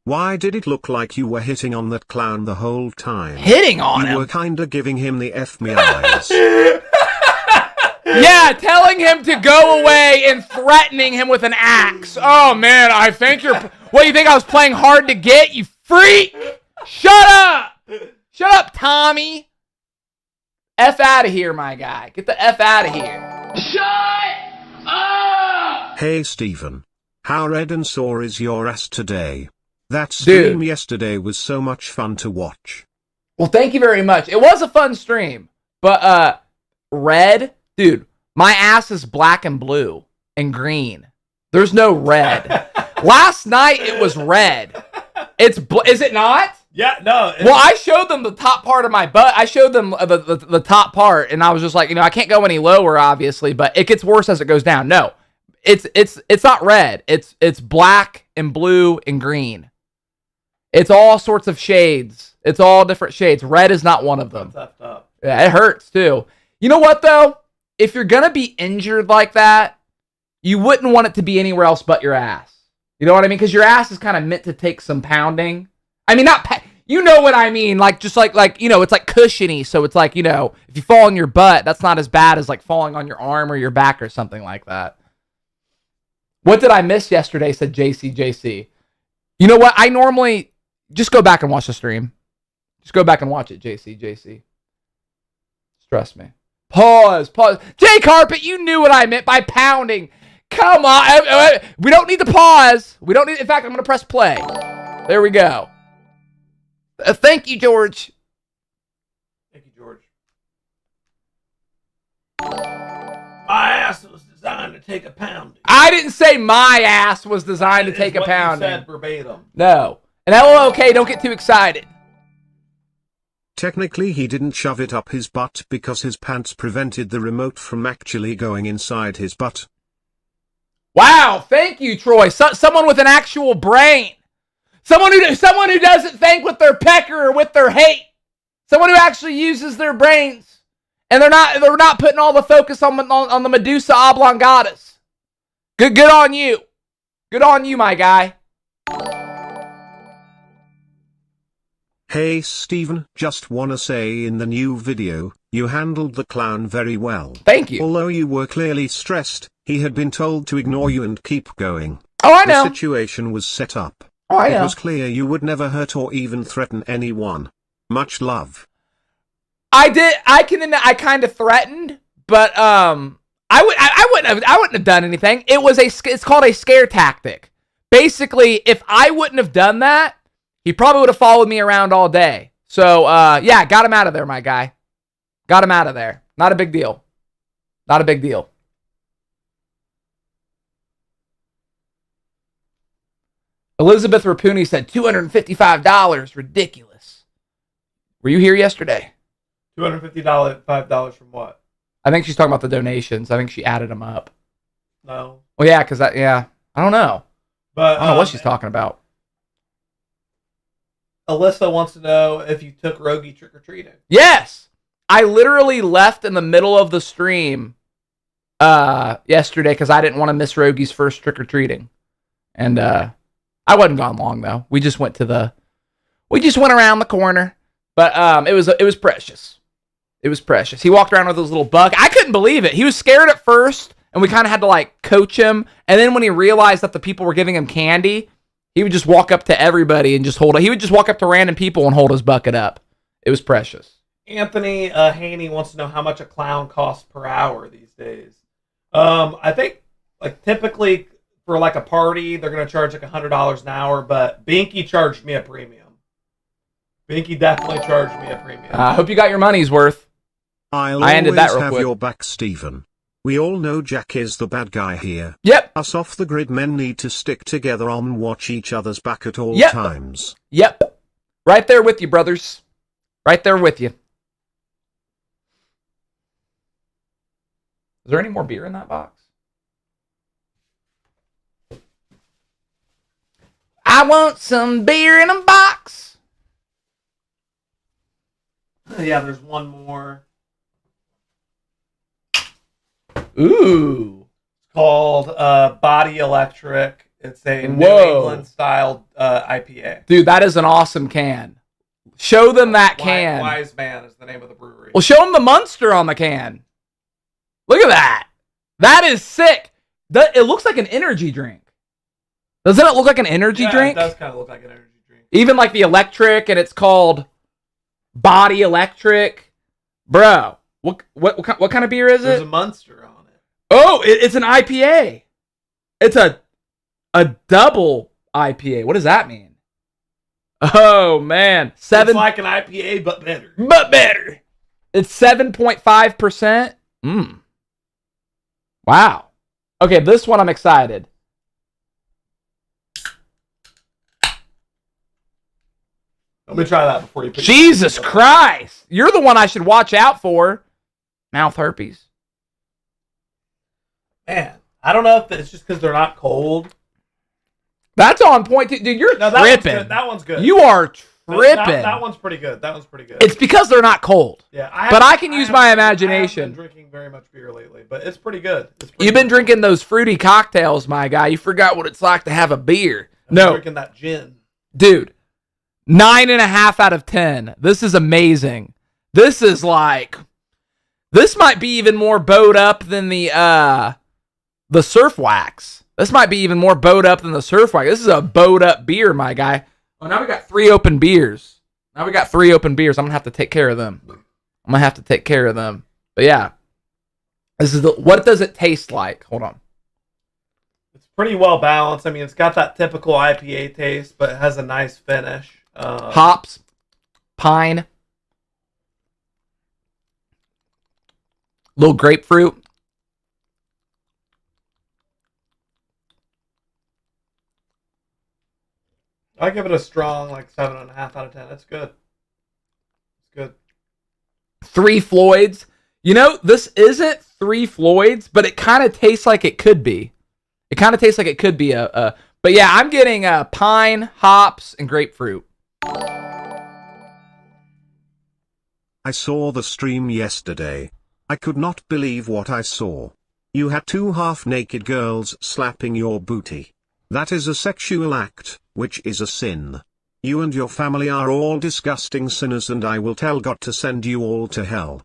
Why did it look like you were hitting on that clown the whole time? Hitting on him? You were kinda giving him the F me eyes. Yeah, telling him to go away and threatening him with an axe. Oh, man, I think you're... What, you think I was playing hard to get, you freak? Shut up! Shut up, Tommy. F out of here, my guy. Get the F out of here. Shut up! Hey, Steven. How red and sore is your ass today? That stream yesterday was so much fun to watch. Well, thank you very much. It was a fun stream. But, red... Dude, my ass is black and blue and green. There's no red. Last night, it was red. Is it not? Yeah, no. Well, I showed them the top part of my butt. I showed them the top part, and I was just like, I can't go any lower, obviously, but it gets worse as it goes down. No, it's not red. It's black and blue and green. It's all sorts of shades. It's all different shades. Red is not one of them. That's up. Yeah, it hurts too. You know what though? If you're gonna be injured like that, you wouldn't want it to be anywhere else but your ass. You know what I mean? Because your ass is kind of meant to take some pounding. I mean, you know what I mean? Like, just like it's like cushiony. So it's like, if you fall on your butt, that's not as bad as like falling on your arm or your back or something like that. What did I miss yesterday? Said JC. You know what? I normally just go back and watch the stream. Just go back and watch it, JC. Trust me. Pause. J Carpet, you knew what I meant by pounding. Come on. We don't need to pause. In fact, I'm going to press play. There we go. Thank you, George. Thank you, George. My ass was designed to take a pounding. I didn't say my ass was designed to take a pounding. You said verbatim. No. And okay, don't get too excited. Technically he didn't shove it up his butt because his pants prevented the remote from actually going inside his butt. Wow, thank you, Troy. Someone with an actual brain. Someone who doesn't think with their pecker or with their hate. Someone who actually uses their brains. And they're not putting all the focus on the Medusa oblongatas. Good on you. Good on you, my guy. Hey Steven, just wanna say in the new video, you handled the clown very well. Thank you. Although you were clearly stressed, he had been told to ignore you and keep going. Oh, I know. The situation was set up. Oh, I know. It was clear you would never hurt or even threaten anyone. Much love. I did. I can admit I kind of threatened, but I wouldn't have done anything. It's called a scare tactic. Basically, if I wouldn't have done that, he probably would have followed me around all day. So, yeah, got him out of there, my guy. Got him out of there. Not a big deal. Not a big deal. Elizabeth Rapuni said $255. Ridiculous. Were you here yesterday? $255 from what? I think she's talking about the donations. I think she added them up. No. Well, yeah, because I don't know. But I don't know what she's talking about. Alyssa wants to know if you took Rogie trick-or-treating. Yes! I literally left in the middle of the stream yesterday because I didn't want to miss Rogie's first trick-or-treating. And I wasn't gone long, though. We just went around the corner. But it was precious. It was precious. He walked around with his little buck. I couldn't believe it. He was scared at first, and we kind of had to, like, coach him. And then when he realized that the people were giving him candy, he would just walk up to everybody and just he would just walk up to random people and hold his bucket up. It was precious. Anthony Haney wants to know how much a clown costs per hour these days. I think, like, typically for like a party, they're gonna charge like $100 an hour, but Binky charged me a premium. Binky definitely charged me a premium. I hope you got your money's worth. I'll I ended always that real have quick. your back, Stephen. We all know Jack is the bad guy here. Yep. Us off-the-grid men need to stick together and watch each other's back at all Yep. times. Yep. Right there with you, brothers. Right there with you. Is there any more beer in that box? I want some beer in a box. Yeah, there's one more. Ooh. It's called Body Electric. It's a New Whoa. England style IPA. Dude, that is an awesome can. Show them that can. Wise Man is the name of the brewery. Well, show them the Munster on the can. Look at that. That is sick. It looks like an energy drink. Doesn't it look like an energy drink? It does kind of look like an energy drink. Even like the electric, and it's called Body Electric. Bro, what kind of beer is There's it? a Munster on it. Oh, it's an IPA. It's a double IPA. What does that mean? Oh man, It's like an IPA, but better. but better. It's 7.5%. Wow. Okay, this one I'm excited. Let me try that before you pick Jesus Christ. You're the one I should watch out for. Mouth herpes. Man, I don't know if it's just because they're not cold. That's on point, dude. You're No, tripping. that one's good. You are tripping. That one's pretty good. That one's pretty good. It's because they're not cold. Yeah, but I can use my I imagination. haven't been drinking very much beer lately, but it's pretty good. You've been drinking those fruity cocktails, my guy. You forgot what it's like to have a beer. I'm No, drinking that gin. dude. 9.5 out of 10. This is amazing. This is like, this might be even more bowed up than the surf wax. This might be even more bowed up than the surf wax. This is a bowed up beer, my guy. Oh, now we got 3 open beers. I'm gonna have to take care of them. But yeah, this is what does it taste like? Hold on. It's pretty well balanced. I mean, it's got that typical IPA taste, but it has a nice finish. Hops, pine, little grapefruit. I give it a strong 7.5 out of 10. It's good. It's good. 3 Floyds. You know, this isn't 3 Floyds, but it kind of tastes like it could be. But yeah, I'm getting pine, hops, and grapefruit. I saw the stream yesterday. I could not believe what I saw. You had 2 half-naked girls slapping your booty. That is a sexual act, which is a sin. You and your family are all disgusting sinners, and I will tell God to send you all to hell.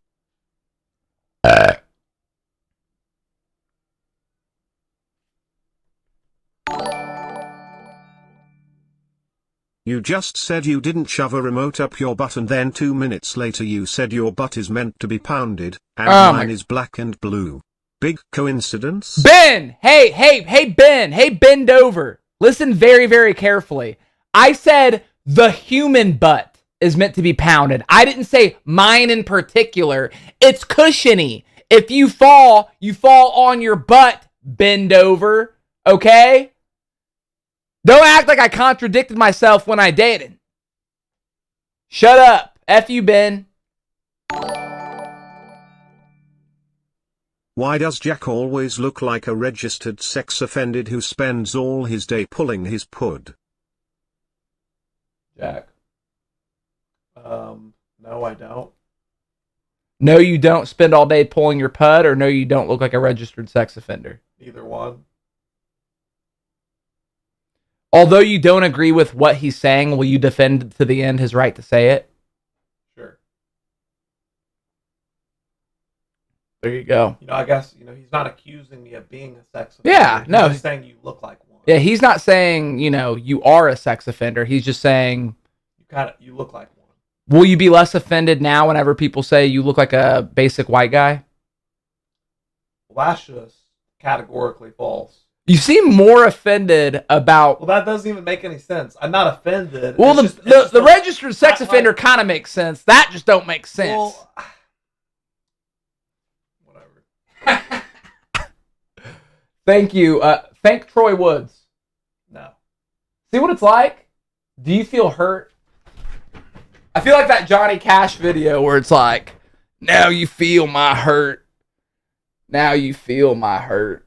You just said you didn't shove a remote up your butt, and then 2 minutes later you said your butt is meant to be pounded, and mine is black and blue. Big coincidence? Ben! Hey, Ben! Hey, bend over. Listen very, very carefully. I said the human butt is meant to be pounded. I didn't say mine in particular. It's cushiony. If you fall on your butt, bend over. Okay? Don't act like I contradicted myself when I dated. Shut up. F you, Ben. Why does Jack always look like a registered sex offender who spends all his day pulling his pud? Jack. No, I don't. No, you don't spend all day pulling your pud, or no, you don't look like a registered sex offender? Either one. Although you don't agree with what he's saying, will you defend to the end his right to say it? Sure. There you go. I guess, he's not accusing me of being a sex offender. Yeah, no. He's just saying you look like one. Yeah, he's not saying, you are a sex offender. He's just saying... You look like one. Will you be less offended now whenever people say you look like a basic white guy? Well, that's just categorically false. You seem more offended about. Well, that doesn't even make any sense. I'm not offended. Well, It's the just registered sex offender kind of makes sense. That just don't make sense. Well, whatever. Thank you. Thank Troy Woods. No. See what it's like? Do you feel hurt? I feel like that Johnny Cash video where it's like, now you feel my hurt. Now you feel my hurt.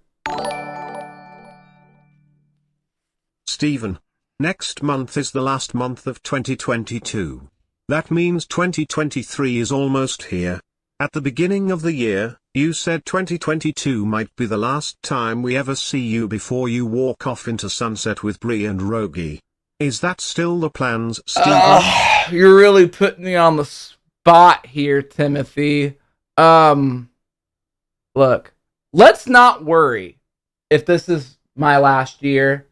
Stephen, next month is the last month of 2022. That means 2023 is almost here. At the beginning of the year, you said 2022 might be the last time we ever see you before you walk off into sunset with Bree and Rogie. Is that still the plans, Stephen? You're really putting me on the spot here, Timothy. Look, let's not worry if this is my last year.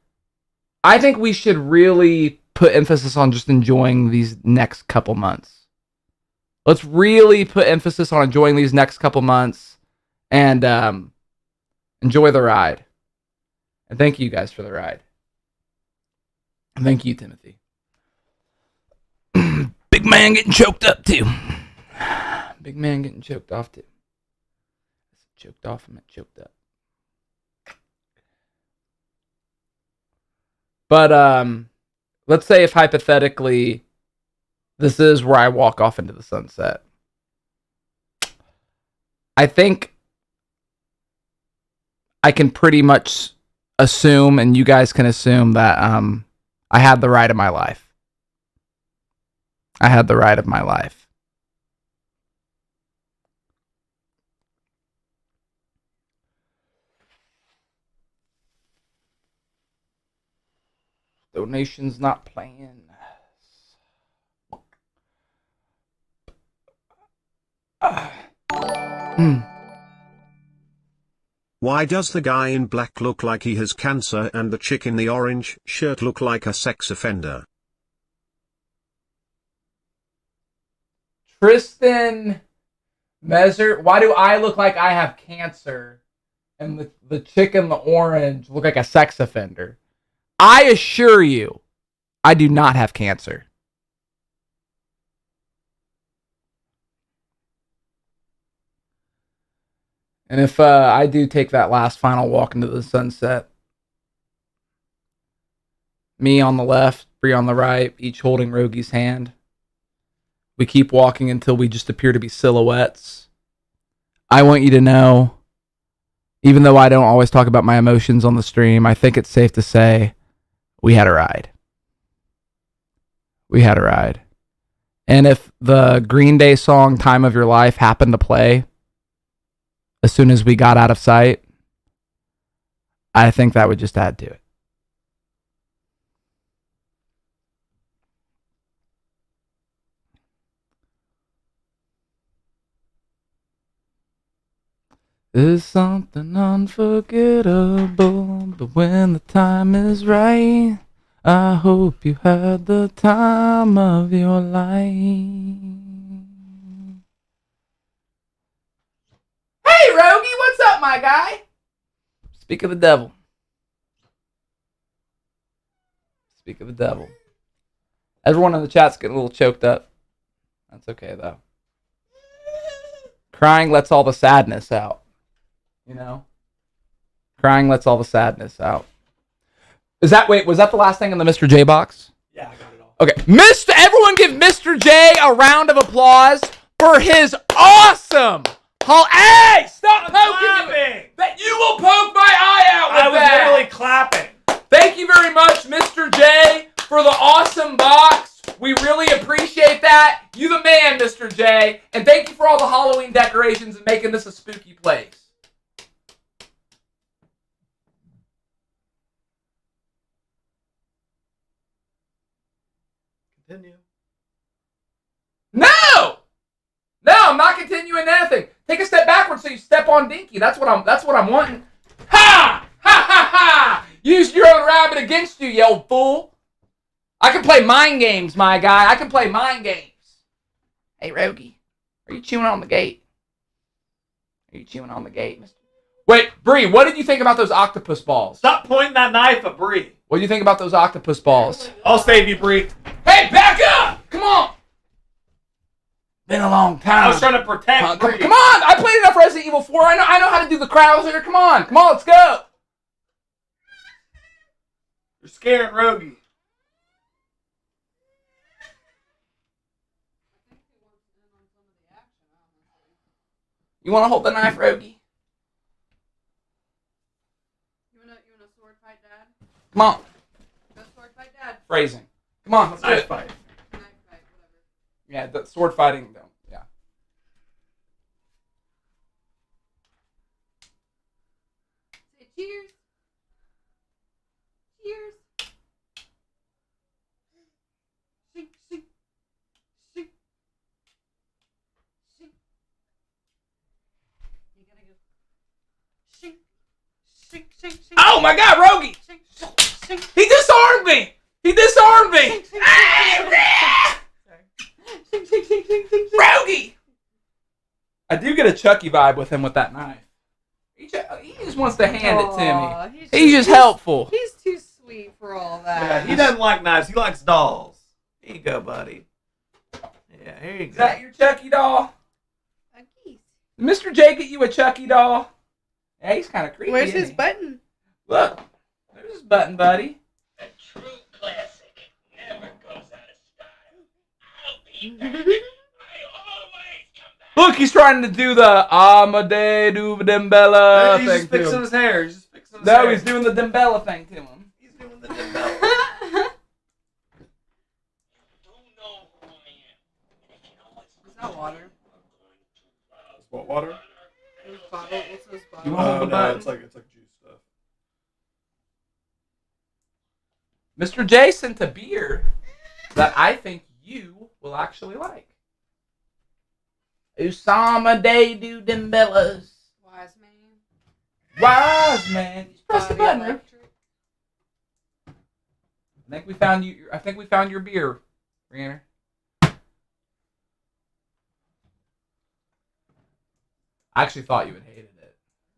I think we should really put emphasis on just enjoying these next couple months. Let's really put emphasis on enjoying these next couple months and enjoy the ride. And thank you guys for the ride. And thank you, Timothy. Big man getting choked up too. Big man getting choked off too. Choked off, I meant choked up. But let's say if hypothetically this is where I walk off into the sunset. I think I can pretty much assume, and you guys can assume, that I had the ride of my life. I had the ride of my life. Donations not playing. Why does the guy in black look like he has cancer and the chick in the orange shirt look like a sex offender? Tristan Measure, why do I look like I have cancer and the chick in the orange look like a sex offender? I assure you, I do not have cancer. And if I do take that last final walk into the sunset, me on the left, Bree on the right, each holding Rogie's hand, we keep walking until we just appear to be silhouettes. I want you to know, even though I don't always talk about my emotions on the stream, I think it's safe to say we had a ride. We had a ride. And if the Green Day song Time of Your Life happened to play as soon as we got out of sight, I think that would just add to it. There's something unforgettable, but when the time is right, I hope you had the time of your life. Hey, Rogie, what's up, my guy? Speak of the devil. Speak of the devil. Everyone in the chat's getting a little choked up. That's okay, though. Crying lets all the sadness out. You know? Crying lets all the sadness out. Was that the last thing in the Mr. J box? Yeah, I got it all. Okay. Everyone give Mr. J a round of applause for his awesome Hey! Stop poking me! That you will poke my eye out with that! I was literally clapping. Thank you very much, Mr. J, for the awesome box. We really appreciate that. You the man, Mr. J. And thank you for all the Halloween decorations and making this a spooky place. Continue. No! No, I'm not continuing anything. Take a step backwards so you step on Dinky. That's what I'm wanting. Ha! Ha ha ha! Use your own rabbit against you, you old fool. I can play mind games, my guy. I can play mind games. Hey, Rogie, are you chewing on the gate? Are you chewing on the gate, mister? Wait, Bree, what did you think about those octopus balls? Stop pointing that knife at Bree. What do you think about those octopus balls? I'll save you, Bree. Hey, back up! Come on! Been a long time. I was trying to protect Bree. Come on! I played enough Resident Evil 4. I know how to do the Krauser. Come on, let's go. You're scaring Rogie. You want to hold the knife, Rogie? You wanna sword fight, Dad? Come on. Go sword fight, Dad. Phrasing. Come on, let's do it. Fight. Knife fight, whatever. Yeah, the sword fighting, don't. Yeah. Say cheers. Cheers. Shink, shink. Shink. Shink. You gotta go. Shink. Shink, shink, shink. Oh my God, Rogie! Shink, shink, shink. He disarmed me! Shink, shink, shink. Rogie! I do get a Chucky vibe with him with that knife. He just wants to hand it Aw, to me. He's just helpful. He's too sweet for all Yeah, that. he doesn't like knives. He likes dolls. Here you go, buddy. Yeah, here you Is go. that your Chucky doll? A geese. Mr. J, get you a Chucky doll? Yeah, he's kind of creepy. Where's isn't his he? button? Look, there's his button, buddy. A true classic never goes out of style. I'll be back. I always come back. Look, he's trying to do the Amade do Dembella He's thing just to fixing him. his hair. He's just fixing his No, hair. he's doing the Dembella thing to him. He's doing the Dembella. You know who I am. If you know what's Is that water? What, water? It was bottle. What's this bottle? You want to hold the button? it's like juice stuff. Mr. J sent a beer that I think you will actually like. Usama de do Dembellas. Wise man. Wise man. Just press the Body button, Rick. electric. I think we found you. I think we found your beer, Rihanna. I actually thought you would hated it.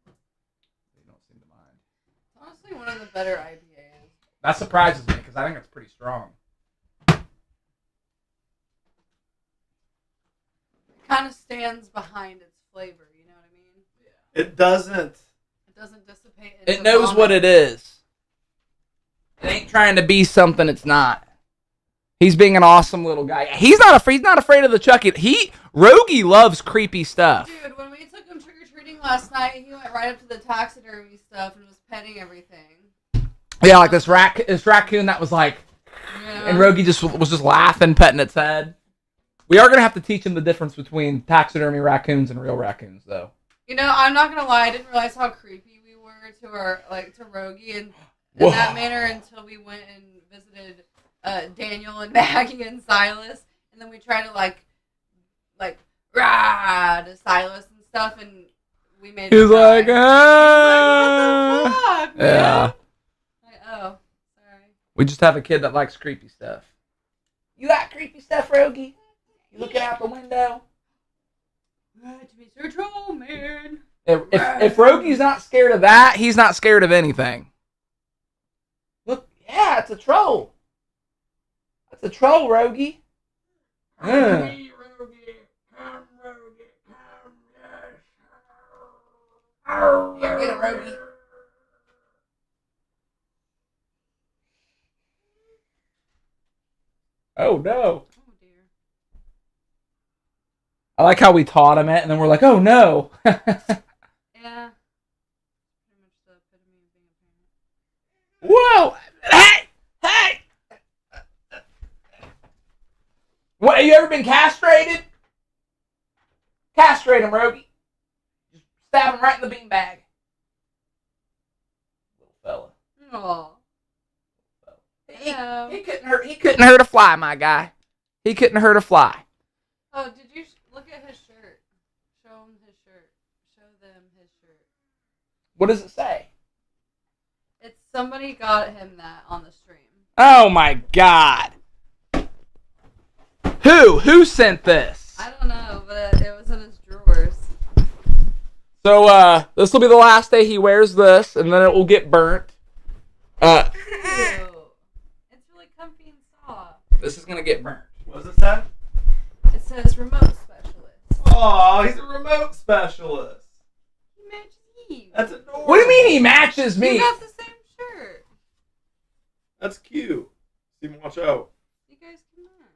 You don't seem to mind. It's honestly one of the better IPAs. That surprises me because I think it's pretty strong. It kind of stands behind its flavor. You know what I mean? It doesn't. It doesn't dissipate. It knows what it is. It ain't trying to be something it's not. He's being an awesome little guy. He's not afraid of the Chucky. Rogie loves creepy stuff. Dude, when we took him trick or treating last night, he went right up to the taxidermy stuff and was petting everything. Yeah, like this raccoon that was like, Yeah. and Rogie was just laughing, petting its head. We are gonna have to teach him the difference between taxidermy raccoons and real raccoons, though. You know, I'm not gonna lie, I didn't realize how creepy we were to Rogie in Whoa. that manner until we went and visited Daniel and Maggie and Silas, and then we tried to like rah to Silas and stuff, and we made. He's him cry. like, He's ah. like, what the fuck, man? Yeah. Like, oh, sorry. We just have a kid that likes creepy stuff. You like creepy stuff, Rogie? You looking out the window? Right, Mr. Troll Man. If Rogie's not scared of that, he's not scared of anything. Look, yeah, it's a troll. That's a troll, Rogie. Yeah. Here, get it, Rogie. Oh no. Oh dear. I like how we taught him it, and then we're like, oh no. Yeah. Pretty much the epitome of being a parent. Whoa! Hey! What, have you ever been castrated? Castrate him, Rogie. Just stab him right in the beanbag. Little fella. Aw. Yeah. He couldn't hurt a fly, my guy. He couldn't hurt a fly. Oh, did you look at his shirt? Show him his shirt. Show them his shirt. What does it say? It's somebody got him that on the stream. Oh my god. Who? Who sent this? I don't know, but it was in his drawers. So this will be the last day he wears this, and then it will get burnt. Ew. It's really comfy and soft. This is gonna get burnt. What does it say? It says remote specialist. Oh, he's a remote specialist. He matches you. That's adorable. What do you mean he matches me? You got the same shirt. That's cute. Steven, watch out. You guys can match.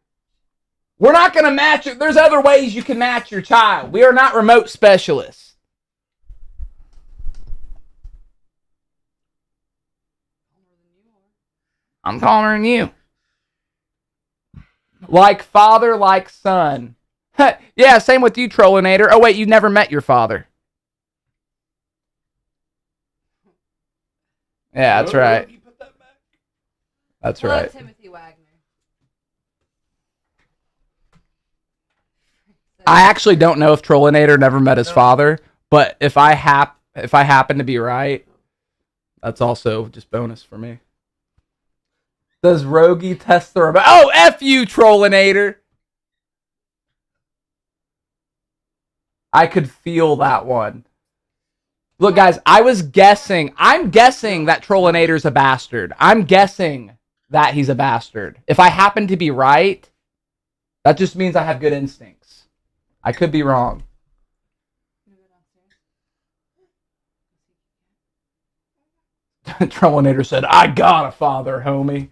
We're not gonna match it. There's other ways you can match your child. We are not remote specialists. I'm calmer than you. Like father, like son. Yeah, same with you, Trollinator. Oh, wait, you never met your father. Yeah, that's right. That's Hello, right. Timothy Wagner. I actually don't know if Trollinator never met his father, but if I happen to be right, that's also just bonus for me. Does Rogie test the remote? Oh, F you, Trollinator. I could feel that one. Look, guys, I'm guessing that Trollinator's a bastard. I'm guessing that he's a bastard. If I happen to be right, that just means I have good instincts. I could be wrong. Trollinator said, I got a father, homie.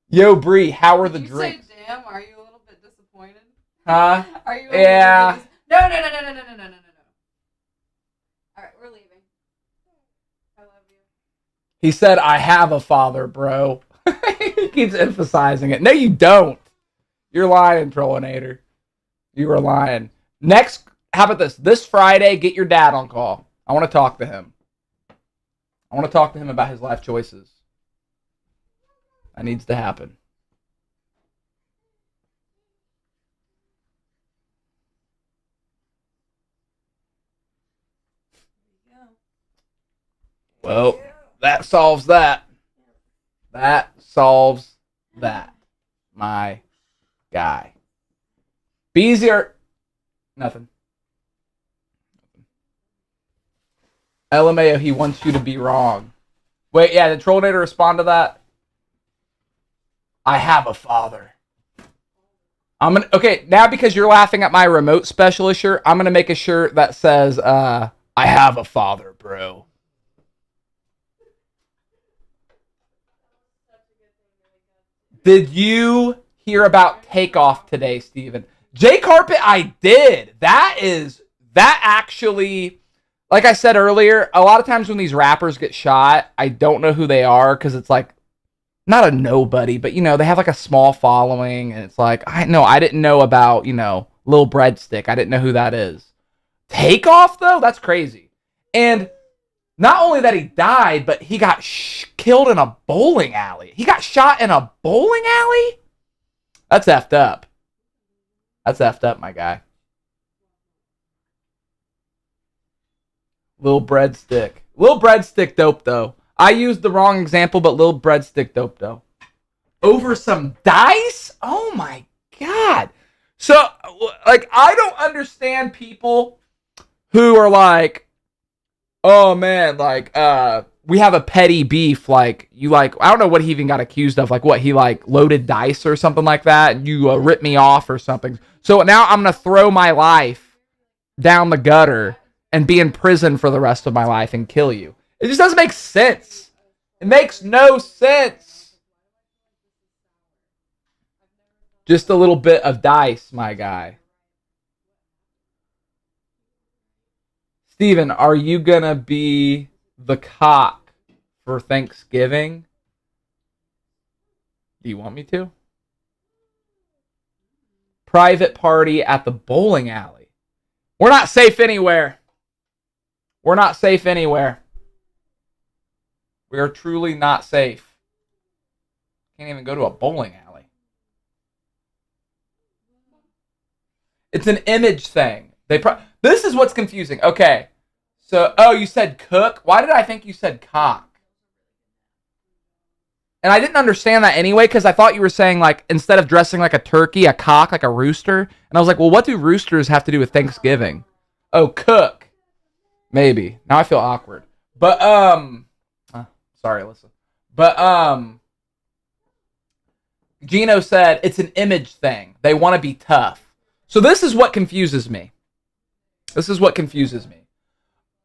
Yo, Bree, how are the drinks? Say, damn, are you a little bit disappointed? Huh? Are you? Yeah. No. All right, we're leaving. I love you. He said, I have a father, bro. He keeps emphasizing it. No, you don't. You're lying, Trollinator. You are lying. Next, how about this? This Friday, get your dad on call. I want to talk to him. I want to talk to him about his life choices. That needs to happen. Well, that solves that. That solves that. My guy. Be easier. Nothing. LMAO, he wants you to be wrong. Wait, yeah, did Trollinator respond to that? I have a father. Okay, now because you're laughing at my remote specialist shirt, I'm gonna make a shirt that says, I have a father, bro. Did you hear about Takeoff today, Steven? J Carpet, I did. That actually, like I said earlier, a lot of times when these rappers get shot, I don't know who they are because it's like, not a nobody, but, they have like a small following, and it's like, I didn't know about, Lil Breadstick. I didn't know who that is. Takeoff, though? That's crazy. And not only that he died, but he got killed in a bowling alley. He got shot in a bowling alley? That's effed up. That's effed up, my guy. Lil Breadstick. Lil Breadstick dope, though. I used the wrong example, but Lil Breadstick dope, though. Over some dice? Oh, my God. So, I don't understand people who are like, oh, man, we have a petty beef. I don't know what he even got accused of. He loaded dice or something like that. And you ripped me off or something. So now I'm going to throw my life down the gutter and be in prison for the rest of my life and kill you. It just doesn't make sense. It makes no sense. Just a little bit of dice, my guy. Steven, are you going to be the cock for Thanksgiving? Do you want me to? Private party at the bowling alley. We're not safe anywhere. We're not safe anywhere. We are truly not safe. Can't even go to a bowling alley. It's an image thing. This is what's confusing. Okay. So, you said cook? Why did I think you said cock? And I didn't understand that anyway, because I thought you were saying, like, instead of dressing like a turkey, a cock, like a rooster. And I was like, well, what do roosters have to do with Thanksgiving? Oh, cook. Maybe. Now I feel awkward. But, sorry, Alyssa. But, Gino said it's an image thing. They want to be tough. So this is what confuses me. This is what confuses me.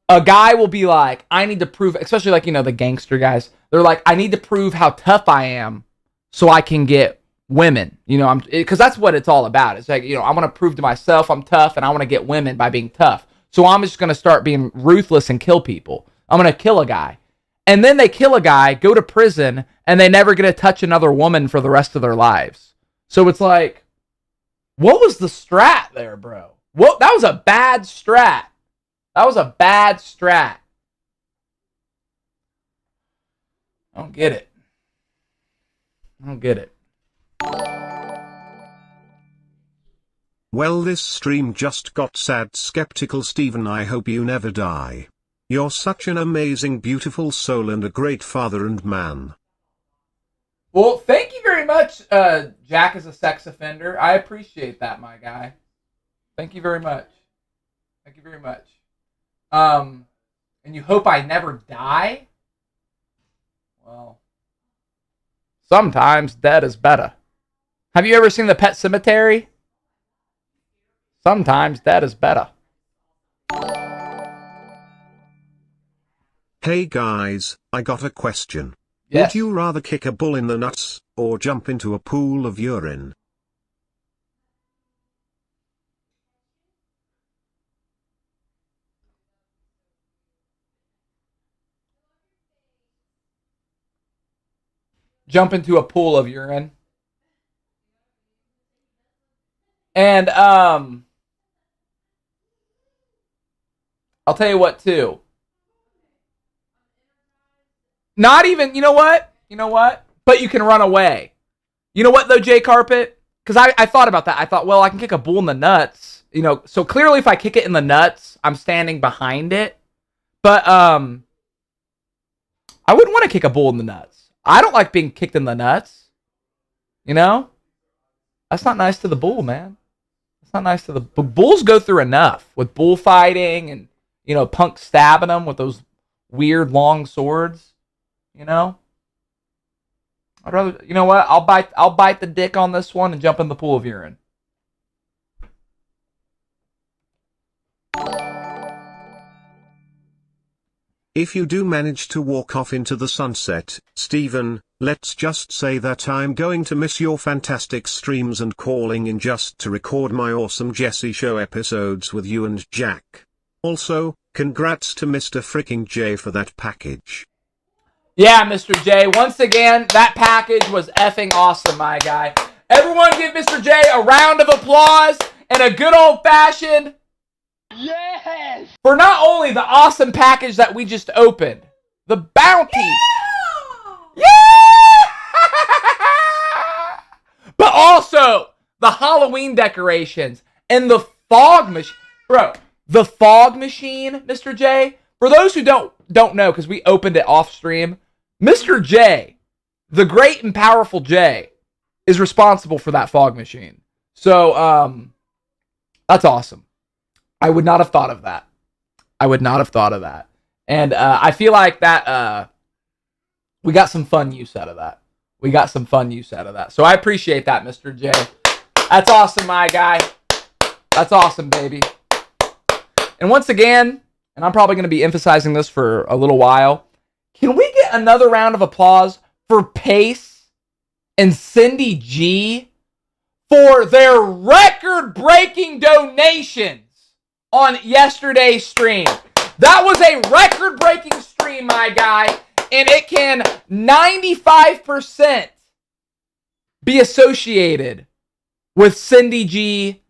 A guy will be like, I need to prove, especially like, you know, the gangster guys. They're like, I need to prove how tough I am so I can get women. You know, because that's what it's all about. It's like, you know, I want to prove to myself I'm tough and I want to get women by being tough. So I'm just going to start being ruthless and kill people. I'm going to kill a guy. And then they kill a guy, go to prison, and they never get to touch another woman for the rest of their lives. So it's like, what was the strat there, bro? That was a bad strat. That was a bad strat. I don't get it. I don't get it. Well, this stream just got sad. Skeptical Steven, I hope you never die. You're such an amazing, beautiful soul and a great father and man. Well, thank you very much, Jack is a sex offender. I appreciate that, my guy. Thank you very much. Thank you very much. And you hope I never die? Well, sometimes dead is better. Have you ever seen the Pet Cemetery? Sometimes dead is better. Hey guys, I got a question. Yes. Would you rather kick a bull in the nuts, or jump into a pool of urine? Jump into a pool of urine. And, I'll tell you what, too. Not even, you know what? But you can run away. You know what, though, Jay Carpet? Because I thought about that. I thought, well, I can kick a bull in the nuts. You know, so clearly if I kick it in the nuts, I'm standing behind it. But, I wouldn't want to kick a bull in the nuts. I don't like being kicked in the nuts. You know? That's not nice to the bull, man. That's not nice to the... Bulls go through enough with bullfighting and, you know, punks stabbing them with those weird long swords. You know? I'd rather... You know what? I'll bite the dick on this one and jump in the pool of urine. If you do manage to walk off into the sunset, Steven, let's just say that I'm going to miss your fantastic streams and calling in just to record my awesome Jesse Show episodes with you and Jack. Also, congrats to Mr. Fricking J for that package. Yeah, Mr. J. Once again, that package was effing awesome, my guy. Everyone give Mr. J a round of applause and a good old-fashioned... Yes! For not only the awesome package that we just opened, the bounty. Yeah! But also the Halloween decorations and the fog machine. Bro, the fog machine, Mr. J. For those who don't know, because we opened it off stream, Mr. J, the great and powerful J, is responsible for that fog machine. So, that's awesome. I would not have thought of that. And I feel like that we got some fun use out of that. So I appreciate that, Mr. J. That's awesome, my guy. That's awesome, baby. And once again, and I'm probably going to be emphasizing this for a little while, can we get another round of applause for Pace and Cindy G for their record-breaking donations on yesterday's stream? That was a record-breaking stream, my guy, and it can 95% be associated with Cindy G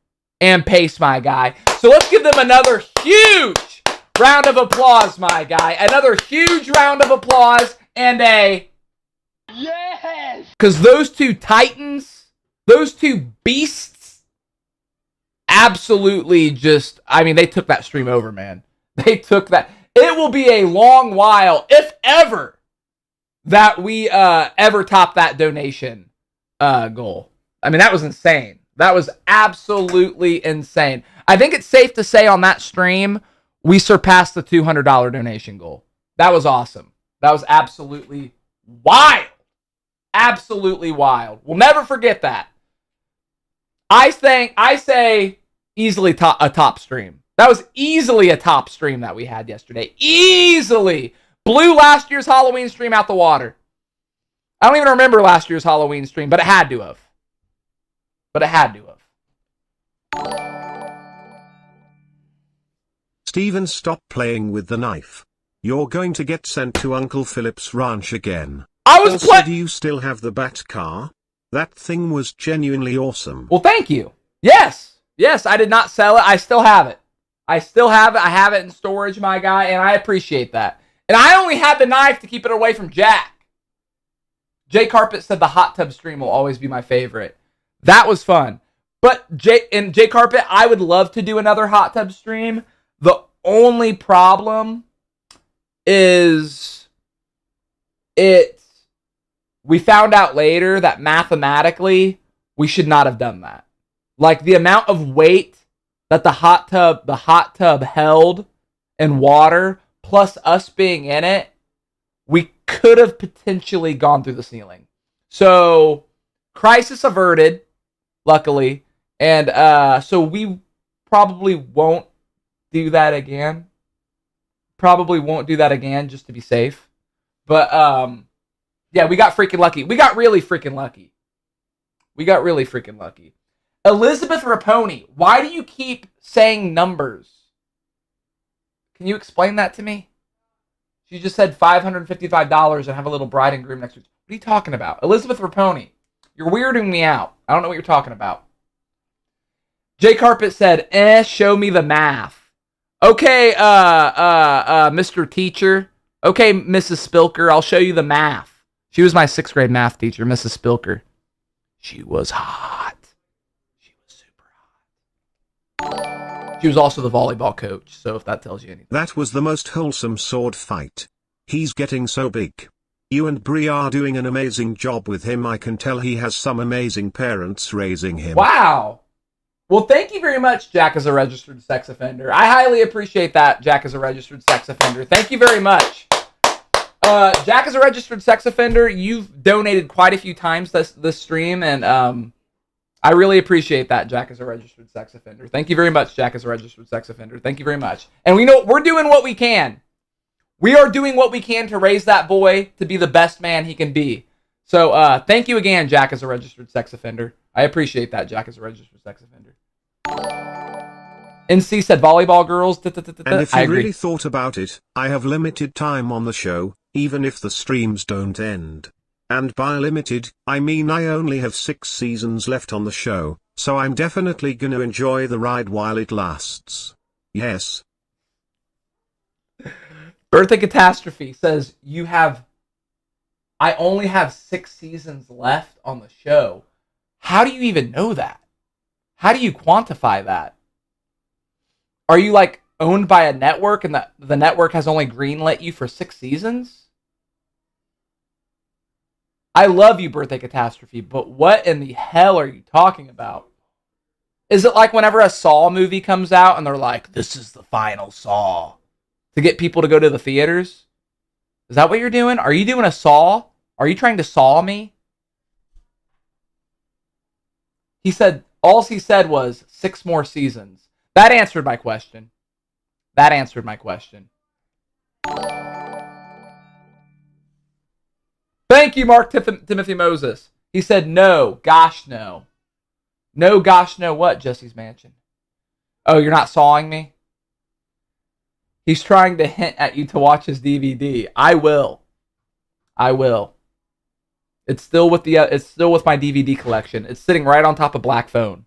and Pace, my guy. So let's give them another huge round of applause, my guy. Another huge round of applause and a... Yes! Because those two titans, those two beasts, absolutely just, I mean, they took that stream over, man. They took that. It will be a long while, if ever, that we ever top that donation goal. I mean, that was insane. That was absolutely insane. I think it's safe to say on that stream, we surpassed the $200 donation goal. That was awesome. That was absolutely wild. Absolutely wild. We'll never forget that. I say easily a top stream. That was easily a top stream that we had yesterday. Easily. Blew last year's Halloween stream out the water. I don't even remember last year's Halloween stream, but it had to have. Steven, stop playing with the knife. You're going to get sent to Uncle Philip's ranch again. Also, do you still have the bat car? That thing was genuinely awesome. Well, thank you. Yes, I did not sell it. I still have it. I have it in storage, my guy, and I appreciate that. And I only had the knife to keep it away from Jack. Jay Carpet said the hot tub stream will always be my favorite. That was fun. But Jay Carpet, I would love to do another hot tub stream. The only problem is we found out later that mathematically we should not have done that. Like the amount of weight that the hot tub held in water plus us being in it, we could have potentially gone through the ceiling. So crisis averted, luckily. And so we probably won't do that again. Just to be safe. But yeah, we got freaking lucky. We got really freaking lucky. Elizabeth Raponi, why do you keep saying numbers? Can you explain that to me? She just said $555 and have a little bride and groom next week. What are you talking about? Elizabeth Raponi, you're weirding me out. I don't know what you're talking about. Jay Carpet said, show me the math. Okay, Mr. Teacher. Okay, Mrs. Spilker, I'll show you the math. She was my 6th grade math teacher, Mrs. Spilker. She was hot. She was super hot. She was also the volleyball coach, so if that tells you anything. That was the most wholesome sword fight. He's getting so big. You and Brie are doing an amazing job with him. I can tell he has some amazing parents raising him. Wow. Well, thank you very much, Jack is a registered sex offender. I highly appreciate that, Jack is a registered sex offender. Thank you very much. Jack is a registered sex offender. You've donated quite a few times this stream, and I really appreciate that, Jack is a registered sex offender. Thank you very much, Jack is a registered sex offender. Thank you very much. And we know we're doing what we can. We are doing what we can to raise that boy to be the best man he can be. So thank you again, Jack is a registered sex offender. I appreciate that, Jack is a registered sex offender. NC said volleyball girls. And if you really thought about it, I have limited time on the show, even if the streams don't end. And by limited, I mean I only have 6 seasons left on the show, so I'm definitely gonna enjoy the ride while it lasts. Yes. Birthday Catastrophe says, I only have 6 seasons left on the show. How do you even know that? How do you quantify that? Are you like owned by a network and the network has only greenlit you for 6 seasons? I love you, Birthday Catastrophe, but what in the hell are you talking about? Is it like whenever a Saw movie comes out and they're like, this is the final Saw, to get people to go to the theaters? Is that what you're doing? Are you doing a Saw? Are you trying to saw me? All he said was 6 more seasons. That answered my question. Thank you, Mark Timothy Moses. He said no. Gosh, no. No, gosh, no what, Jesse's Mansion? Oh, you're not sawing me? He's trying to hint at you to watch his DVD. I will. It's still with my DVD collection. It's sitting right on top of Black Phone.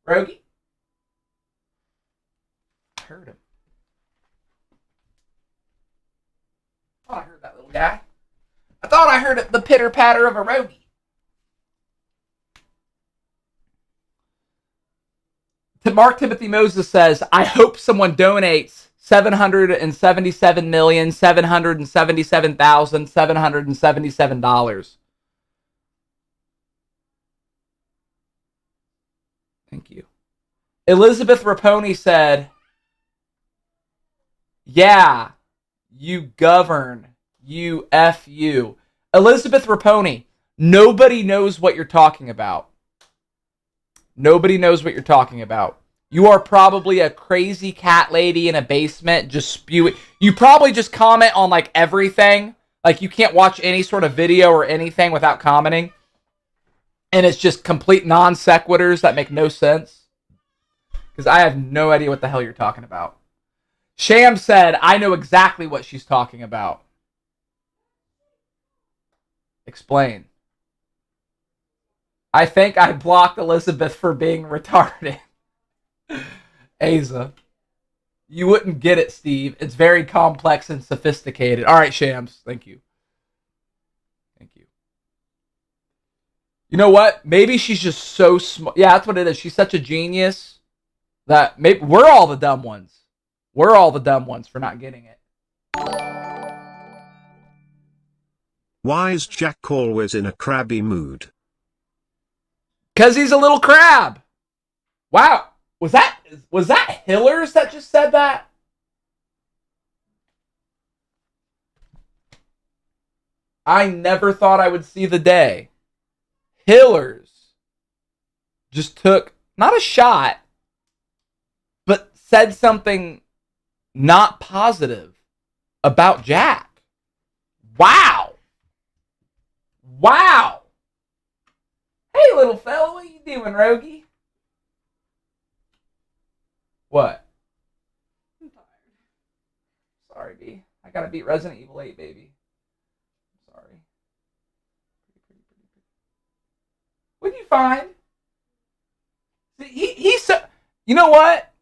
Rogie? I heard him. Oh, I heard that little guy. I thought I heard the pitter-patter of a Rogie. Mark Timothy Moses says, I hope someone donates $777,777,777. Thank you. Elizabeth Raponi said, yeah, you govern. You F you. Elizabeth Raponi, nobody knows what you're talking about. Nobody knows what you're talking about. You are probably a crazy cat lady in a basement just spewing. You probably just comment on like everything. Like you can't watch any sort of video or anything without commenting. And it's just complete non sequiturs that make no sense. Because I have no idea what the hell you're talking about. Sham said, I know exactly what she's talking about. Explain. I think I blocked Elizabeth for being retarded. Asa. You wouldn't get it, Steve. It's very complex and sophisticated. All right, Shams. Thank you. Thank you. You know what? Maybe she's just so smart. Yeah, that's what it is. She's such a genius that maybe we're all the dumb ones. We're all the dumb ones for not getting it. Why is Jack always in a crabby mood? Because he's a little crab. Wow. Was that Hillers that just said that? I never thought I would see the day. Hillers just took, not a shot, but said something not positive about Jack. Wow. Wow. Hey, little fella, what you doing, Rogie? What? I'm tired. Sorry, B. I gotta beat Resident Evil 8, baby. I'm sorry. What'd you find? See, he's so... You know what?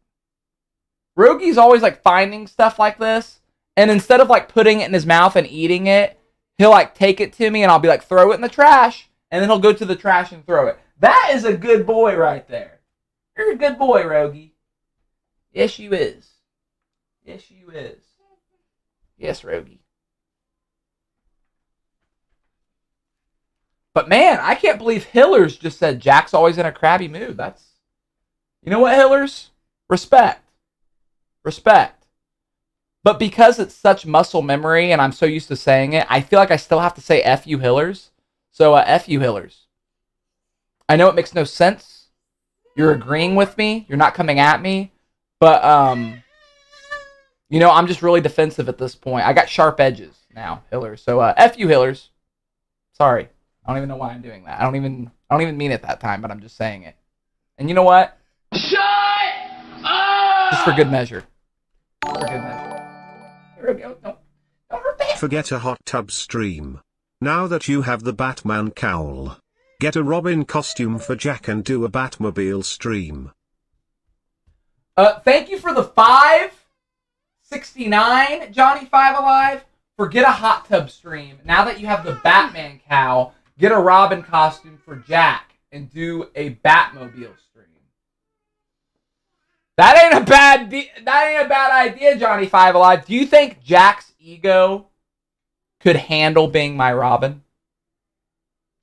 Rogie's always, like, finding stuff like this, and instead of, like, putting it in his mouth and eating it, he'll, like, take it to me, and I'll be like, throw it in the trash, and then he'll go to the trash and throw it. That is a good boy right there. You're a good boy, Rogie. Yes, you is. Yes, you is. Yes, Rogie. But man, I can't believe Hillers just said Jack's always in a crabby mood. That's, you know what, Hillers? Respect. Respect. But because it's such muscle memory and I'm so used to saying it, I feel like I still have to say F you, Hillers. So F you, Hillers. I know it makes no sense. You're agreeing with me. You're not coming at me. But, you know, I'm just really defensive at this point. I got sharp edges now, Hillers. So, F you, Hillers. Sorry. I don't even know why I'm doing that. I don't even mean it that time, but I'm just saying it. And you know what? Shut up! Just for good measure. For good measure. Here we go. Don't hurt me. Forget a hot tub stream. Now that you have the Batman cowl, get a Robin costume for Jack and do a Batmobile stream. Thank you for the $5.69, Johnny Five Alive. Forget a hot tub stream. Now that you have the Batman cowl, get a Robin costume for Jack and do a Batmobile stream. That ain't a bad idea, Johnny Five Alive. Do you think Jack's ego could handle being my Robin?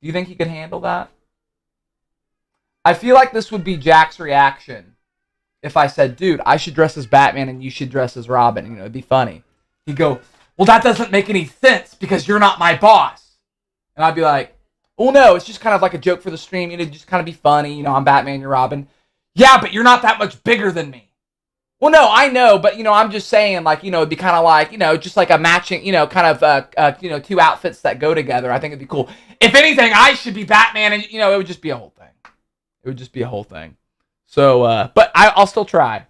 Do you think he could handle that? I feel like this would be Jack's reaction if I said, dude, I should dress as Batman and you should dress as Robin. You know, it'd be funny. He'd go, well, that doesn't make any sense because you're not my boss. And I'd be like, well, no, it's just kind of like a joke for the stream. You know, just kind of be funny. You know, I'm Batman, you're Robin. Yeah, but you're not that much bigger than me. Well, no, I know, but, you know, I'm just saying, like, you know, it'd be kind of like, you know, just like a matching, you know, kind of, you know, two outfits that go together. I think it'd be cool. If anything, I should be Batman, and, you know, it would just be a whole thing. It would just be a whole thing. So, but I'll still try.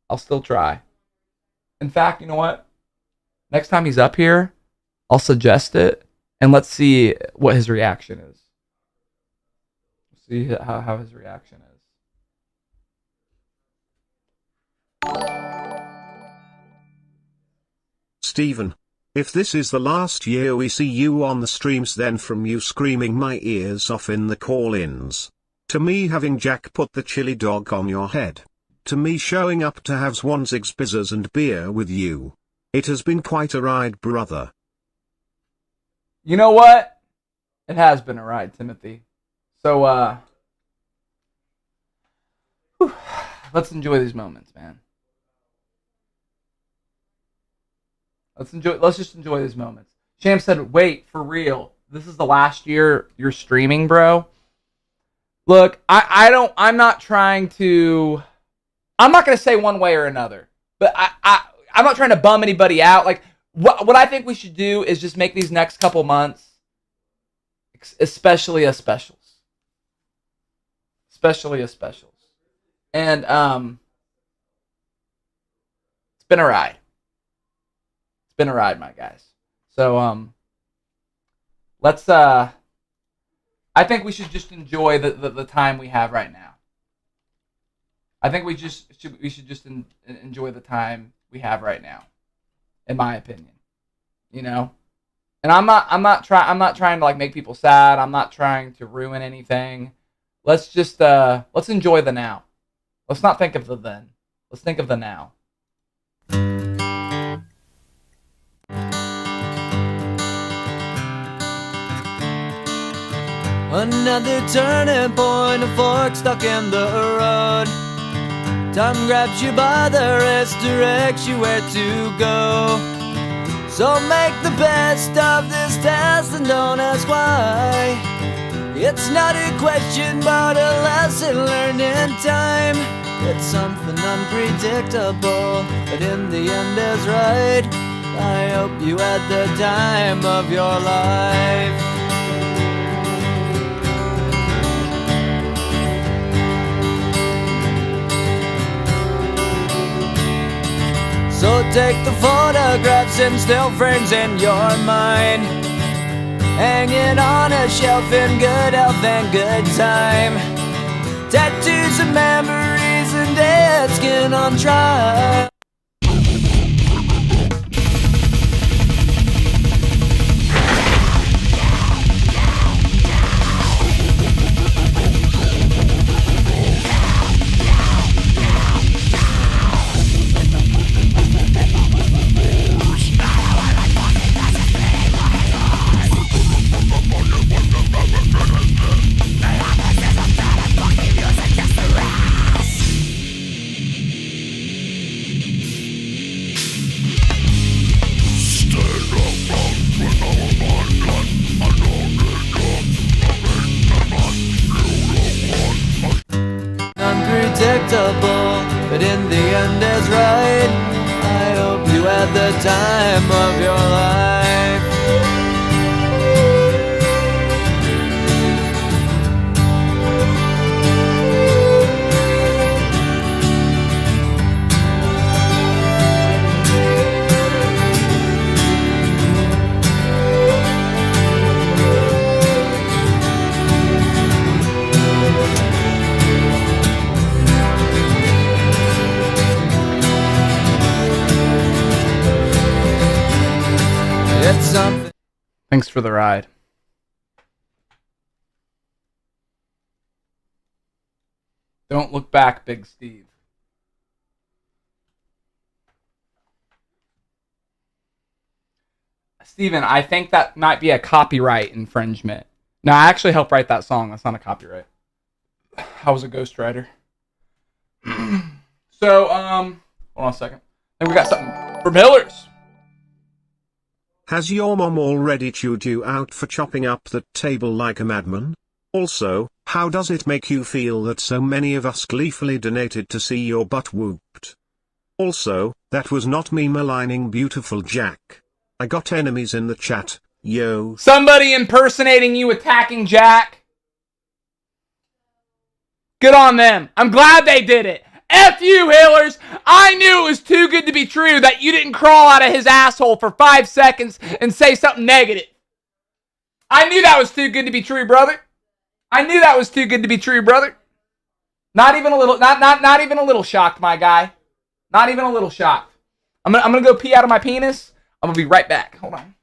I'll still try. In fact, you know what? Next time he's up here, I'll suggest it, and let's see what his reaction is. See how his reaction is. Steven, if this is the last year we see you on the streams, then from you screaming my ears off in the call-ins, to me having Jack put the chili dog on your head, to me showing up to have Swanzig's bizzers and beer with you. It has been quite a ride, brother. You know what? It has been a ride, Timothy. So, let's enjoy these moments, man. Let's just enjoy these moments. Sham said, wait, for real. This is the last year you're streaming, bro? Look, I'm not trying to, I'm not going to say one way or another, but I'm not trying to bum anybody out. Like, what I think we should do is just make these next couple months, especially as specials. Especially as specials. And, it's been a ride. It's been a ride, my guys. So, let's, I think we should just enjoy the time we have right now. I think we should just enjoy the time we have right now, in my opinion. You know, and I'm not trying to like make people sad. I'm not trying to ruin anything. Let's just let's enjoy the now. Let's not think of the then. Let's think of the now. Another turning point, a fork stuck in the road. Time grabs you by the wrist, directs you where to go. So make the best of this test and don't ask why. It's not a question but a lesson learned in time. It's something unpredictable, but in the end is right. I hope you had the time of your life. So take the photographs and still frames in your mind, hanging on a shelf in good health and good time. Tattoos and memories and dead skin on trial. Unpredictable, but in the end is right. I hope you had the time of your life. It's something. Thanks for the ride. Don't look back, Big Steve. Steven, I think that might be a copyright infringement. No, I actually helped write that song. That's not a copyright. I was a ghostwriter. So, hold on a second. Then we got something from Hillers. Has your mom already chewed you out for chopping up that table like a madman? Also, how does it make you feel that so many of us gleefully donated to see your butt whooped? Also, that was not me maligning beautiful Jack. I got enemies in the chat, yo. Somebody impersonating you attacking Jack. Good on them. I'm glad they did it. F you, Hillers. I knew it was too good to be true that you didn't crawl out of his asshole for 5 seconds and say something negative. I knew that was too good to be true, brother. I knew that was too good to be true, brother. Not even a little, not even a little shocked, my guy. Not even a little shocked. I'm gonna go pee out of my penis. I'm gonna be right back. Hold on.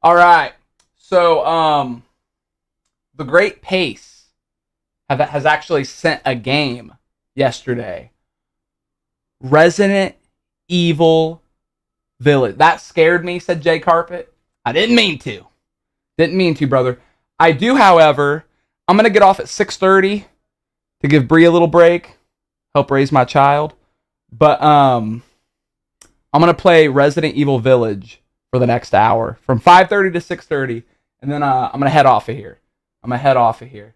All right. So, the Great Pace has actually sent a game yesterday. Resident Evil Village. That scared me, said Jay Carpet. I didn't mean to. Didn't mean to, brother. I do, however, I'm going to get off at 6:30 to give Bree a little break, help raise my child. But I'm going to play Resident Evil Village for the next hour from 5:30 to 6:30, and then I'm going to head off of here.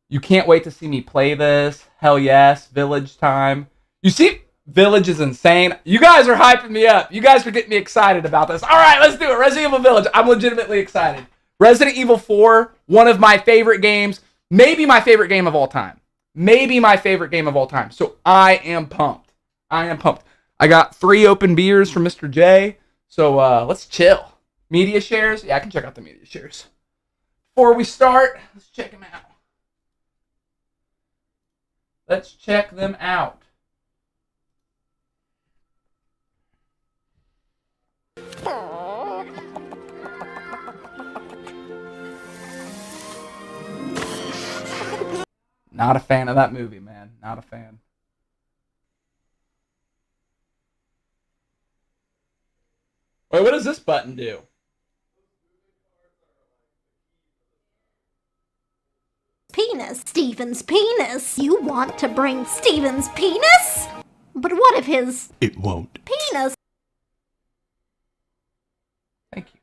You can't wait to see me play this. Hell yes, Village time. You see, Village is insane. You guys are hyping me up. You guys are getting me excited about this. All right, let's do it. Resident Evil Village. I'm legitimately excited. Resident Evil 4, one of my favorite games. Maybe my favorite game of all time. So I am pumped. I got 3 open beers from Mr. J. So let's chill. Media shares? Yeah, I can check out the media shares. Before we start, let's check them out. Let's check them out. Not a fan of that movie, man. Not a fan. Wait, what does this button do? Penis. Steven's penis. You want to bring Steven's penis? But what if his... It won't. Penis... Thank you.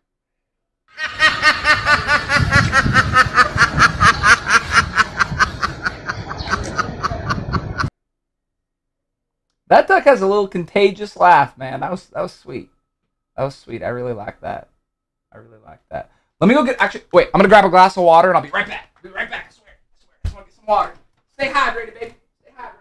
That duck has a little contagious laugh, man. That was sweet. That was sweet. I really like that. Let me go get, actually, wait, I'm going to grab a glass of water and I'll be right back. I swear. I just want to get some water. Stay hydrated, baby. Stay hydrated.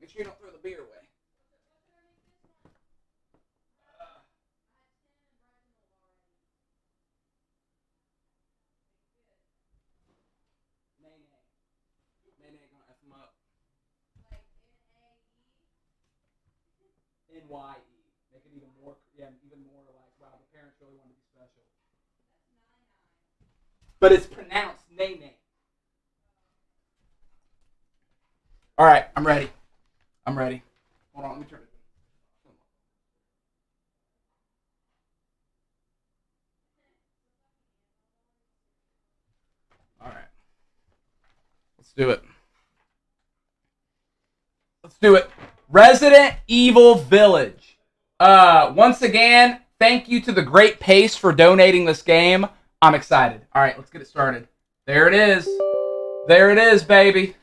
Make sure you don't throw the beer away. Nay gonna F him up. Like N-A-E? N-Y-E. Make it even more, even more like, wow, the parents really want to be special. That's nine. But it's pronounced nay. All right, I'm ready. Hold on, let me turn it. Let's do it. Let's do it. Resident Evil Village. Once again, thank you to the Great Pace for donating this game. I'm excited. All right, let's get it started. There it is. There it is, baby.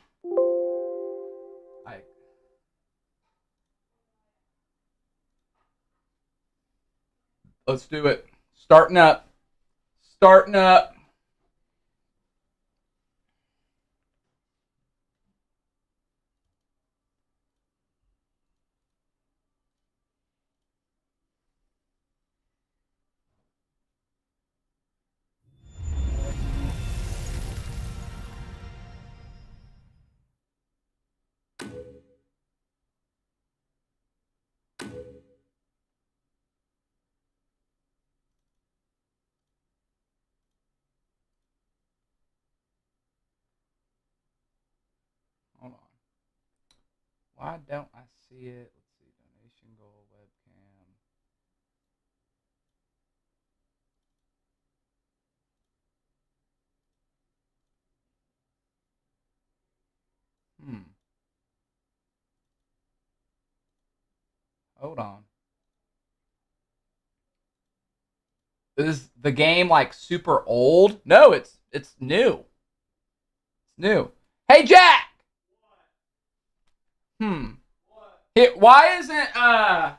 Let's do it. Starting up. Starting up. Hold on. Why don't I see it? Let's see. Donation goal, webcam. Hold on. Is the game like super old? No, it's new. It's new. Hey Jack! Why isn't I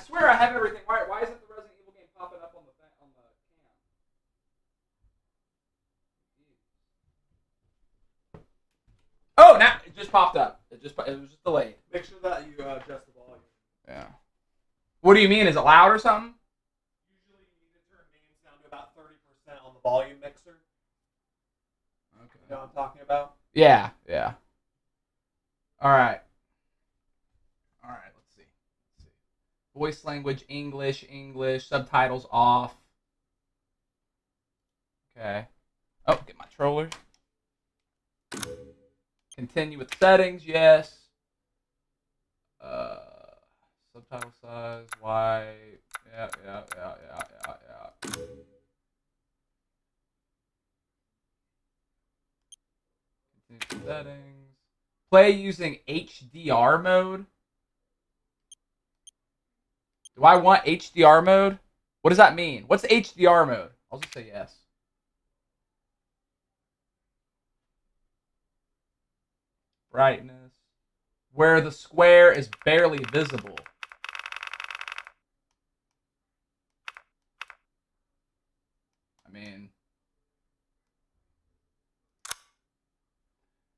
swear I have everything right. Why isn't the Resident Evil game popping up on the cam? Oh, now it just popped up. It was just delayed. Make sure that you adjust the volume. Yeah. What do you mean? Is it loud or something? Usually you need to turn names down to about 30% on the volume mixer. Okay. You know what I'm talking about? Yeah. All right. Let's see. Voice language, English, subtitles off. Okay. Oh, get my troller. Continue with settings, yes. Subtitle size, white. Yeah. Continue with settings. Play using HDR mode. Do I want HDR mode? What does that mean? What's HDR mode? I'll just say yes. Brightness. Where the square is barely visible. I mean,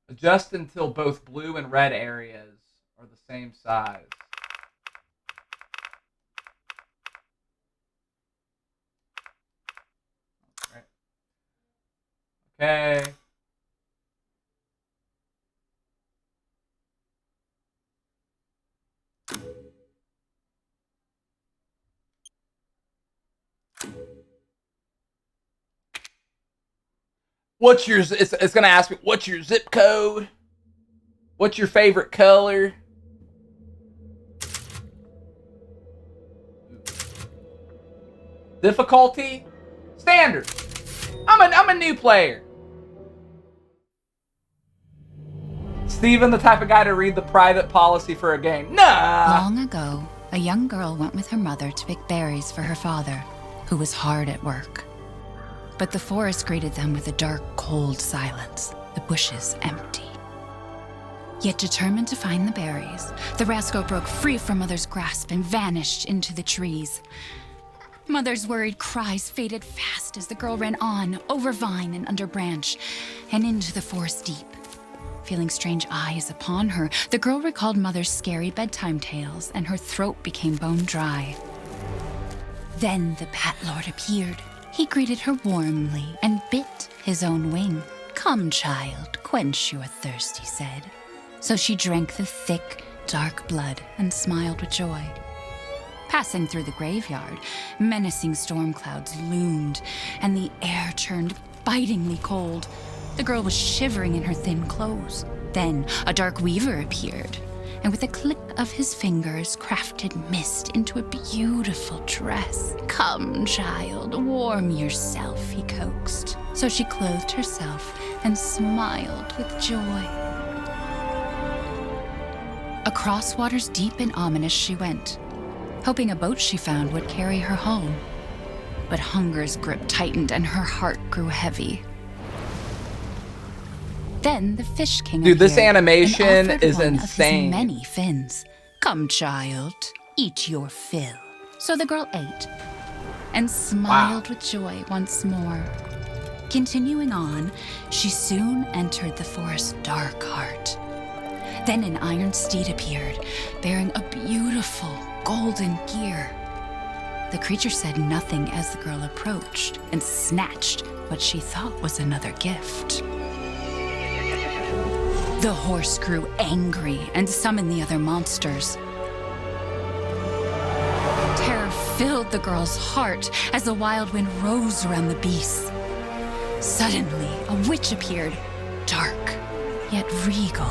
adjust until both blue and red areas are the same size. Okay. It's gonna ask me, what's your zip code? What's your favorite color? Difficulty? Standard. I'm a new player. Steven, the type of guy to read the private policy for a game. Nah. Long ago, a young girl went with her mother to pick berries for her father, who was hard at work. But the forest greeted them with a dark, cold silence, the bushes empty. Yet determined to find the berries, the rascal broke free from Mother's grasp and vanished into the trees. Mother's worried cries faded fast as the girl ran on, over vine and under branch, and into the forest deep. Feeling strange eyes upon her, the girl recalled Mother's scary bedtime tales, and her throat became bone dry. Then the Bat Lord appeared. He greeted her warmly and bit his own wing. "Come, child, quench your thirst," he said. So she drank the thick, dark blood and smiled with joy. Passing through the graveyard, menacing storm clouds loomed, and the air turned bitingly cold. The girl was shivering in her thin clothes. Then a dark weaver appeared, and with a click of his fingers crafted mist into a beautiful dress. "Come, child, warm yourself," he coaxed. So she clothed herself and smiled with joy. Across waters deep and ominous she went, hoping a boat she found would carry her home. But hunger's grip tightened and her heart grew heavy. Then the Fish King Dude, this appeared animation and offered is one of his insane. many fins. Come, child, eat your fill. So the girl ate and smiled with joy once more. Continuing on, she soon entered the forest's dark heart. Then an iron steed appeared, bearing a beautiful golden gear. The creature said nothing as the girl approached and snatched what she thought was another gift. The horse grew angry and summoned the other monsters. Terror filled the girl's heart as the wild wind rose around the beasts. Suddenly, a witch appeared, dark yet regal.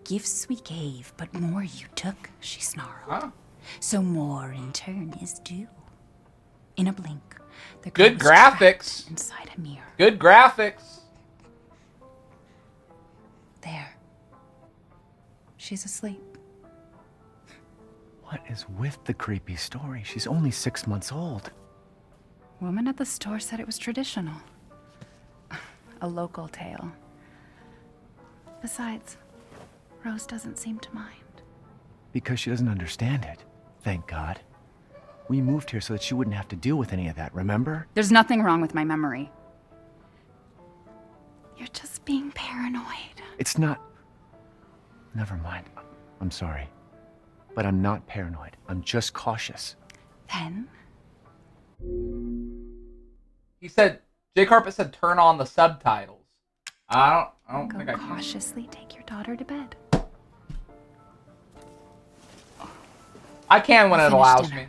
Gifts we gave, but more you took, she snarled. Huh? So more in turn is due. In a blink, the girl Good was trapped graphics. inside a mirror. Good graphics. There. She's asleep. What is with the creepy story? She's only 6 months old. Woman at the store said it was traditional. A local tale. Besides, Rose doesn't seem to mind. Because she doesn't understand it. Thank God. We moved here so that she wouldn't have to deal with any of that, remember? There's nothing wrong with my memory. You're just being paranoid. It's not... Never mind. I'm sorry. But I'm not paranoid. I'm just cautious. Then? He said, J Carpet said turn on the subtitles. I don't think I can. Cautiously take your daughter to bed. I can when it Finish allows dinner. me.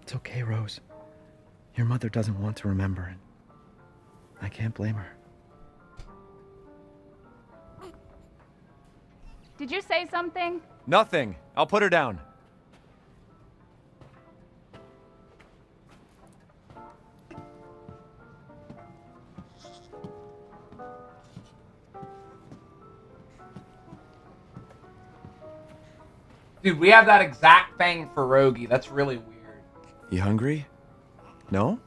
It's okay, Rose. Your mother doesn't want to remember, and I can't blame her. Did you say something? Nothing. I'll put her down. Dude, we have that exact thing for Rogie. That's really weird. You hungry? No?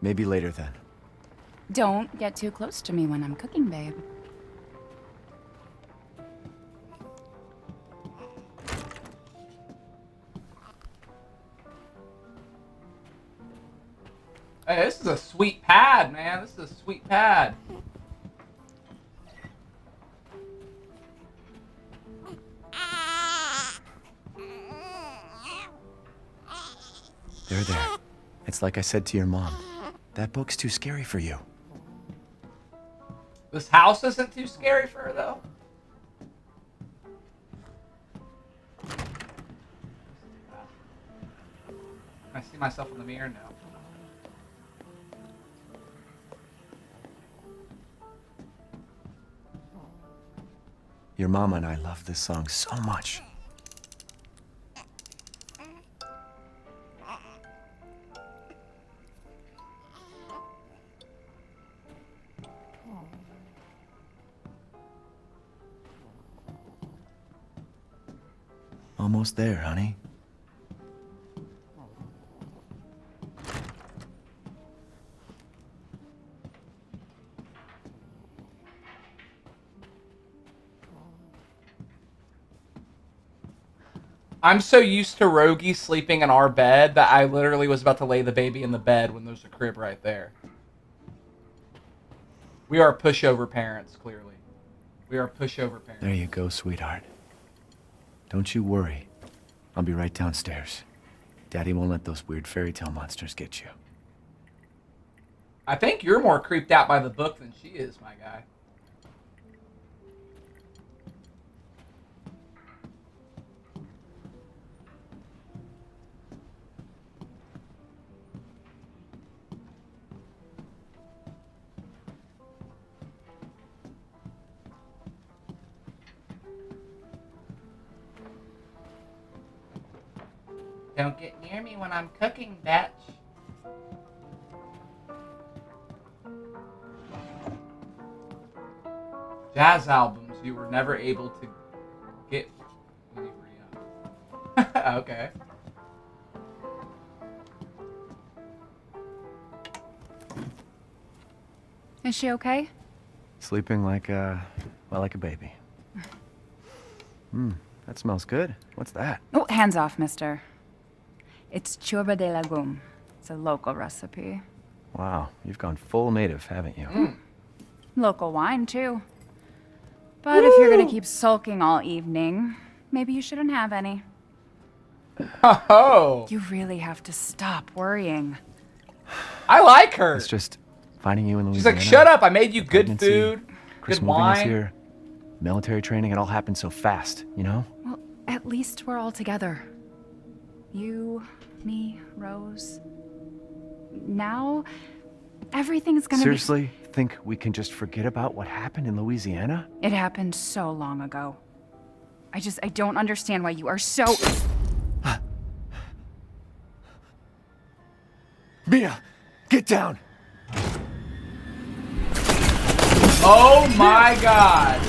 Maybe later then. Don't get too close to me when I'm cooking, babe. Hey, this is a sweet pad, man. This is a sweet pad. There. It's like I said to your mom. That book's too scary for you. This house isn't too scary for her, though. I see myself in the mirror now. Your mama and I love this song so much. Almost there, honey. I'm so used to Rogie sleeping in our bed that I literally was about to lay the baby in the bed when there's a crib right there. We are pushover parents, clearly. We are pushover parents. There you go, sweetheart. Don't you worry. I'll be right downstairs. Daddy won't let those weird fairy tale monsters get you. I think you're more creeped out by the book than she is, my guy. Don't get near me when I'm cooking, bitch. Jazz albums you were never able to get when you were young. Okay. Is she okay? Sleeping like a baby. That smells good. What's that? Oh, hands off, mister. It's churba de legume. It's a local recipe. Wow, you've gone full native, haven't you? Local wine, too. But if you're gonna keep sulking all evening, maybe you shouldn't have any. Oh. You really have to stop worrying. I like her. It's just finding you in She's Louisiana. like, shut up. I made you good pregnancy, food, Chris good moving us wine. here, military training, it all happened so fast, you know? Well, at least we're all together. You, me, Rose. Now, everything's gonna Seriously, think we can just forget about what happened in Louisiana? It happened so long ago. I don't understand why you are so... Mia, get down! Oh my god.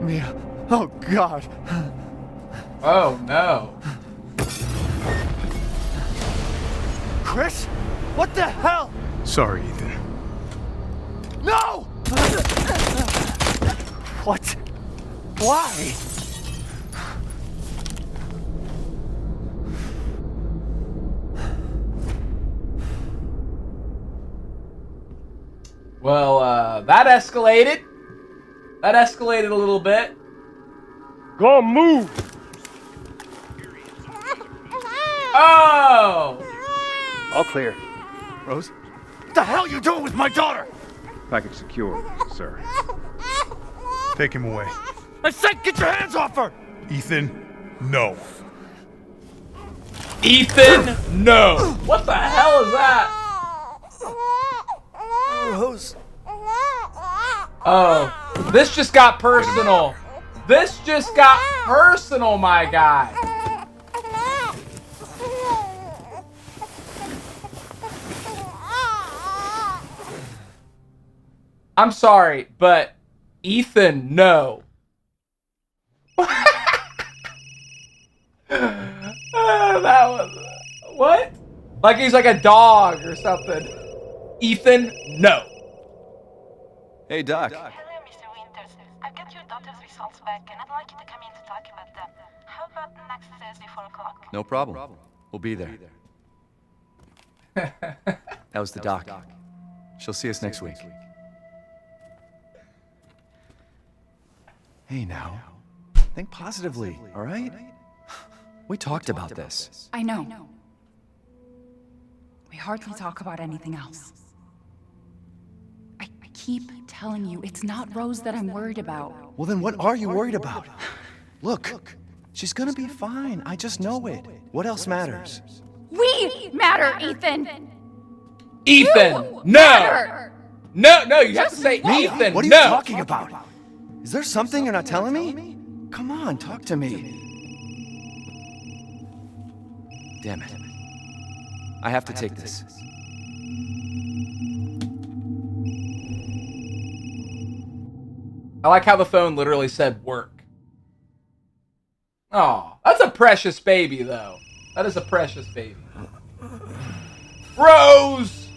Mia, oh God. Oh no. Chris? What the hell? Sorry, Ethan. No! What? Why? Well, that escalated. That escalated a little bit. Go move! Oh! All clear. Rose? What the hell are you doing with my daughter? Package secure, sir. Take him away. I said get your hands off her! Ethan, no. Ethan, no. What the hell is that? Rose. Oh, this just got personal. This just got personal, my guy. I'm sorry, but Ethan, no. That was what? Like he's like a dog or something. Ethan, no. Hey, Doc. Hello, Mr. Winters. I've got your daughter's results back, and I'd like you to come in to talk about them. How about next Thursday, 4 o'clock? No problem. We'll be there. That was the doc. She'll see us next week. Hey, now. Think positively, all right? We talked about this. I know. We hardly talk about anything else. I keep telling you, it's not Rose that I'm worried about. Well, then what are you worried about? Look, she's gonna be fine. I just know it. What else matters? We matter, Ethan! Ethan, You no! matter. No, you have to say Mia, Ethan, what are you no! talking about? Is there something you're not telling me? Come on, talk to me. Damn it. I have to take this. I like how the phone literally said work. Oh, that's a precious baby, though. That is a precious baby. Rose!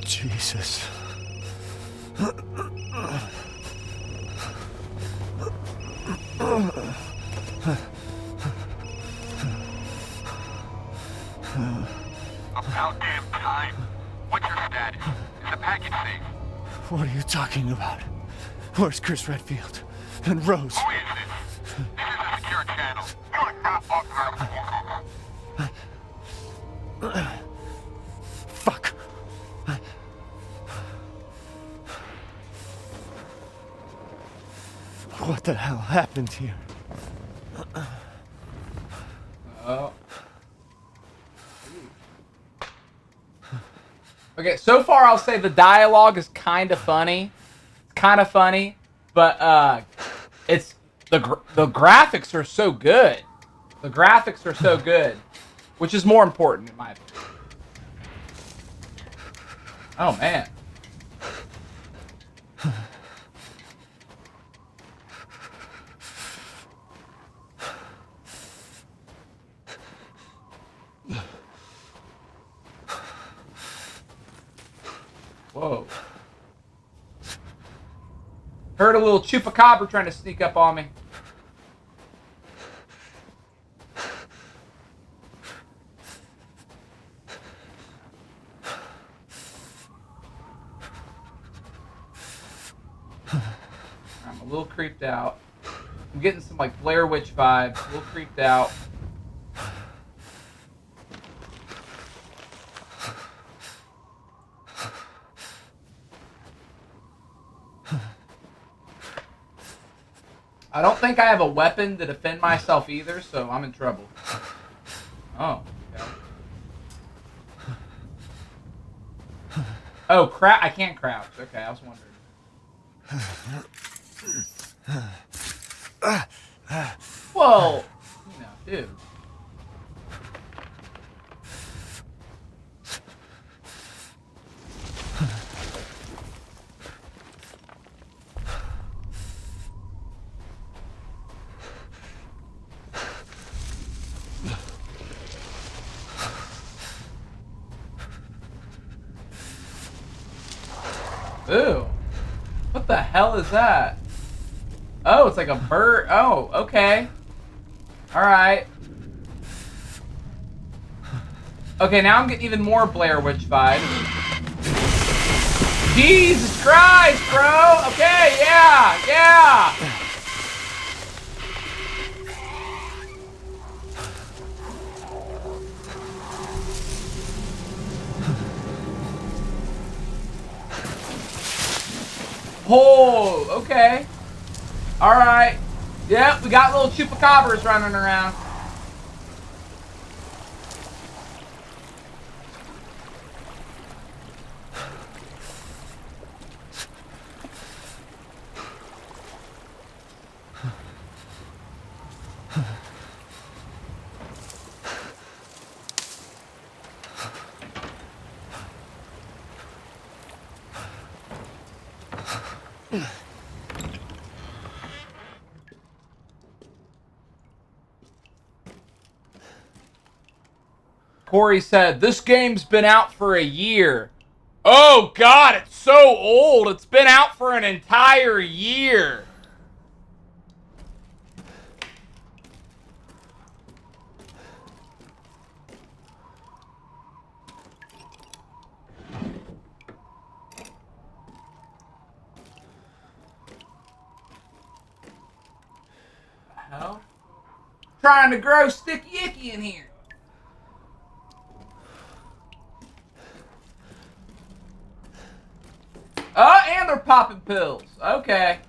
Jesus. About damn time. What's your status? Is the package safe? What are you talking about? Where's Chris Redfield? And Rose? Who is this? This is a secure channel. You are not authorized. Fuck. the hell happened here? Oh. Okay, so far I'll say the dialogue is kind of funny. It's kind of funny, but it's the graphics are so good. The graphics are so good, which is more important in my opinion. Oh man. Whoa. Heard a little chupacabra trying to sneak up on me. I'm a little creeped out. I'm getting some like Blair Witch vibes. A little creeped out. I don't think I have a weapon to defend myself either, so I'm in trouble. Oh, okay. Oh, I can't crouch. Okay, I was wondering. Whoa! You know, dude. Ooh. What the hell is that? Oh, it's like a bird. Oh, okay. Alright. Okay, now I'm getting even more Blair Witch vibes. Jesus Christ, bro! Okay, yeah, yeah! Oh, okay. Alright. Yep, we got little chupacabras running around. Corey said, this game's been out for a year. Oh, God, it's so old. It's been out for an entire year. What the hell? Trying to grow sticky icky in here. Oh, and they're popping pills. Okay.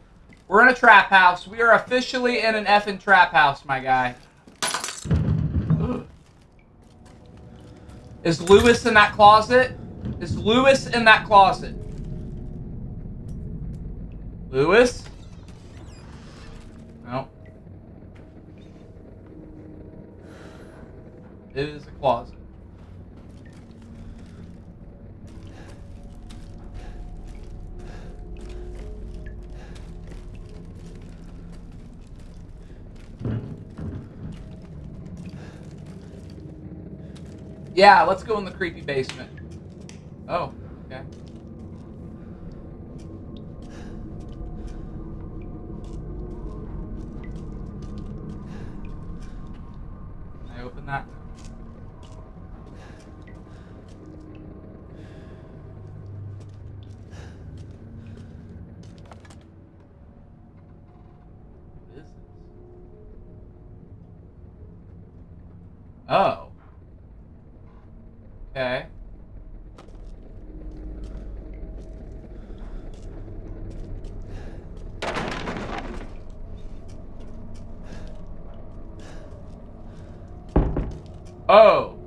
We're in a trap house. We are officially in an effing trap house, my guy. Ugh. Is Lewis in that closet? Is Lewis in that closet? Lewis? No. It is a closet. Yeah, let's go in the creepy basement. Oh, okay. Can I open that? What is this? Oh. Okay. Oh.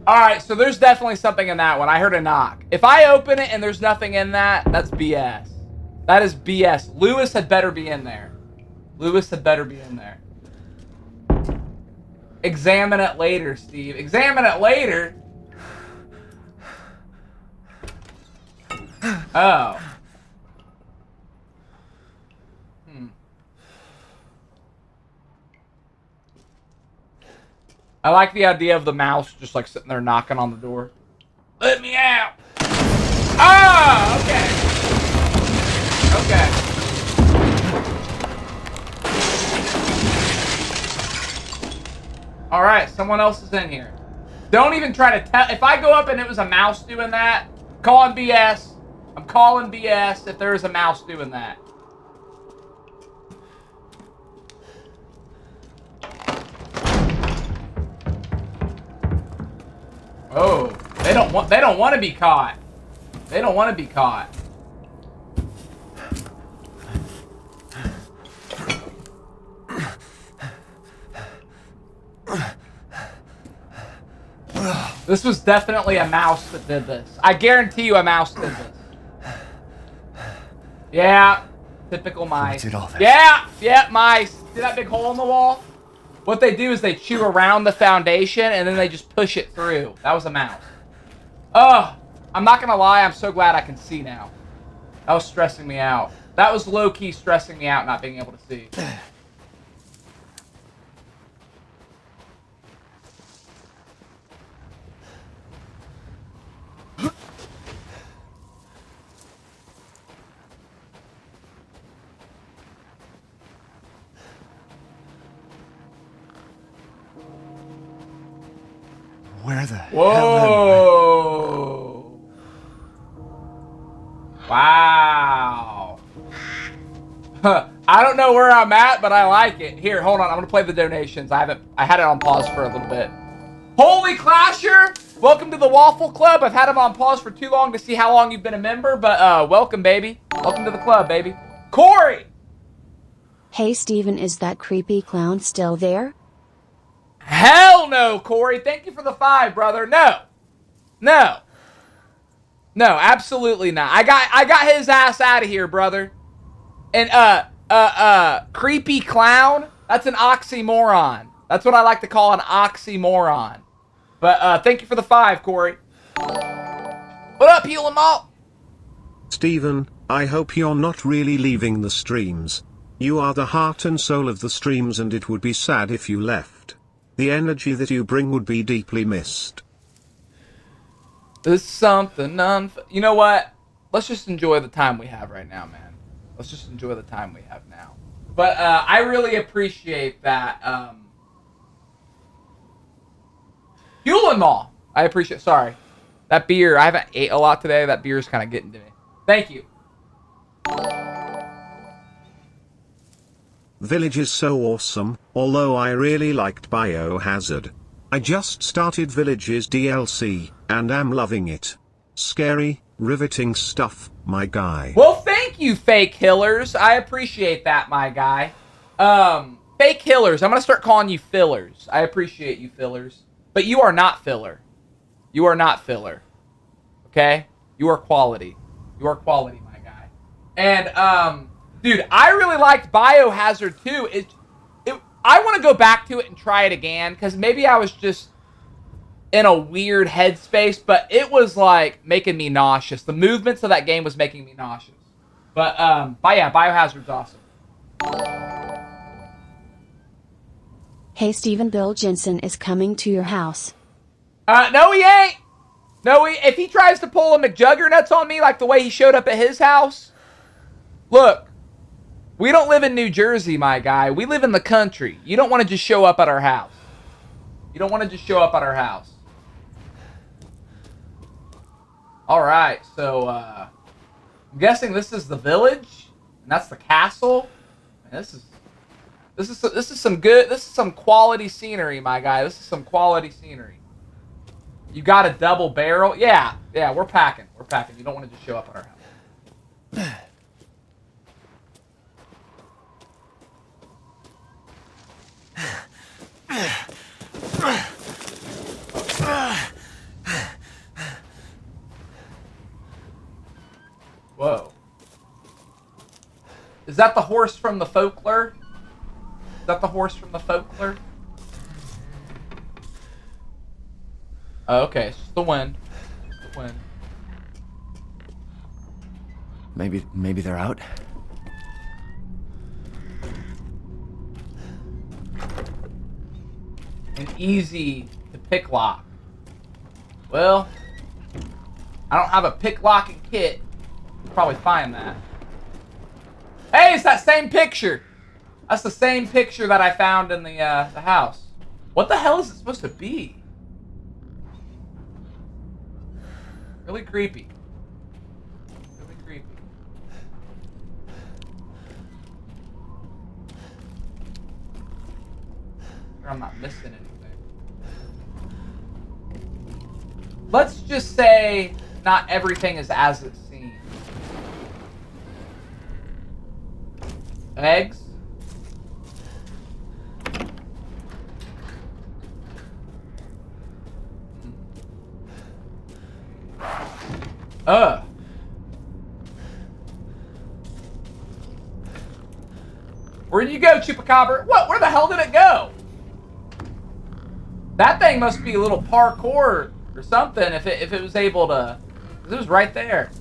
Alright, so there's definitely something in that one. I heard a knock. If I open it and there's nothing in that, that's BS. That is BS. Lewis had better be in there. Lewis had better be in there. Examine it later, Steve. Examine it later? Oh. I like the idea of the mouse just like sitting there knocking on the door. Let me out! Oh, okay. Okay. Alright, someone else is in here. Don't even try to tell. If I go up and it was a mouse doing that, calling BS. I'm calling BS if there is a mouse doing that. Oh, they don't want to be caught. They don't want to be caught. This was definitely a mouse that did this. I guarantee you a mouse did this. Yeah, typical mice. Yeah, mice. See that big hole in the wall? What they do is they chew around the foundation and then they just push it through. That was a mouse. Oh, I'm not gonna lie, I'm so glad I can see now. That was stressing me out. That was low-key stressing me out, not being able to see. Where the hell Whoa! Wow. I don't know where I'm at, but I like it. Here, hold on. I'm gonna play the donations. I had it on pause for a little bit. Holy Clasher! Welcome to the Waffle Club. I've had him on pause for too long to see how long you've been a member, but welcome, baby. Welcome to the club, baby. Corey! Hey Steven, is that creepy clown still there? Hell no, Corey. Thank you for the 5, brother. No. No. No, absolutely not. I got his ass out of here, brother. And creepy clown, that's an oxymoron. That's what I like to call an oxymoron. But thank you for the 5, Corey. What up, Hewlin' Malt? Steven, I hope you're not really leaving the streams. You are the heart and soul of the streams, and it would be sad if you left. The energy that you bring would be deeply missed. There's something you know what? Let's just enjoy the time we have right now, man. Let's just enjoy the time we have now. But I really appreciate that. Hewlin' Mall. I appreciate. Sorry, that beer. I haven't ate a lot today. That beer is kind of getting to me. Thank you. Village is so awesome, although I really liked Biohazard. I just started Village's DLC, and am loving it. Scary, riveting stuff, my guy. Well, thank you, Fake Hillers. I appreciate that, my guy. Fake Hillers. I'm going to start calling you fillers. I appreciate you, fillers. But you are not filler. You are not filler. Okay? You are quality. You are quality, my guy. And, dude, I really liked Biohazard 2. I want to go back to it and try it again, because maybe I was just in a weird headspace, but it was, like, making me nauseous. The movements of that game was making me nauseous. But yeah, Biohazard's awesome. Hey Steven, Bill Jensen is coming to your house. No he ain't! No, if he tries to pull a McJuggernuts on me like the way he showed up at his house, look, we don't live in New Jersey, my guy. We live in the country. You don't want to just show up at our house. You don't want to just show up at our house. Alright, so, I'm guessing this is the village, and that's the castle. Man, this is some quality scenery, my guy. This is some quality scenery. You got a double barrel? Yeah, we're packing. We're packing. You don't want to just show up at our house. Is that the horse from the folklore? Is that the horse from the folklore? Oh, okay, it's just the wind. The wind. Maybe they're out. An easy to pick lock. Well, I don't have a pick locking kit. I'll probably find that. Hey, it's that same picture. That's the same picture that I found in the house. What the hell is it supposed to be? Really creepy. Really creepy. Sure I'm not missing anything. Let's just say not everything is as it seems. Eggs? Where did you go, Chupacabra? What? Where the hell did it go? That thing must be a little parkour or something if it was able to... It was right there.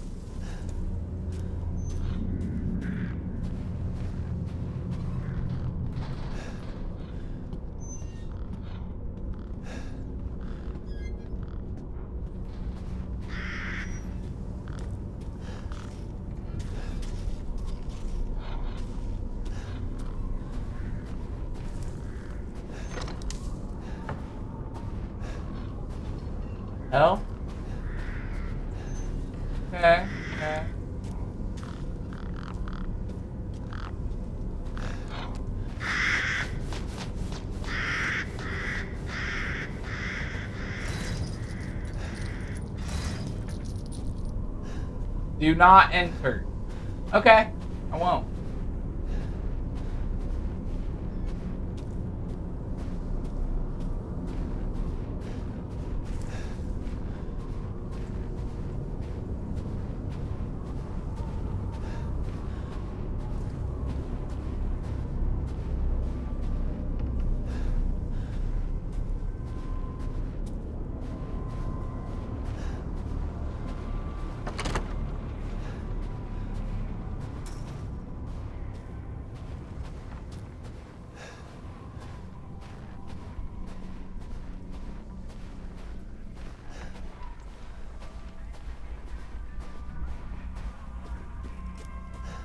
Hell? Okay, okay. Do not enter. Okay, I won't.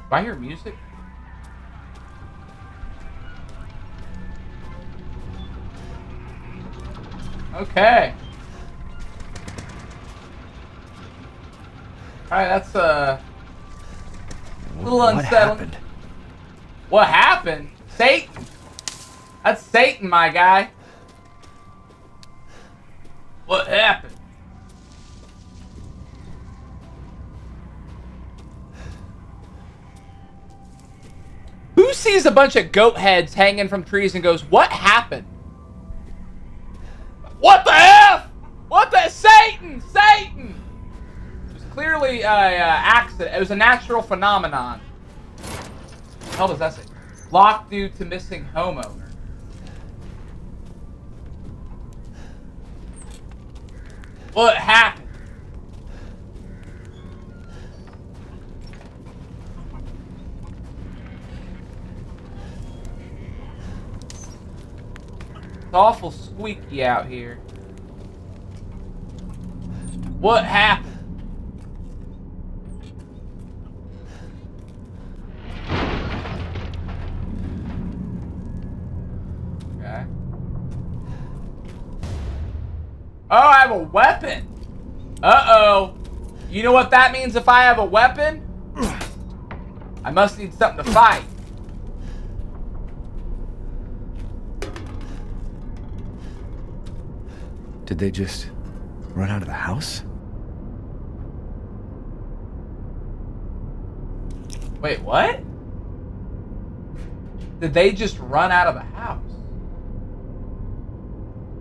Do I hear music? Okay. Alright, that's a little unsettling. Happened? What happened? Satan! That's Satan, my guy. What happened? Who sees a bunch of goat heads hanging from trees and goes, what happened? What the F? What the... Satan! Satan! It was clearly an accident. It was a natural phenomenon. What the hell does that say? Locked due to missing homeowner. What happened? It's awful squeaky out here. What happened? Okay. Oh, I have a weapon. Uh-oh. You know what that means if I have a weapon? I must need something to fight. Did they just run out of the house? Wait, what? Did they just run out of the house?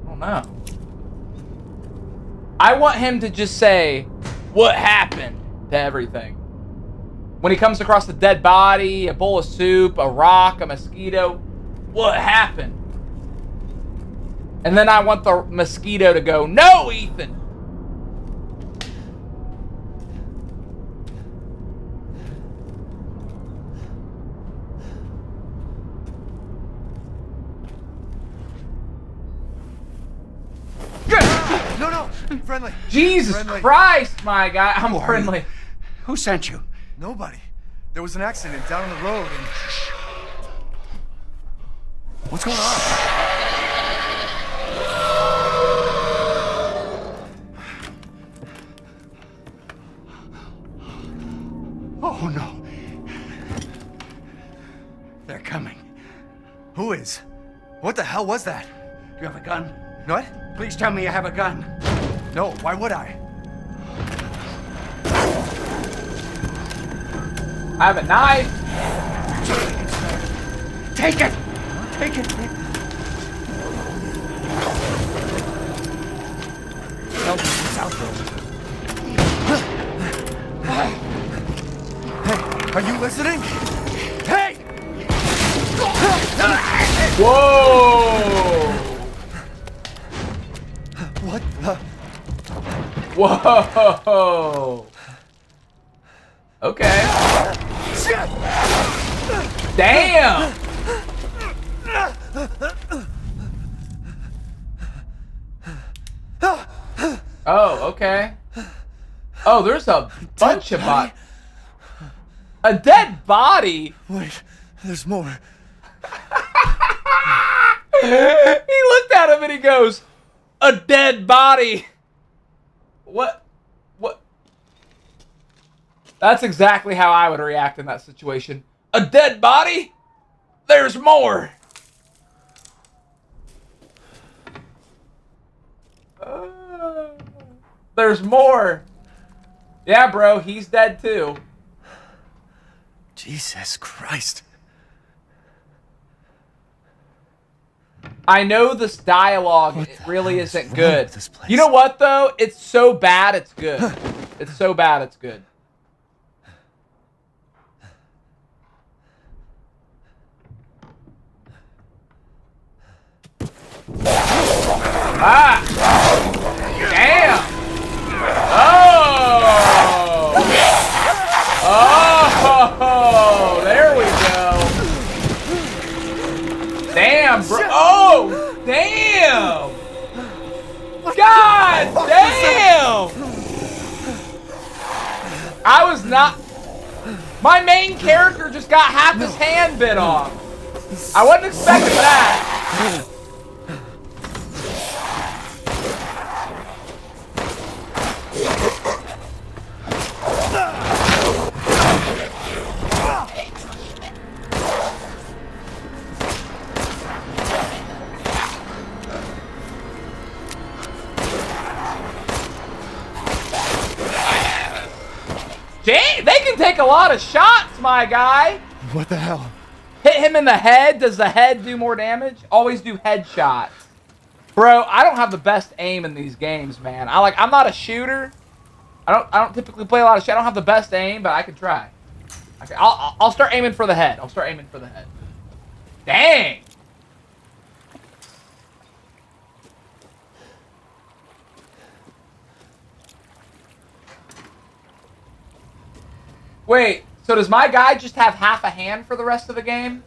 I don't know. I want him to just say, what happened to everything? When he comes across a dead body, a bowl of soup, a rock, a mosquito, what happened? And then I want the mosquito to go, no, Ethan! No, friendly. Jesus Friendly. Christ, my guy. I'm Who are friendly. you? Who sent you? Nobody. There was an accident down on the road and... What's going on? Oh, no. They're coming. Who is? What the hell was that? Do you have a gun? What? Please tell me you have a gun. No, why would I? I have a knife. Take it! Take it! It's out there. Hey, are you listening? Hey! Whoa! What the? Whoa! Okay. Damn! Oh, okay. Oh, there's a bunch of bodies. A dead body? Wait, there's more. He looked at him and he goes, a dead body. What? That's exactly how I would react in that situation. A dead body? There's more. There's more. Yeah, bro, he's dead too. Jesus Christ. I know this dialogue it really isn't good. This place? You know what though? It's so bad it's good. It's so bad it's good. Ah! Damn! Oh! Oh! There we go. Damn, bro! Oh! Damn! God damn! I was not. My main character just got half his hand bit off. I wasn't expecting that. They can take a lot of shots, my guy. What the hell? Hit him in the head. Does the head do more damage? Always do headshots. Bro, I don't have the best aim in these games, man. I'm not a shooter. I don't typically play a lot of shit. I don't have the best aim, but I can try. Okay, I'll start aiming for the head. I'll start aiming for the head. Dang. Wait, so does my guy just have half a hand for the rest of the game?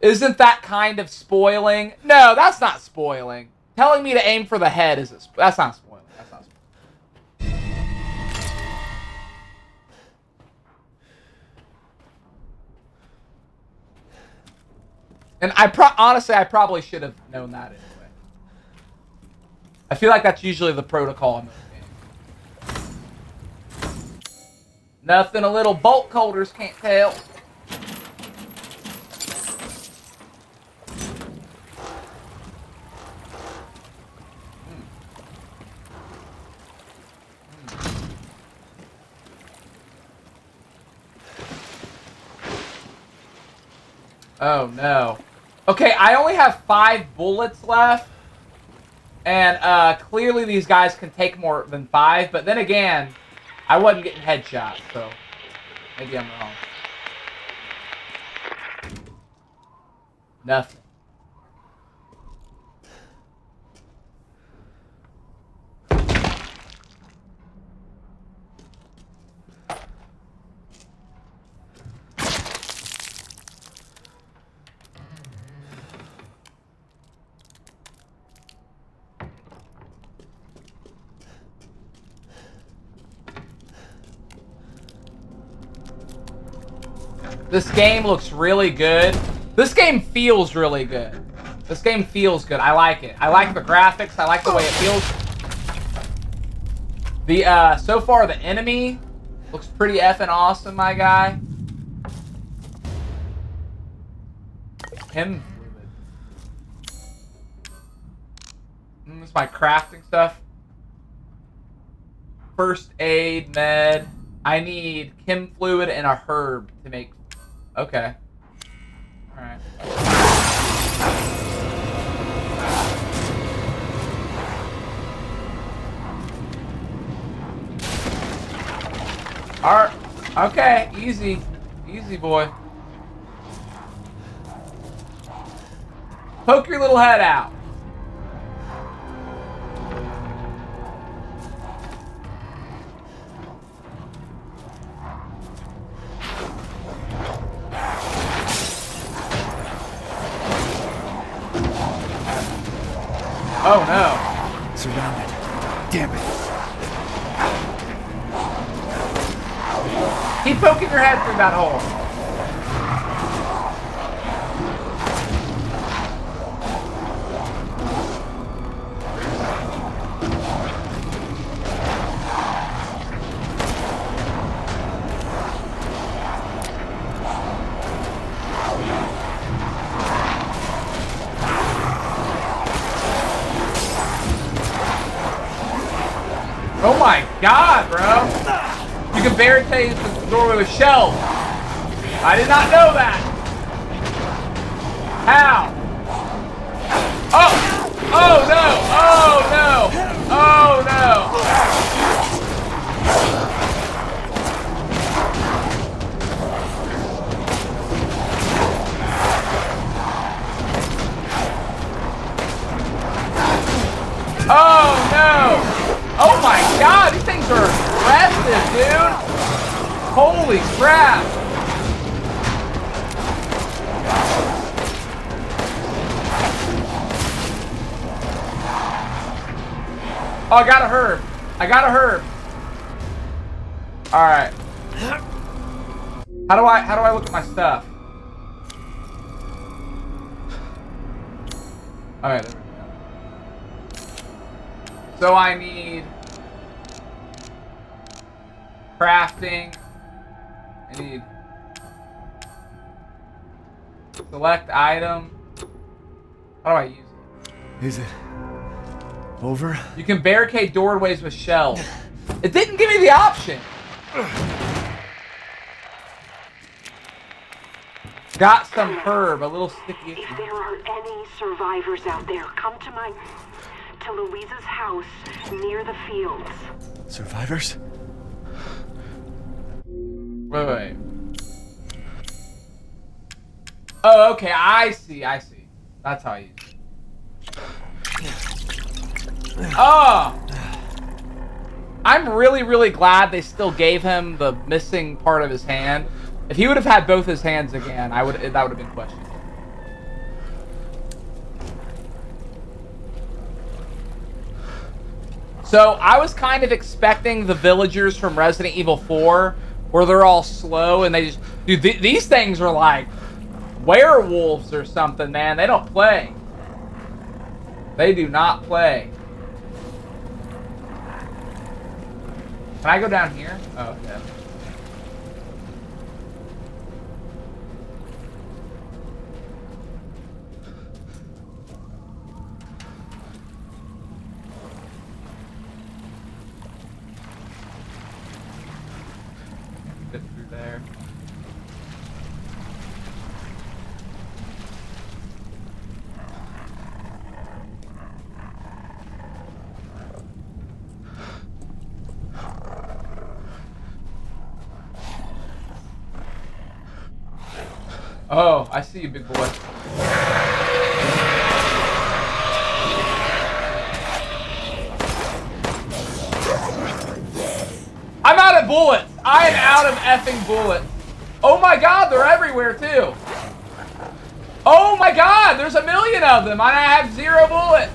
Isn't that kind of spoiling? No, that's not spoiling. Telling me to aim for the head is that's not spoiling. That's not spoiling. And honestly, I probably should have known that anyway. I feel like that's usually the protocol in this game. Nothing a little bolt holders can't tell. Oh no. Okay, I only have 5 bullets left. And clearly these guys can take more than 5. But then again, I wasn't getting headshots, so maybe I'm wrong. Nothing. This game looks really good. This game feels really good. This game feels good. I like it. I like the graphics. I like the way it feels. The so far the enemy looks pretty effing awesome, my guy. Him. This is my crafting stuff. First aid, med. I need chem fluid and a herb to make. Okay. Alright. Alright. Okay. Easy. Easy, boy. Poke your little head out. Oh no. Surrounded. Damn it. Keep poking your head through that hole. Oh my god, bro. You can barricade the doorway with shells. I did not know that. How? Oh! Oh no! Oh no! Oh no! Oh no! Oh my god, these things are aggressive, dude! Holy crap! Oh, I got a herb. I got a herb. Alright. How do I look at my stuff? Alright, there we go. So I need crafting. I need select item. How do I use it? Is it over? You can barricade doorways with shells. It didn't give me the option. Got some herb, a little sticky. If there are any survivors out there, come to Louisa's house near the fields. Survivors? Wait. Oh, okay, I see. That's how I use it. Oh! I'm really, really glad they still gave him the missing part of his hand. If he would have had both his hands again, that would have been questionable. So I was kind of expecting the villagers from Resident Evil 4, where they're all slow and they just... Dude, these things are like werewolves or something, man. They don't play. They do not play. Can I go down here? Oh, okay. Get through there. Oh, I see you, big boy. I'm out of bullets. I am out of effing bullets. Oh my god, they're everywhere too. Oh my god, there's a million of them and I have 0 bullets.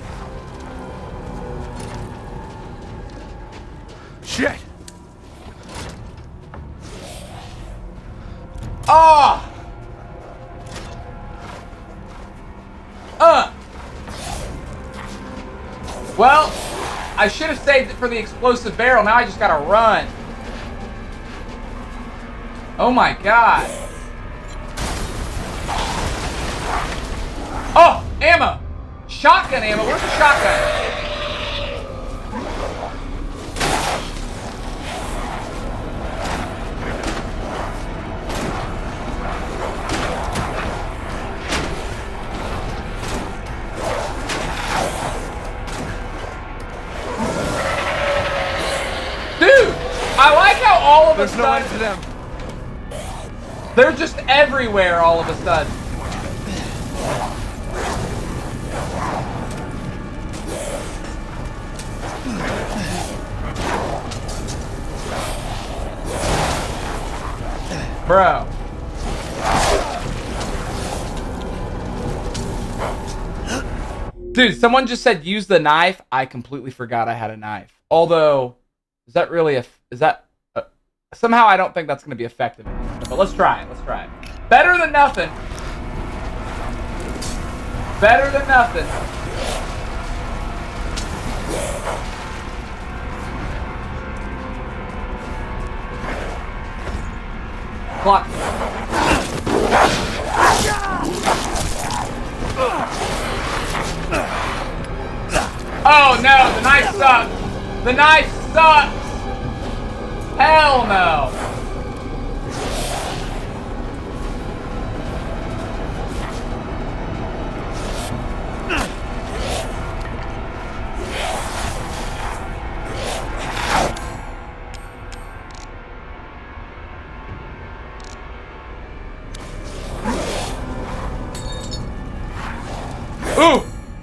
Shit. Oh. Well, I should have saved it for the explosive barrel. Now I just gotta run. Oh my god. Oh, ammo. Shotgun ammo. Where's the shotgun? Dude, I like how all of a sudden... There's no end to them. They're just everywhere all of a sudden. Bro. Dude, someone just said use the knife. I completely forgot I had a knife. Although, is that really somehow I don't think that's going to be effective. But let's try it. Let's try it. Better than nothing. Better than nothing. Block. Oh no, the knife sucks. The knife sucks. Hell no.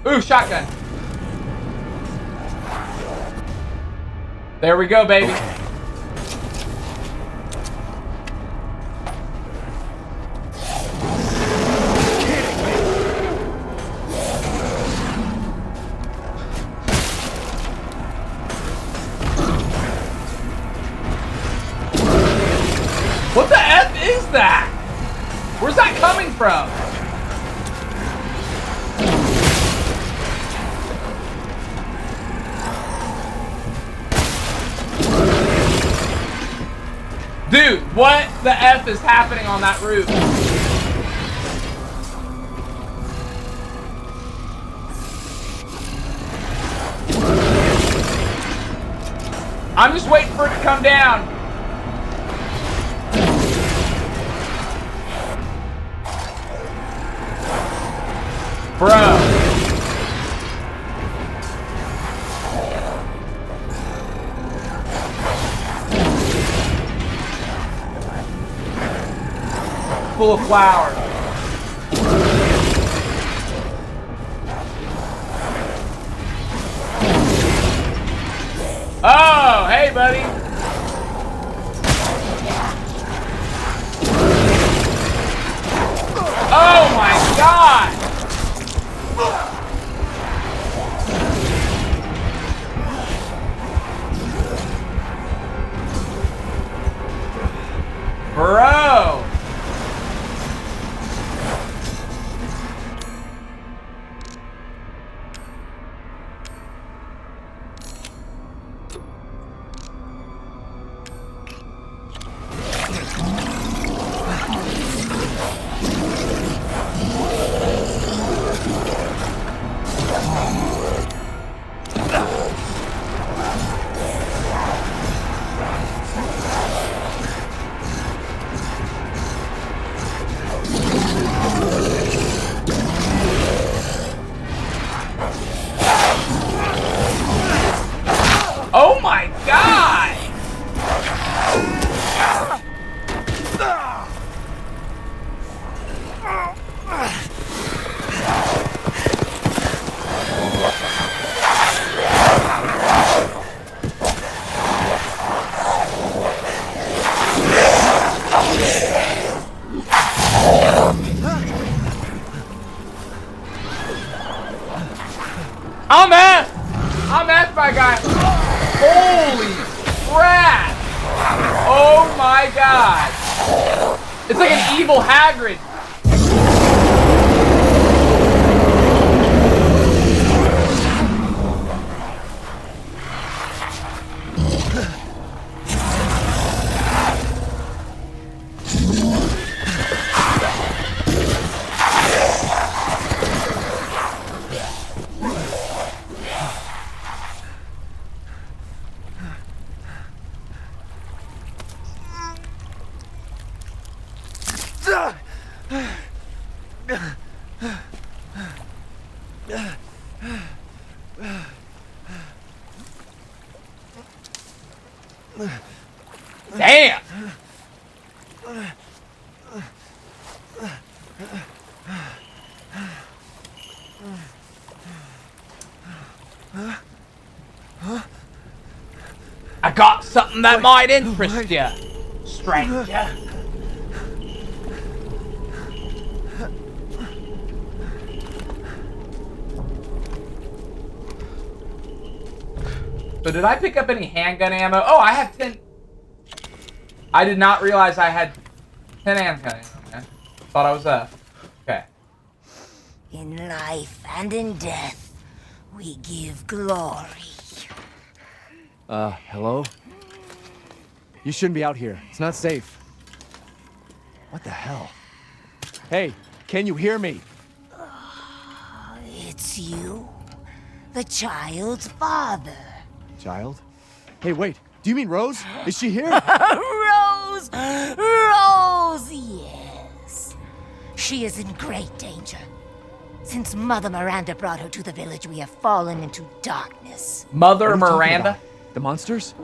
Ooh, shotgun. There we go, baby. Okay. What the F is that? Where's that coming from? Dude, what the F is happening on that roof? I'm just waiting for it to come down. Bro. Full of flowers. Oh, hey, buddy. Oh my God. Bro. god! It's like an evil Hagrid. Damn! I got something that might interest you, stranger. So did I pick up any handgun ammo? Oh, I have 10. I did not realize I had 10 handgun ammo, man. Thought I was okay. In life and in death, we give glory. Hello? You shouldn't be out here. It's not safe. What the hell? Hey, can you hear me? It's you, the child's father. Child? Hey, wait. Do you mean Rose? Is she here? Rose! Rose, yes. She is in great danger. Since Mother Miranda brought her to the village, we have fallen into darkness. Mother Miranda? The monsters?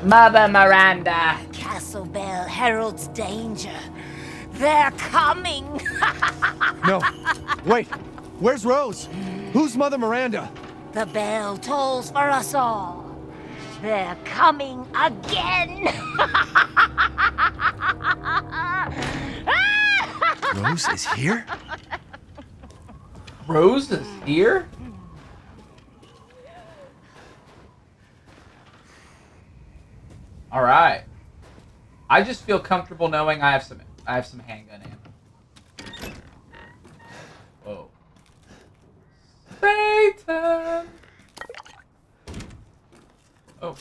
Mother Miranda. Castle bell heralds danger. They're coming. No. Wait. Where's Rose? Who's Mother Miranda? The bell tolls for us all. They're coming again. Rose is here? Rose is here? All right. I just feel comfortable knowing I have some handgun ammo. Whoa. Satan. Oh.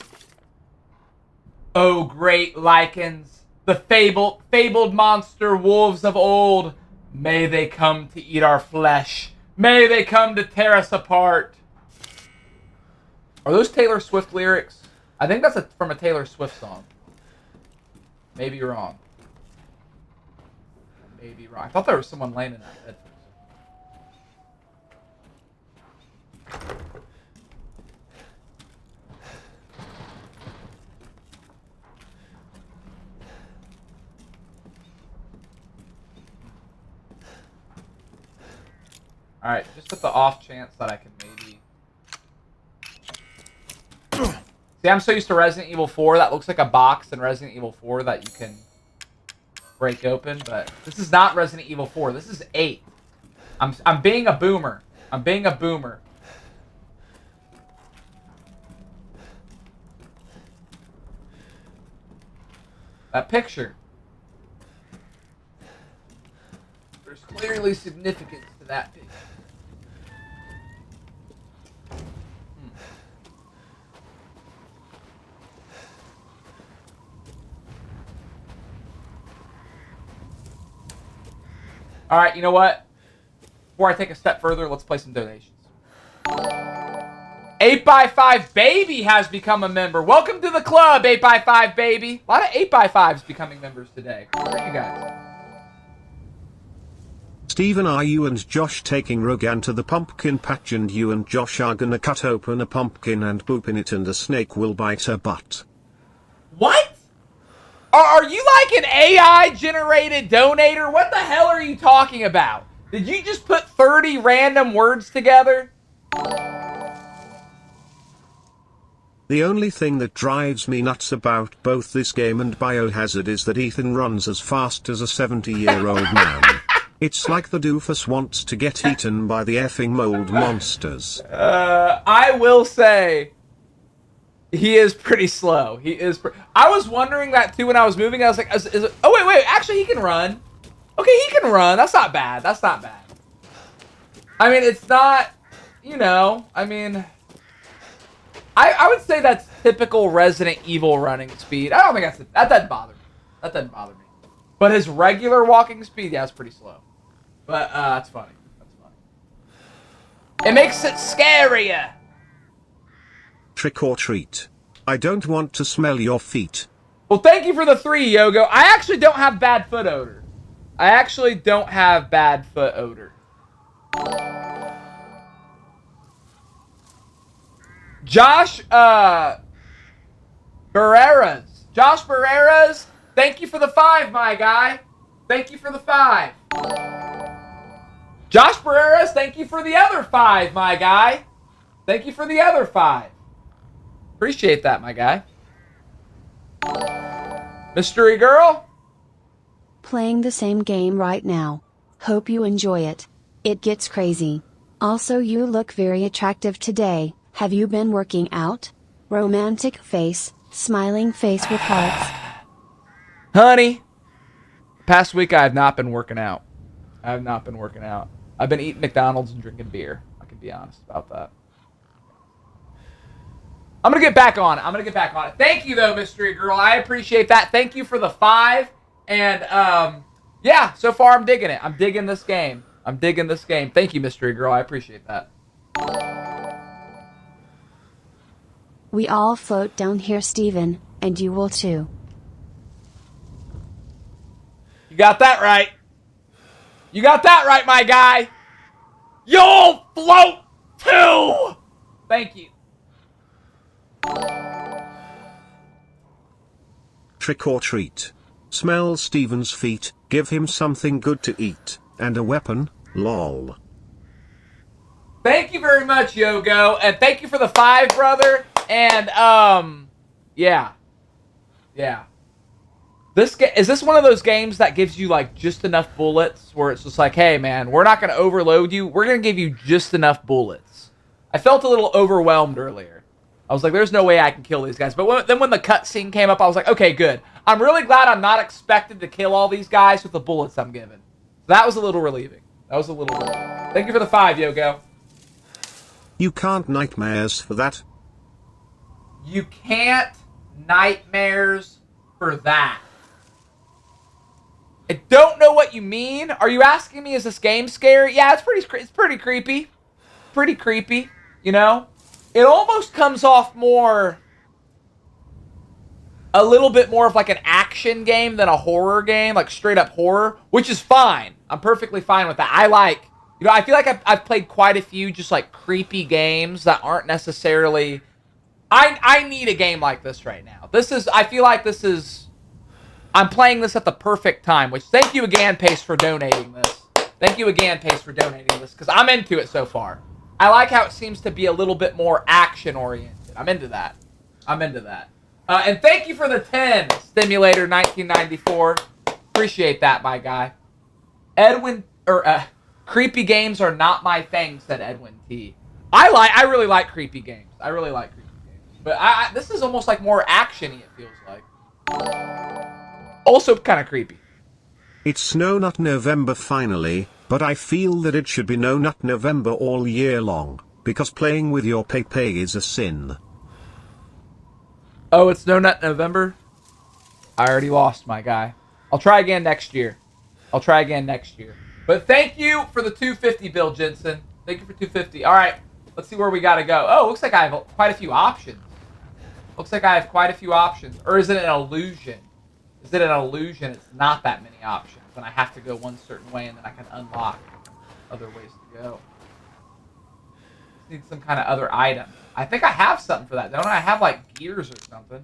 Oh, great lichens, the fabled monster wolves of old. May they come to eat our flesh. May they come to tear us apart. Are those Taylor Swift lyrics? I think that's from a Taylor Swift song. Maybe wrong. Maybe wrong. I thought there was someone laying in that bed. Alright, just at the off chance that I can maybe... See, I'm so used to Resident Evil 4. That looks like a box in Resident Evil 4 that you can break open, but this is not Resident Evil 4. This is 8. I'm being a boomer. I'm being a boomer. That picture. There's clearly significance to that picture. All right, you know what? Before I take a step further, let's play some donations. 8x5 Baby has become a member. Welcome to the club, 8x5 Baby. A lot of 8x5s becoming members today. How are you guys? Stephen, are you and Josh taking Rogan to the pumpkin patch, and you and Josh are gonna cut open a pumpkin and poop in it and a snake will bite her butt? What? Are you like an AI-generated donator? What the hell are you talking about? Did you just put 30 random words together? The only thing that drives me nuts about both this game and Biohazard is that Ethan runs as fast as a 70-year-old man. It's like the doofus wants to get eaten by the effing mold monsters. I will say, He is pretty slow. He is. I was wondering that too when I was moving. I was like, is it, oh wait. Actually, he can run. Okay, he can run. That's not bad. That's not bad. I mean, it's not. You know. I mean, I would say that's typical Resident Evil running speed. I don't think that doesn't bother me. That doesn't bother me. But his regular walking speed, yeah, it's pretty slow. But that's funny. That's funny. It makes it scarier. Trick or treat. I don't want to smell your feet. Well, thank you for the 3, Yogo. I actually don't have bad foot odor. Josh Barreras, thank you for the 5, my guy. Thank you for the 5. Josh Barreras, thank you for the other 5, my guy. Thank you for the other 5. Appreciate that, my guy. Mystery girl? Playing the same game right now. Hope you enjoy it. It gets crazy. Also, you look very attractive today. Have you been working out? Romantic face, smiling face with hearts. Honey, past week I have not been working out. I've been eating McDonald's and drinking beer. I can be honest about that. I'm going to get back on it. Thank you, though, Mystery Girl. I appreciate that. Thank you for the 5. And, yeah, so far I'm digging it. I'm digging this game. Thank you, Mystery Girl. I appreciate that. We all float down here, Steven, and you will too. You got that right. My guy. You'll float too. Thank you. Trick or treat. Smell Steven's feet, give him something good to eat, and a weapon, lol. Thank you very much, Yogo, and thank you for the 5, brother. And yeah. Is this one of those games that gives you like just enough bullets where it's just like, hey man, we're not gonna overload you. We're gonna give you just enough bullets. I felt a little overwhelmed earlier. I was like, there's no way I can kill these guys. But then when the cutscene came up, I was like, okay, good. I'm really glad I'm not expected to kill all these guys with the bullets I'm given. That was a little relieving. Thank you for the 5, Yogo. You can't nightmares for that. You can't nightmares for that. I don't know what you mean. Are you asking me, is this game scary? Yeah, it's pretty creepy. Pretty creepy, you know? It almost comes off a little bit more of like an action game than a horror game, like straight up horror, which is fine. I'm perfectly fine with that. I feel like I've played quite a few just like creepy games that aren't necessarily... I need a game like this right now. I feel like I'm playing this at the perfect time, which thank you again, Pace, for donating this. Because I'm into it so far. I like how it seems to be a little bit more action-oriented. I'm into that. And thank you for the 10, Stimulator 1994. Appreciate that, my guy. Creepy games are not my thing, said Edwin T. I really like creepy games. But this is almost like more action-y, it feels like. Also kind of creepy. It's No Nut November finally, but I feel that it should be No Nut November all year long, because playing with your Pepe is a sin. Oh, it's No Nut November? I already lost, my guy. I'll try again next year. But thank you for the 250, Bill Jensen. Thank you for 250. All right, let's see where we got to go. Oh, looks like I have quite a few options. Or is it an illusion? It's not that many options, and I have to go one certain way, and then I can unlock other ways to go. Just need some kind of other item. I think I have something for that, don't I? I have, like, gears or something.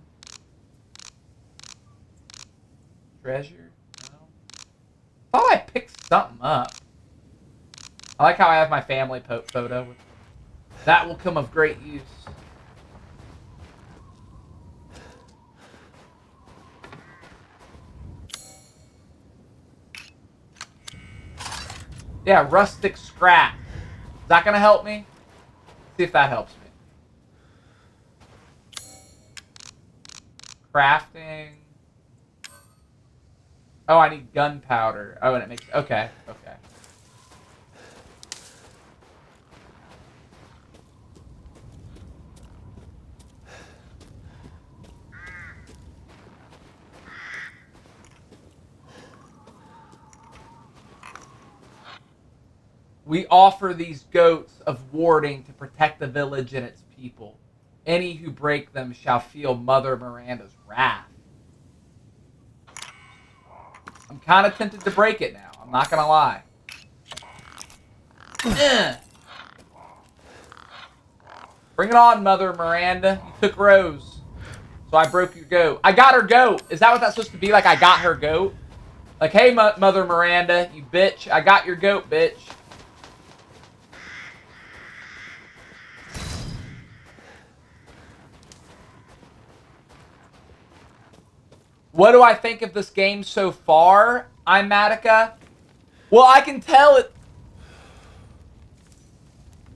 Treasure? No. I thought I picked something up. I like how I have my family photo. That will come of great use. Yeah, rustic scrap. Is that going to help me? See if that helps me. crafting. Oh, I need gunpowder. Oh, and it makes... Okay, okay. We offer these goats of warding to protect the village and its people. Any who break them shall feel Mother Miranda's wrath. I'm kind of tempted to break it now. I'm not going to lie. Bring it on, Mother Miranda. You took Rose. So I broke your goat. I got her goat. Is that what that's supposed to be? Like, I got her goat? Like, hey, Mother Miranda, you bitch. I got your goat, bitch. What do I think of this game so far, Imatica? Well, I can tell it...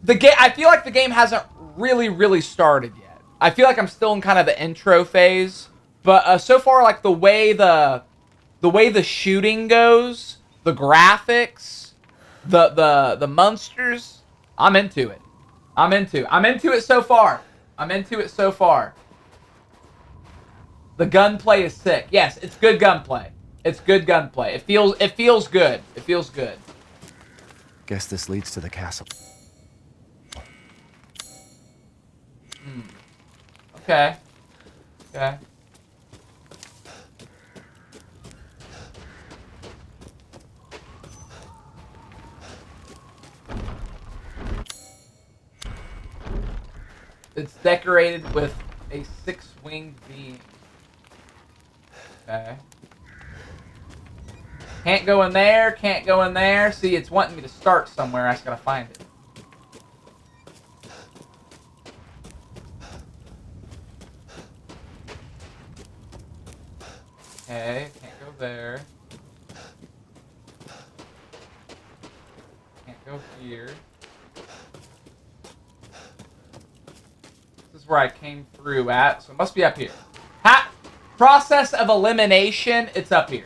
I feel like the game hasn't really started yet. I feel like I'm still in kind of the intro phase. But so far, like, the way the shooting goes, the graphics, the monsters, I'm into it. I'm into it so far. I'm into it so far. The gunplay is sick. Yes, it's good gunplay. It's good gunplay. It feels good. It feels good. Guess this leads to the castle. Okay. Okay. It's decorated with a 6-winged being. Okay. Can't go in there, can't go in there. See, it's wanting me to start somewhere. I just gotta find it. Okay, can't go there. Can't go here. This is where I came through at, so it must be up here. Ha! Process of elimination, it's up here.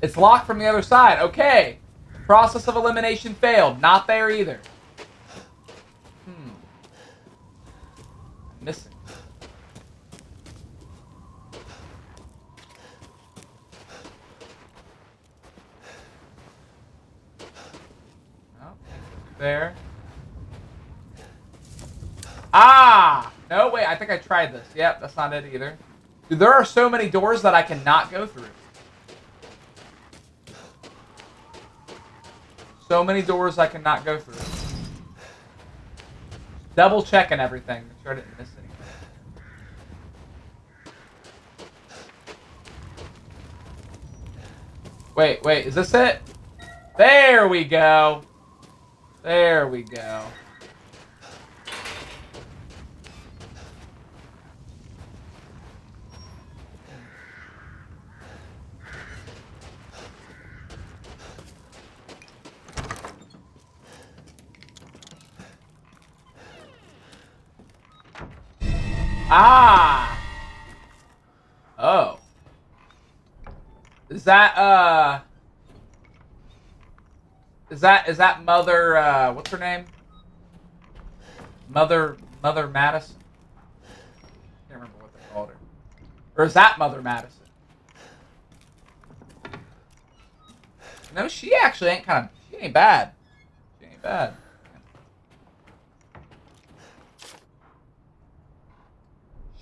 It's locked from the other side. Okay. Process of elimination failed. Not there either. I'm missing. Oh, there. Ah! No, wait, I think I tried this. Yep, that's not it either. Dude, there are so many doors that I cannot go through. So many doors I cannot go through. Double checking everything. Make sure I didn't miss anything. Wait, is this it? There we go. There we go. Ah! Oh. Is that Mother, what's her name? Mother Madison? I can't remember what they called her. Or is that Mother Madison? No, she actually ain't she ain't bad. She ain't bad.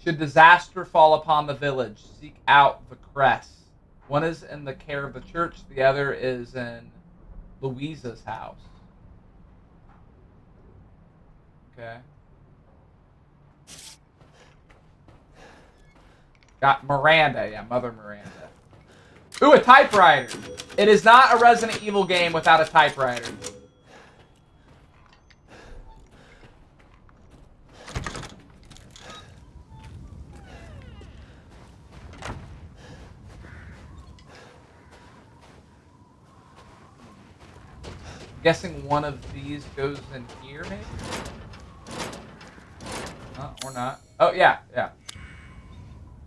Should disaster fall upon the village, seek out the crest. One is in the care of the church, the other is in Louisa's house. Okay. Got Miranda, yeah, Mother Miranda. Ooh, a typewriter. It is not a Resident Evil game without a typewriter. Guessing one of these goes in here, maybe? Or not. Oh, yeah.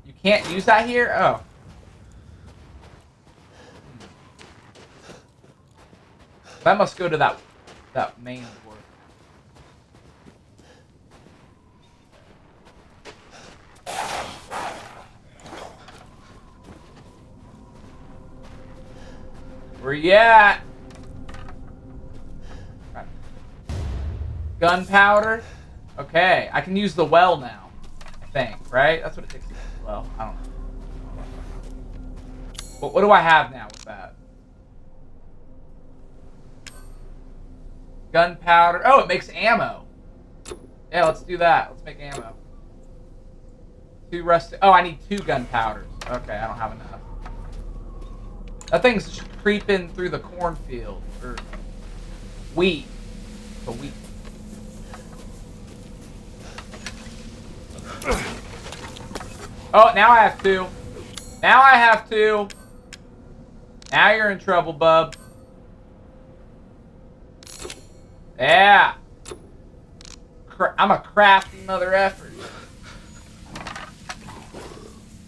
You can't use that here? Oh. That must go to that main door. Where you at? Gunpowder? Okay, I can use the well now. I think, right? That's what it takes to use the well. I don't know. But what do I have now with that? Gunpowder. Oh, it makes ammo. Yeah, let's do that. Let's make ammo. 2 rusted. Oh, I need 2 gunpowders. Okay, I don't have enough. That thing's creeping through the cornfield. Or wheat. The wheat. Oh, now I have 2. Now I have 2. Now you're in trouble, bub. Yeah. I'm a crafty mother effort.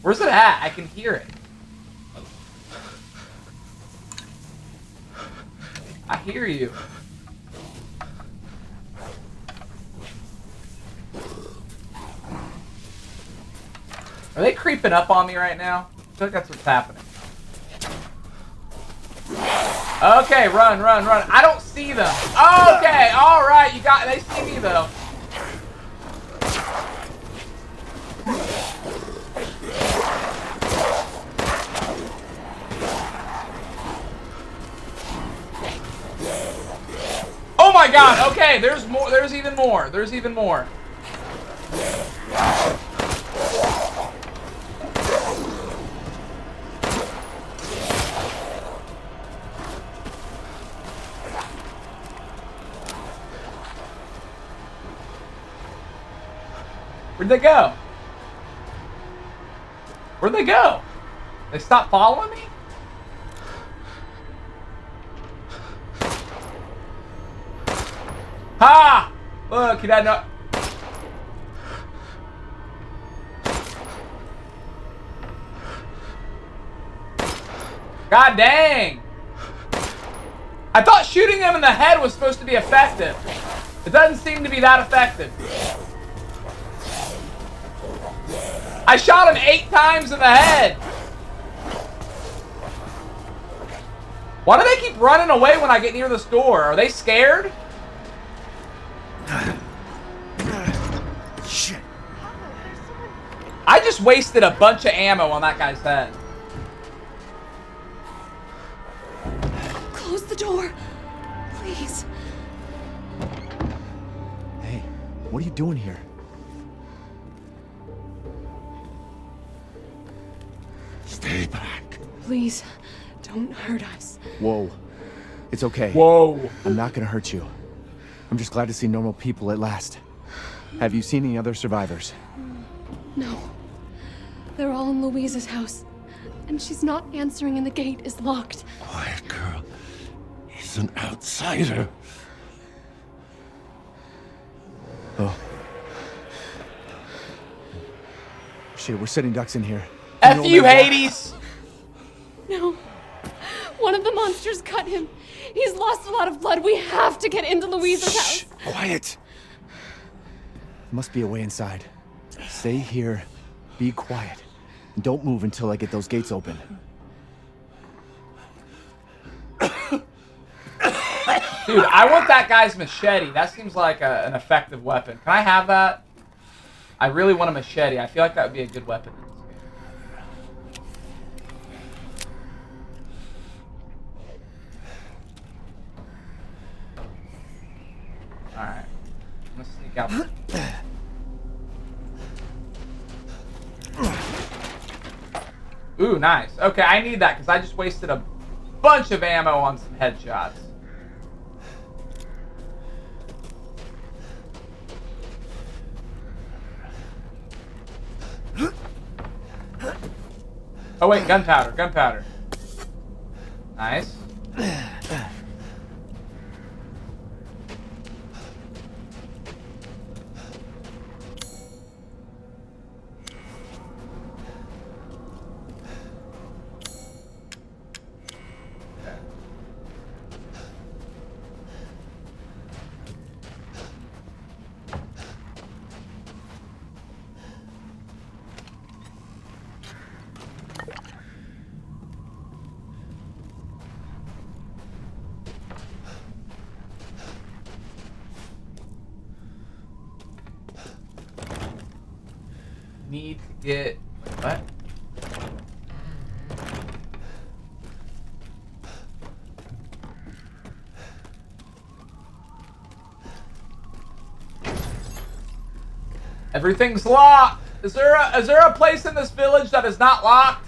Where's it at? I can hear it. I hear you. Are they creeping up on me right now? I feel like that's what's happening. Okay, run, run, run. I don't see them. Okay, alright, you got they see me though. Oh my god, okay, there's more, there's even more, there's even more. Where'd they go? Where'd they go? They stopped following me? Ha! Look, he had no... God dang! I thought shooting them in the head was supposed to be effective. It doesn't seem to be that effective. I shot him 8 times in the head. Why do they keep running away when I get near this door? Are they scared? Shit. I just wasted a bunch of ammo on that guy's head. Close the door, please. Hey, what are you doing here? Stay back. Please, don't hurt us. Whoa. It's okay. Whoa. I'm not gonna hurt you. I'm just glad to see normal people at last. Have you seen any other survivors? No. They're all in Louise's house. And she's not answering and the gate is locked. Quiet girl. He's an outsider. Oh. Shit, we're setting ducks in here. F you, Hades! No. One of the monsters cut him. He's lost a lot of blood. We have to get into Louise's house. Quiet! Must be a way inside. Stay here, be quiet, and don't move until I get those gates open. Dude, I want that guy's machete. That seems like an effective weapon. Can I have that? I really want a machete. I feel like that would be a good weapon. Alright. I'm gonna sneak out. Ooh, nice. Okay, I need that because I just wasted a bunch of ammo on some headshots. Oh wait, gunpowder, gunpowder. Nice. Need to get... What? Everything's locked. Is there a place in this village that is not locked?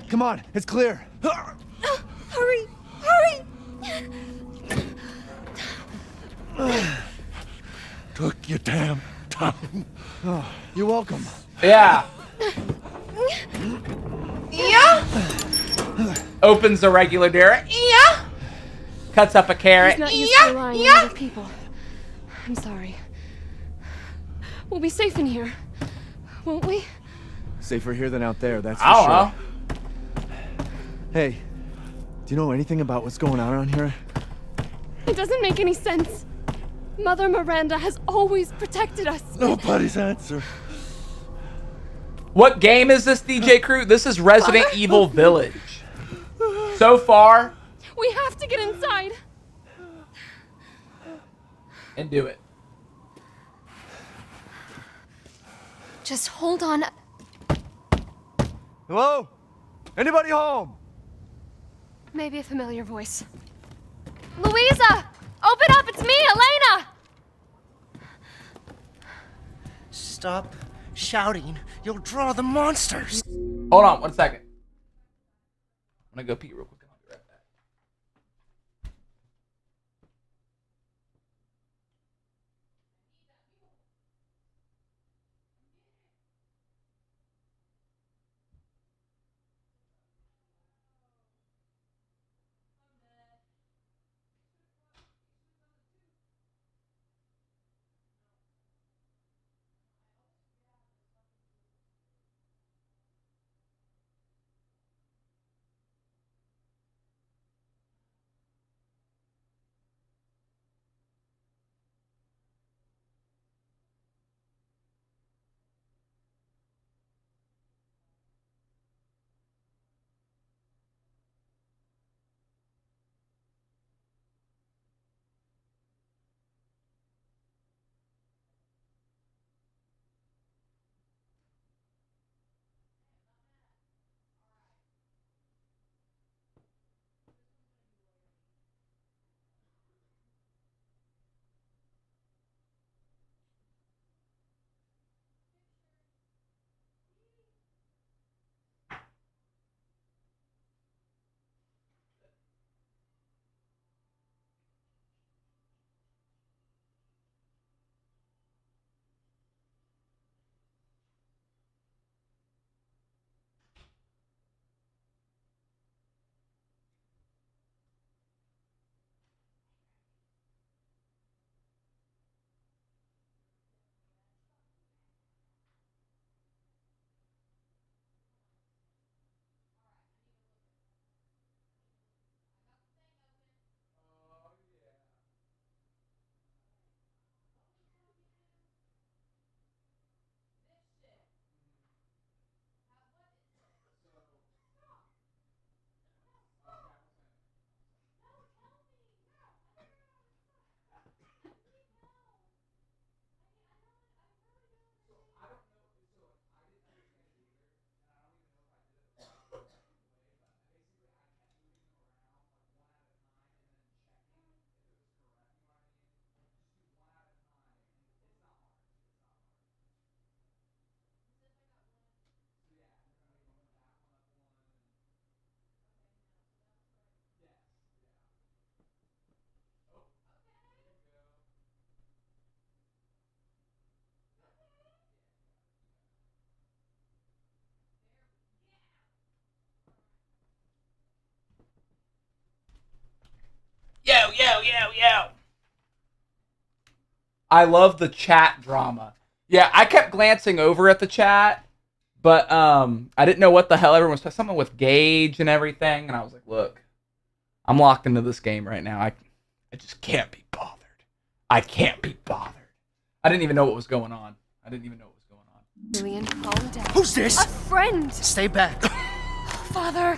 Come on, it's clear. Hurry! Hurry! Took your damn time. Oh, you're welcome. Yeah. Yeah. Opens a regular door. Yeah. Cuts up a carrot. He's not used to relying on other people. I'm sorry. We'll be safe in here, won't we? Safer here than out there, that's for I don't sure. know. Hey, do you know anything about what's going on around here? It doesn't make any sense. Mother Miranda has always protected us. Nobody's answer. What game is this, DJ Crew? This is Resident Evil Village. So far. We have to get inside. And do it. Just hold on. Hello? Anybody home? Maybe a familiar voice. Louisa! Open up! It's me, Elena! Stop shouting. You'll draw the monsters. Hold on 1 second. I'm gonna go pee real quick. And I'll be right back. Yo. I love the chat drama. Yeah, I kept glancing over at the chat, But I didn't know what the hell everyone was talking. Something with Gage and everything, and I was like, look, I'm locked into this game right now. I just can't be bothered. I can't be bothered. I didn't even know what was going on. Julian, calm down. Who's this? A friend! Stay back. Father!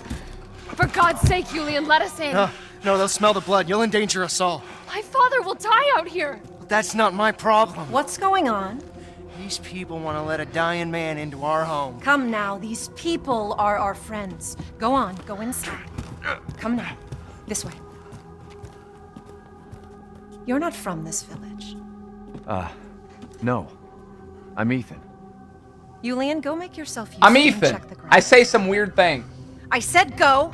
For God's sake, Julian, let us in. No, they'll smell the blood. You'll endanger us all. My father will die out here. That's not my problem. What's going on? These people want to let a dying man into our home. Come now, these people are our friends. Go on, go inside. Come now, this way. You're not from this village. No. I'm Ethan. Julian, go make yourself useful I'm and Ethan. check the ground. I say some weird thing. I said go!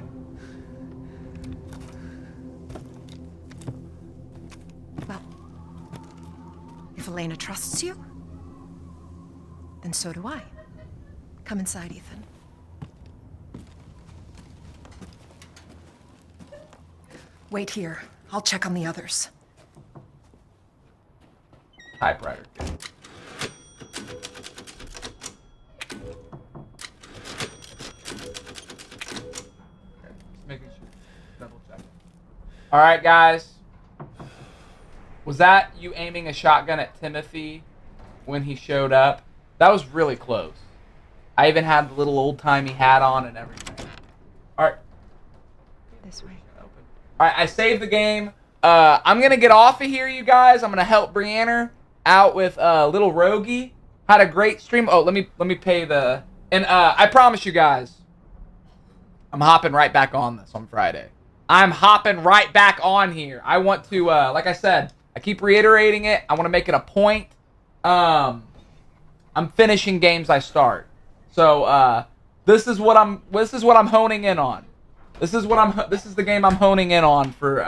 Well, if Elena trusts you, then so do I. Come inside, Ethan. Wait here. I'll check on the others. Typewriter. Making sure. Double check. All right, guys. Was that you aiming a shotgun at Timothy when he showed up? That was really close. I even had the little old-timey hat on and everything. All right. This way. All right, I saved the game. I'm gonna get off of here, you guys. I'm gonna help Brianna out with little Rogie. Had a great stream. Oh, let me pay the. And I promise you guys, I'm hopping right back on this on Friday. I'm hopping right back on here. I want to, like I said, I keep reiterating it. I want to make it a point. I'm finishing games I start. So this is what I'm honing in on. This is the game I'm honing in on for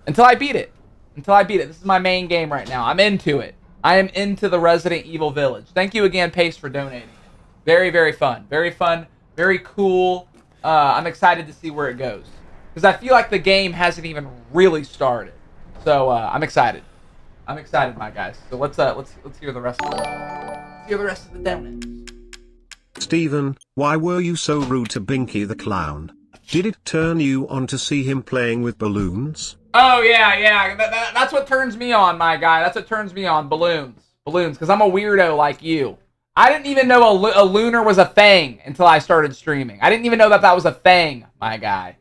until I beat it. This is my main game right now. I'm into it. I am into the Resident Evil Village. Thank you again, Pace, for donating. Very, very fun. Very fun. Very cool. I'm excited to see where it goes. Because I feel like the game hasn't even really started. So I'm excited. I'm excited, my guys. So let's hear the rest of it. Let's hear the rest of the donuts. Steven, why were you so rude to Binky the Clown? Did it turn you on to see him playing with balloons? Oh, yeah. That's what turns me on, my guy. That's what turns me on. Balloons. Because I'm a weirdo like you. I didn't even know a lunar was a thing until I started streaming. I didn't even know that was a thing, my guy.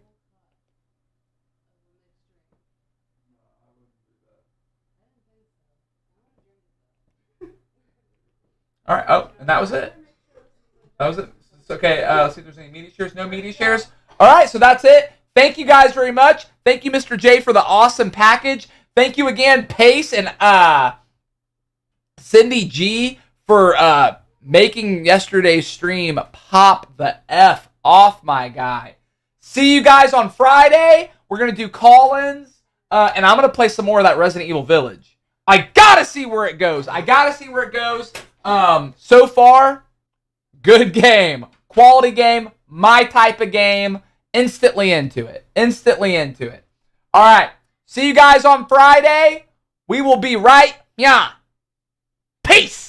All right. Oh, and that was it. It's okay. Let's see if there's any media shares. No media shares. All right. So that's it. Thank you guys very much. Thank you, Mr. J, for the awesome package. Thank you again, Pace and Cindy G, for making yesterday's stream pop the F off, my guy. See you guys on Friday. We're going to do call-ins, and I'm going to play some more of that Resident Evil Village. I got to see where it goes. So far, good game. Quality game. My type of game. Instantly into it. All right. See you guys on Friday. We will be right here. Peace.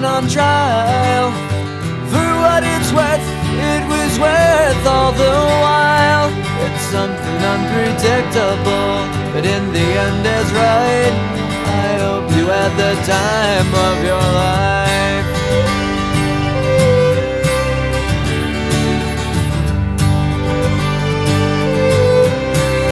been on trial. For what it's worth, it was worth all the while. It's something unpredictable, but in the end is right. I hope you had the time of your life.